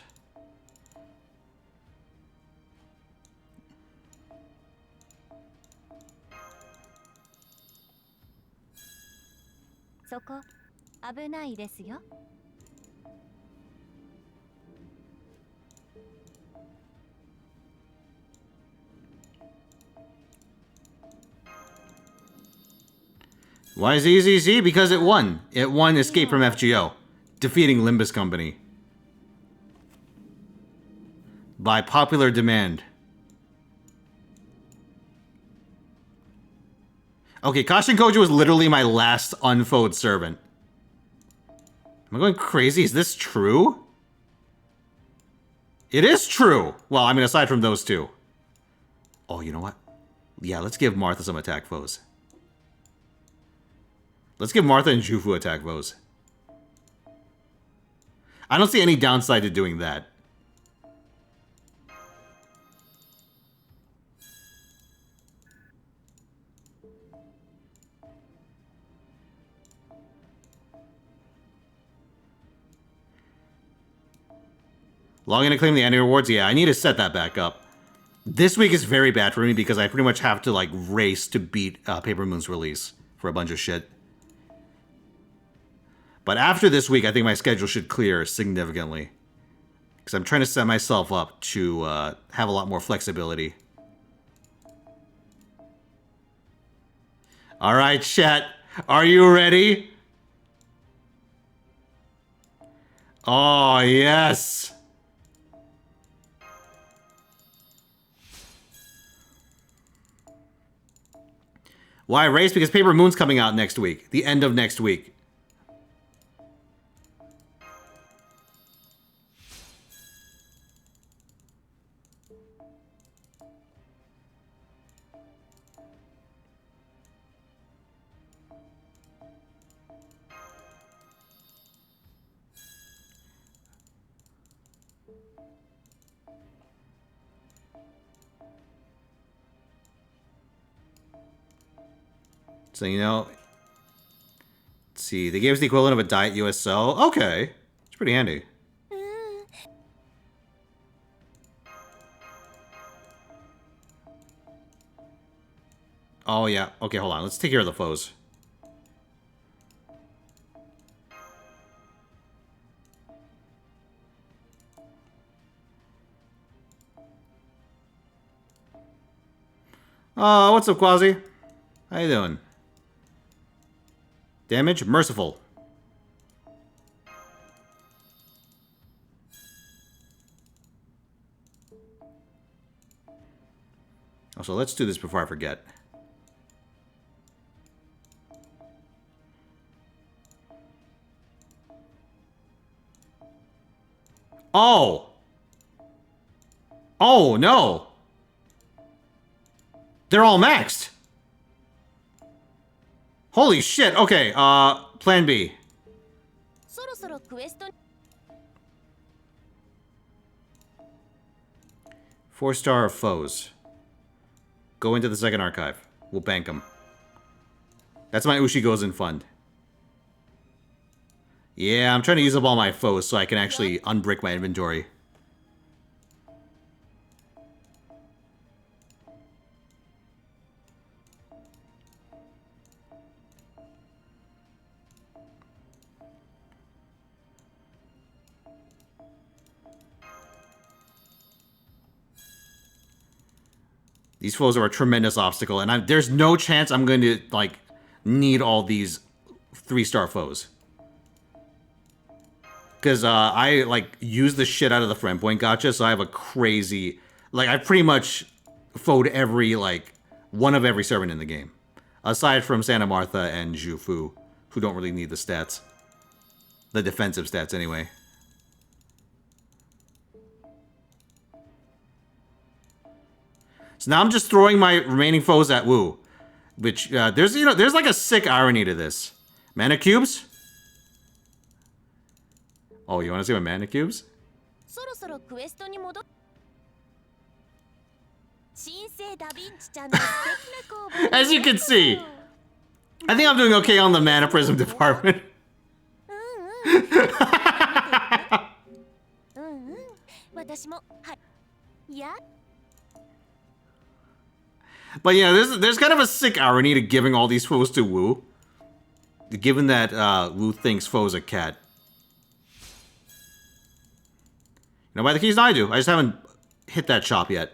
Why ZZZ? Because it won. It won Escape from FGO, defeating Limbus Company. By popular demand. Okay, Kashin Koji was literally my last unfold servant. Am I going crazy? Is this true? It is true! Well, I mean, aside from those two. Oh, you know what? Yeah, let's give Martha some attack foes. Let's give Martha and Jufu attack foes. I don't see any downside to doing that. Login to claim the annual rewards? Yeah, I need to set that back up. This week is very bad for me because I pretty much have to, like, race to beat Paper Moon's release for a bunch of shit. But after this week, I think my schedule should clear significantly. Because I'm trying to set myself up to have a lot more flexibility. Alright, chat. Are you ready? Oh, yes. Why race? Because Paper Moon's coming out next week. The end of next week. So, you know, let's see. They gave us the equivalent of a Diet USL. Okay. It's pretty handy. Oh, yeah. Okay, hold on. Let's take care of the foes. Oh, what's up, Quasi? How you doing? Damage? Merciful. Also, let's do this before I forget. Oh! Oh, no! They're all maxed! Holy shit, okay, plan B. そろそろクエスト 4-star foes. Go into the second archive. We'll bank them. That's my Ushigozen fund. Yeah, I'm trying to use up all my foes so I can actually unbrick my inventory. These foes are a tremendous obstacle, and there's no chance I'm going to, like, need all these 3-star foes. Because I, like, use the shit out of the friend point gacha, so I have a crazy... Like, I pretty much foed every, like, one of every servant in the game. Aside from Santa Martha and Zhufu, who don't really need the stats. The defensive stats, anyway. So now I'm just throwing my remaining foes at Wu. Which, there's like a sick irony to this. Mana cubes? Oh, you want to see my mana cubes? そろそろクエストに戻っ新生ダヴィンチちゃんの素敵な工房 As you can see, I think I'm doing okay on the mana prism department. But yeah, there's kind of a sick irony to giving all these foes to Wu. Given that Wu thinks foe's a cat. You know, by the keys, I do. I just haven't hit that shop yet.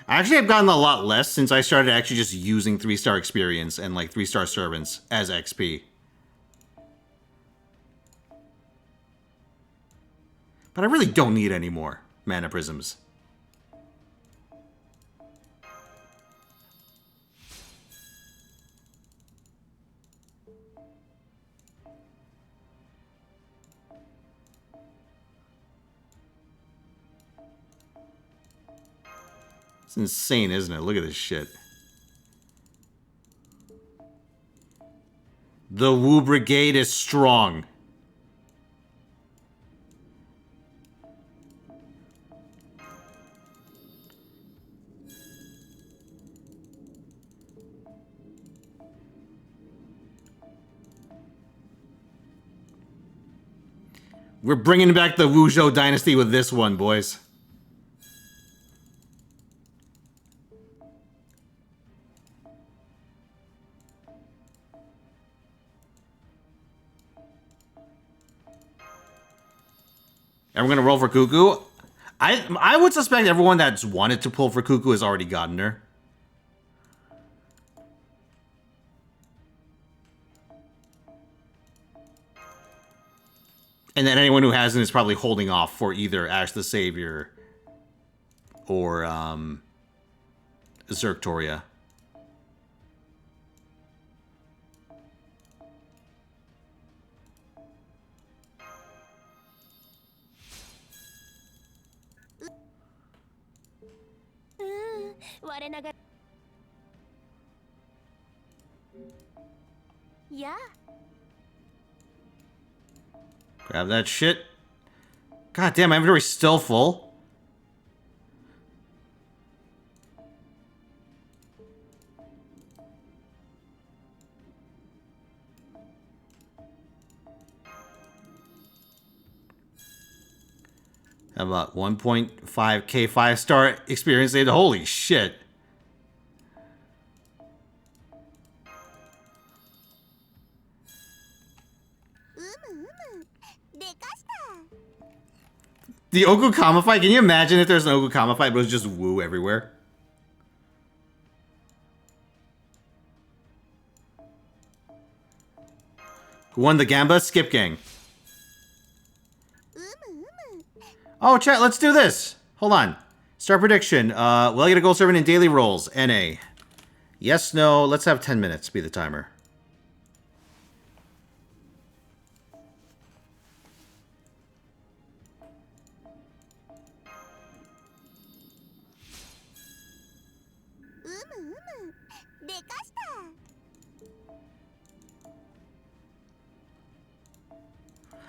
Actually, I've gotten a lot less since I started actually just using 3-star experience and like 3-star servants as XP. But I really don't need any more mana prisms. It's insane, isn't it? Look at this shit. The Wu Brigade is strong. We're bringing back the Wuzhou dynasty with this one, boys. And we're gonna roll for Cuckoo. I would suspect everyone that's wanted to pull for Cuckoo has already gotten her. And then anyone who hasn't is probably holding off for either Ash the Savior or Zerktoria. Yeah. Grab that shit. God damn, my inventory's still full. How about 1.5k 5-star experience saved? Holy shit. The Okukama fight, can you imagine if there's an Okukama fight but it was just woo everywhere? Who won the Gamba? Skip Gang. Oh, chat, let's do this. Hold on. Start prediction. Will I get a gold servant in daily rolls? NA. Yes, no. Let's have 10 minutes be the timer.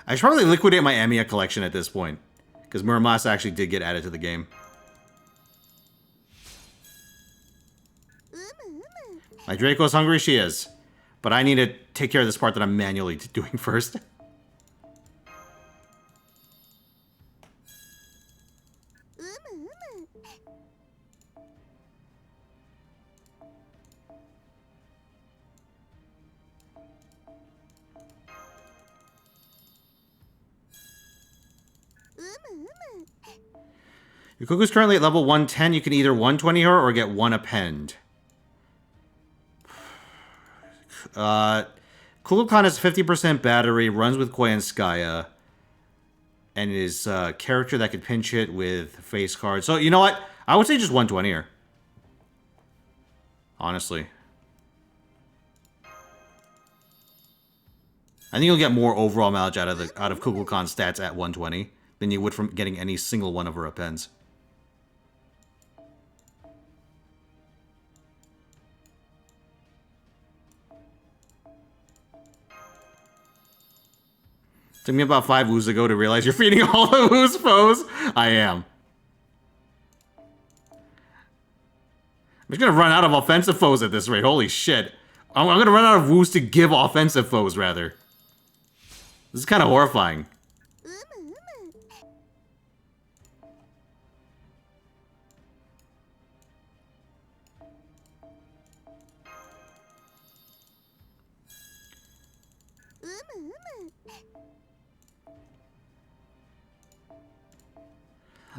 I should probably liquidate my Amiya collection at this point, because Muramasa actually did get added to the game. My Draco's hungry, she is. But I need to take care of this part that I'm manually doing first. Your Cuckoo's currently at level 110. You can either 120 her or get one append. Kukulkan has 50% battery, runs with Koi and Skya, and is a character that could pinch hit with face cards. So, you know what? I would say just 120 her. Honestly. I think you'll get more overall mileage out of Kukulkan's stats at 120 than you would from getting any single one of her appends. Took me about 5 woos ago to realize you're feeding all the woos foes. I am. I'm just gonna run out of offensive foes at this rate. Holy shit. I'm gonna run out of woos to give offensive foes, rather. This is kind of horrifying.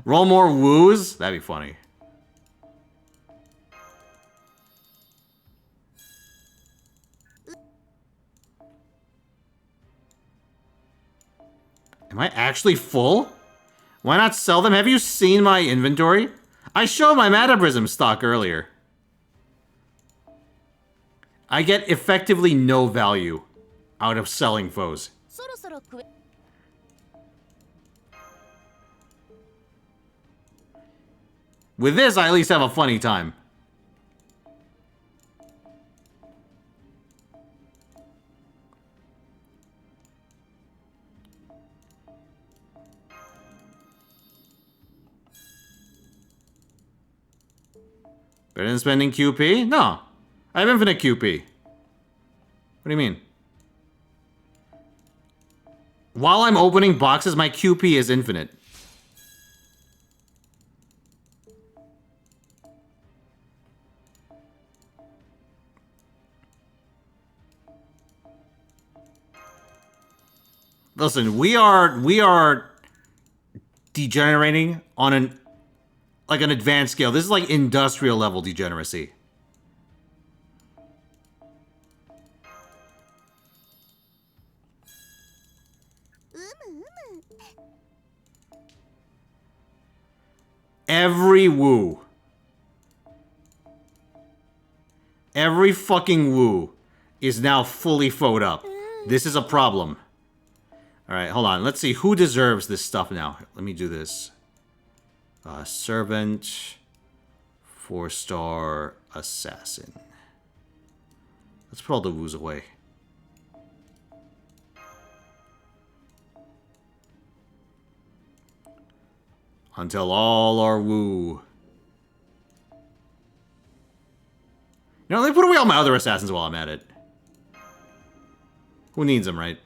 Roll more woos? That'd be funny. Am I actually full? Why not sell them? Have you seen my inventory? I showed my Matabrism stock earlier. I get effectively no value out of selling foes. With this, I at least have a funny time. Better than spending QP? No. I have infinite QP. What do you mean? While I'm opening boxes, my QP is infinite. Listen, we are degenerating on an advanced scale. This is like industrial level degeneracy. Every woo. Every fucking woo is now fully foed up. This is a problem. Alright, hold on. Let's see who deserves this stuff now. Let me do this. Servant. 4-star assassin. Let's put all the woos away. Until all are woo. You know, let me put away all my other assassins while I'm at it. Who needs them, right?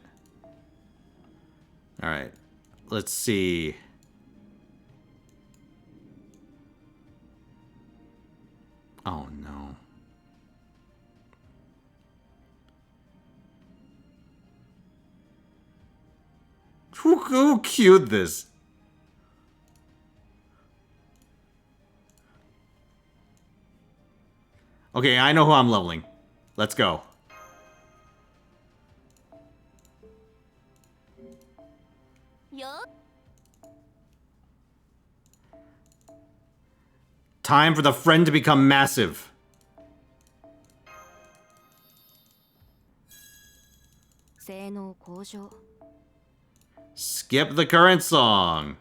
Alright. Let's see. Oh, no. Who queued this? Okay, I know who I'm leveling. Let's go. Time for the friend to become massive. Skip the current song.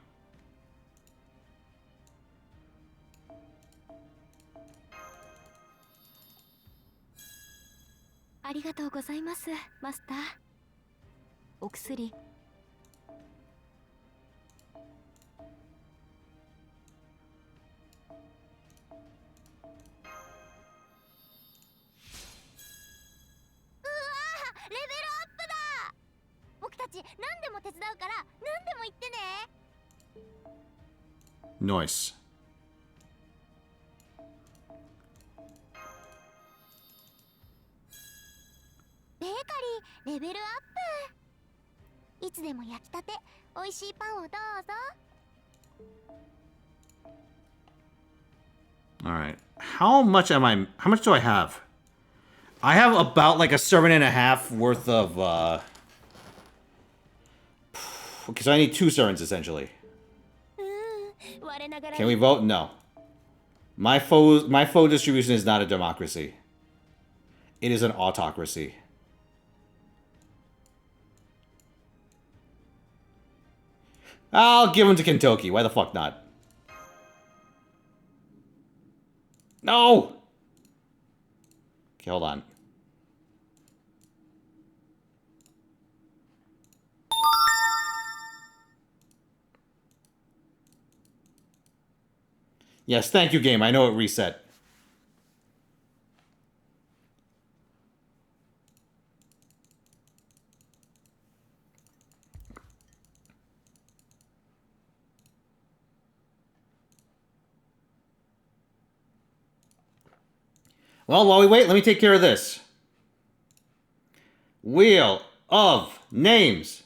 Nice. Alright. How much do I have? I have about like a servant and a half worth of, okay, so I need 2 servants, essentially. Can we vote? No. My foe distribution is not a democracy. It is an autocracy. I'll give him to Kentucky. Why the fuck not? No! Okay, hold on. Yes, thank you, game. I know it reset. Well, while we wait, let me take care of this. Wheel of Names.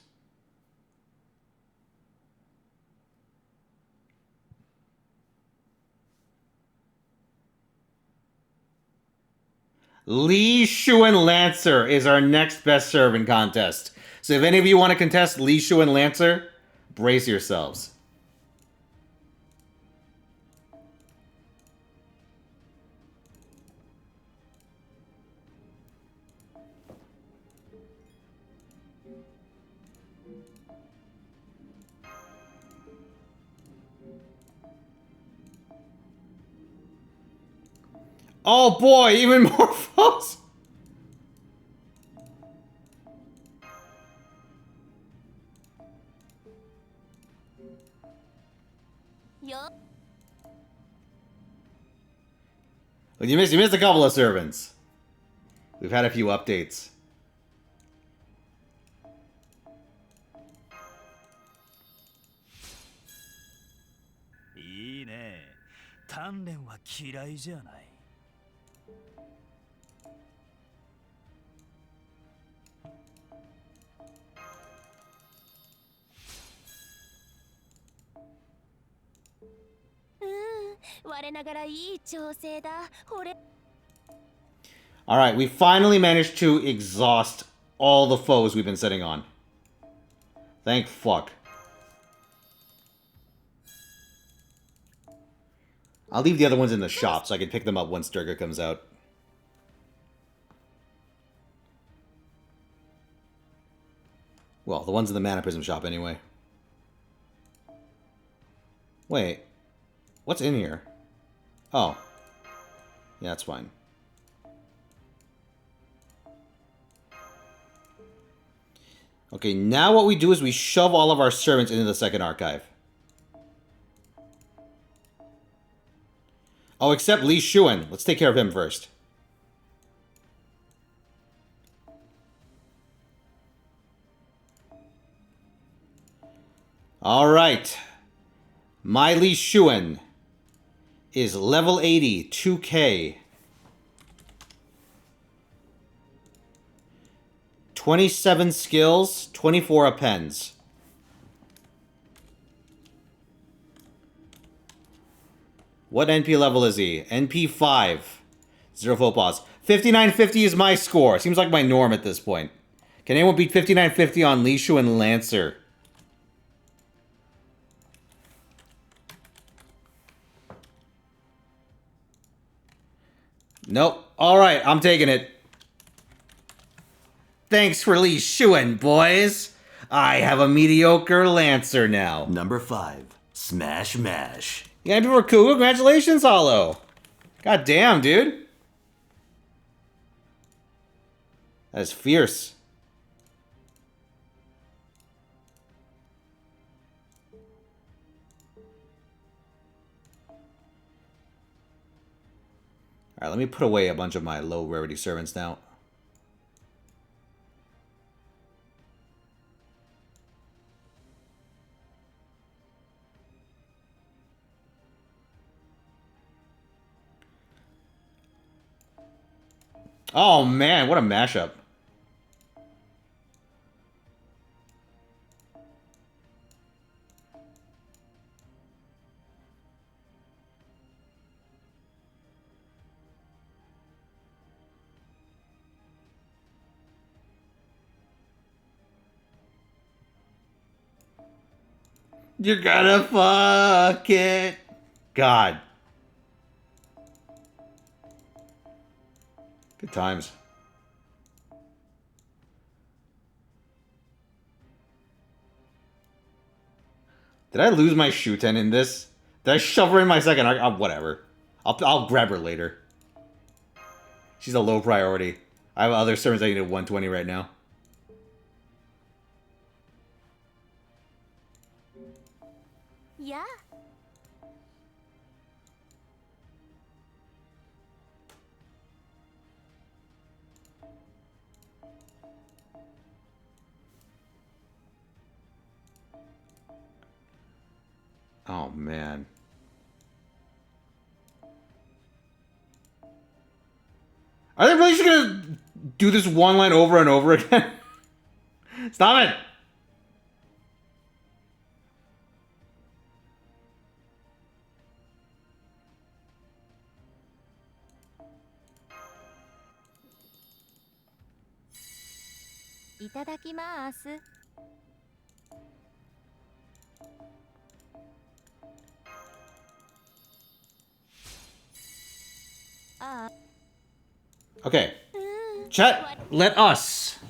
Li Shuan Lancer is our next best servant contest. So if any of you want to contest Li Shuan Lancer, brace yourselves. Oh boy, even more foes! Well, you missed a couple of servants. We've had a few updates. Alright, we finally managed to exhaust all the foes we've been sitting on. Thank fuck. I'll leave the other ones in the shop so I can pick them up once Durga comes out. Well, the ones in the Mana Prism shop anyway. Wait. What's in here? Oh. Yeah, that's fine. Okay, now what we do is we shove all of our servants into the second archive. Oh, except Li Xuan. Let's take care of him first. Alright. My Li Xuan is level 80, 2K. 27 skills, 24 appends. What NP level is he? NP 5. 0 faux pas. 5950 is my score. Seems like my norm at this point. Can anyone beat 5950 on Li Xuan Lancer? Nope. Alright, I'm taking it. Thanks for Li Xuan, boys. I have a mediocre Lancer now. Number 5. Smash Mash. Yeah, people are cool. Congratulations, Hollow. God damn, dude. That is fierce. Alright, let me put away a bunch of my low rarity servants now. Oh man, what a mashup. You're gonna fuck it. God. Good times. Did I lose my Shuten in this? Did I shove her in my second arc? Whatever. I'll grab her later. She's a low priority. I have other servants I need at 120 right now. Yeah. Oh man. Are they really just gonna do this one line over and over again? Stop it! Itadakimasu. Okay. Chat, let us.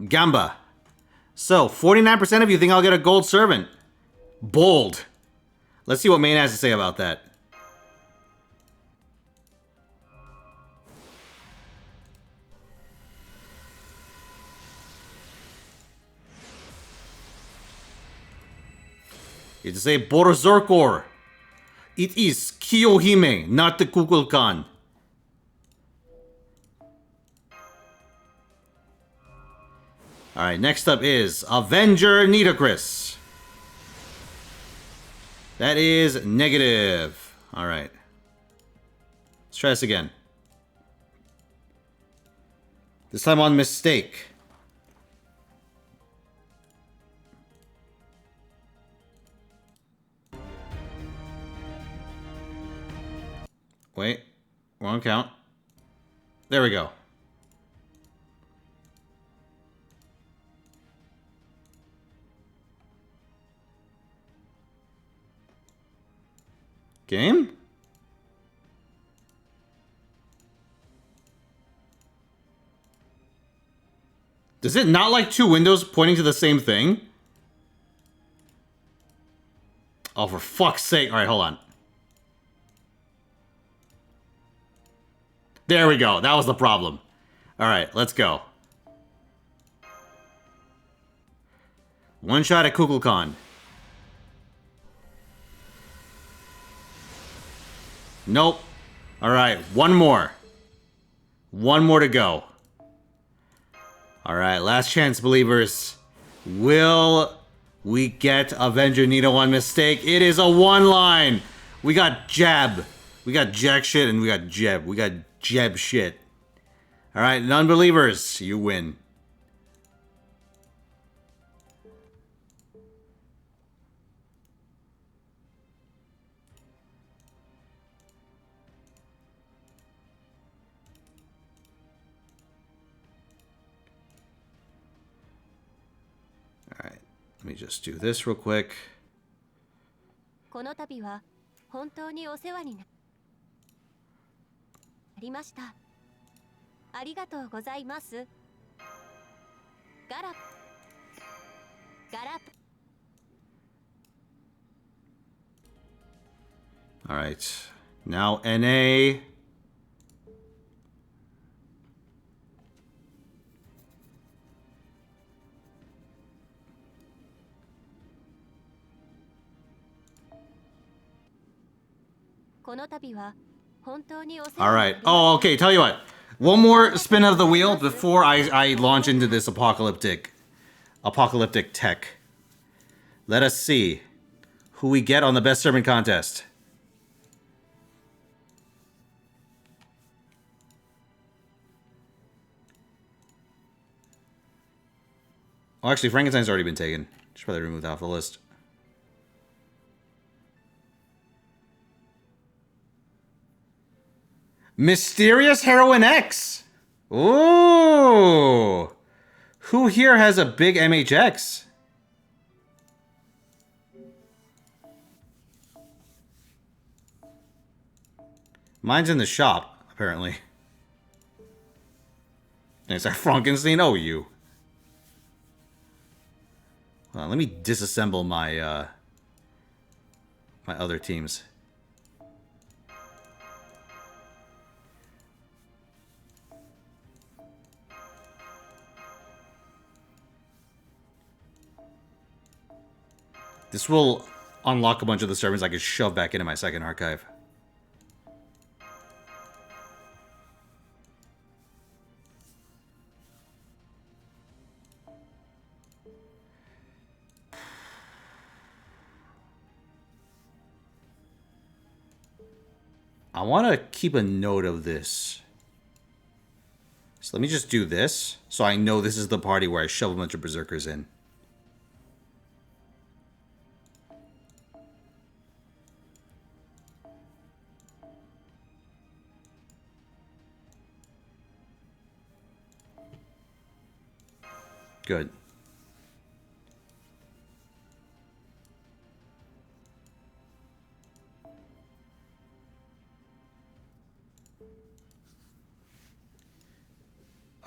Gamba. So, 49% of you think I'll get a gold servant. Bold. Let's see what Main has to say about that. You have to say Borzorkor. It is Kiyohime, not the Kukulkan. Alright, next up is Avenger Nitocris. That is negative. Alright. Let's try this again. This time on mistake. Wait, wrong count. There we go. Game? Does it not like two windows pointing to the same thing? Oh, for fuck's sake. Alright, hold on. There we go. That was the problem. Alright, let's go. One shot at Kukulkan. Nope. Alright, one more. One more to go. Alright, last chance, believers. Will we get Avenger Nita 1 mistake? It is a one line. We got jab. We got jack shit and we got jeb. We got jeb shit. Alright, non-believers, you win. Alright, let me just do this real quick. この度は本当にお世話になりました。ありがとうございます。ガラガラ Alright, now NA. Alright. Oh, okay. Tell you what. One more spin of the wheel before I launch into this apocalyptic tech. Let us see who we get on the best servant contest. Oh, actually, Frankenstein's already been taken. Should probably remove that off the list. Mysterious Heroine X. Ooh. Who here has a big MHX? Mine's in the shop, apparently. Is that Frankenstein? Oh, you. Hold on, let me disassemble my my other teams. This will unlock a bunch of the servants I can shove back into my second archive. I want to keep a note of this. So let me just do this, so I know this is the party where I shove a bunch of berserkers in. Good.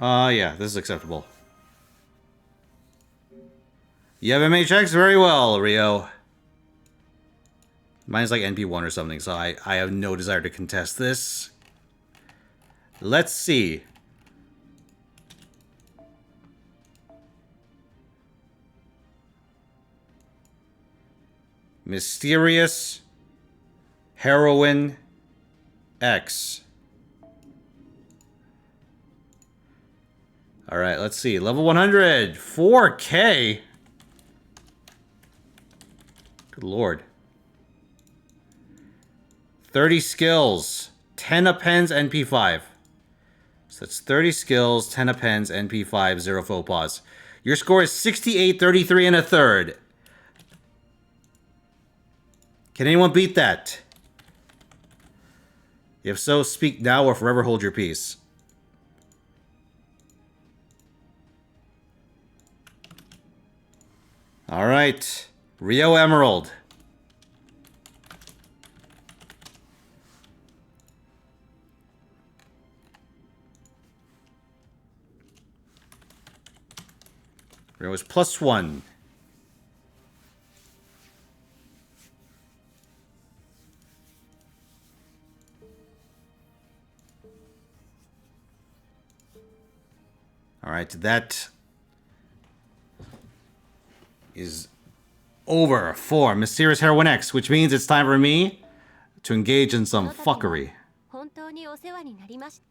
Yeah, this is acceptable. You have MHX? Very well, Rio. Mine's like NP1 or something, so I have no desire to contest this. Let's see. Mysterious Heroine X. Alright, let's see. Level 100. 4K. Good lord. 30 skills. 10 appends, NP5. So that's 30 skills, 10 appends, NP5, 0 faux pas. Your score is 68, 33 and a third. Can anyone beat that? If so, speak now or forever hold your peace. All right, Rio Emerald. There was +1. Alright, that is over for Mysterious Heroine X, which means it's time for me to engage in some fuckery. 本当にお世話になりまし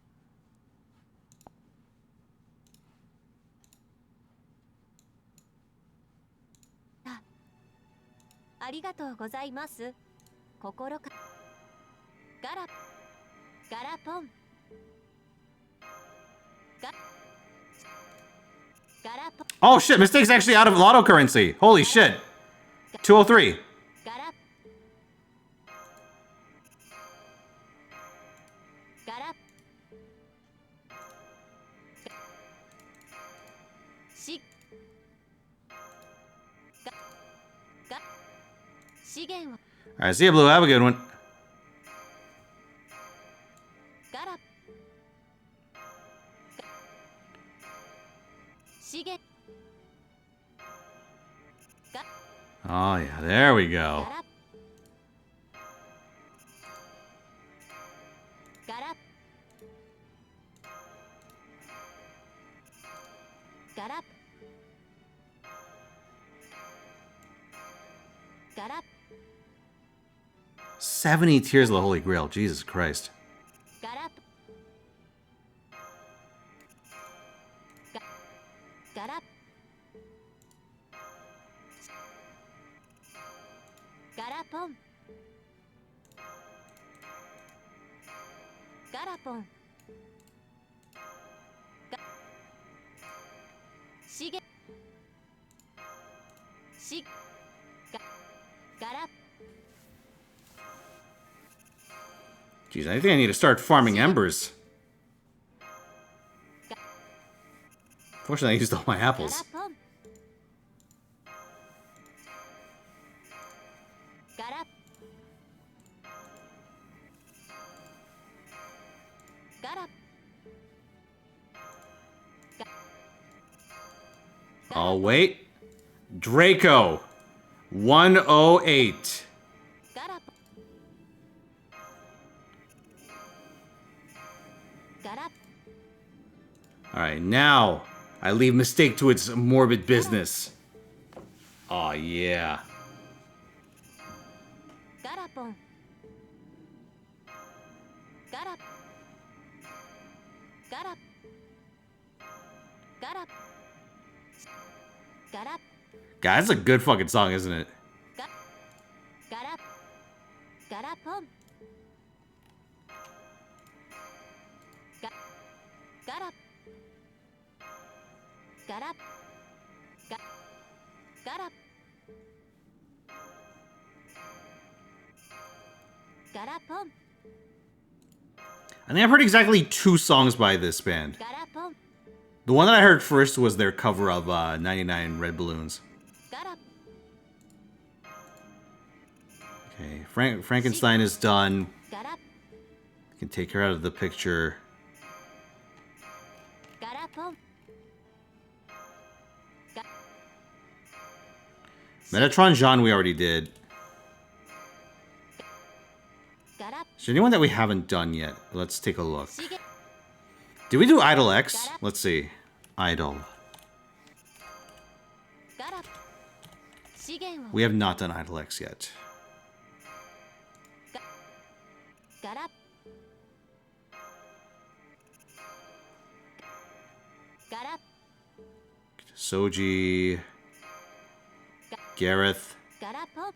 た。ありがとうございます。心かガラポンガラポン Oh shit, Mistake's actually out of lotto currency. Holy shit. 203. ガラしが資源を Alright, see you, Blue. Have a good one. ガラ資源 Oh yeah, there we go. ガラガラガラ 70 Tears of the Holy Grail. Jesus Christ. ガラガラガラポンガラポン資源しガラ Jeez, I think I need to start farming embers. Fortunately, I used all my apples. ガラガラ Oh, wait. Draco. 108. ガラガラ Alright, now I leave Mistake to its morbid business. Oh yeah. ガラポンガラガラガラガラ God, that's a good fucking song, isn't it? ガラガラポンガガラガラガガラガラポン I think I've heard exactly 2 songs by this band. ガラポン The one that I heard first was their cover of 99 Red Balloons. ガラ Okay, Frankenstein is done. ガラ Can take her out of the picture. ガラポン Metatron Jean we already did. ガラ Is there anyone that we haven't done yet? Let's take a look. Did we do Idol X? Let's see. Idol. ガラ資源を We have not done Idol X yet. ガラガラ Soji. Gareth. ガラポン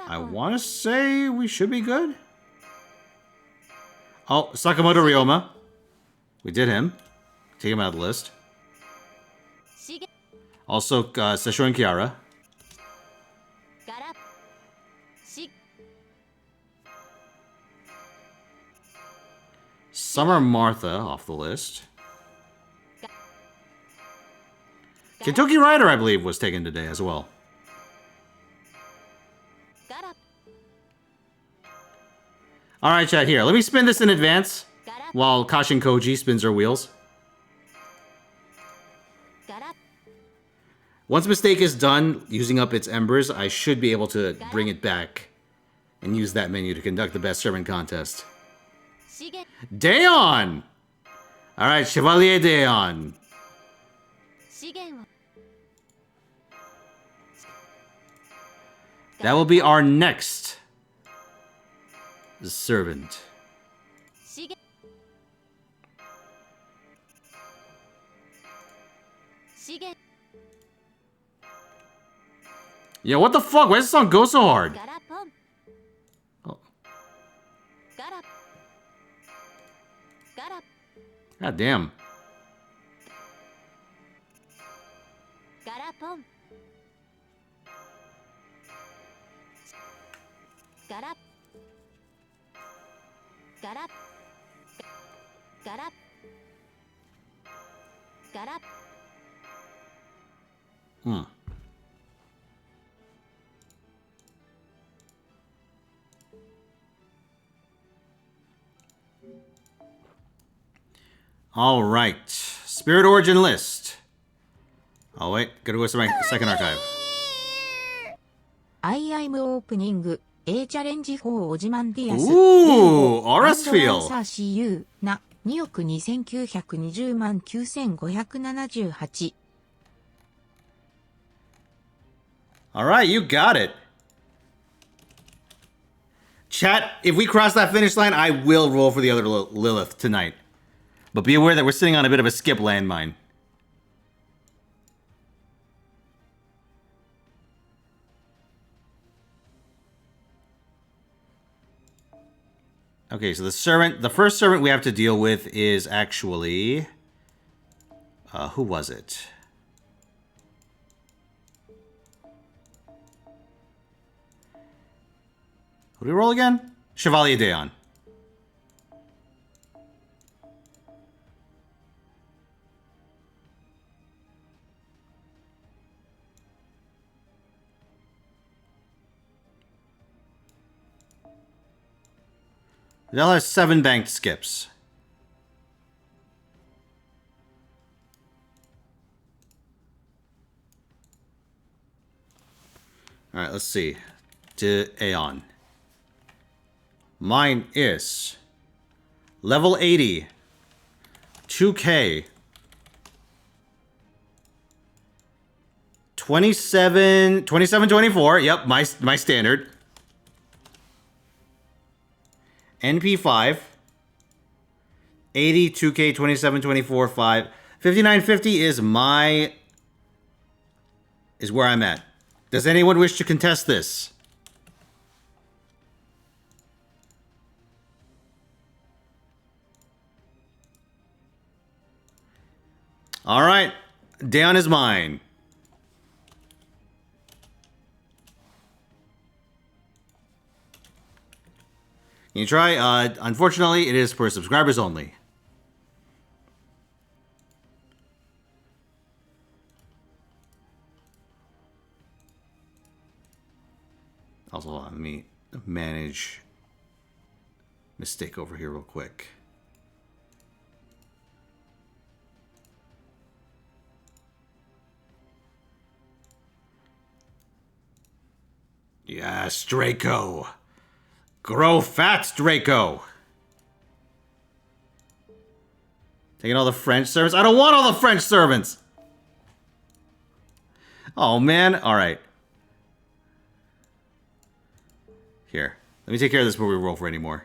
I want to say we should be good. Oh, Sakamoto Ryoma. We did him. Take him out of the list. Also, Sessho and Kiara. ガラし Summer Martha off the list. Kentucky Rider, I believe, was taken today as well. ガラ Alright, chat, here. Let me spin this in advance while Kashin Koji spins her wheels. Once Mistake is done using up its embers, I should be able to bring it back and use that menu to conduct the best servant contest. Daeon! Alright, Chevalier Daeon. That will be our next servant. Yeah, what the fuck? Why does this song go so hard? Oh. God damn. Hmm. All right. Spirit origin list. Oh, wait. Gotta go to my second archive. I am opening A challenge for Ozymandias. Ooh, Aura's feel. CU な2億2920万9578. All right, you got it. Chat, if we cross that finish line, I will roll for the other Lilith tonight. But be aware that we're sitting on a bit of a skip landmine. Okay, so the first servant we have to deal with is actually... who was it? What do we roll again? Chevalier Daeon. They'll have 7 banked skips. Alright, let's see. To Aeon. Mine is level 80, 2K, 2724. Yep, my standard. NP5, 80, 2K, 2724, 5. 5950 is where I'm at. Does anyone wish to contest this? All right, Daeon is mine. Can you try? Unfortunately, it is for subscribers only. Also, let me manage Mistake over here real quick. Yes, Draco. Grow fat, Draco. Taking all the French servants. I don't want all the French servants. Oh, man. All right. Here. Let me take care of this before we roll for any more.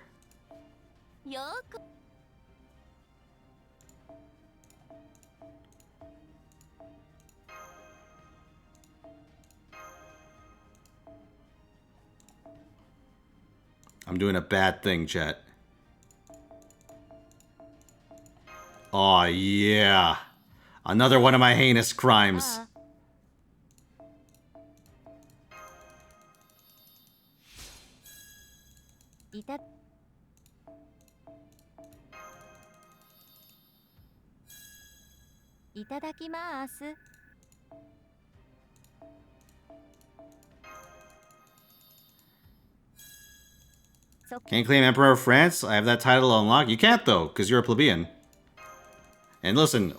I'm doing a bad thing, chat. Oh, yeah. Another one of my heinous crimes. Can't claim Emperor of France? I have that title unlocked. You can't, though, because you're a plebeian. And listen,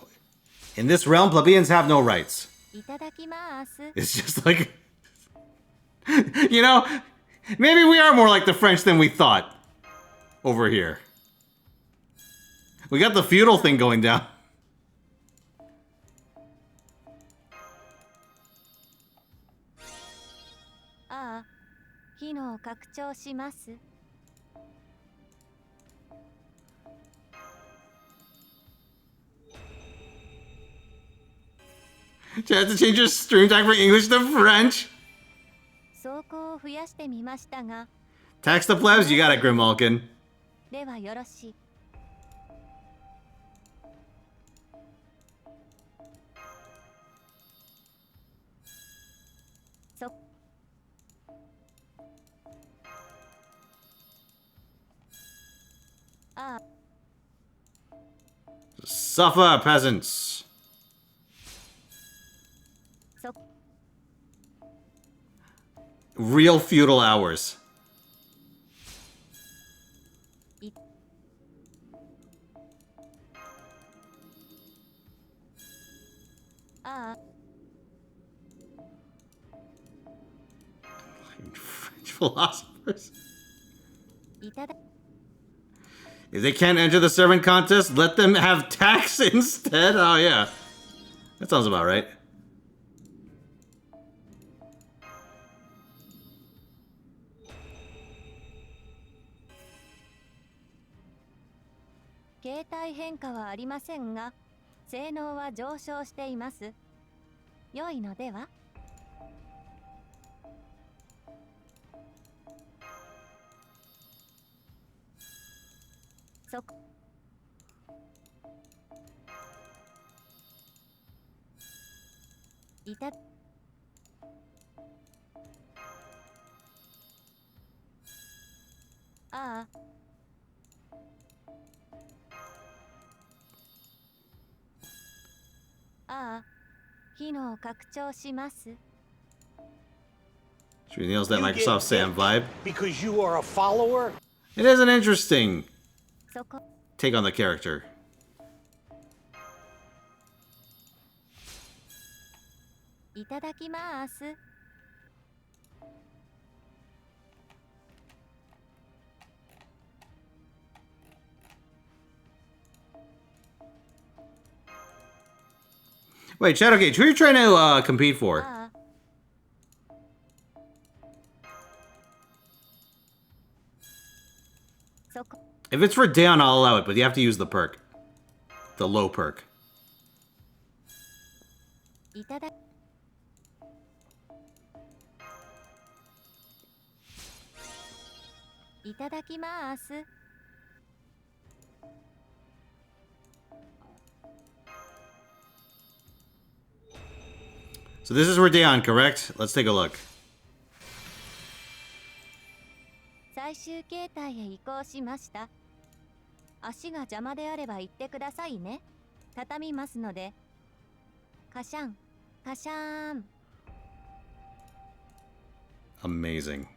in this realm, plebeians have no rights. It's just like, you know, maybe we are more like the French than we thought over here. We got the feudal thing going down. You have to change your stream time from English to French. Tax the plebs, you got it, Grimalkin. Suffer, peasants. Real feudal hours. French philosophers. If they can't enter the servant contest, let them have tax instead. Oh yeah, that sounds about right. She nails that You Microsoft get Sam picked vibe. Because you are a follower? It is an interesting take on the character. Wait, Shadowgate, who are you trying to compete for? If it's for Daon, I'll allow it, but you have to use the perk. The low perk. So this is for Daon, correct? Let's take a look. Amazing.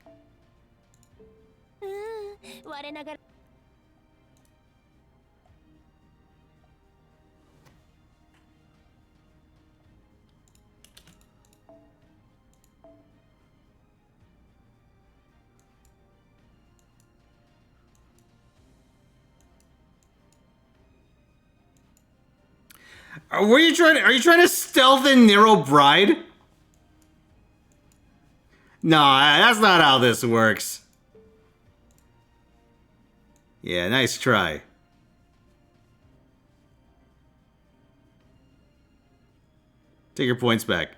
Are you trying to stealth in Nero Bride? No, that's not how this works. Yeah, nice try. Take your points back.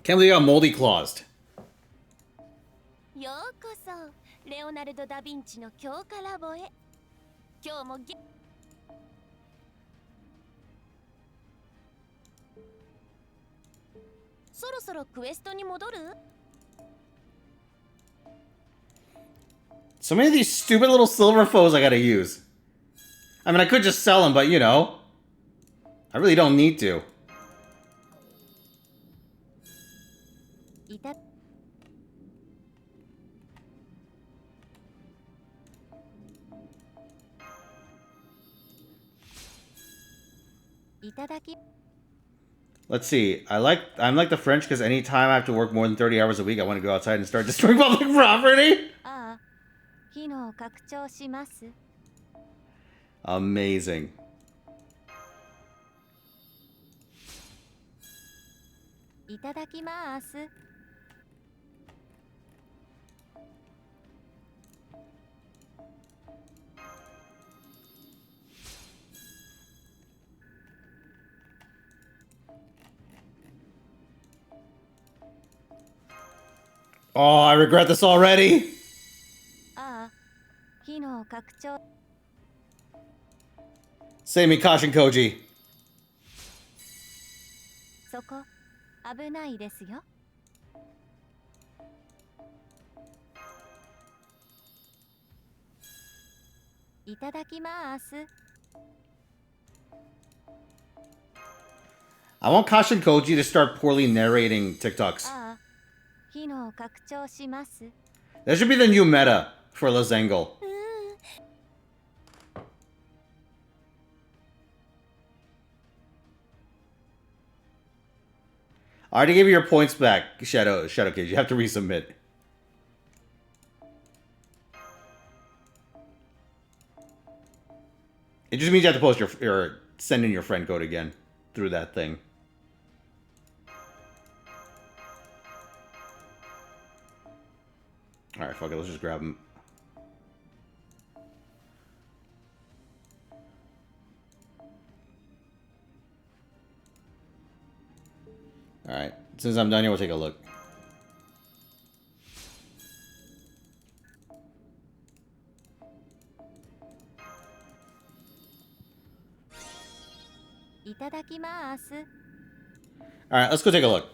Can't believe you got moldy claused. ようこそレオナルド・ダ・ヴィンチの強化ラボへ。今日もそろそろクエストに戻る？ So many of these stupid little silver foes I gotta use. I mean, I could just sell them, but you know. I really don't need to. いたいただき Let's see. I'm like the French because anytime I have to work more than 30 hours a week, I want to go outside and start destroying public property. ああ機能拡張します Amazing. いただきます Oh, I regret this already. ああ機能拡張 Save me, Kashin Koji. そこ危ないですよ いただきます I want Kashin Koji to start poorly narrating TikToks. ああ機能拡張します That should be the new meta for Lazangle. I already gave you your points back, Shadow Kid. You have to resubmit. It just means you have to post your send in your friend code again through that thing. Alright, fuck it, let's just grab him. Alright, as soon as I'm done here, we'll take a look. Alright, let's go take a look.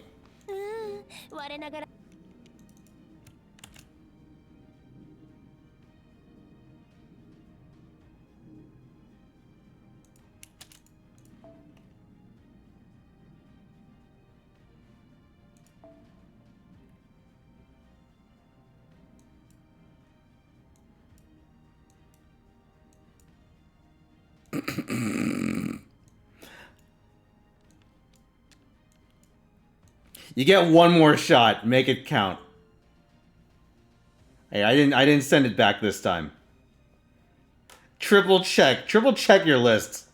我ながら You get one more shot. Make it count. Hey, I didn't send it back this time. Triple check your lists.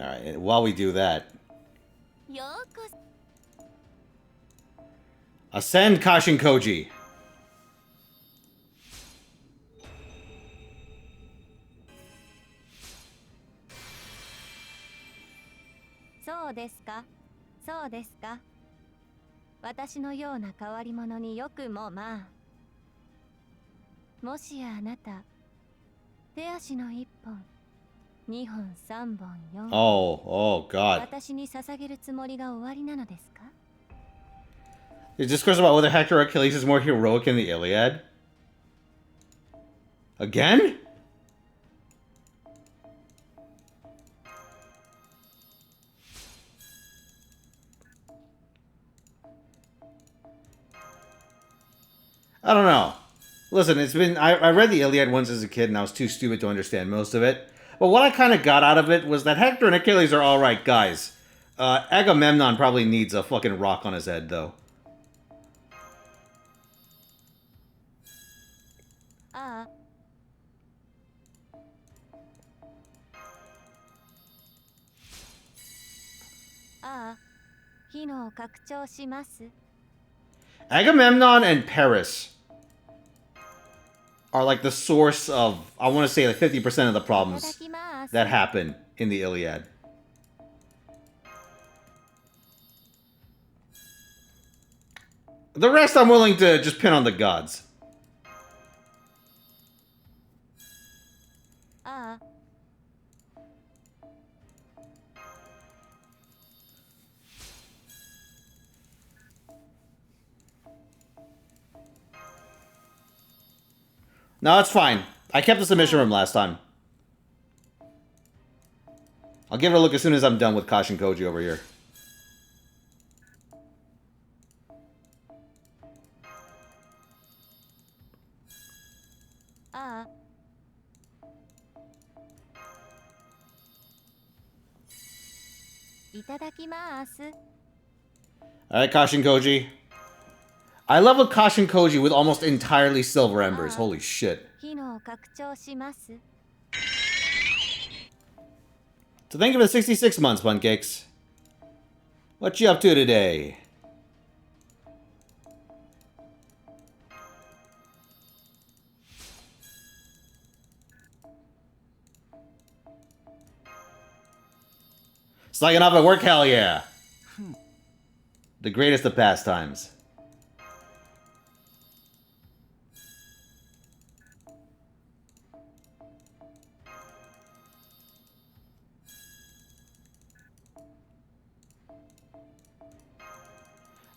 Alright, while we do that, ascend Kashin Koji.そうですかそうですか私のような変わり者によくもまあもしやあなた手足の一本2本3本4本 Oh god. 私に捧げるつもりが終わりなのですか Is discourse about whether Hector or Achilles is more heroic in the Iliad? Again? I don't know. Listen, it's been... I read the Iliad once as a kid and I was too stupid to understand most of it. But what I kind of got out of it was that Hector and Achilles are alright guys. Agamemnon probably needs a fucking rock on his head, though. Agamemnon and Paris are like the source of, I want to say, like 50% of the problems that happen in the Iliad. The rest I'm willing to just pin on the gods. No, it's fine. I kept the submission room last time. I'll give her a look as soon as I'm done with Kashin Koji over here. Alright, Kashin Koji. I leveled Kashin Koji with almost entirely silver embers. Holy shit. So thank you for the 66 months, Buncakes. What you up to today? Slacking off at work? Hell yeah. The greatest of pastimes.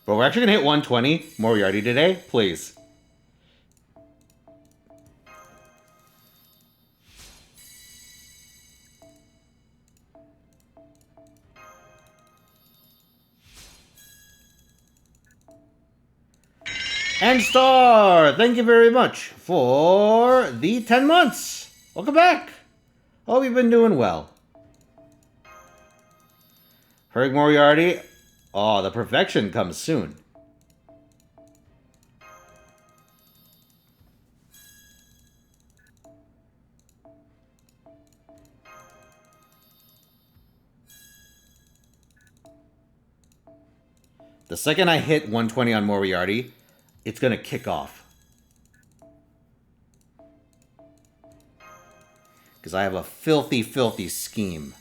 But we're actually gonna hit 120 Moriarty today? Please. And Star, thank you very much for the 10 months. Welcome back. Hope you've been doing well. Heard Moriarty. Oh, the perfection comes soon. The second I hit 120 on Moriarty, it's gonna kick off. Because I have a filthy, filthy scheme.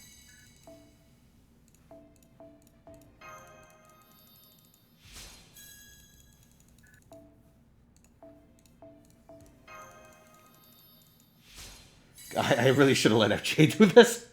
I really should have let FJ do this.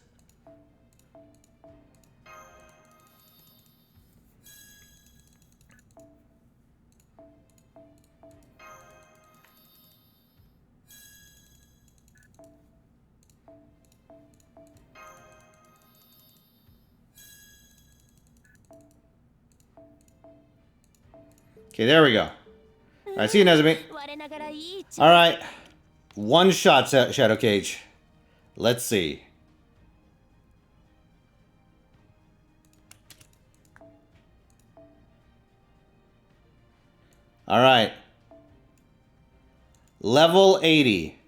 Okay, there we go. Alright, see you, Nezumi. Alright. One shot, Shadow Cage. Let's see. Alright. Level 80.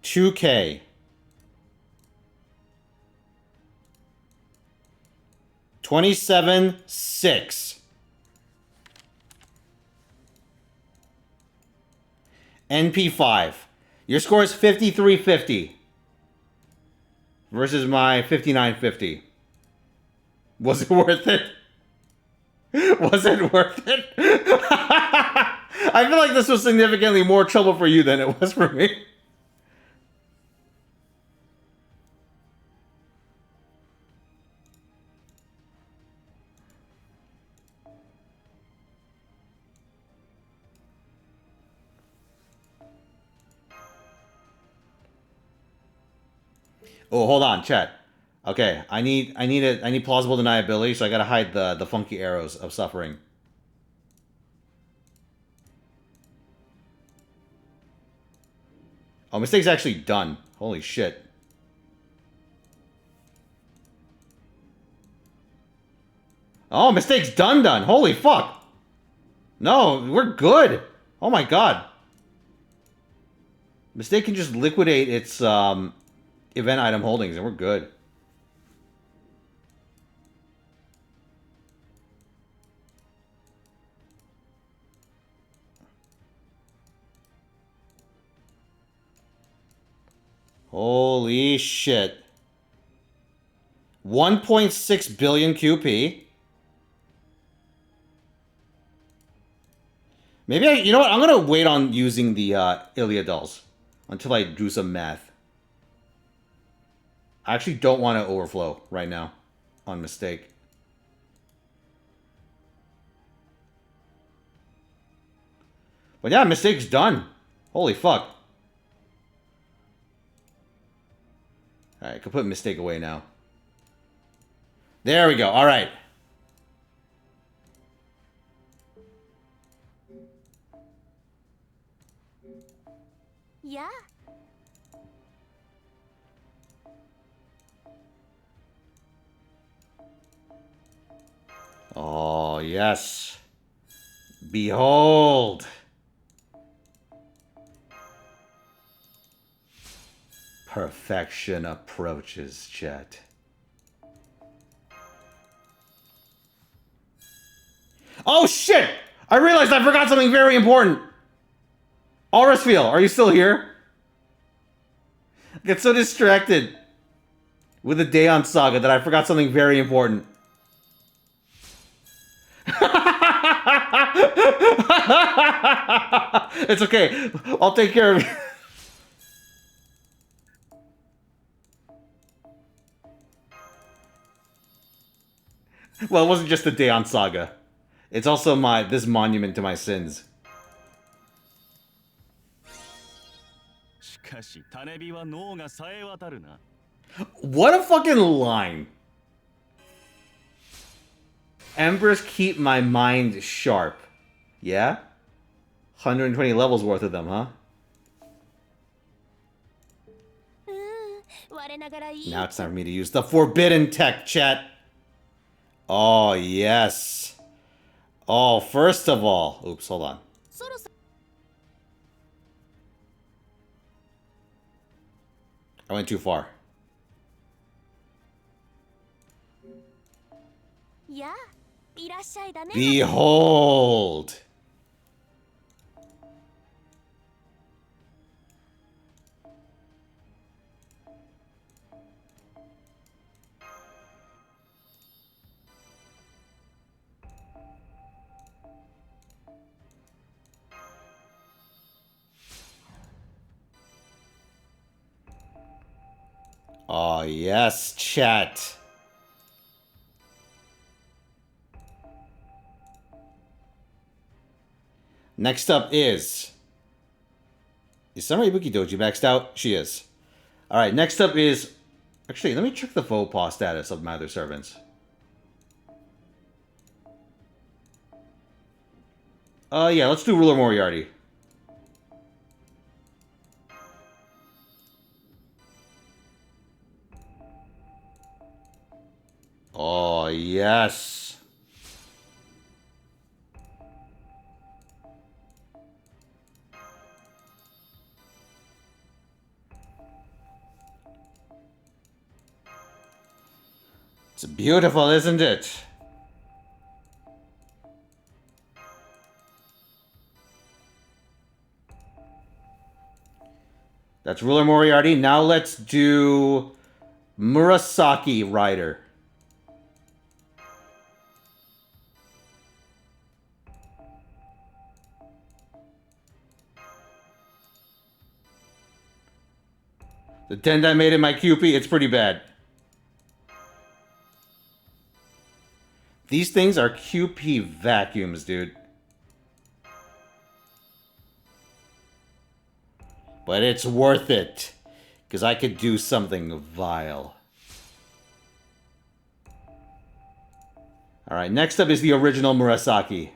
2K. 27-6. NP5. Your score is 53-50 versus my 59-50. Was it worth it? Was it worth it? I feel like this was significantly more trouble for you than it was for me. Oh, hold on, chat. Okay, I need plausible deniability, so I gotta hide the funky arrows of suffering. Oh, mistake's actually done. Holy shit. Oh, mistake's done. Holy fuck. No, we're good. Oh my god. Mistake can just liquidate its event item holdings and we're good. Holy shit. 1.6 billion QP. Maybe you know what? I'm gonna wait on using the Ilia dolls until I do some math. I actually don't want to overflow right now on mistake. But yeah, mistake's done. Holy fuck. Alright, I can put mistake away now. There we go. Alright. Yeah. Oh, yes. Behold. Perfection approaches, chat. Oh, shit! I realized I forgot something very important. Aurasfiel, are you still here? I get so distracted with the Daeon Saga that I forgot something very important. It's okay. I'll take care of it. Well, it wasn't just the Daeon Saga. It's also this monument to my sins. What a fucking line. Embers keep my mind sharp. Yeah? 120 levels worth of them, huh? Now it's time for me to use the forbidden tech, chat. Oh, yes. Oh, first of all... Oops, hold on. I went too far. Behold! Oh, yes, chat. Next up is Samurai Ibuki Doji maxed out? She is. Alright, next up is... Actually, let me check the faux pas status of my other servants. Yeah, let's do Ruler Moriarty. Oh, yes. It's beautiful, isn't it? That's Ruler Moriarty. Now let's do Murasaki Rider. The dent I made in my QP, it's pretty bad. These things are QP vacuums, dude. But it's worth it, because I could do something vile. Alright, next up is the original Murasaki.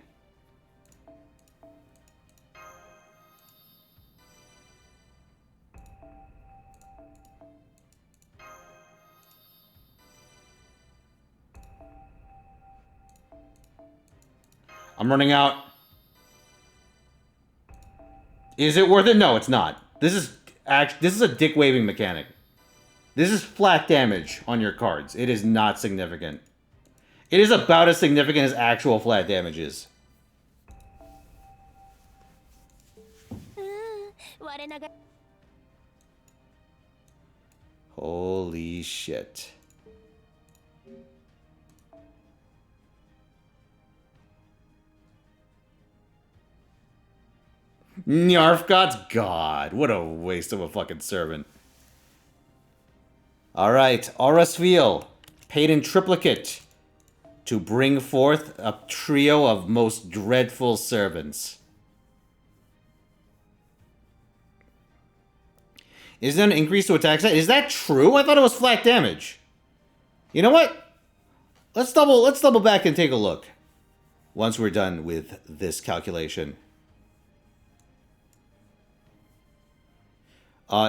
I'm running out. Is it worth it? No, it's not. This is a dick waving mechanic. This is flat damage on your cards. It is not significant. It is about as significant as actual flat damage is. Holy shit. Nyarfgot's God. What a waste of a fucking servant. Alright, Aurasviel, paid in triplicate to bring forth a trio of most dreadful servants. Is there an increase to attack stat? Is that true? I thought it was flat damage. You know what? Let's double back and take a look. Once we're done with this calculation.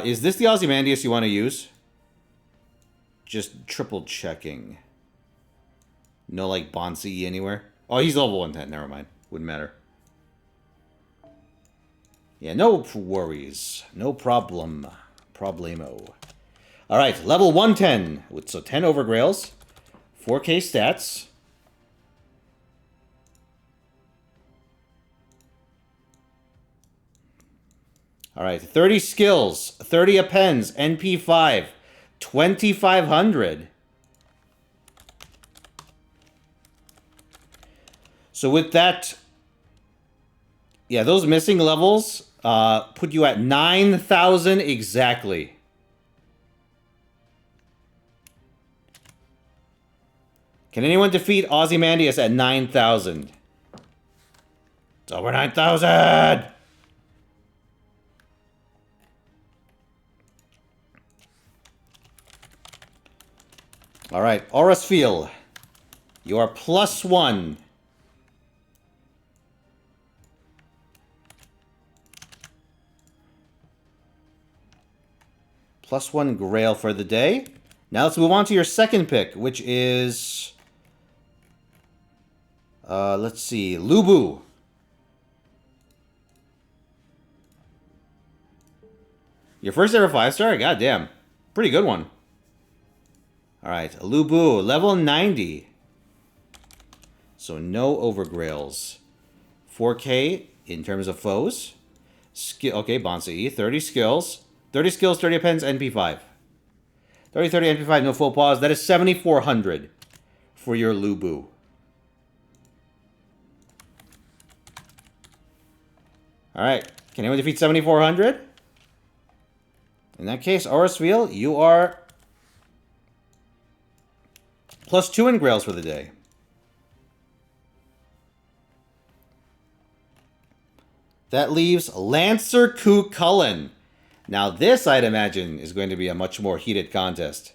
Is this the Ozymandias you want to use? Just triple checking. No, like, Bonsi anywhere? Oh, he's level 110. Never mind. Wouldn't matter. Yeah, no worries. No problem. Problemo. Alright, level 110. So 10 overgrails. 4K stats. Alright, 30 skills. 30 appends. NP5. 2,500. So with that, yeah, those missing levels put you at 9,000 exactly. Can anyone defeat Ozymandias at 9,000? It's over 9,000! Alright, Aurasviel. You are +1. +1 Grail for the day. Now let's move on to your second pick, which is... let's see, Lubu. Your first ever 5-star? Goddamn. Pretty good one. Alright, Lubu, level 90. So no overgrails. 4K in terms of foes. Okay, Bonsai, 30 skills. 30 skills, 30 appends, NP5. 30, 30, NP5, no full pause. That is 7,400 for your Lubu. Alright, can anyone defeat 7,400? In that case, Aurasviel, you are +2 in Grails for the day. That leaves Lancer Ku Cullen. Now this, I'd imagine, is going to be a much more heated contest.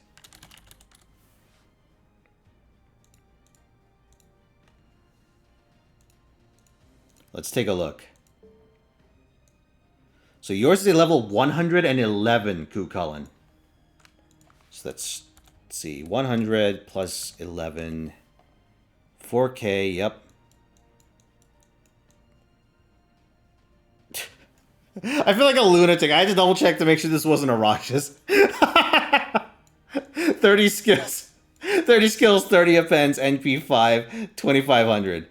Let's take a look. So yours is a level 111 Ku Cullen. So let's see, 100 plus 11, 4K, yep. I feel like a lunatic. I had to double check to make sure this wasn't a Roxas. 30 skills. 30 skills, 30 appends, NP5, 2,500.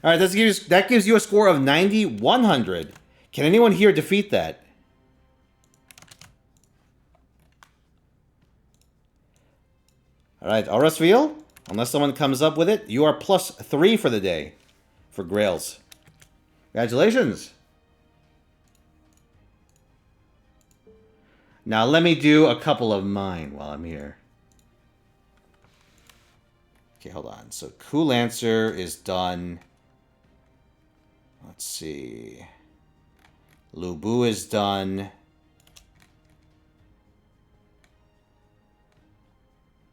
Alright, that gives you a score of 9,100. Can anyone here defeat that? Alright, Aurasviel, unless someone comes up with it, you are +3 for the day. For Grails. Congratulations. Now let me do a couple of mine while I'm here. Okay, hold on. So Ku Lancer is done. Let's see. Lubu is done.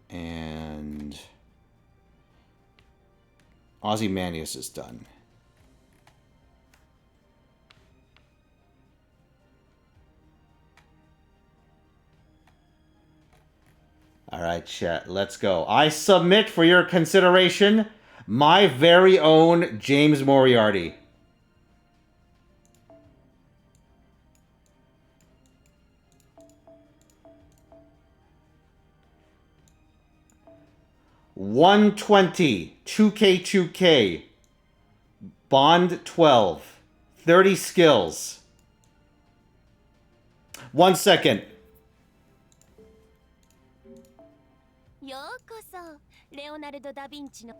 And Ozymandias is done. Alright, chat, let's go. I submit for your consideration my very own James Moriarty. $120, 2K, 2K, Bond 12, 30 skills. 1 second. ようこそレオナルド・ダ・ヴィンチの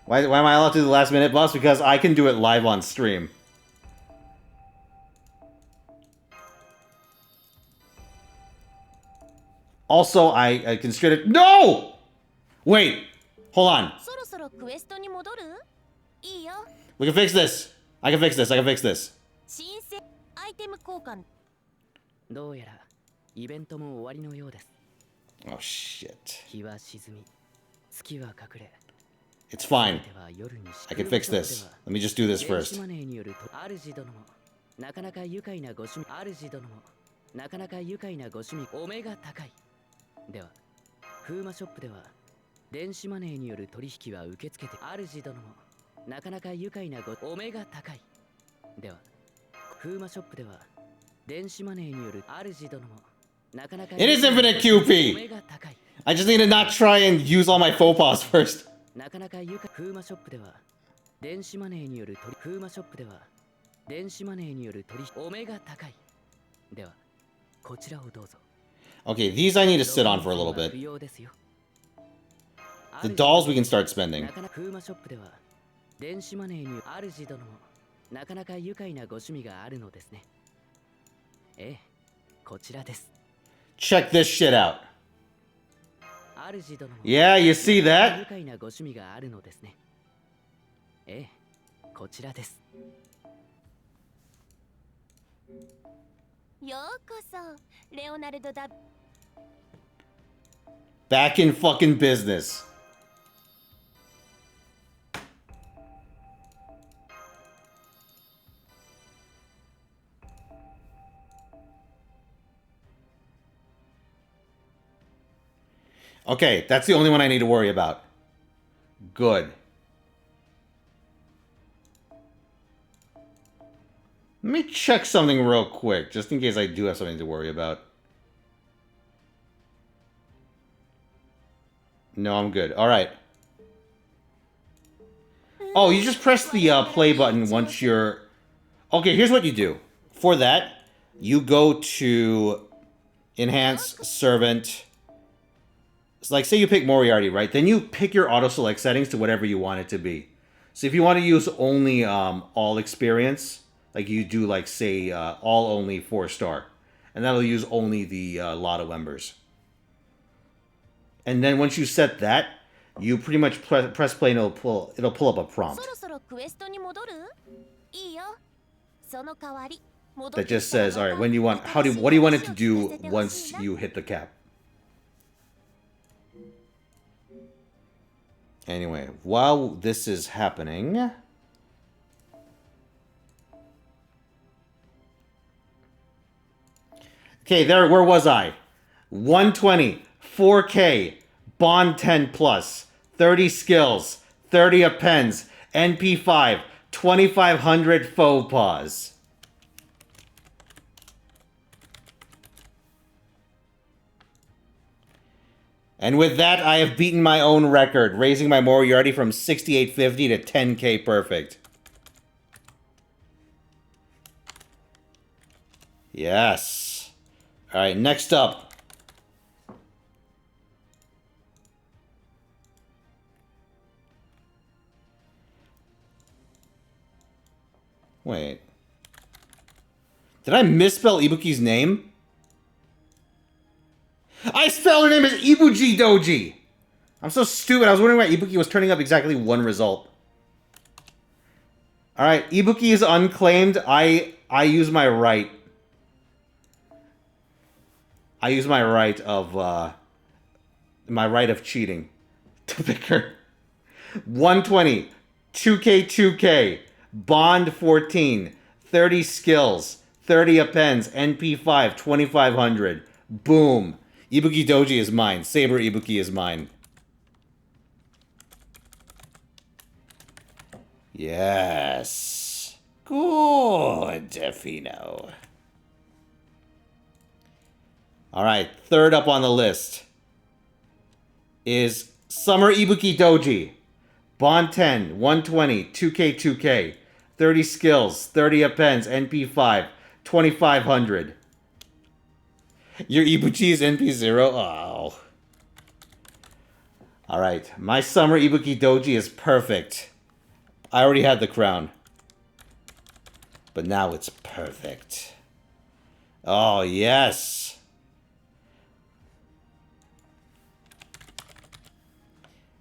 Why am I allowed to do the last minute boss? Because I can do it live on stream. Also, I can straight up— No! Wait, hold on. We can fix this. I can fix this. I can fix this. アイテム交換。どうやらイベントも終わりのようです。 Oh shit. 日は沈み、月は隠れ。 It's fine. I can fix this. Let me just do this first. 主殿もなかなか愉快なご趣味。主殿もなかなか愉快なご趣味。お目が高い。では、風魔ショップでは電子マネーによる取引は受け付けて。主殿もなかなか愉快なごお目が高い。では、風魔ショップでは電子マネーによる主殿もなかなか。It is infinite QP! I just need to not try and use all my faux pas first. なかなか愉快。風魔ショップでは電子マネーによる取引。風魔ショップでは電子マネーによる取引。お目が高い。では、こちらをどうぞ。 Okay, these I need to sit on for a little bit. The dolls we can start spending. 風魔ショップでは電子マネーに主殿もなかなか愉快なご趣味があるのですね。ええ、こちらです。 Check this shit out. 主殿も Yeah, you see that? 愉快なご趣味があるのですね。ええ、こちらです。ようこそ、レオナルドだ。 Back in fucking business. Okay, that's the only one I need to worry about. Good. Let me check something real quick, just in case I do have something to worry about. No, I'm good. Alright. Oh, you just press the play button once you're... Okay, here's what you do. For that, you go to Enhance, Servant... So like, say you pick Moriarty, right? Then you pick your auto-select settings to whatever you want it to be. So if you want to use only all experience, like you do like, say, all only 4-star. And that'll use only the Lotto members. And then once you set that, you pretty much press play and it'll pull up a prompt. That just says, all right, when you want, what do you want it to do once you hit the cap? Anyway, while this is happening... Okay, there, where was I? 120, 4K, Bond 10 plus, 30 skills, 30 appends, NP5, 2500 faux pas. And with that, I have beaten my own record, raising my Moriarty from 6850 to 10k perfect. Yes. Alright, next up. Wait. Did I misspell Ibuki's name? I spelled her name as Ibuji Doji! I'm so stupid. I was wondering why Ibuki was turning up exactly one result. Alright, Ibuki is unclaimed. I use my right. I use my right of cheating to pick her. 120, 2K, Bond 14, 30 skills, 30 appends, NP5, 2500. Boom. Ibuki Doji is mine. Saber Ibuki is mine. Yes. Good, Fino. Alright, third up on the list is Summer Ibuki Doji. Bond 10, 120, 2K, 30 skills, 30 appends, NP5, 2500. Your Ibuchi is NP0? Oh. Alright, my summer Ibuki Doji is perfect. I already had the crown. But now it's perfect. Oh, yes.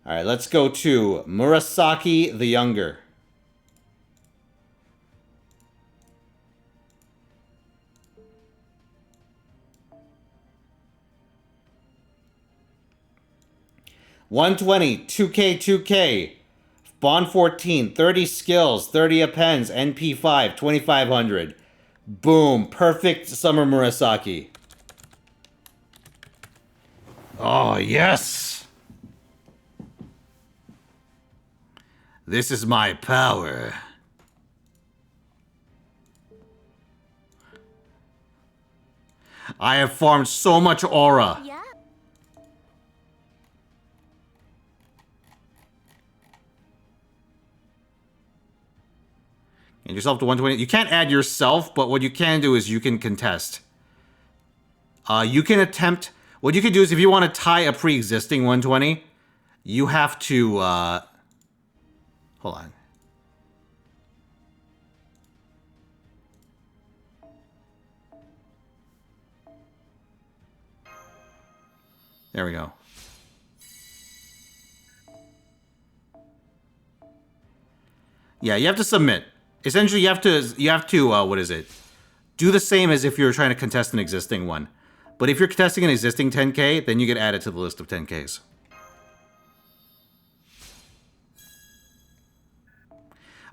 Alright, let's go to Murasaki the Younger. $120, 2K, 2K. Bond 14, 30 skills, 30 appends, NP5, 2500. Boom, perfect Summer Murasaki. Oh, yes. This is my power. I have farmed so much aura. Yeah. And yourself to 120. You can't add yourself, but what you can do is you can contest. You can attempt... What you can do is if you want to tie a pre-existing 120, you have to... hold on. There we go. Yeah, you have to submit. Essentially, you have to what is it? Do the same as if you're trying to contest an existing one. But if you're contesting an existing 10K, then you get added to the list of 10Ks.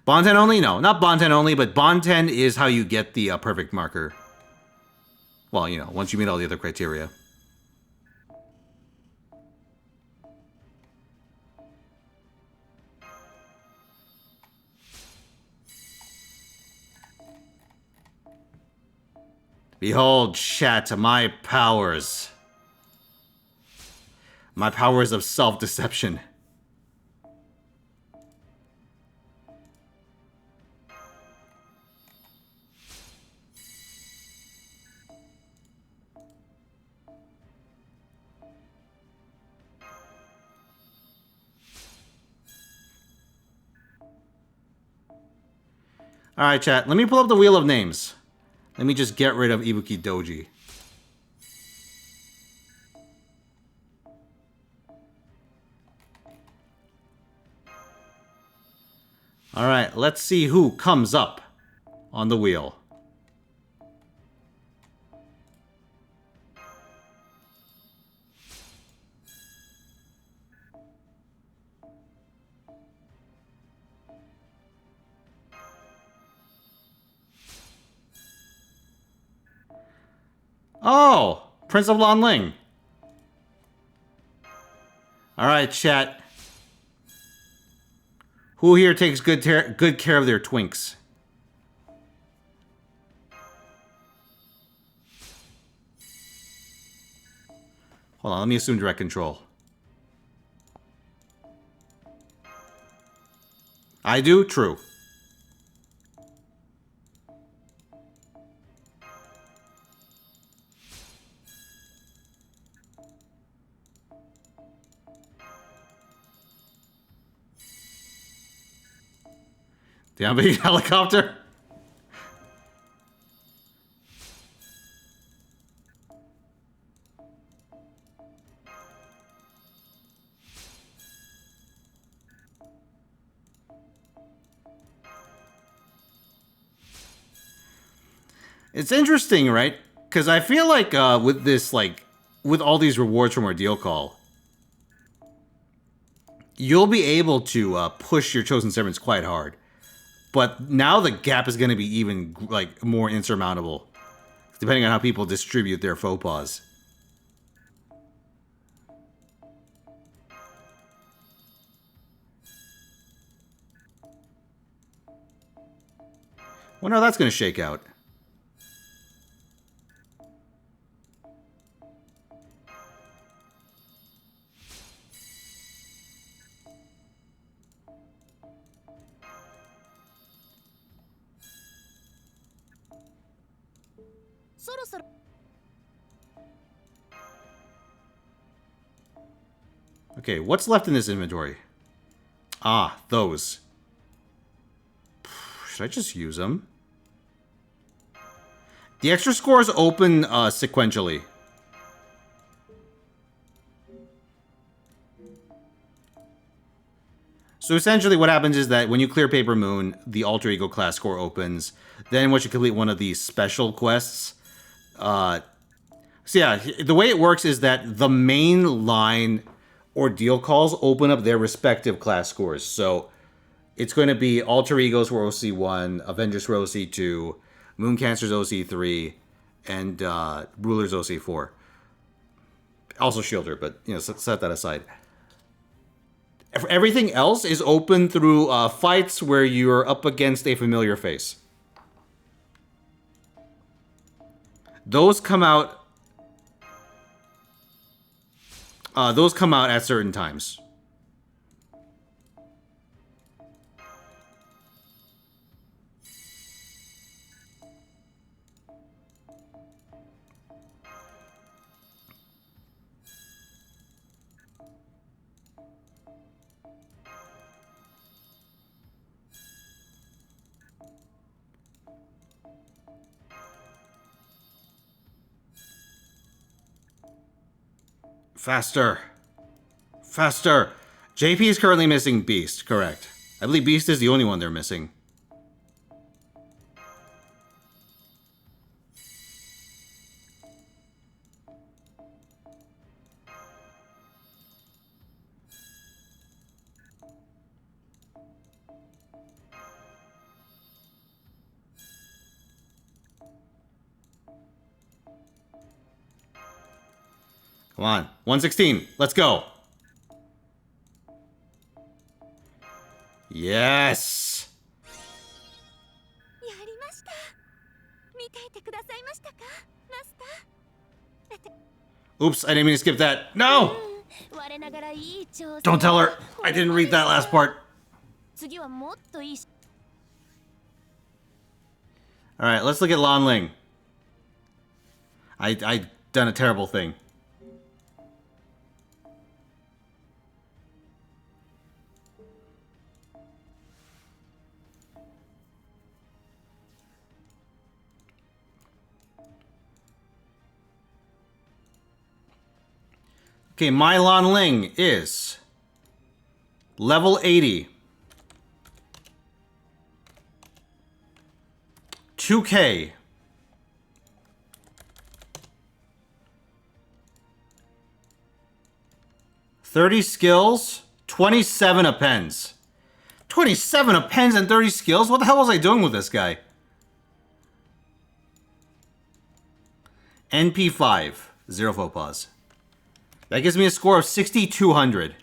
Bond 10 only? No, not Bond 10 only, but Bond 10 is how you get the perfect marker. Well, you know, once you meet all the other criteria. Behold, chat, my powers. My powers of self-deception. Alright, chat, let me pull up the wheel of names. Let me just get rid of Ibuki Doji. Alright, let's see who comes up on the wheel. Oh, Prince of Lanling. All right, chat. Who here takes good care of their twinks? Hold on, let me assume direct control. I do? True. Damn big helicopter. It's interesting, right? Because I feel like with this, like, with all these rewards from Ordeal Call, you'll be able to push your Chosen Servants quite hard. But now the gap is going to be even, like, more insurmountable, depending on how people distribute their faux pas. Wonder how that's going to shake out. Okay, what's left in this inventory? Ah, those. Should I just use them? The extra scores open sequentially. So essentially what happens is that when you clear Paper Moon, the Alter Ego class score opens. Then once you complete one of these special quests... so yeah, the way it works is that the main line ordeal calls open up their respective class scores. So it's going to be Alter Egos for OC1, Avengers for OC2, Moon Cancer's OC3, and Ruler's OC4. Also Shielder, but you know, set that aside. Everything else is open through fights where you're up against a familiar face. Those come out. Those come out at certain times. Faster. Faster. JP is currently missing Beast, correct. I believe Beast is the only one they're missing. Come on. 116. Let's go. Yes. Oops, I didn't mean to skip that. No! Don't tell her. I didn't read that last part. Alright, let's look at Lan Ling. I done a terrible thing. Okay, my Lan Ling is level 80. 2K. $30 skills, 27 appends. 27 appends and 30 skills? What the hell was I doing with this guy? NP5, 0 faux pas. That gives me a score of 6,200.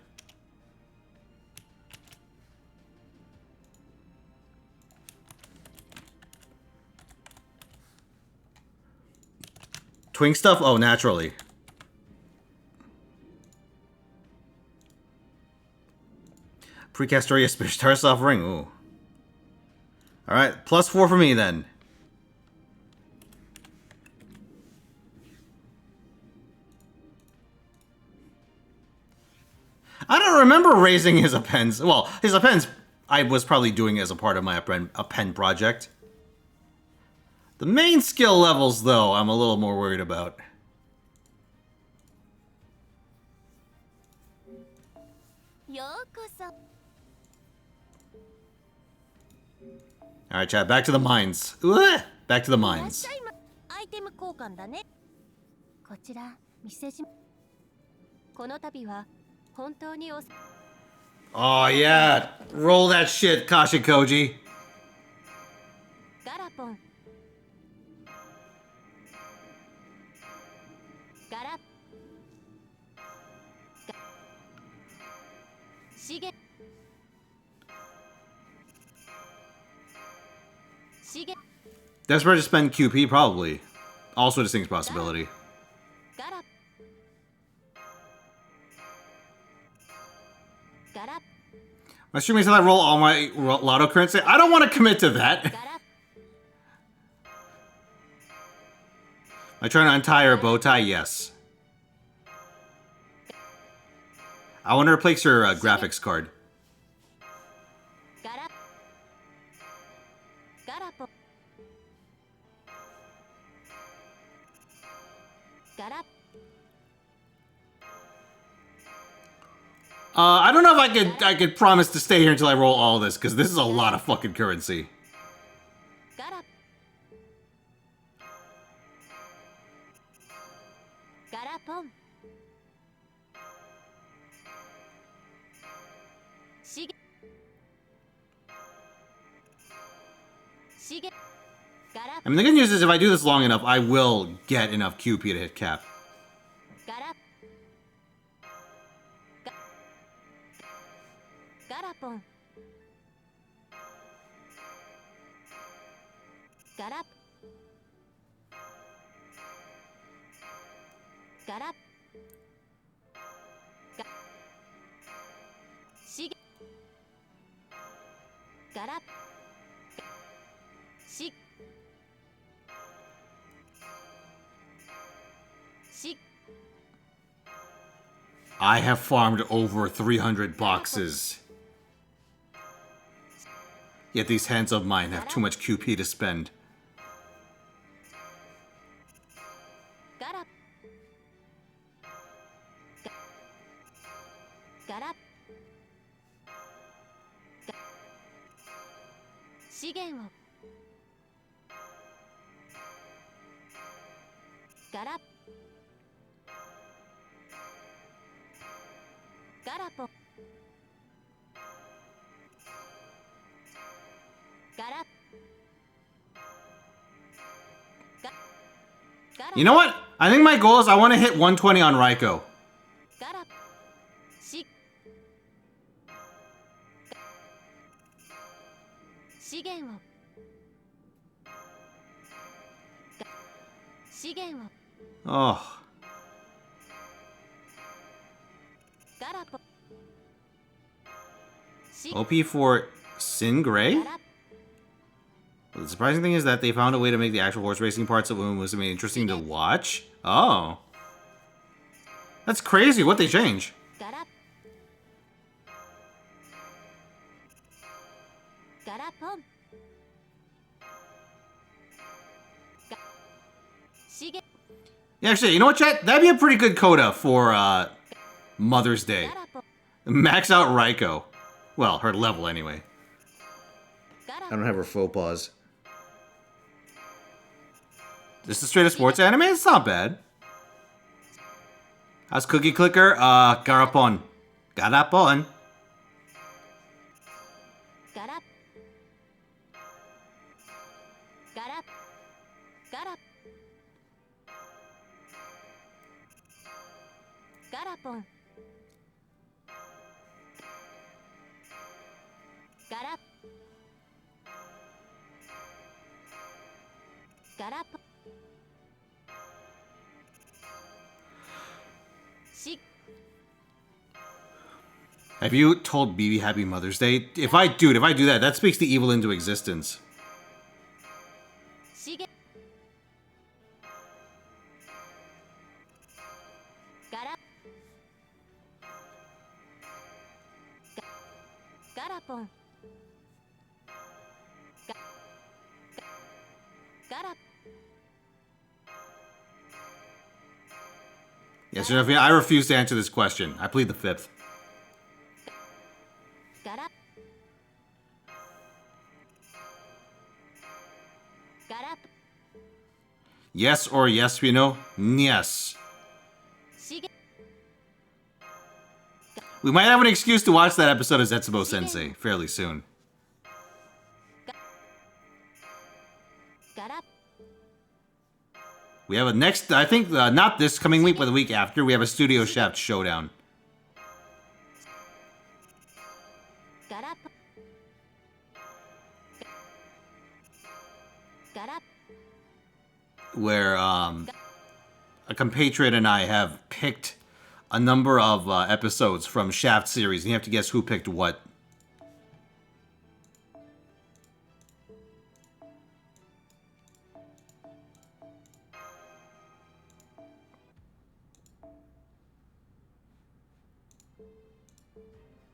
Twink stuff? Oh, naturally. Precastoria Tarsoff ring. Ooh. Alright, +4 for me then. I don't remember raising his appends. Well, his appends I was probably doing as a part of my append project. The main skill levels, though, I'm a little more worried about. Alright, chat, back to the mines. Ugh! Back to the mines. Oh yeah! Roll that shit, Kashikoji! Desperate to spend QP, probably. Also a distinct possibility. My streaming said I roll all my lotto currency. I don't want to commit to that. I try to untie her bow tie, yes. I want to replace her graphics card. I don't know if I could promise to stay here until I roll all this, because this is a lot of fucking currency. I mean, the good news is if I do this long enough, I will get enough QP to hit cap. I have farmed over 300 boxes. Yet these hands of mine have too much QP to spend. You know what? I think my goal is I want to hit 120 on Raiko. Oh. OP for Sin Gray? The surprising thing is that they found a way to make the actual horse racing parts of the was interesting to watch. Oh. That's crazy what they change. Yeah, actually, you know what, chat? That'd be a pretty good coda for Mother's Day. Max out Raiko. Well, her level anyway. I don't have her faux pas. This is straight up sports anime? It's not bad. How's Cookie Clicker? Garapon. Garapon. Have you told BB Happy Mother's Day? If I do that, that speaks the evil into existence. Yes, I refuse to answer this question. I plead the fifth. Yes or yes, Fino? Yes. We might have an excuse to watch that episode of Zetsubo Sensei fairly soon. We have a next, I think, not this coming week, but the week after, we have a Studio Shaft Showdown. Where a compatriot and I have picked a number of episodes from Shaft series, and you have to guess who picked what.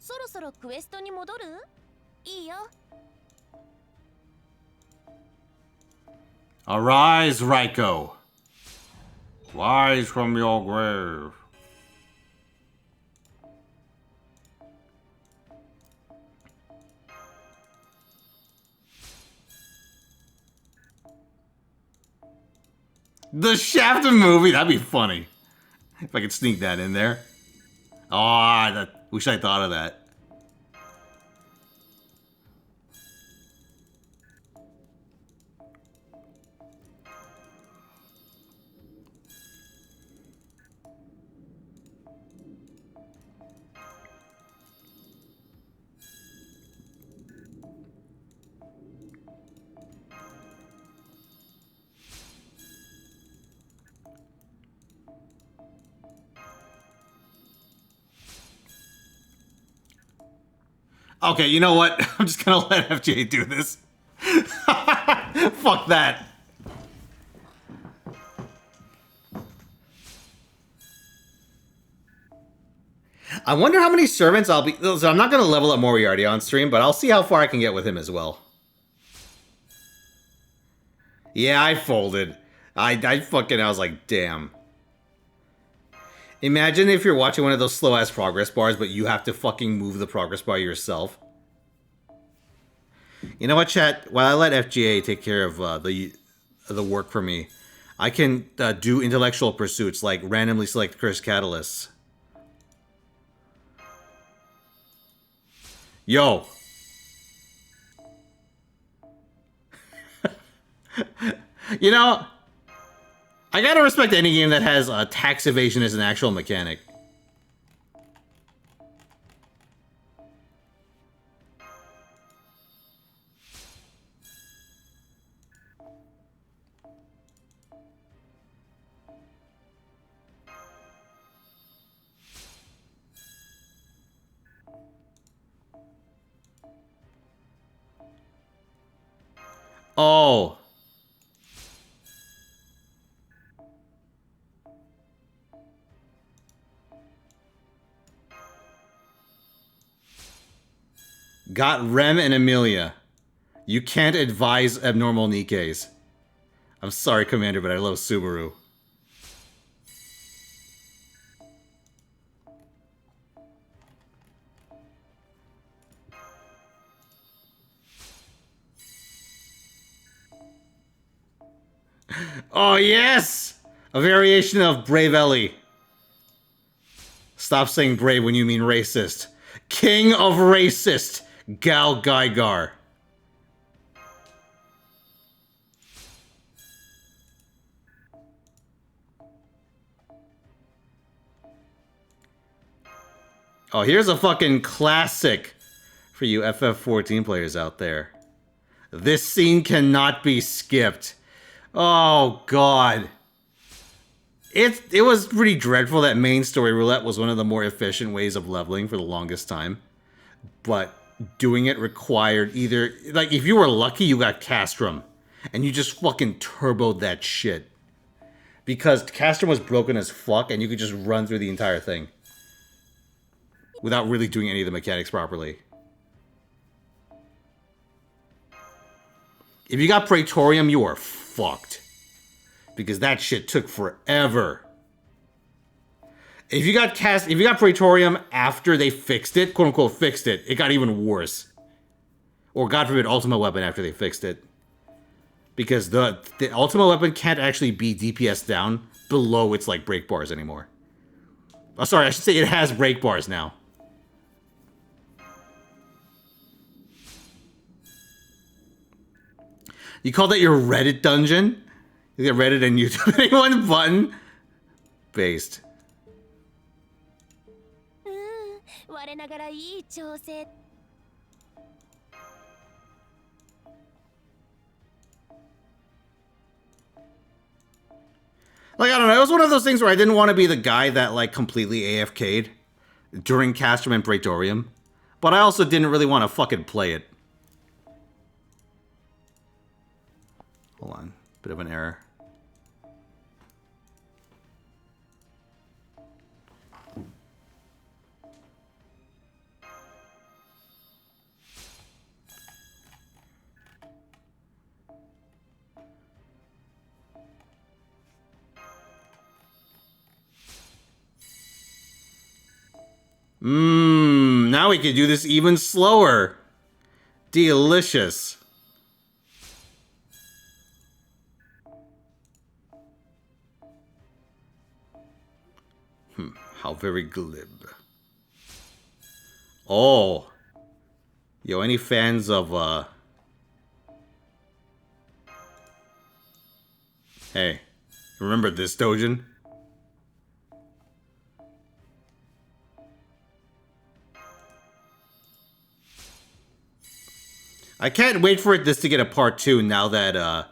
そろそろクエストに戻る？いいよ。 Arise, Raiko. Rise from your grave. The Shaft movie? That'd be funny. If I could sneak that in there. Oh, wish I thought of that. Okay, you know what? I'm just gonna let FJ do this. Fuck that. I wonder how many servants I'll be... So I'm not gonna level up Moriarty on stream, but I'll see how far I can get with him as well. Yeah, I folded. I was like, damn. Imagine if you're watching one of those slow-ass progress bars, but you have to fucking move the progress bar yourself. You know what, chat? While I let FGA take care of the work for me, I can do intellectual pursuits, like randomly select cursed catalysts. Yo! You know... I gotta respect any game that has tax evasion as an actual mechanic. Oh. Got Rem and Amelia. You can't advise abnormal Nikes. I'm sorry, Commander, but I love Subaru. Oh, yes! A variation of Brave Ellie. Stop saying brave when you mean racist. King of racist, Gal Gaigar. Oh, here's a fucking classic for you FF14 players out there. This scene cannot be skipped. Oh, God. It was pretty dreadful that main story roulette was one of the more efficient ways of leveling for the longest time. But doing it required either... Like, if you were lucky, you got Castrum. And you just fucking turboed that shit. Because Castrum was broken as fuck, and you could just run through the entire thing. Without really doing any of the mechanics properly. If you got Praetorium, you are fucked. Because that shit took forever. If you got Praetorium after they fixed it, quote unquote fixed it, it got even worse. Or God forbid, Ultimate Weapon after they fixed it. Because the Ultimate Weapon can't actually be DPS down below its like break bars anymore. Oh, sorry, I should say it has break bars now. You call that your Reddit dungeon? You get Reddit and YouTube in one button? Based. Like, I don't know, it was one of those things where I didn't want to be the guy that, like, completely AFK'd during Castrum and Praetorium. But I also didn't really want to fucking play it. Hold on. Bit of an error. Now we can do this even slower. Delicious. How very glib. Oh. Yo, any fans of, Hey, remember this, Dojin? I can't wait for this to get a part 2 now that,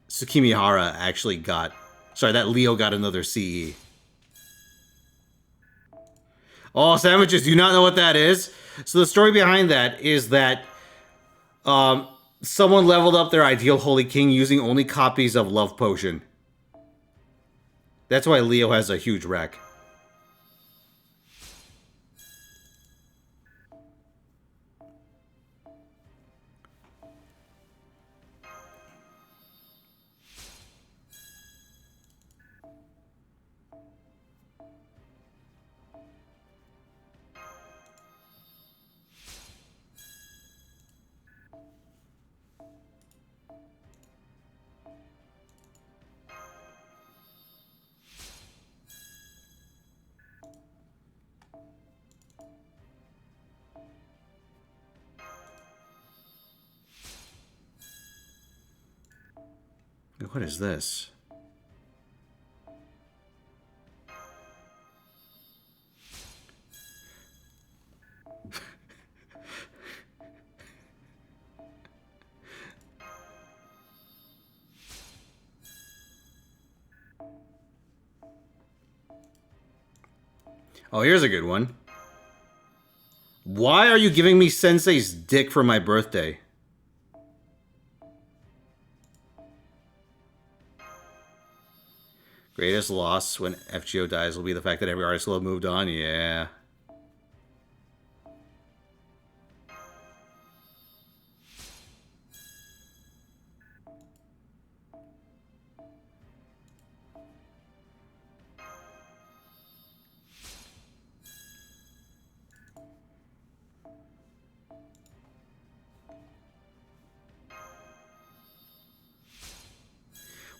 Tsukimihara actually got... Sorry, that Leo got another CE. Oh, sandwiches, do you not know what that is? So the story behind that is that someone leveled up their ideal Holy King using only copies of Love Potion. That's why Leo has a huge wreck. What is this? Oh, here's a good one. Why are you giving me Sensei's dick for my birthday? Greatest loss when FGO dies will be the fact that every artist will have moved on. Yeah.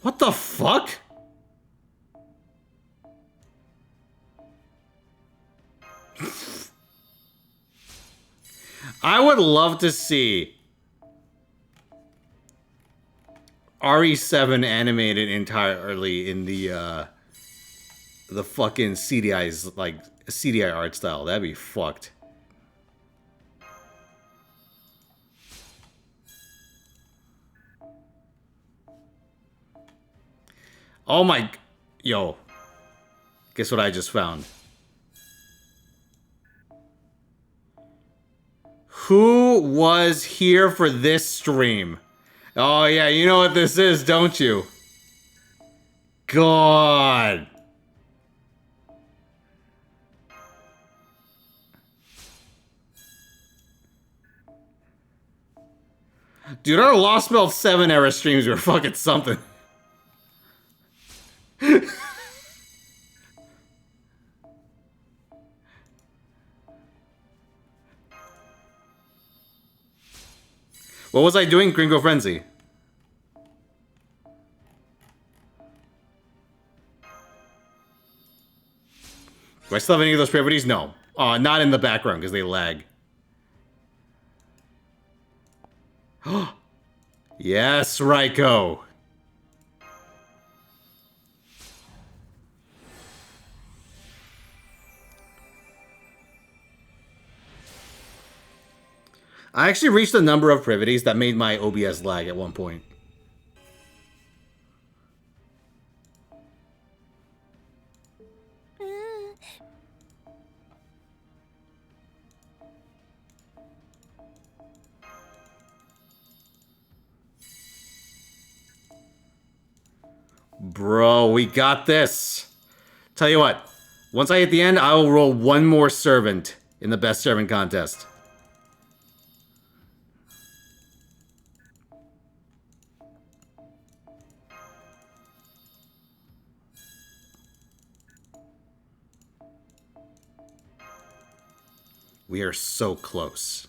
What the fuck? I would love to see RE7 animated entirely in the fucking CDI's, like, CDI art style. That'd be fucked. Oh my... Yo. Guess what I just found? Who was here for this stream? Oh yeah, you know what this is, don't you? God. Dude, our Lost Belt 7 era streams were fucking something. What was I doing? Gringo Frenzy. Do I still have any of those priorities? No. Not in the background because they lag. Yes, Raiko. I actually reached a number of privities that made my OBS lag at one point. Bro, we got this. Tell you what, once I hit the end, I will roll one more servant in the best servant contest. We are so close.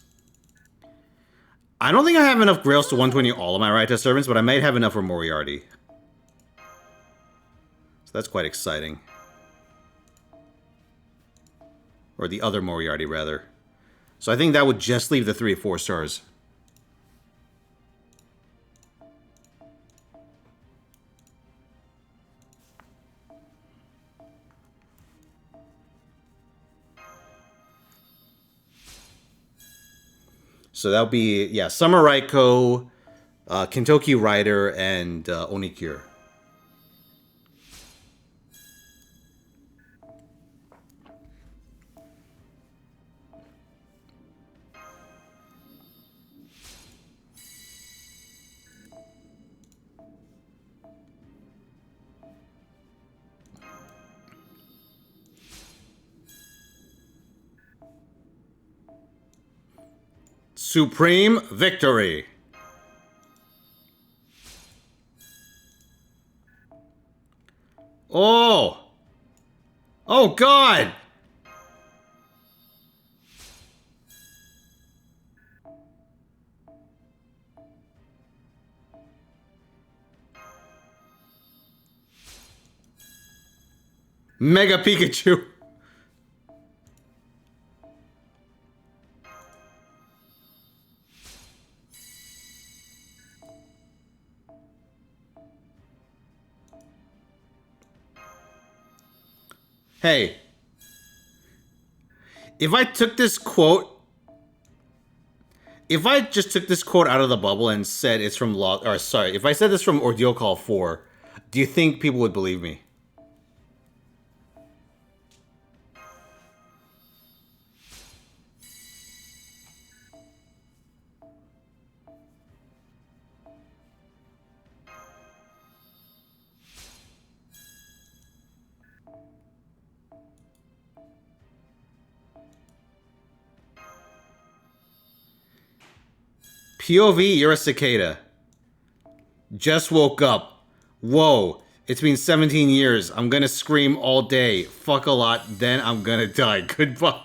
I don't think I have enough Grails to 120 all of my right test servants, but I might have enough for Moriarty. So that's quite exciting. Or the other Moriarty, rather. So I think that would just leave the 3 4 stars. So that would be, yeah, Summer Raiko, Kentoki Rider, and Onikure. Supreme victory. Oh! Oh, God! Mega Pikachu. Hey, if I took this quote, if I just took this quote out of the bubble and said it's from Law, or sorry, if I said this from Ordeal Call 4, do you think people would believe me? POV, you're a cicada. Just woke up. Whoa, it's been 17 years. I'm gonna scream all day. Fuck a lot, then I'm gonna die. Goodbye.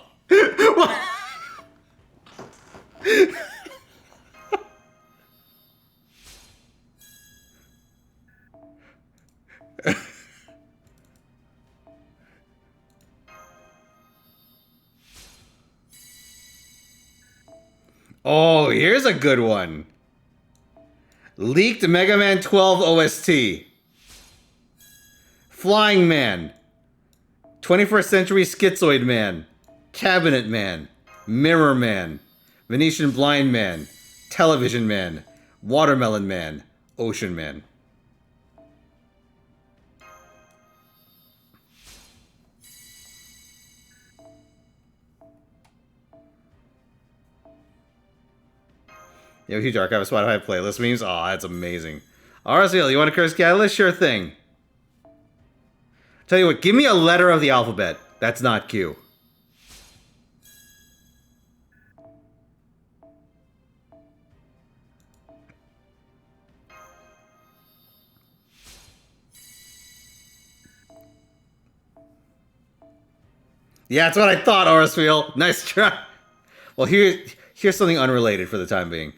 Oh, here's a good one. Leaked Mega Man 12 OST. Flying Man. 21st Century Schizoid Man. Cabinet Man. Mirror Man. Venetian Blind Man. Television Man. Watermelon Man. Ocean Man. Yo, huge archive of Spotify playlist memes. Oh, that's amazing. RSL, you want a curse catalyst? Sure thing. Tell you what, give me a letter of the alphabet. That's not Q. Yeah, that's what I thought, Orisfield. Nice try. Well, here's something unrelated for the time being.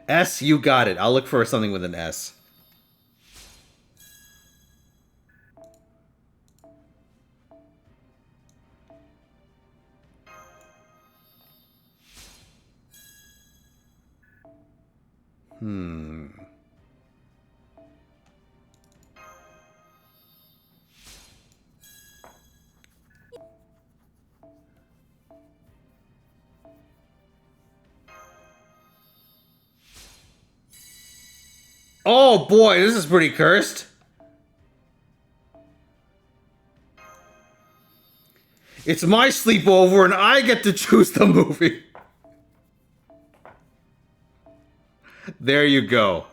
S, you got it. I'll look for something with an S. Oh boy, this is pretty cursed. It's my sleepover and I get to choose the movie. There you go.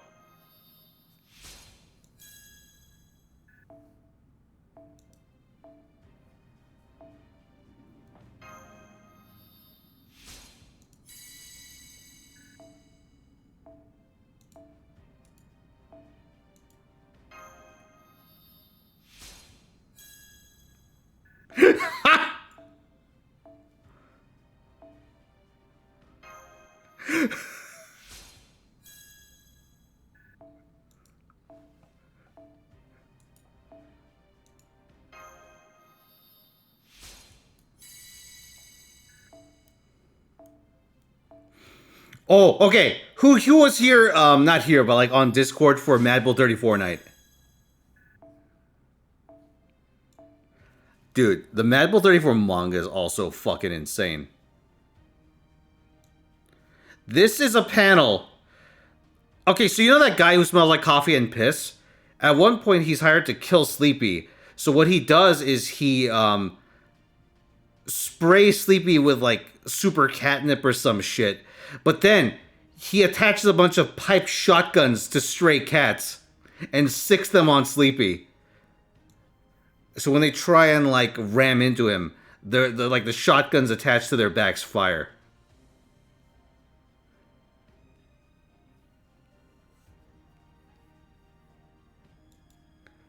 Oh, okay. Who was here? Not here, but like on Discord for Mad Bull 34 night. Dude, the Mad Bull 34 manga is also fucking insane. This is a panel. Okay, so you know that guy who smells like coffee and piss? At one point, he's hired to kill Sleepy. So what he does is he sprays Sleepy with like super catnip or some shit. But then he attaches a bunch of pipe shotguns to stray cats and sicks them on Sleepy. So when they try and like ram into him, they're like the shotguns attached to their backs fire.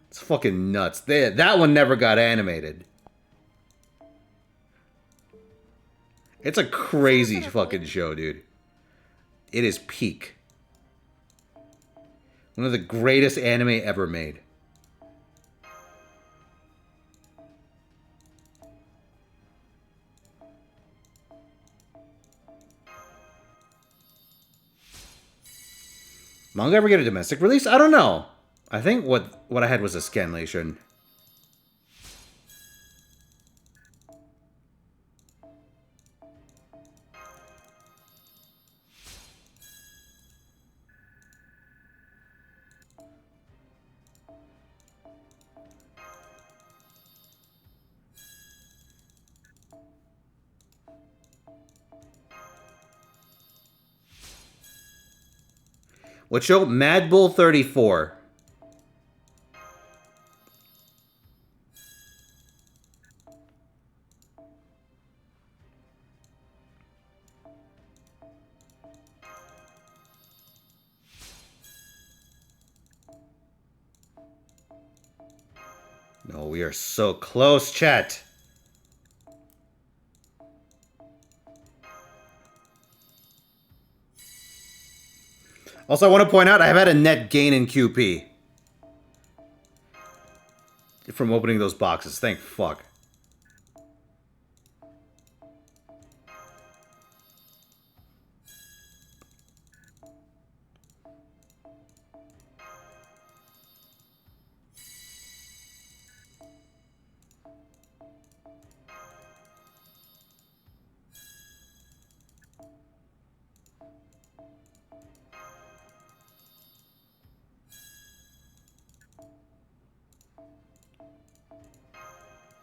It's fucking nuts. That one never got animated. It's a crazy fucking show, dude. It is peak. One of the greatest anime ever made. Manga ever get a domestic release? I don't know. I think what I had was a scanlation. What show? Mad Bull 34. No, we are so close, chat. Also, I want to point out, I have had a net gain in QP from opening those boxes. Thank fuck.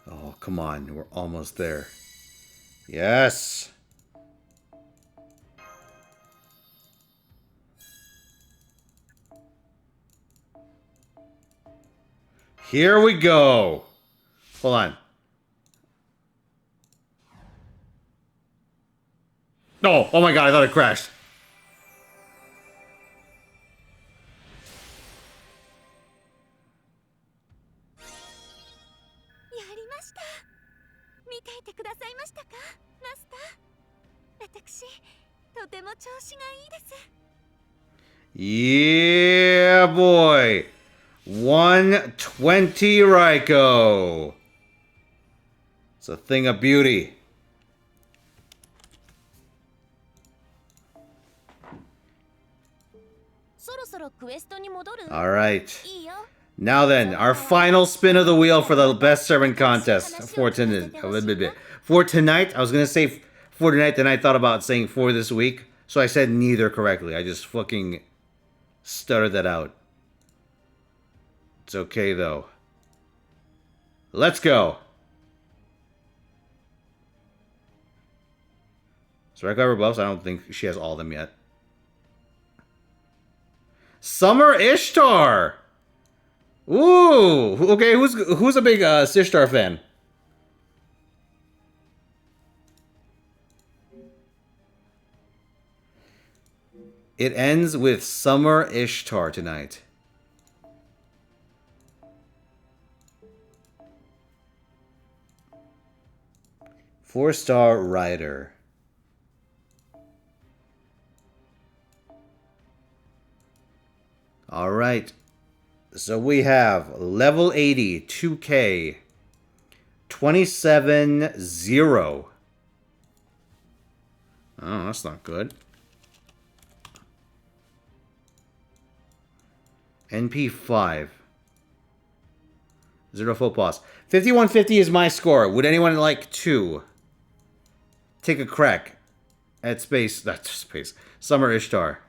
Oh, come on. We're almost there. Yes. Here we go. Hold on. No. Oh my god, I thought it crashed. Yeah, boy. 120 Raiko. It's a thing of beauty. All right. Now then, our final spin of the wheel for the best servant contest for tonight. For tonight, I was going to say for tonight, then I thought about saying for this week. So I said neither correctly. I just fucking stuttered that out. It's okay, though. Let's go. So I got her buffs. I don't think she has all of them yet. Summer Ishtar. Ooh. Okay, who's a big Ishtar fan? It ends with Summer Ishtar tonight. Four-star rider. All right. So we have level 80, 2K, 27-0. Oh, that's not good. NP5. Zero full boss. 5150 is my score. Would anyone like to take a crack at Space? That's Space. Summer Ishtar.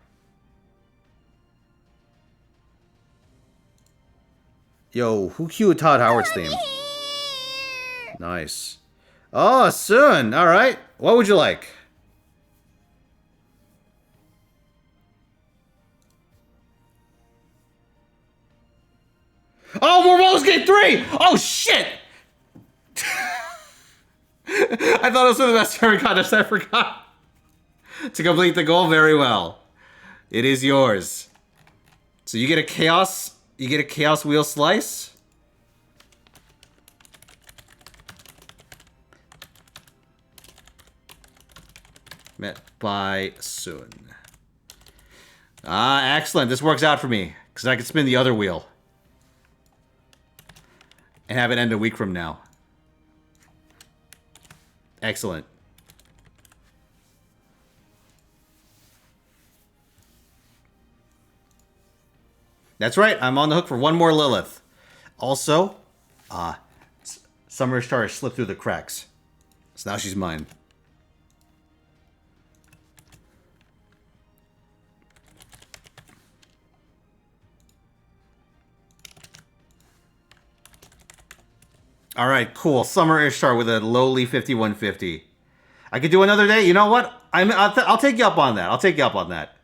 Yo, who cued Todd Howard's theme? Nice. Oh, soon. All right. What would you like? Oh, more Baldur's Gate 3! Oh, shit! I thought it was one of the best ever contests. I forgot to complete the goal very well. It is yours. So you get a chaos. You get a chaos wheel slice. Met by soon. Ah, excellent. This works out for me because I can spin the other wheel and have it end a week from now. Excellent. That's right. I'm on the hook for one more Lilith. Also, Summer Star slipped through the cracks. So now she's mine. All right, cool. Summer Ishtar with a lowly 5150. I could do another day. You know what? I'll take you up on that. I'll take you up on that.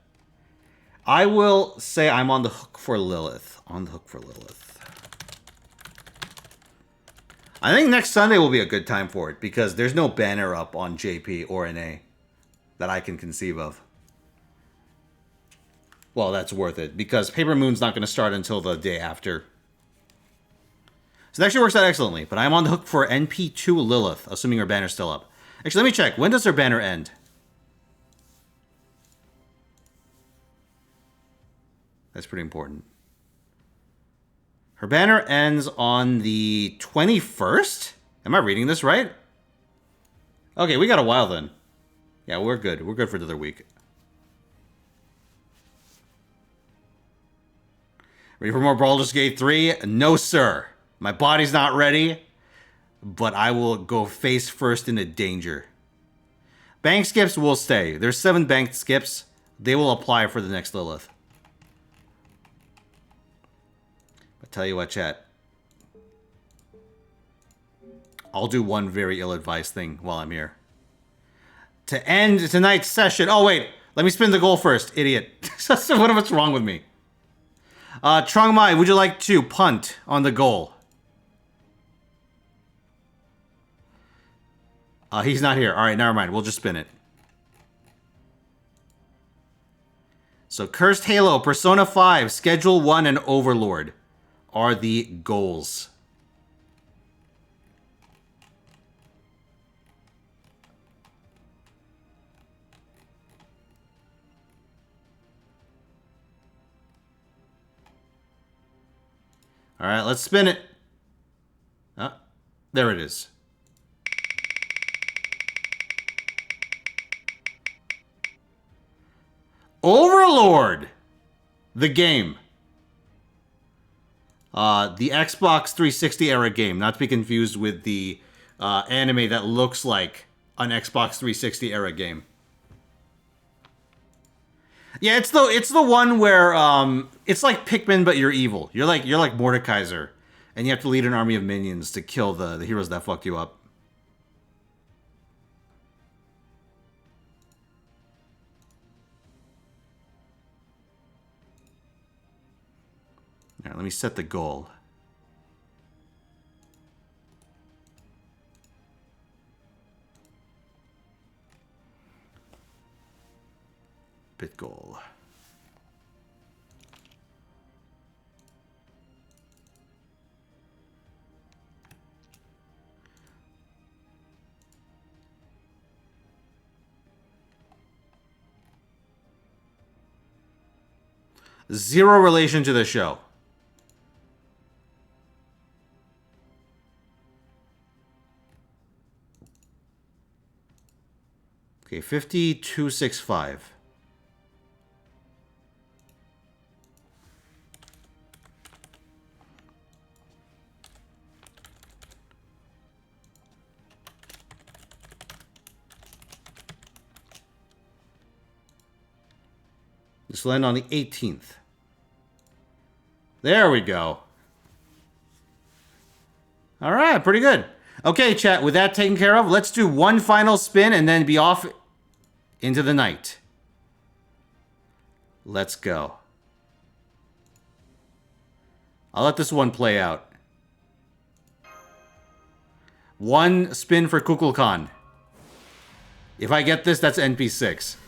I will say I'm on the hook for Lilith. On the hook for Lilith. I think next Sunday will be a good time for it because there's no banner up on JP or NA that I can conceive of. Well, that's worth it because Paper Moon's not going to start until the day after. So that actually works out excellently, but I'm on the hook for NP2 Lilith, assuming her banner's still up. Actually, let me check. When does her banner end? That's pretty important. Her banner ends on the 21st? Am I reading this right? Okay, we got a while then. Yeah, we're good. We're good for another week. Ready for more Baldur's Gate 3? No, sir. My body's not ready, but I will go face first into danger. Bank skips will stay. There's 7 banked skips. They will apply for the next Lilith. I'll tell you what, chat. I'll do one very ill-advised thing while I'm here. To end tonight's session... Oh, wait. Let me spin the goal first, idiot. What's wrong with me? Trong Mai, would you like to punt on the goal? He's not here. All right, never mind. We'll just spin it. So, Cursed Halo, Persona 5, Schedule 1, and Overlord are the goals. All right, let's spin it. There it is. Overlord! The game. The Xbox 360 era game, not to be confused with the anime that looks like an Xbox 360 era game. Yeah, it's the one where it's like Pikmin, but you're evil. You're like Mordekaiser, and you have to lead an army of minions to kill the heroes that fucked you up. All right, let me set the goal. Bit goal. Zero relation to the show. Okay, 5265. This will end on the 18th. There we go. All right, pretty good. Okay, chat, with that taken care of, let's do one final spin and then be off into the night. Let's go. I'll let this one play out. One spin for Kukulkan. If I get this, that's NP6.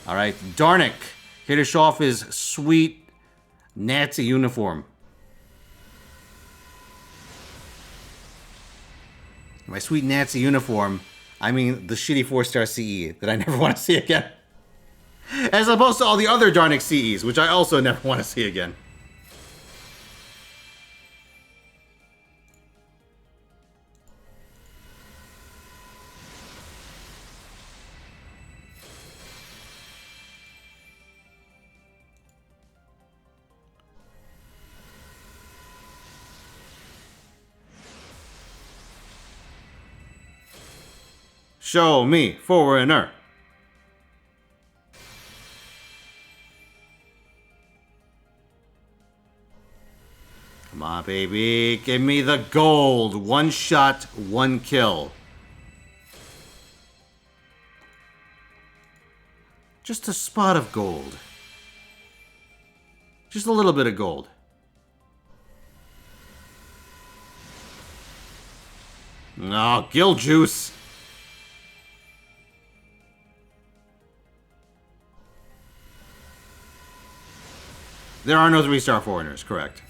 Alright, Darnik. Here to show off his sweet Nazi uniform. My sweet Nazi uniform, I mean the shitty 4-star CE that I never want to see again. As opposed to all the other Darnik CEs, which I also never want to see again. Show me, foreigner. Come on, baby. Give me the gold. One shot, one kill. Just a spot of gold. Just a little bit of gold. Oh, gill juice. There are no 3-star foreigners, correct.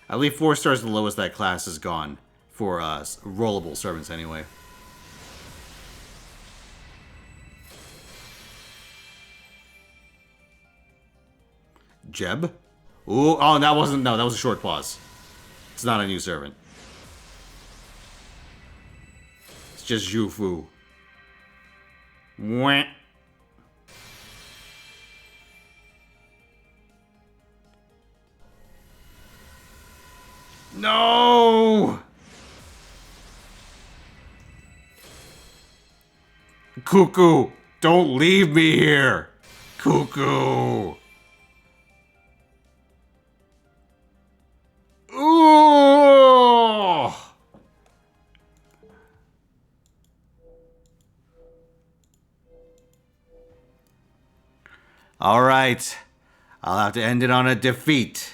I believe 4 stars is the lowest that class has gone for rollable servants anyway. Jeb? Ooh, oh, that wasn't, no, that was a short pause. It's not a new servant. It's just Zhu Fu. Wah. No! Cuckoo, don't leave me here. Cuckoo. Ooh! All right. I'll have to end it on a defeat.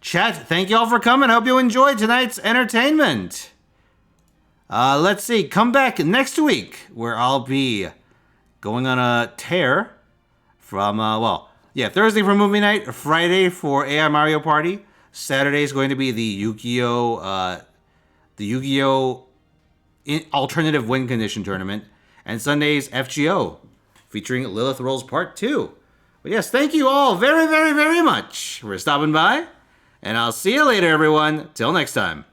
Chat, thank you all for coming. Hope you enjoyed tonight's entertainment. Let's see. Come back next week where I'll be going on a tear from, Thursday for movie night, Friday for AI Mario Party. Saturday is going to be the Yu-Gi-Oh! Alternative Win Condition Tournament. And Sunday's FGO featuring Lilith Rolls Part 2. But yes, thank you all very, very, very much for stopping by. And I'll see you later, everyone. Till next time.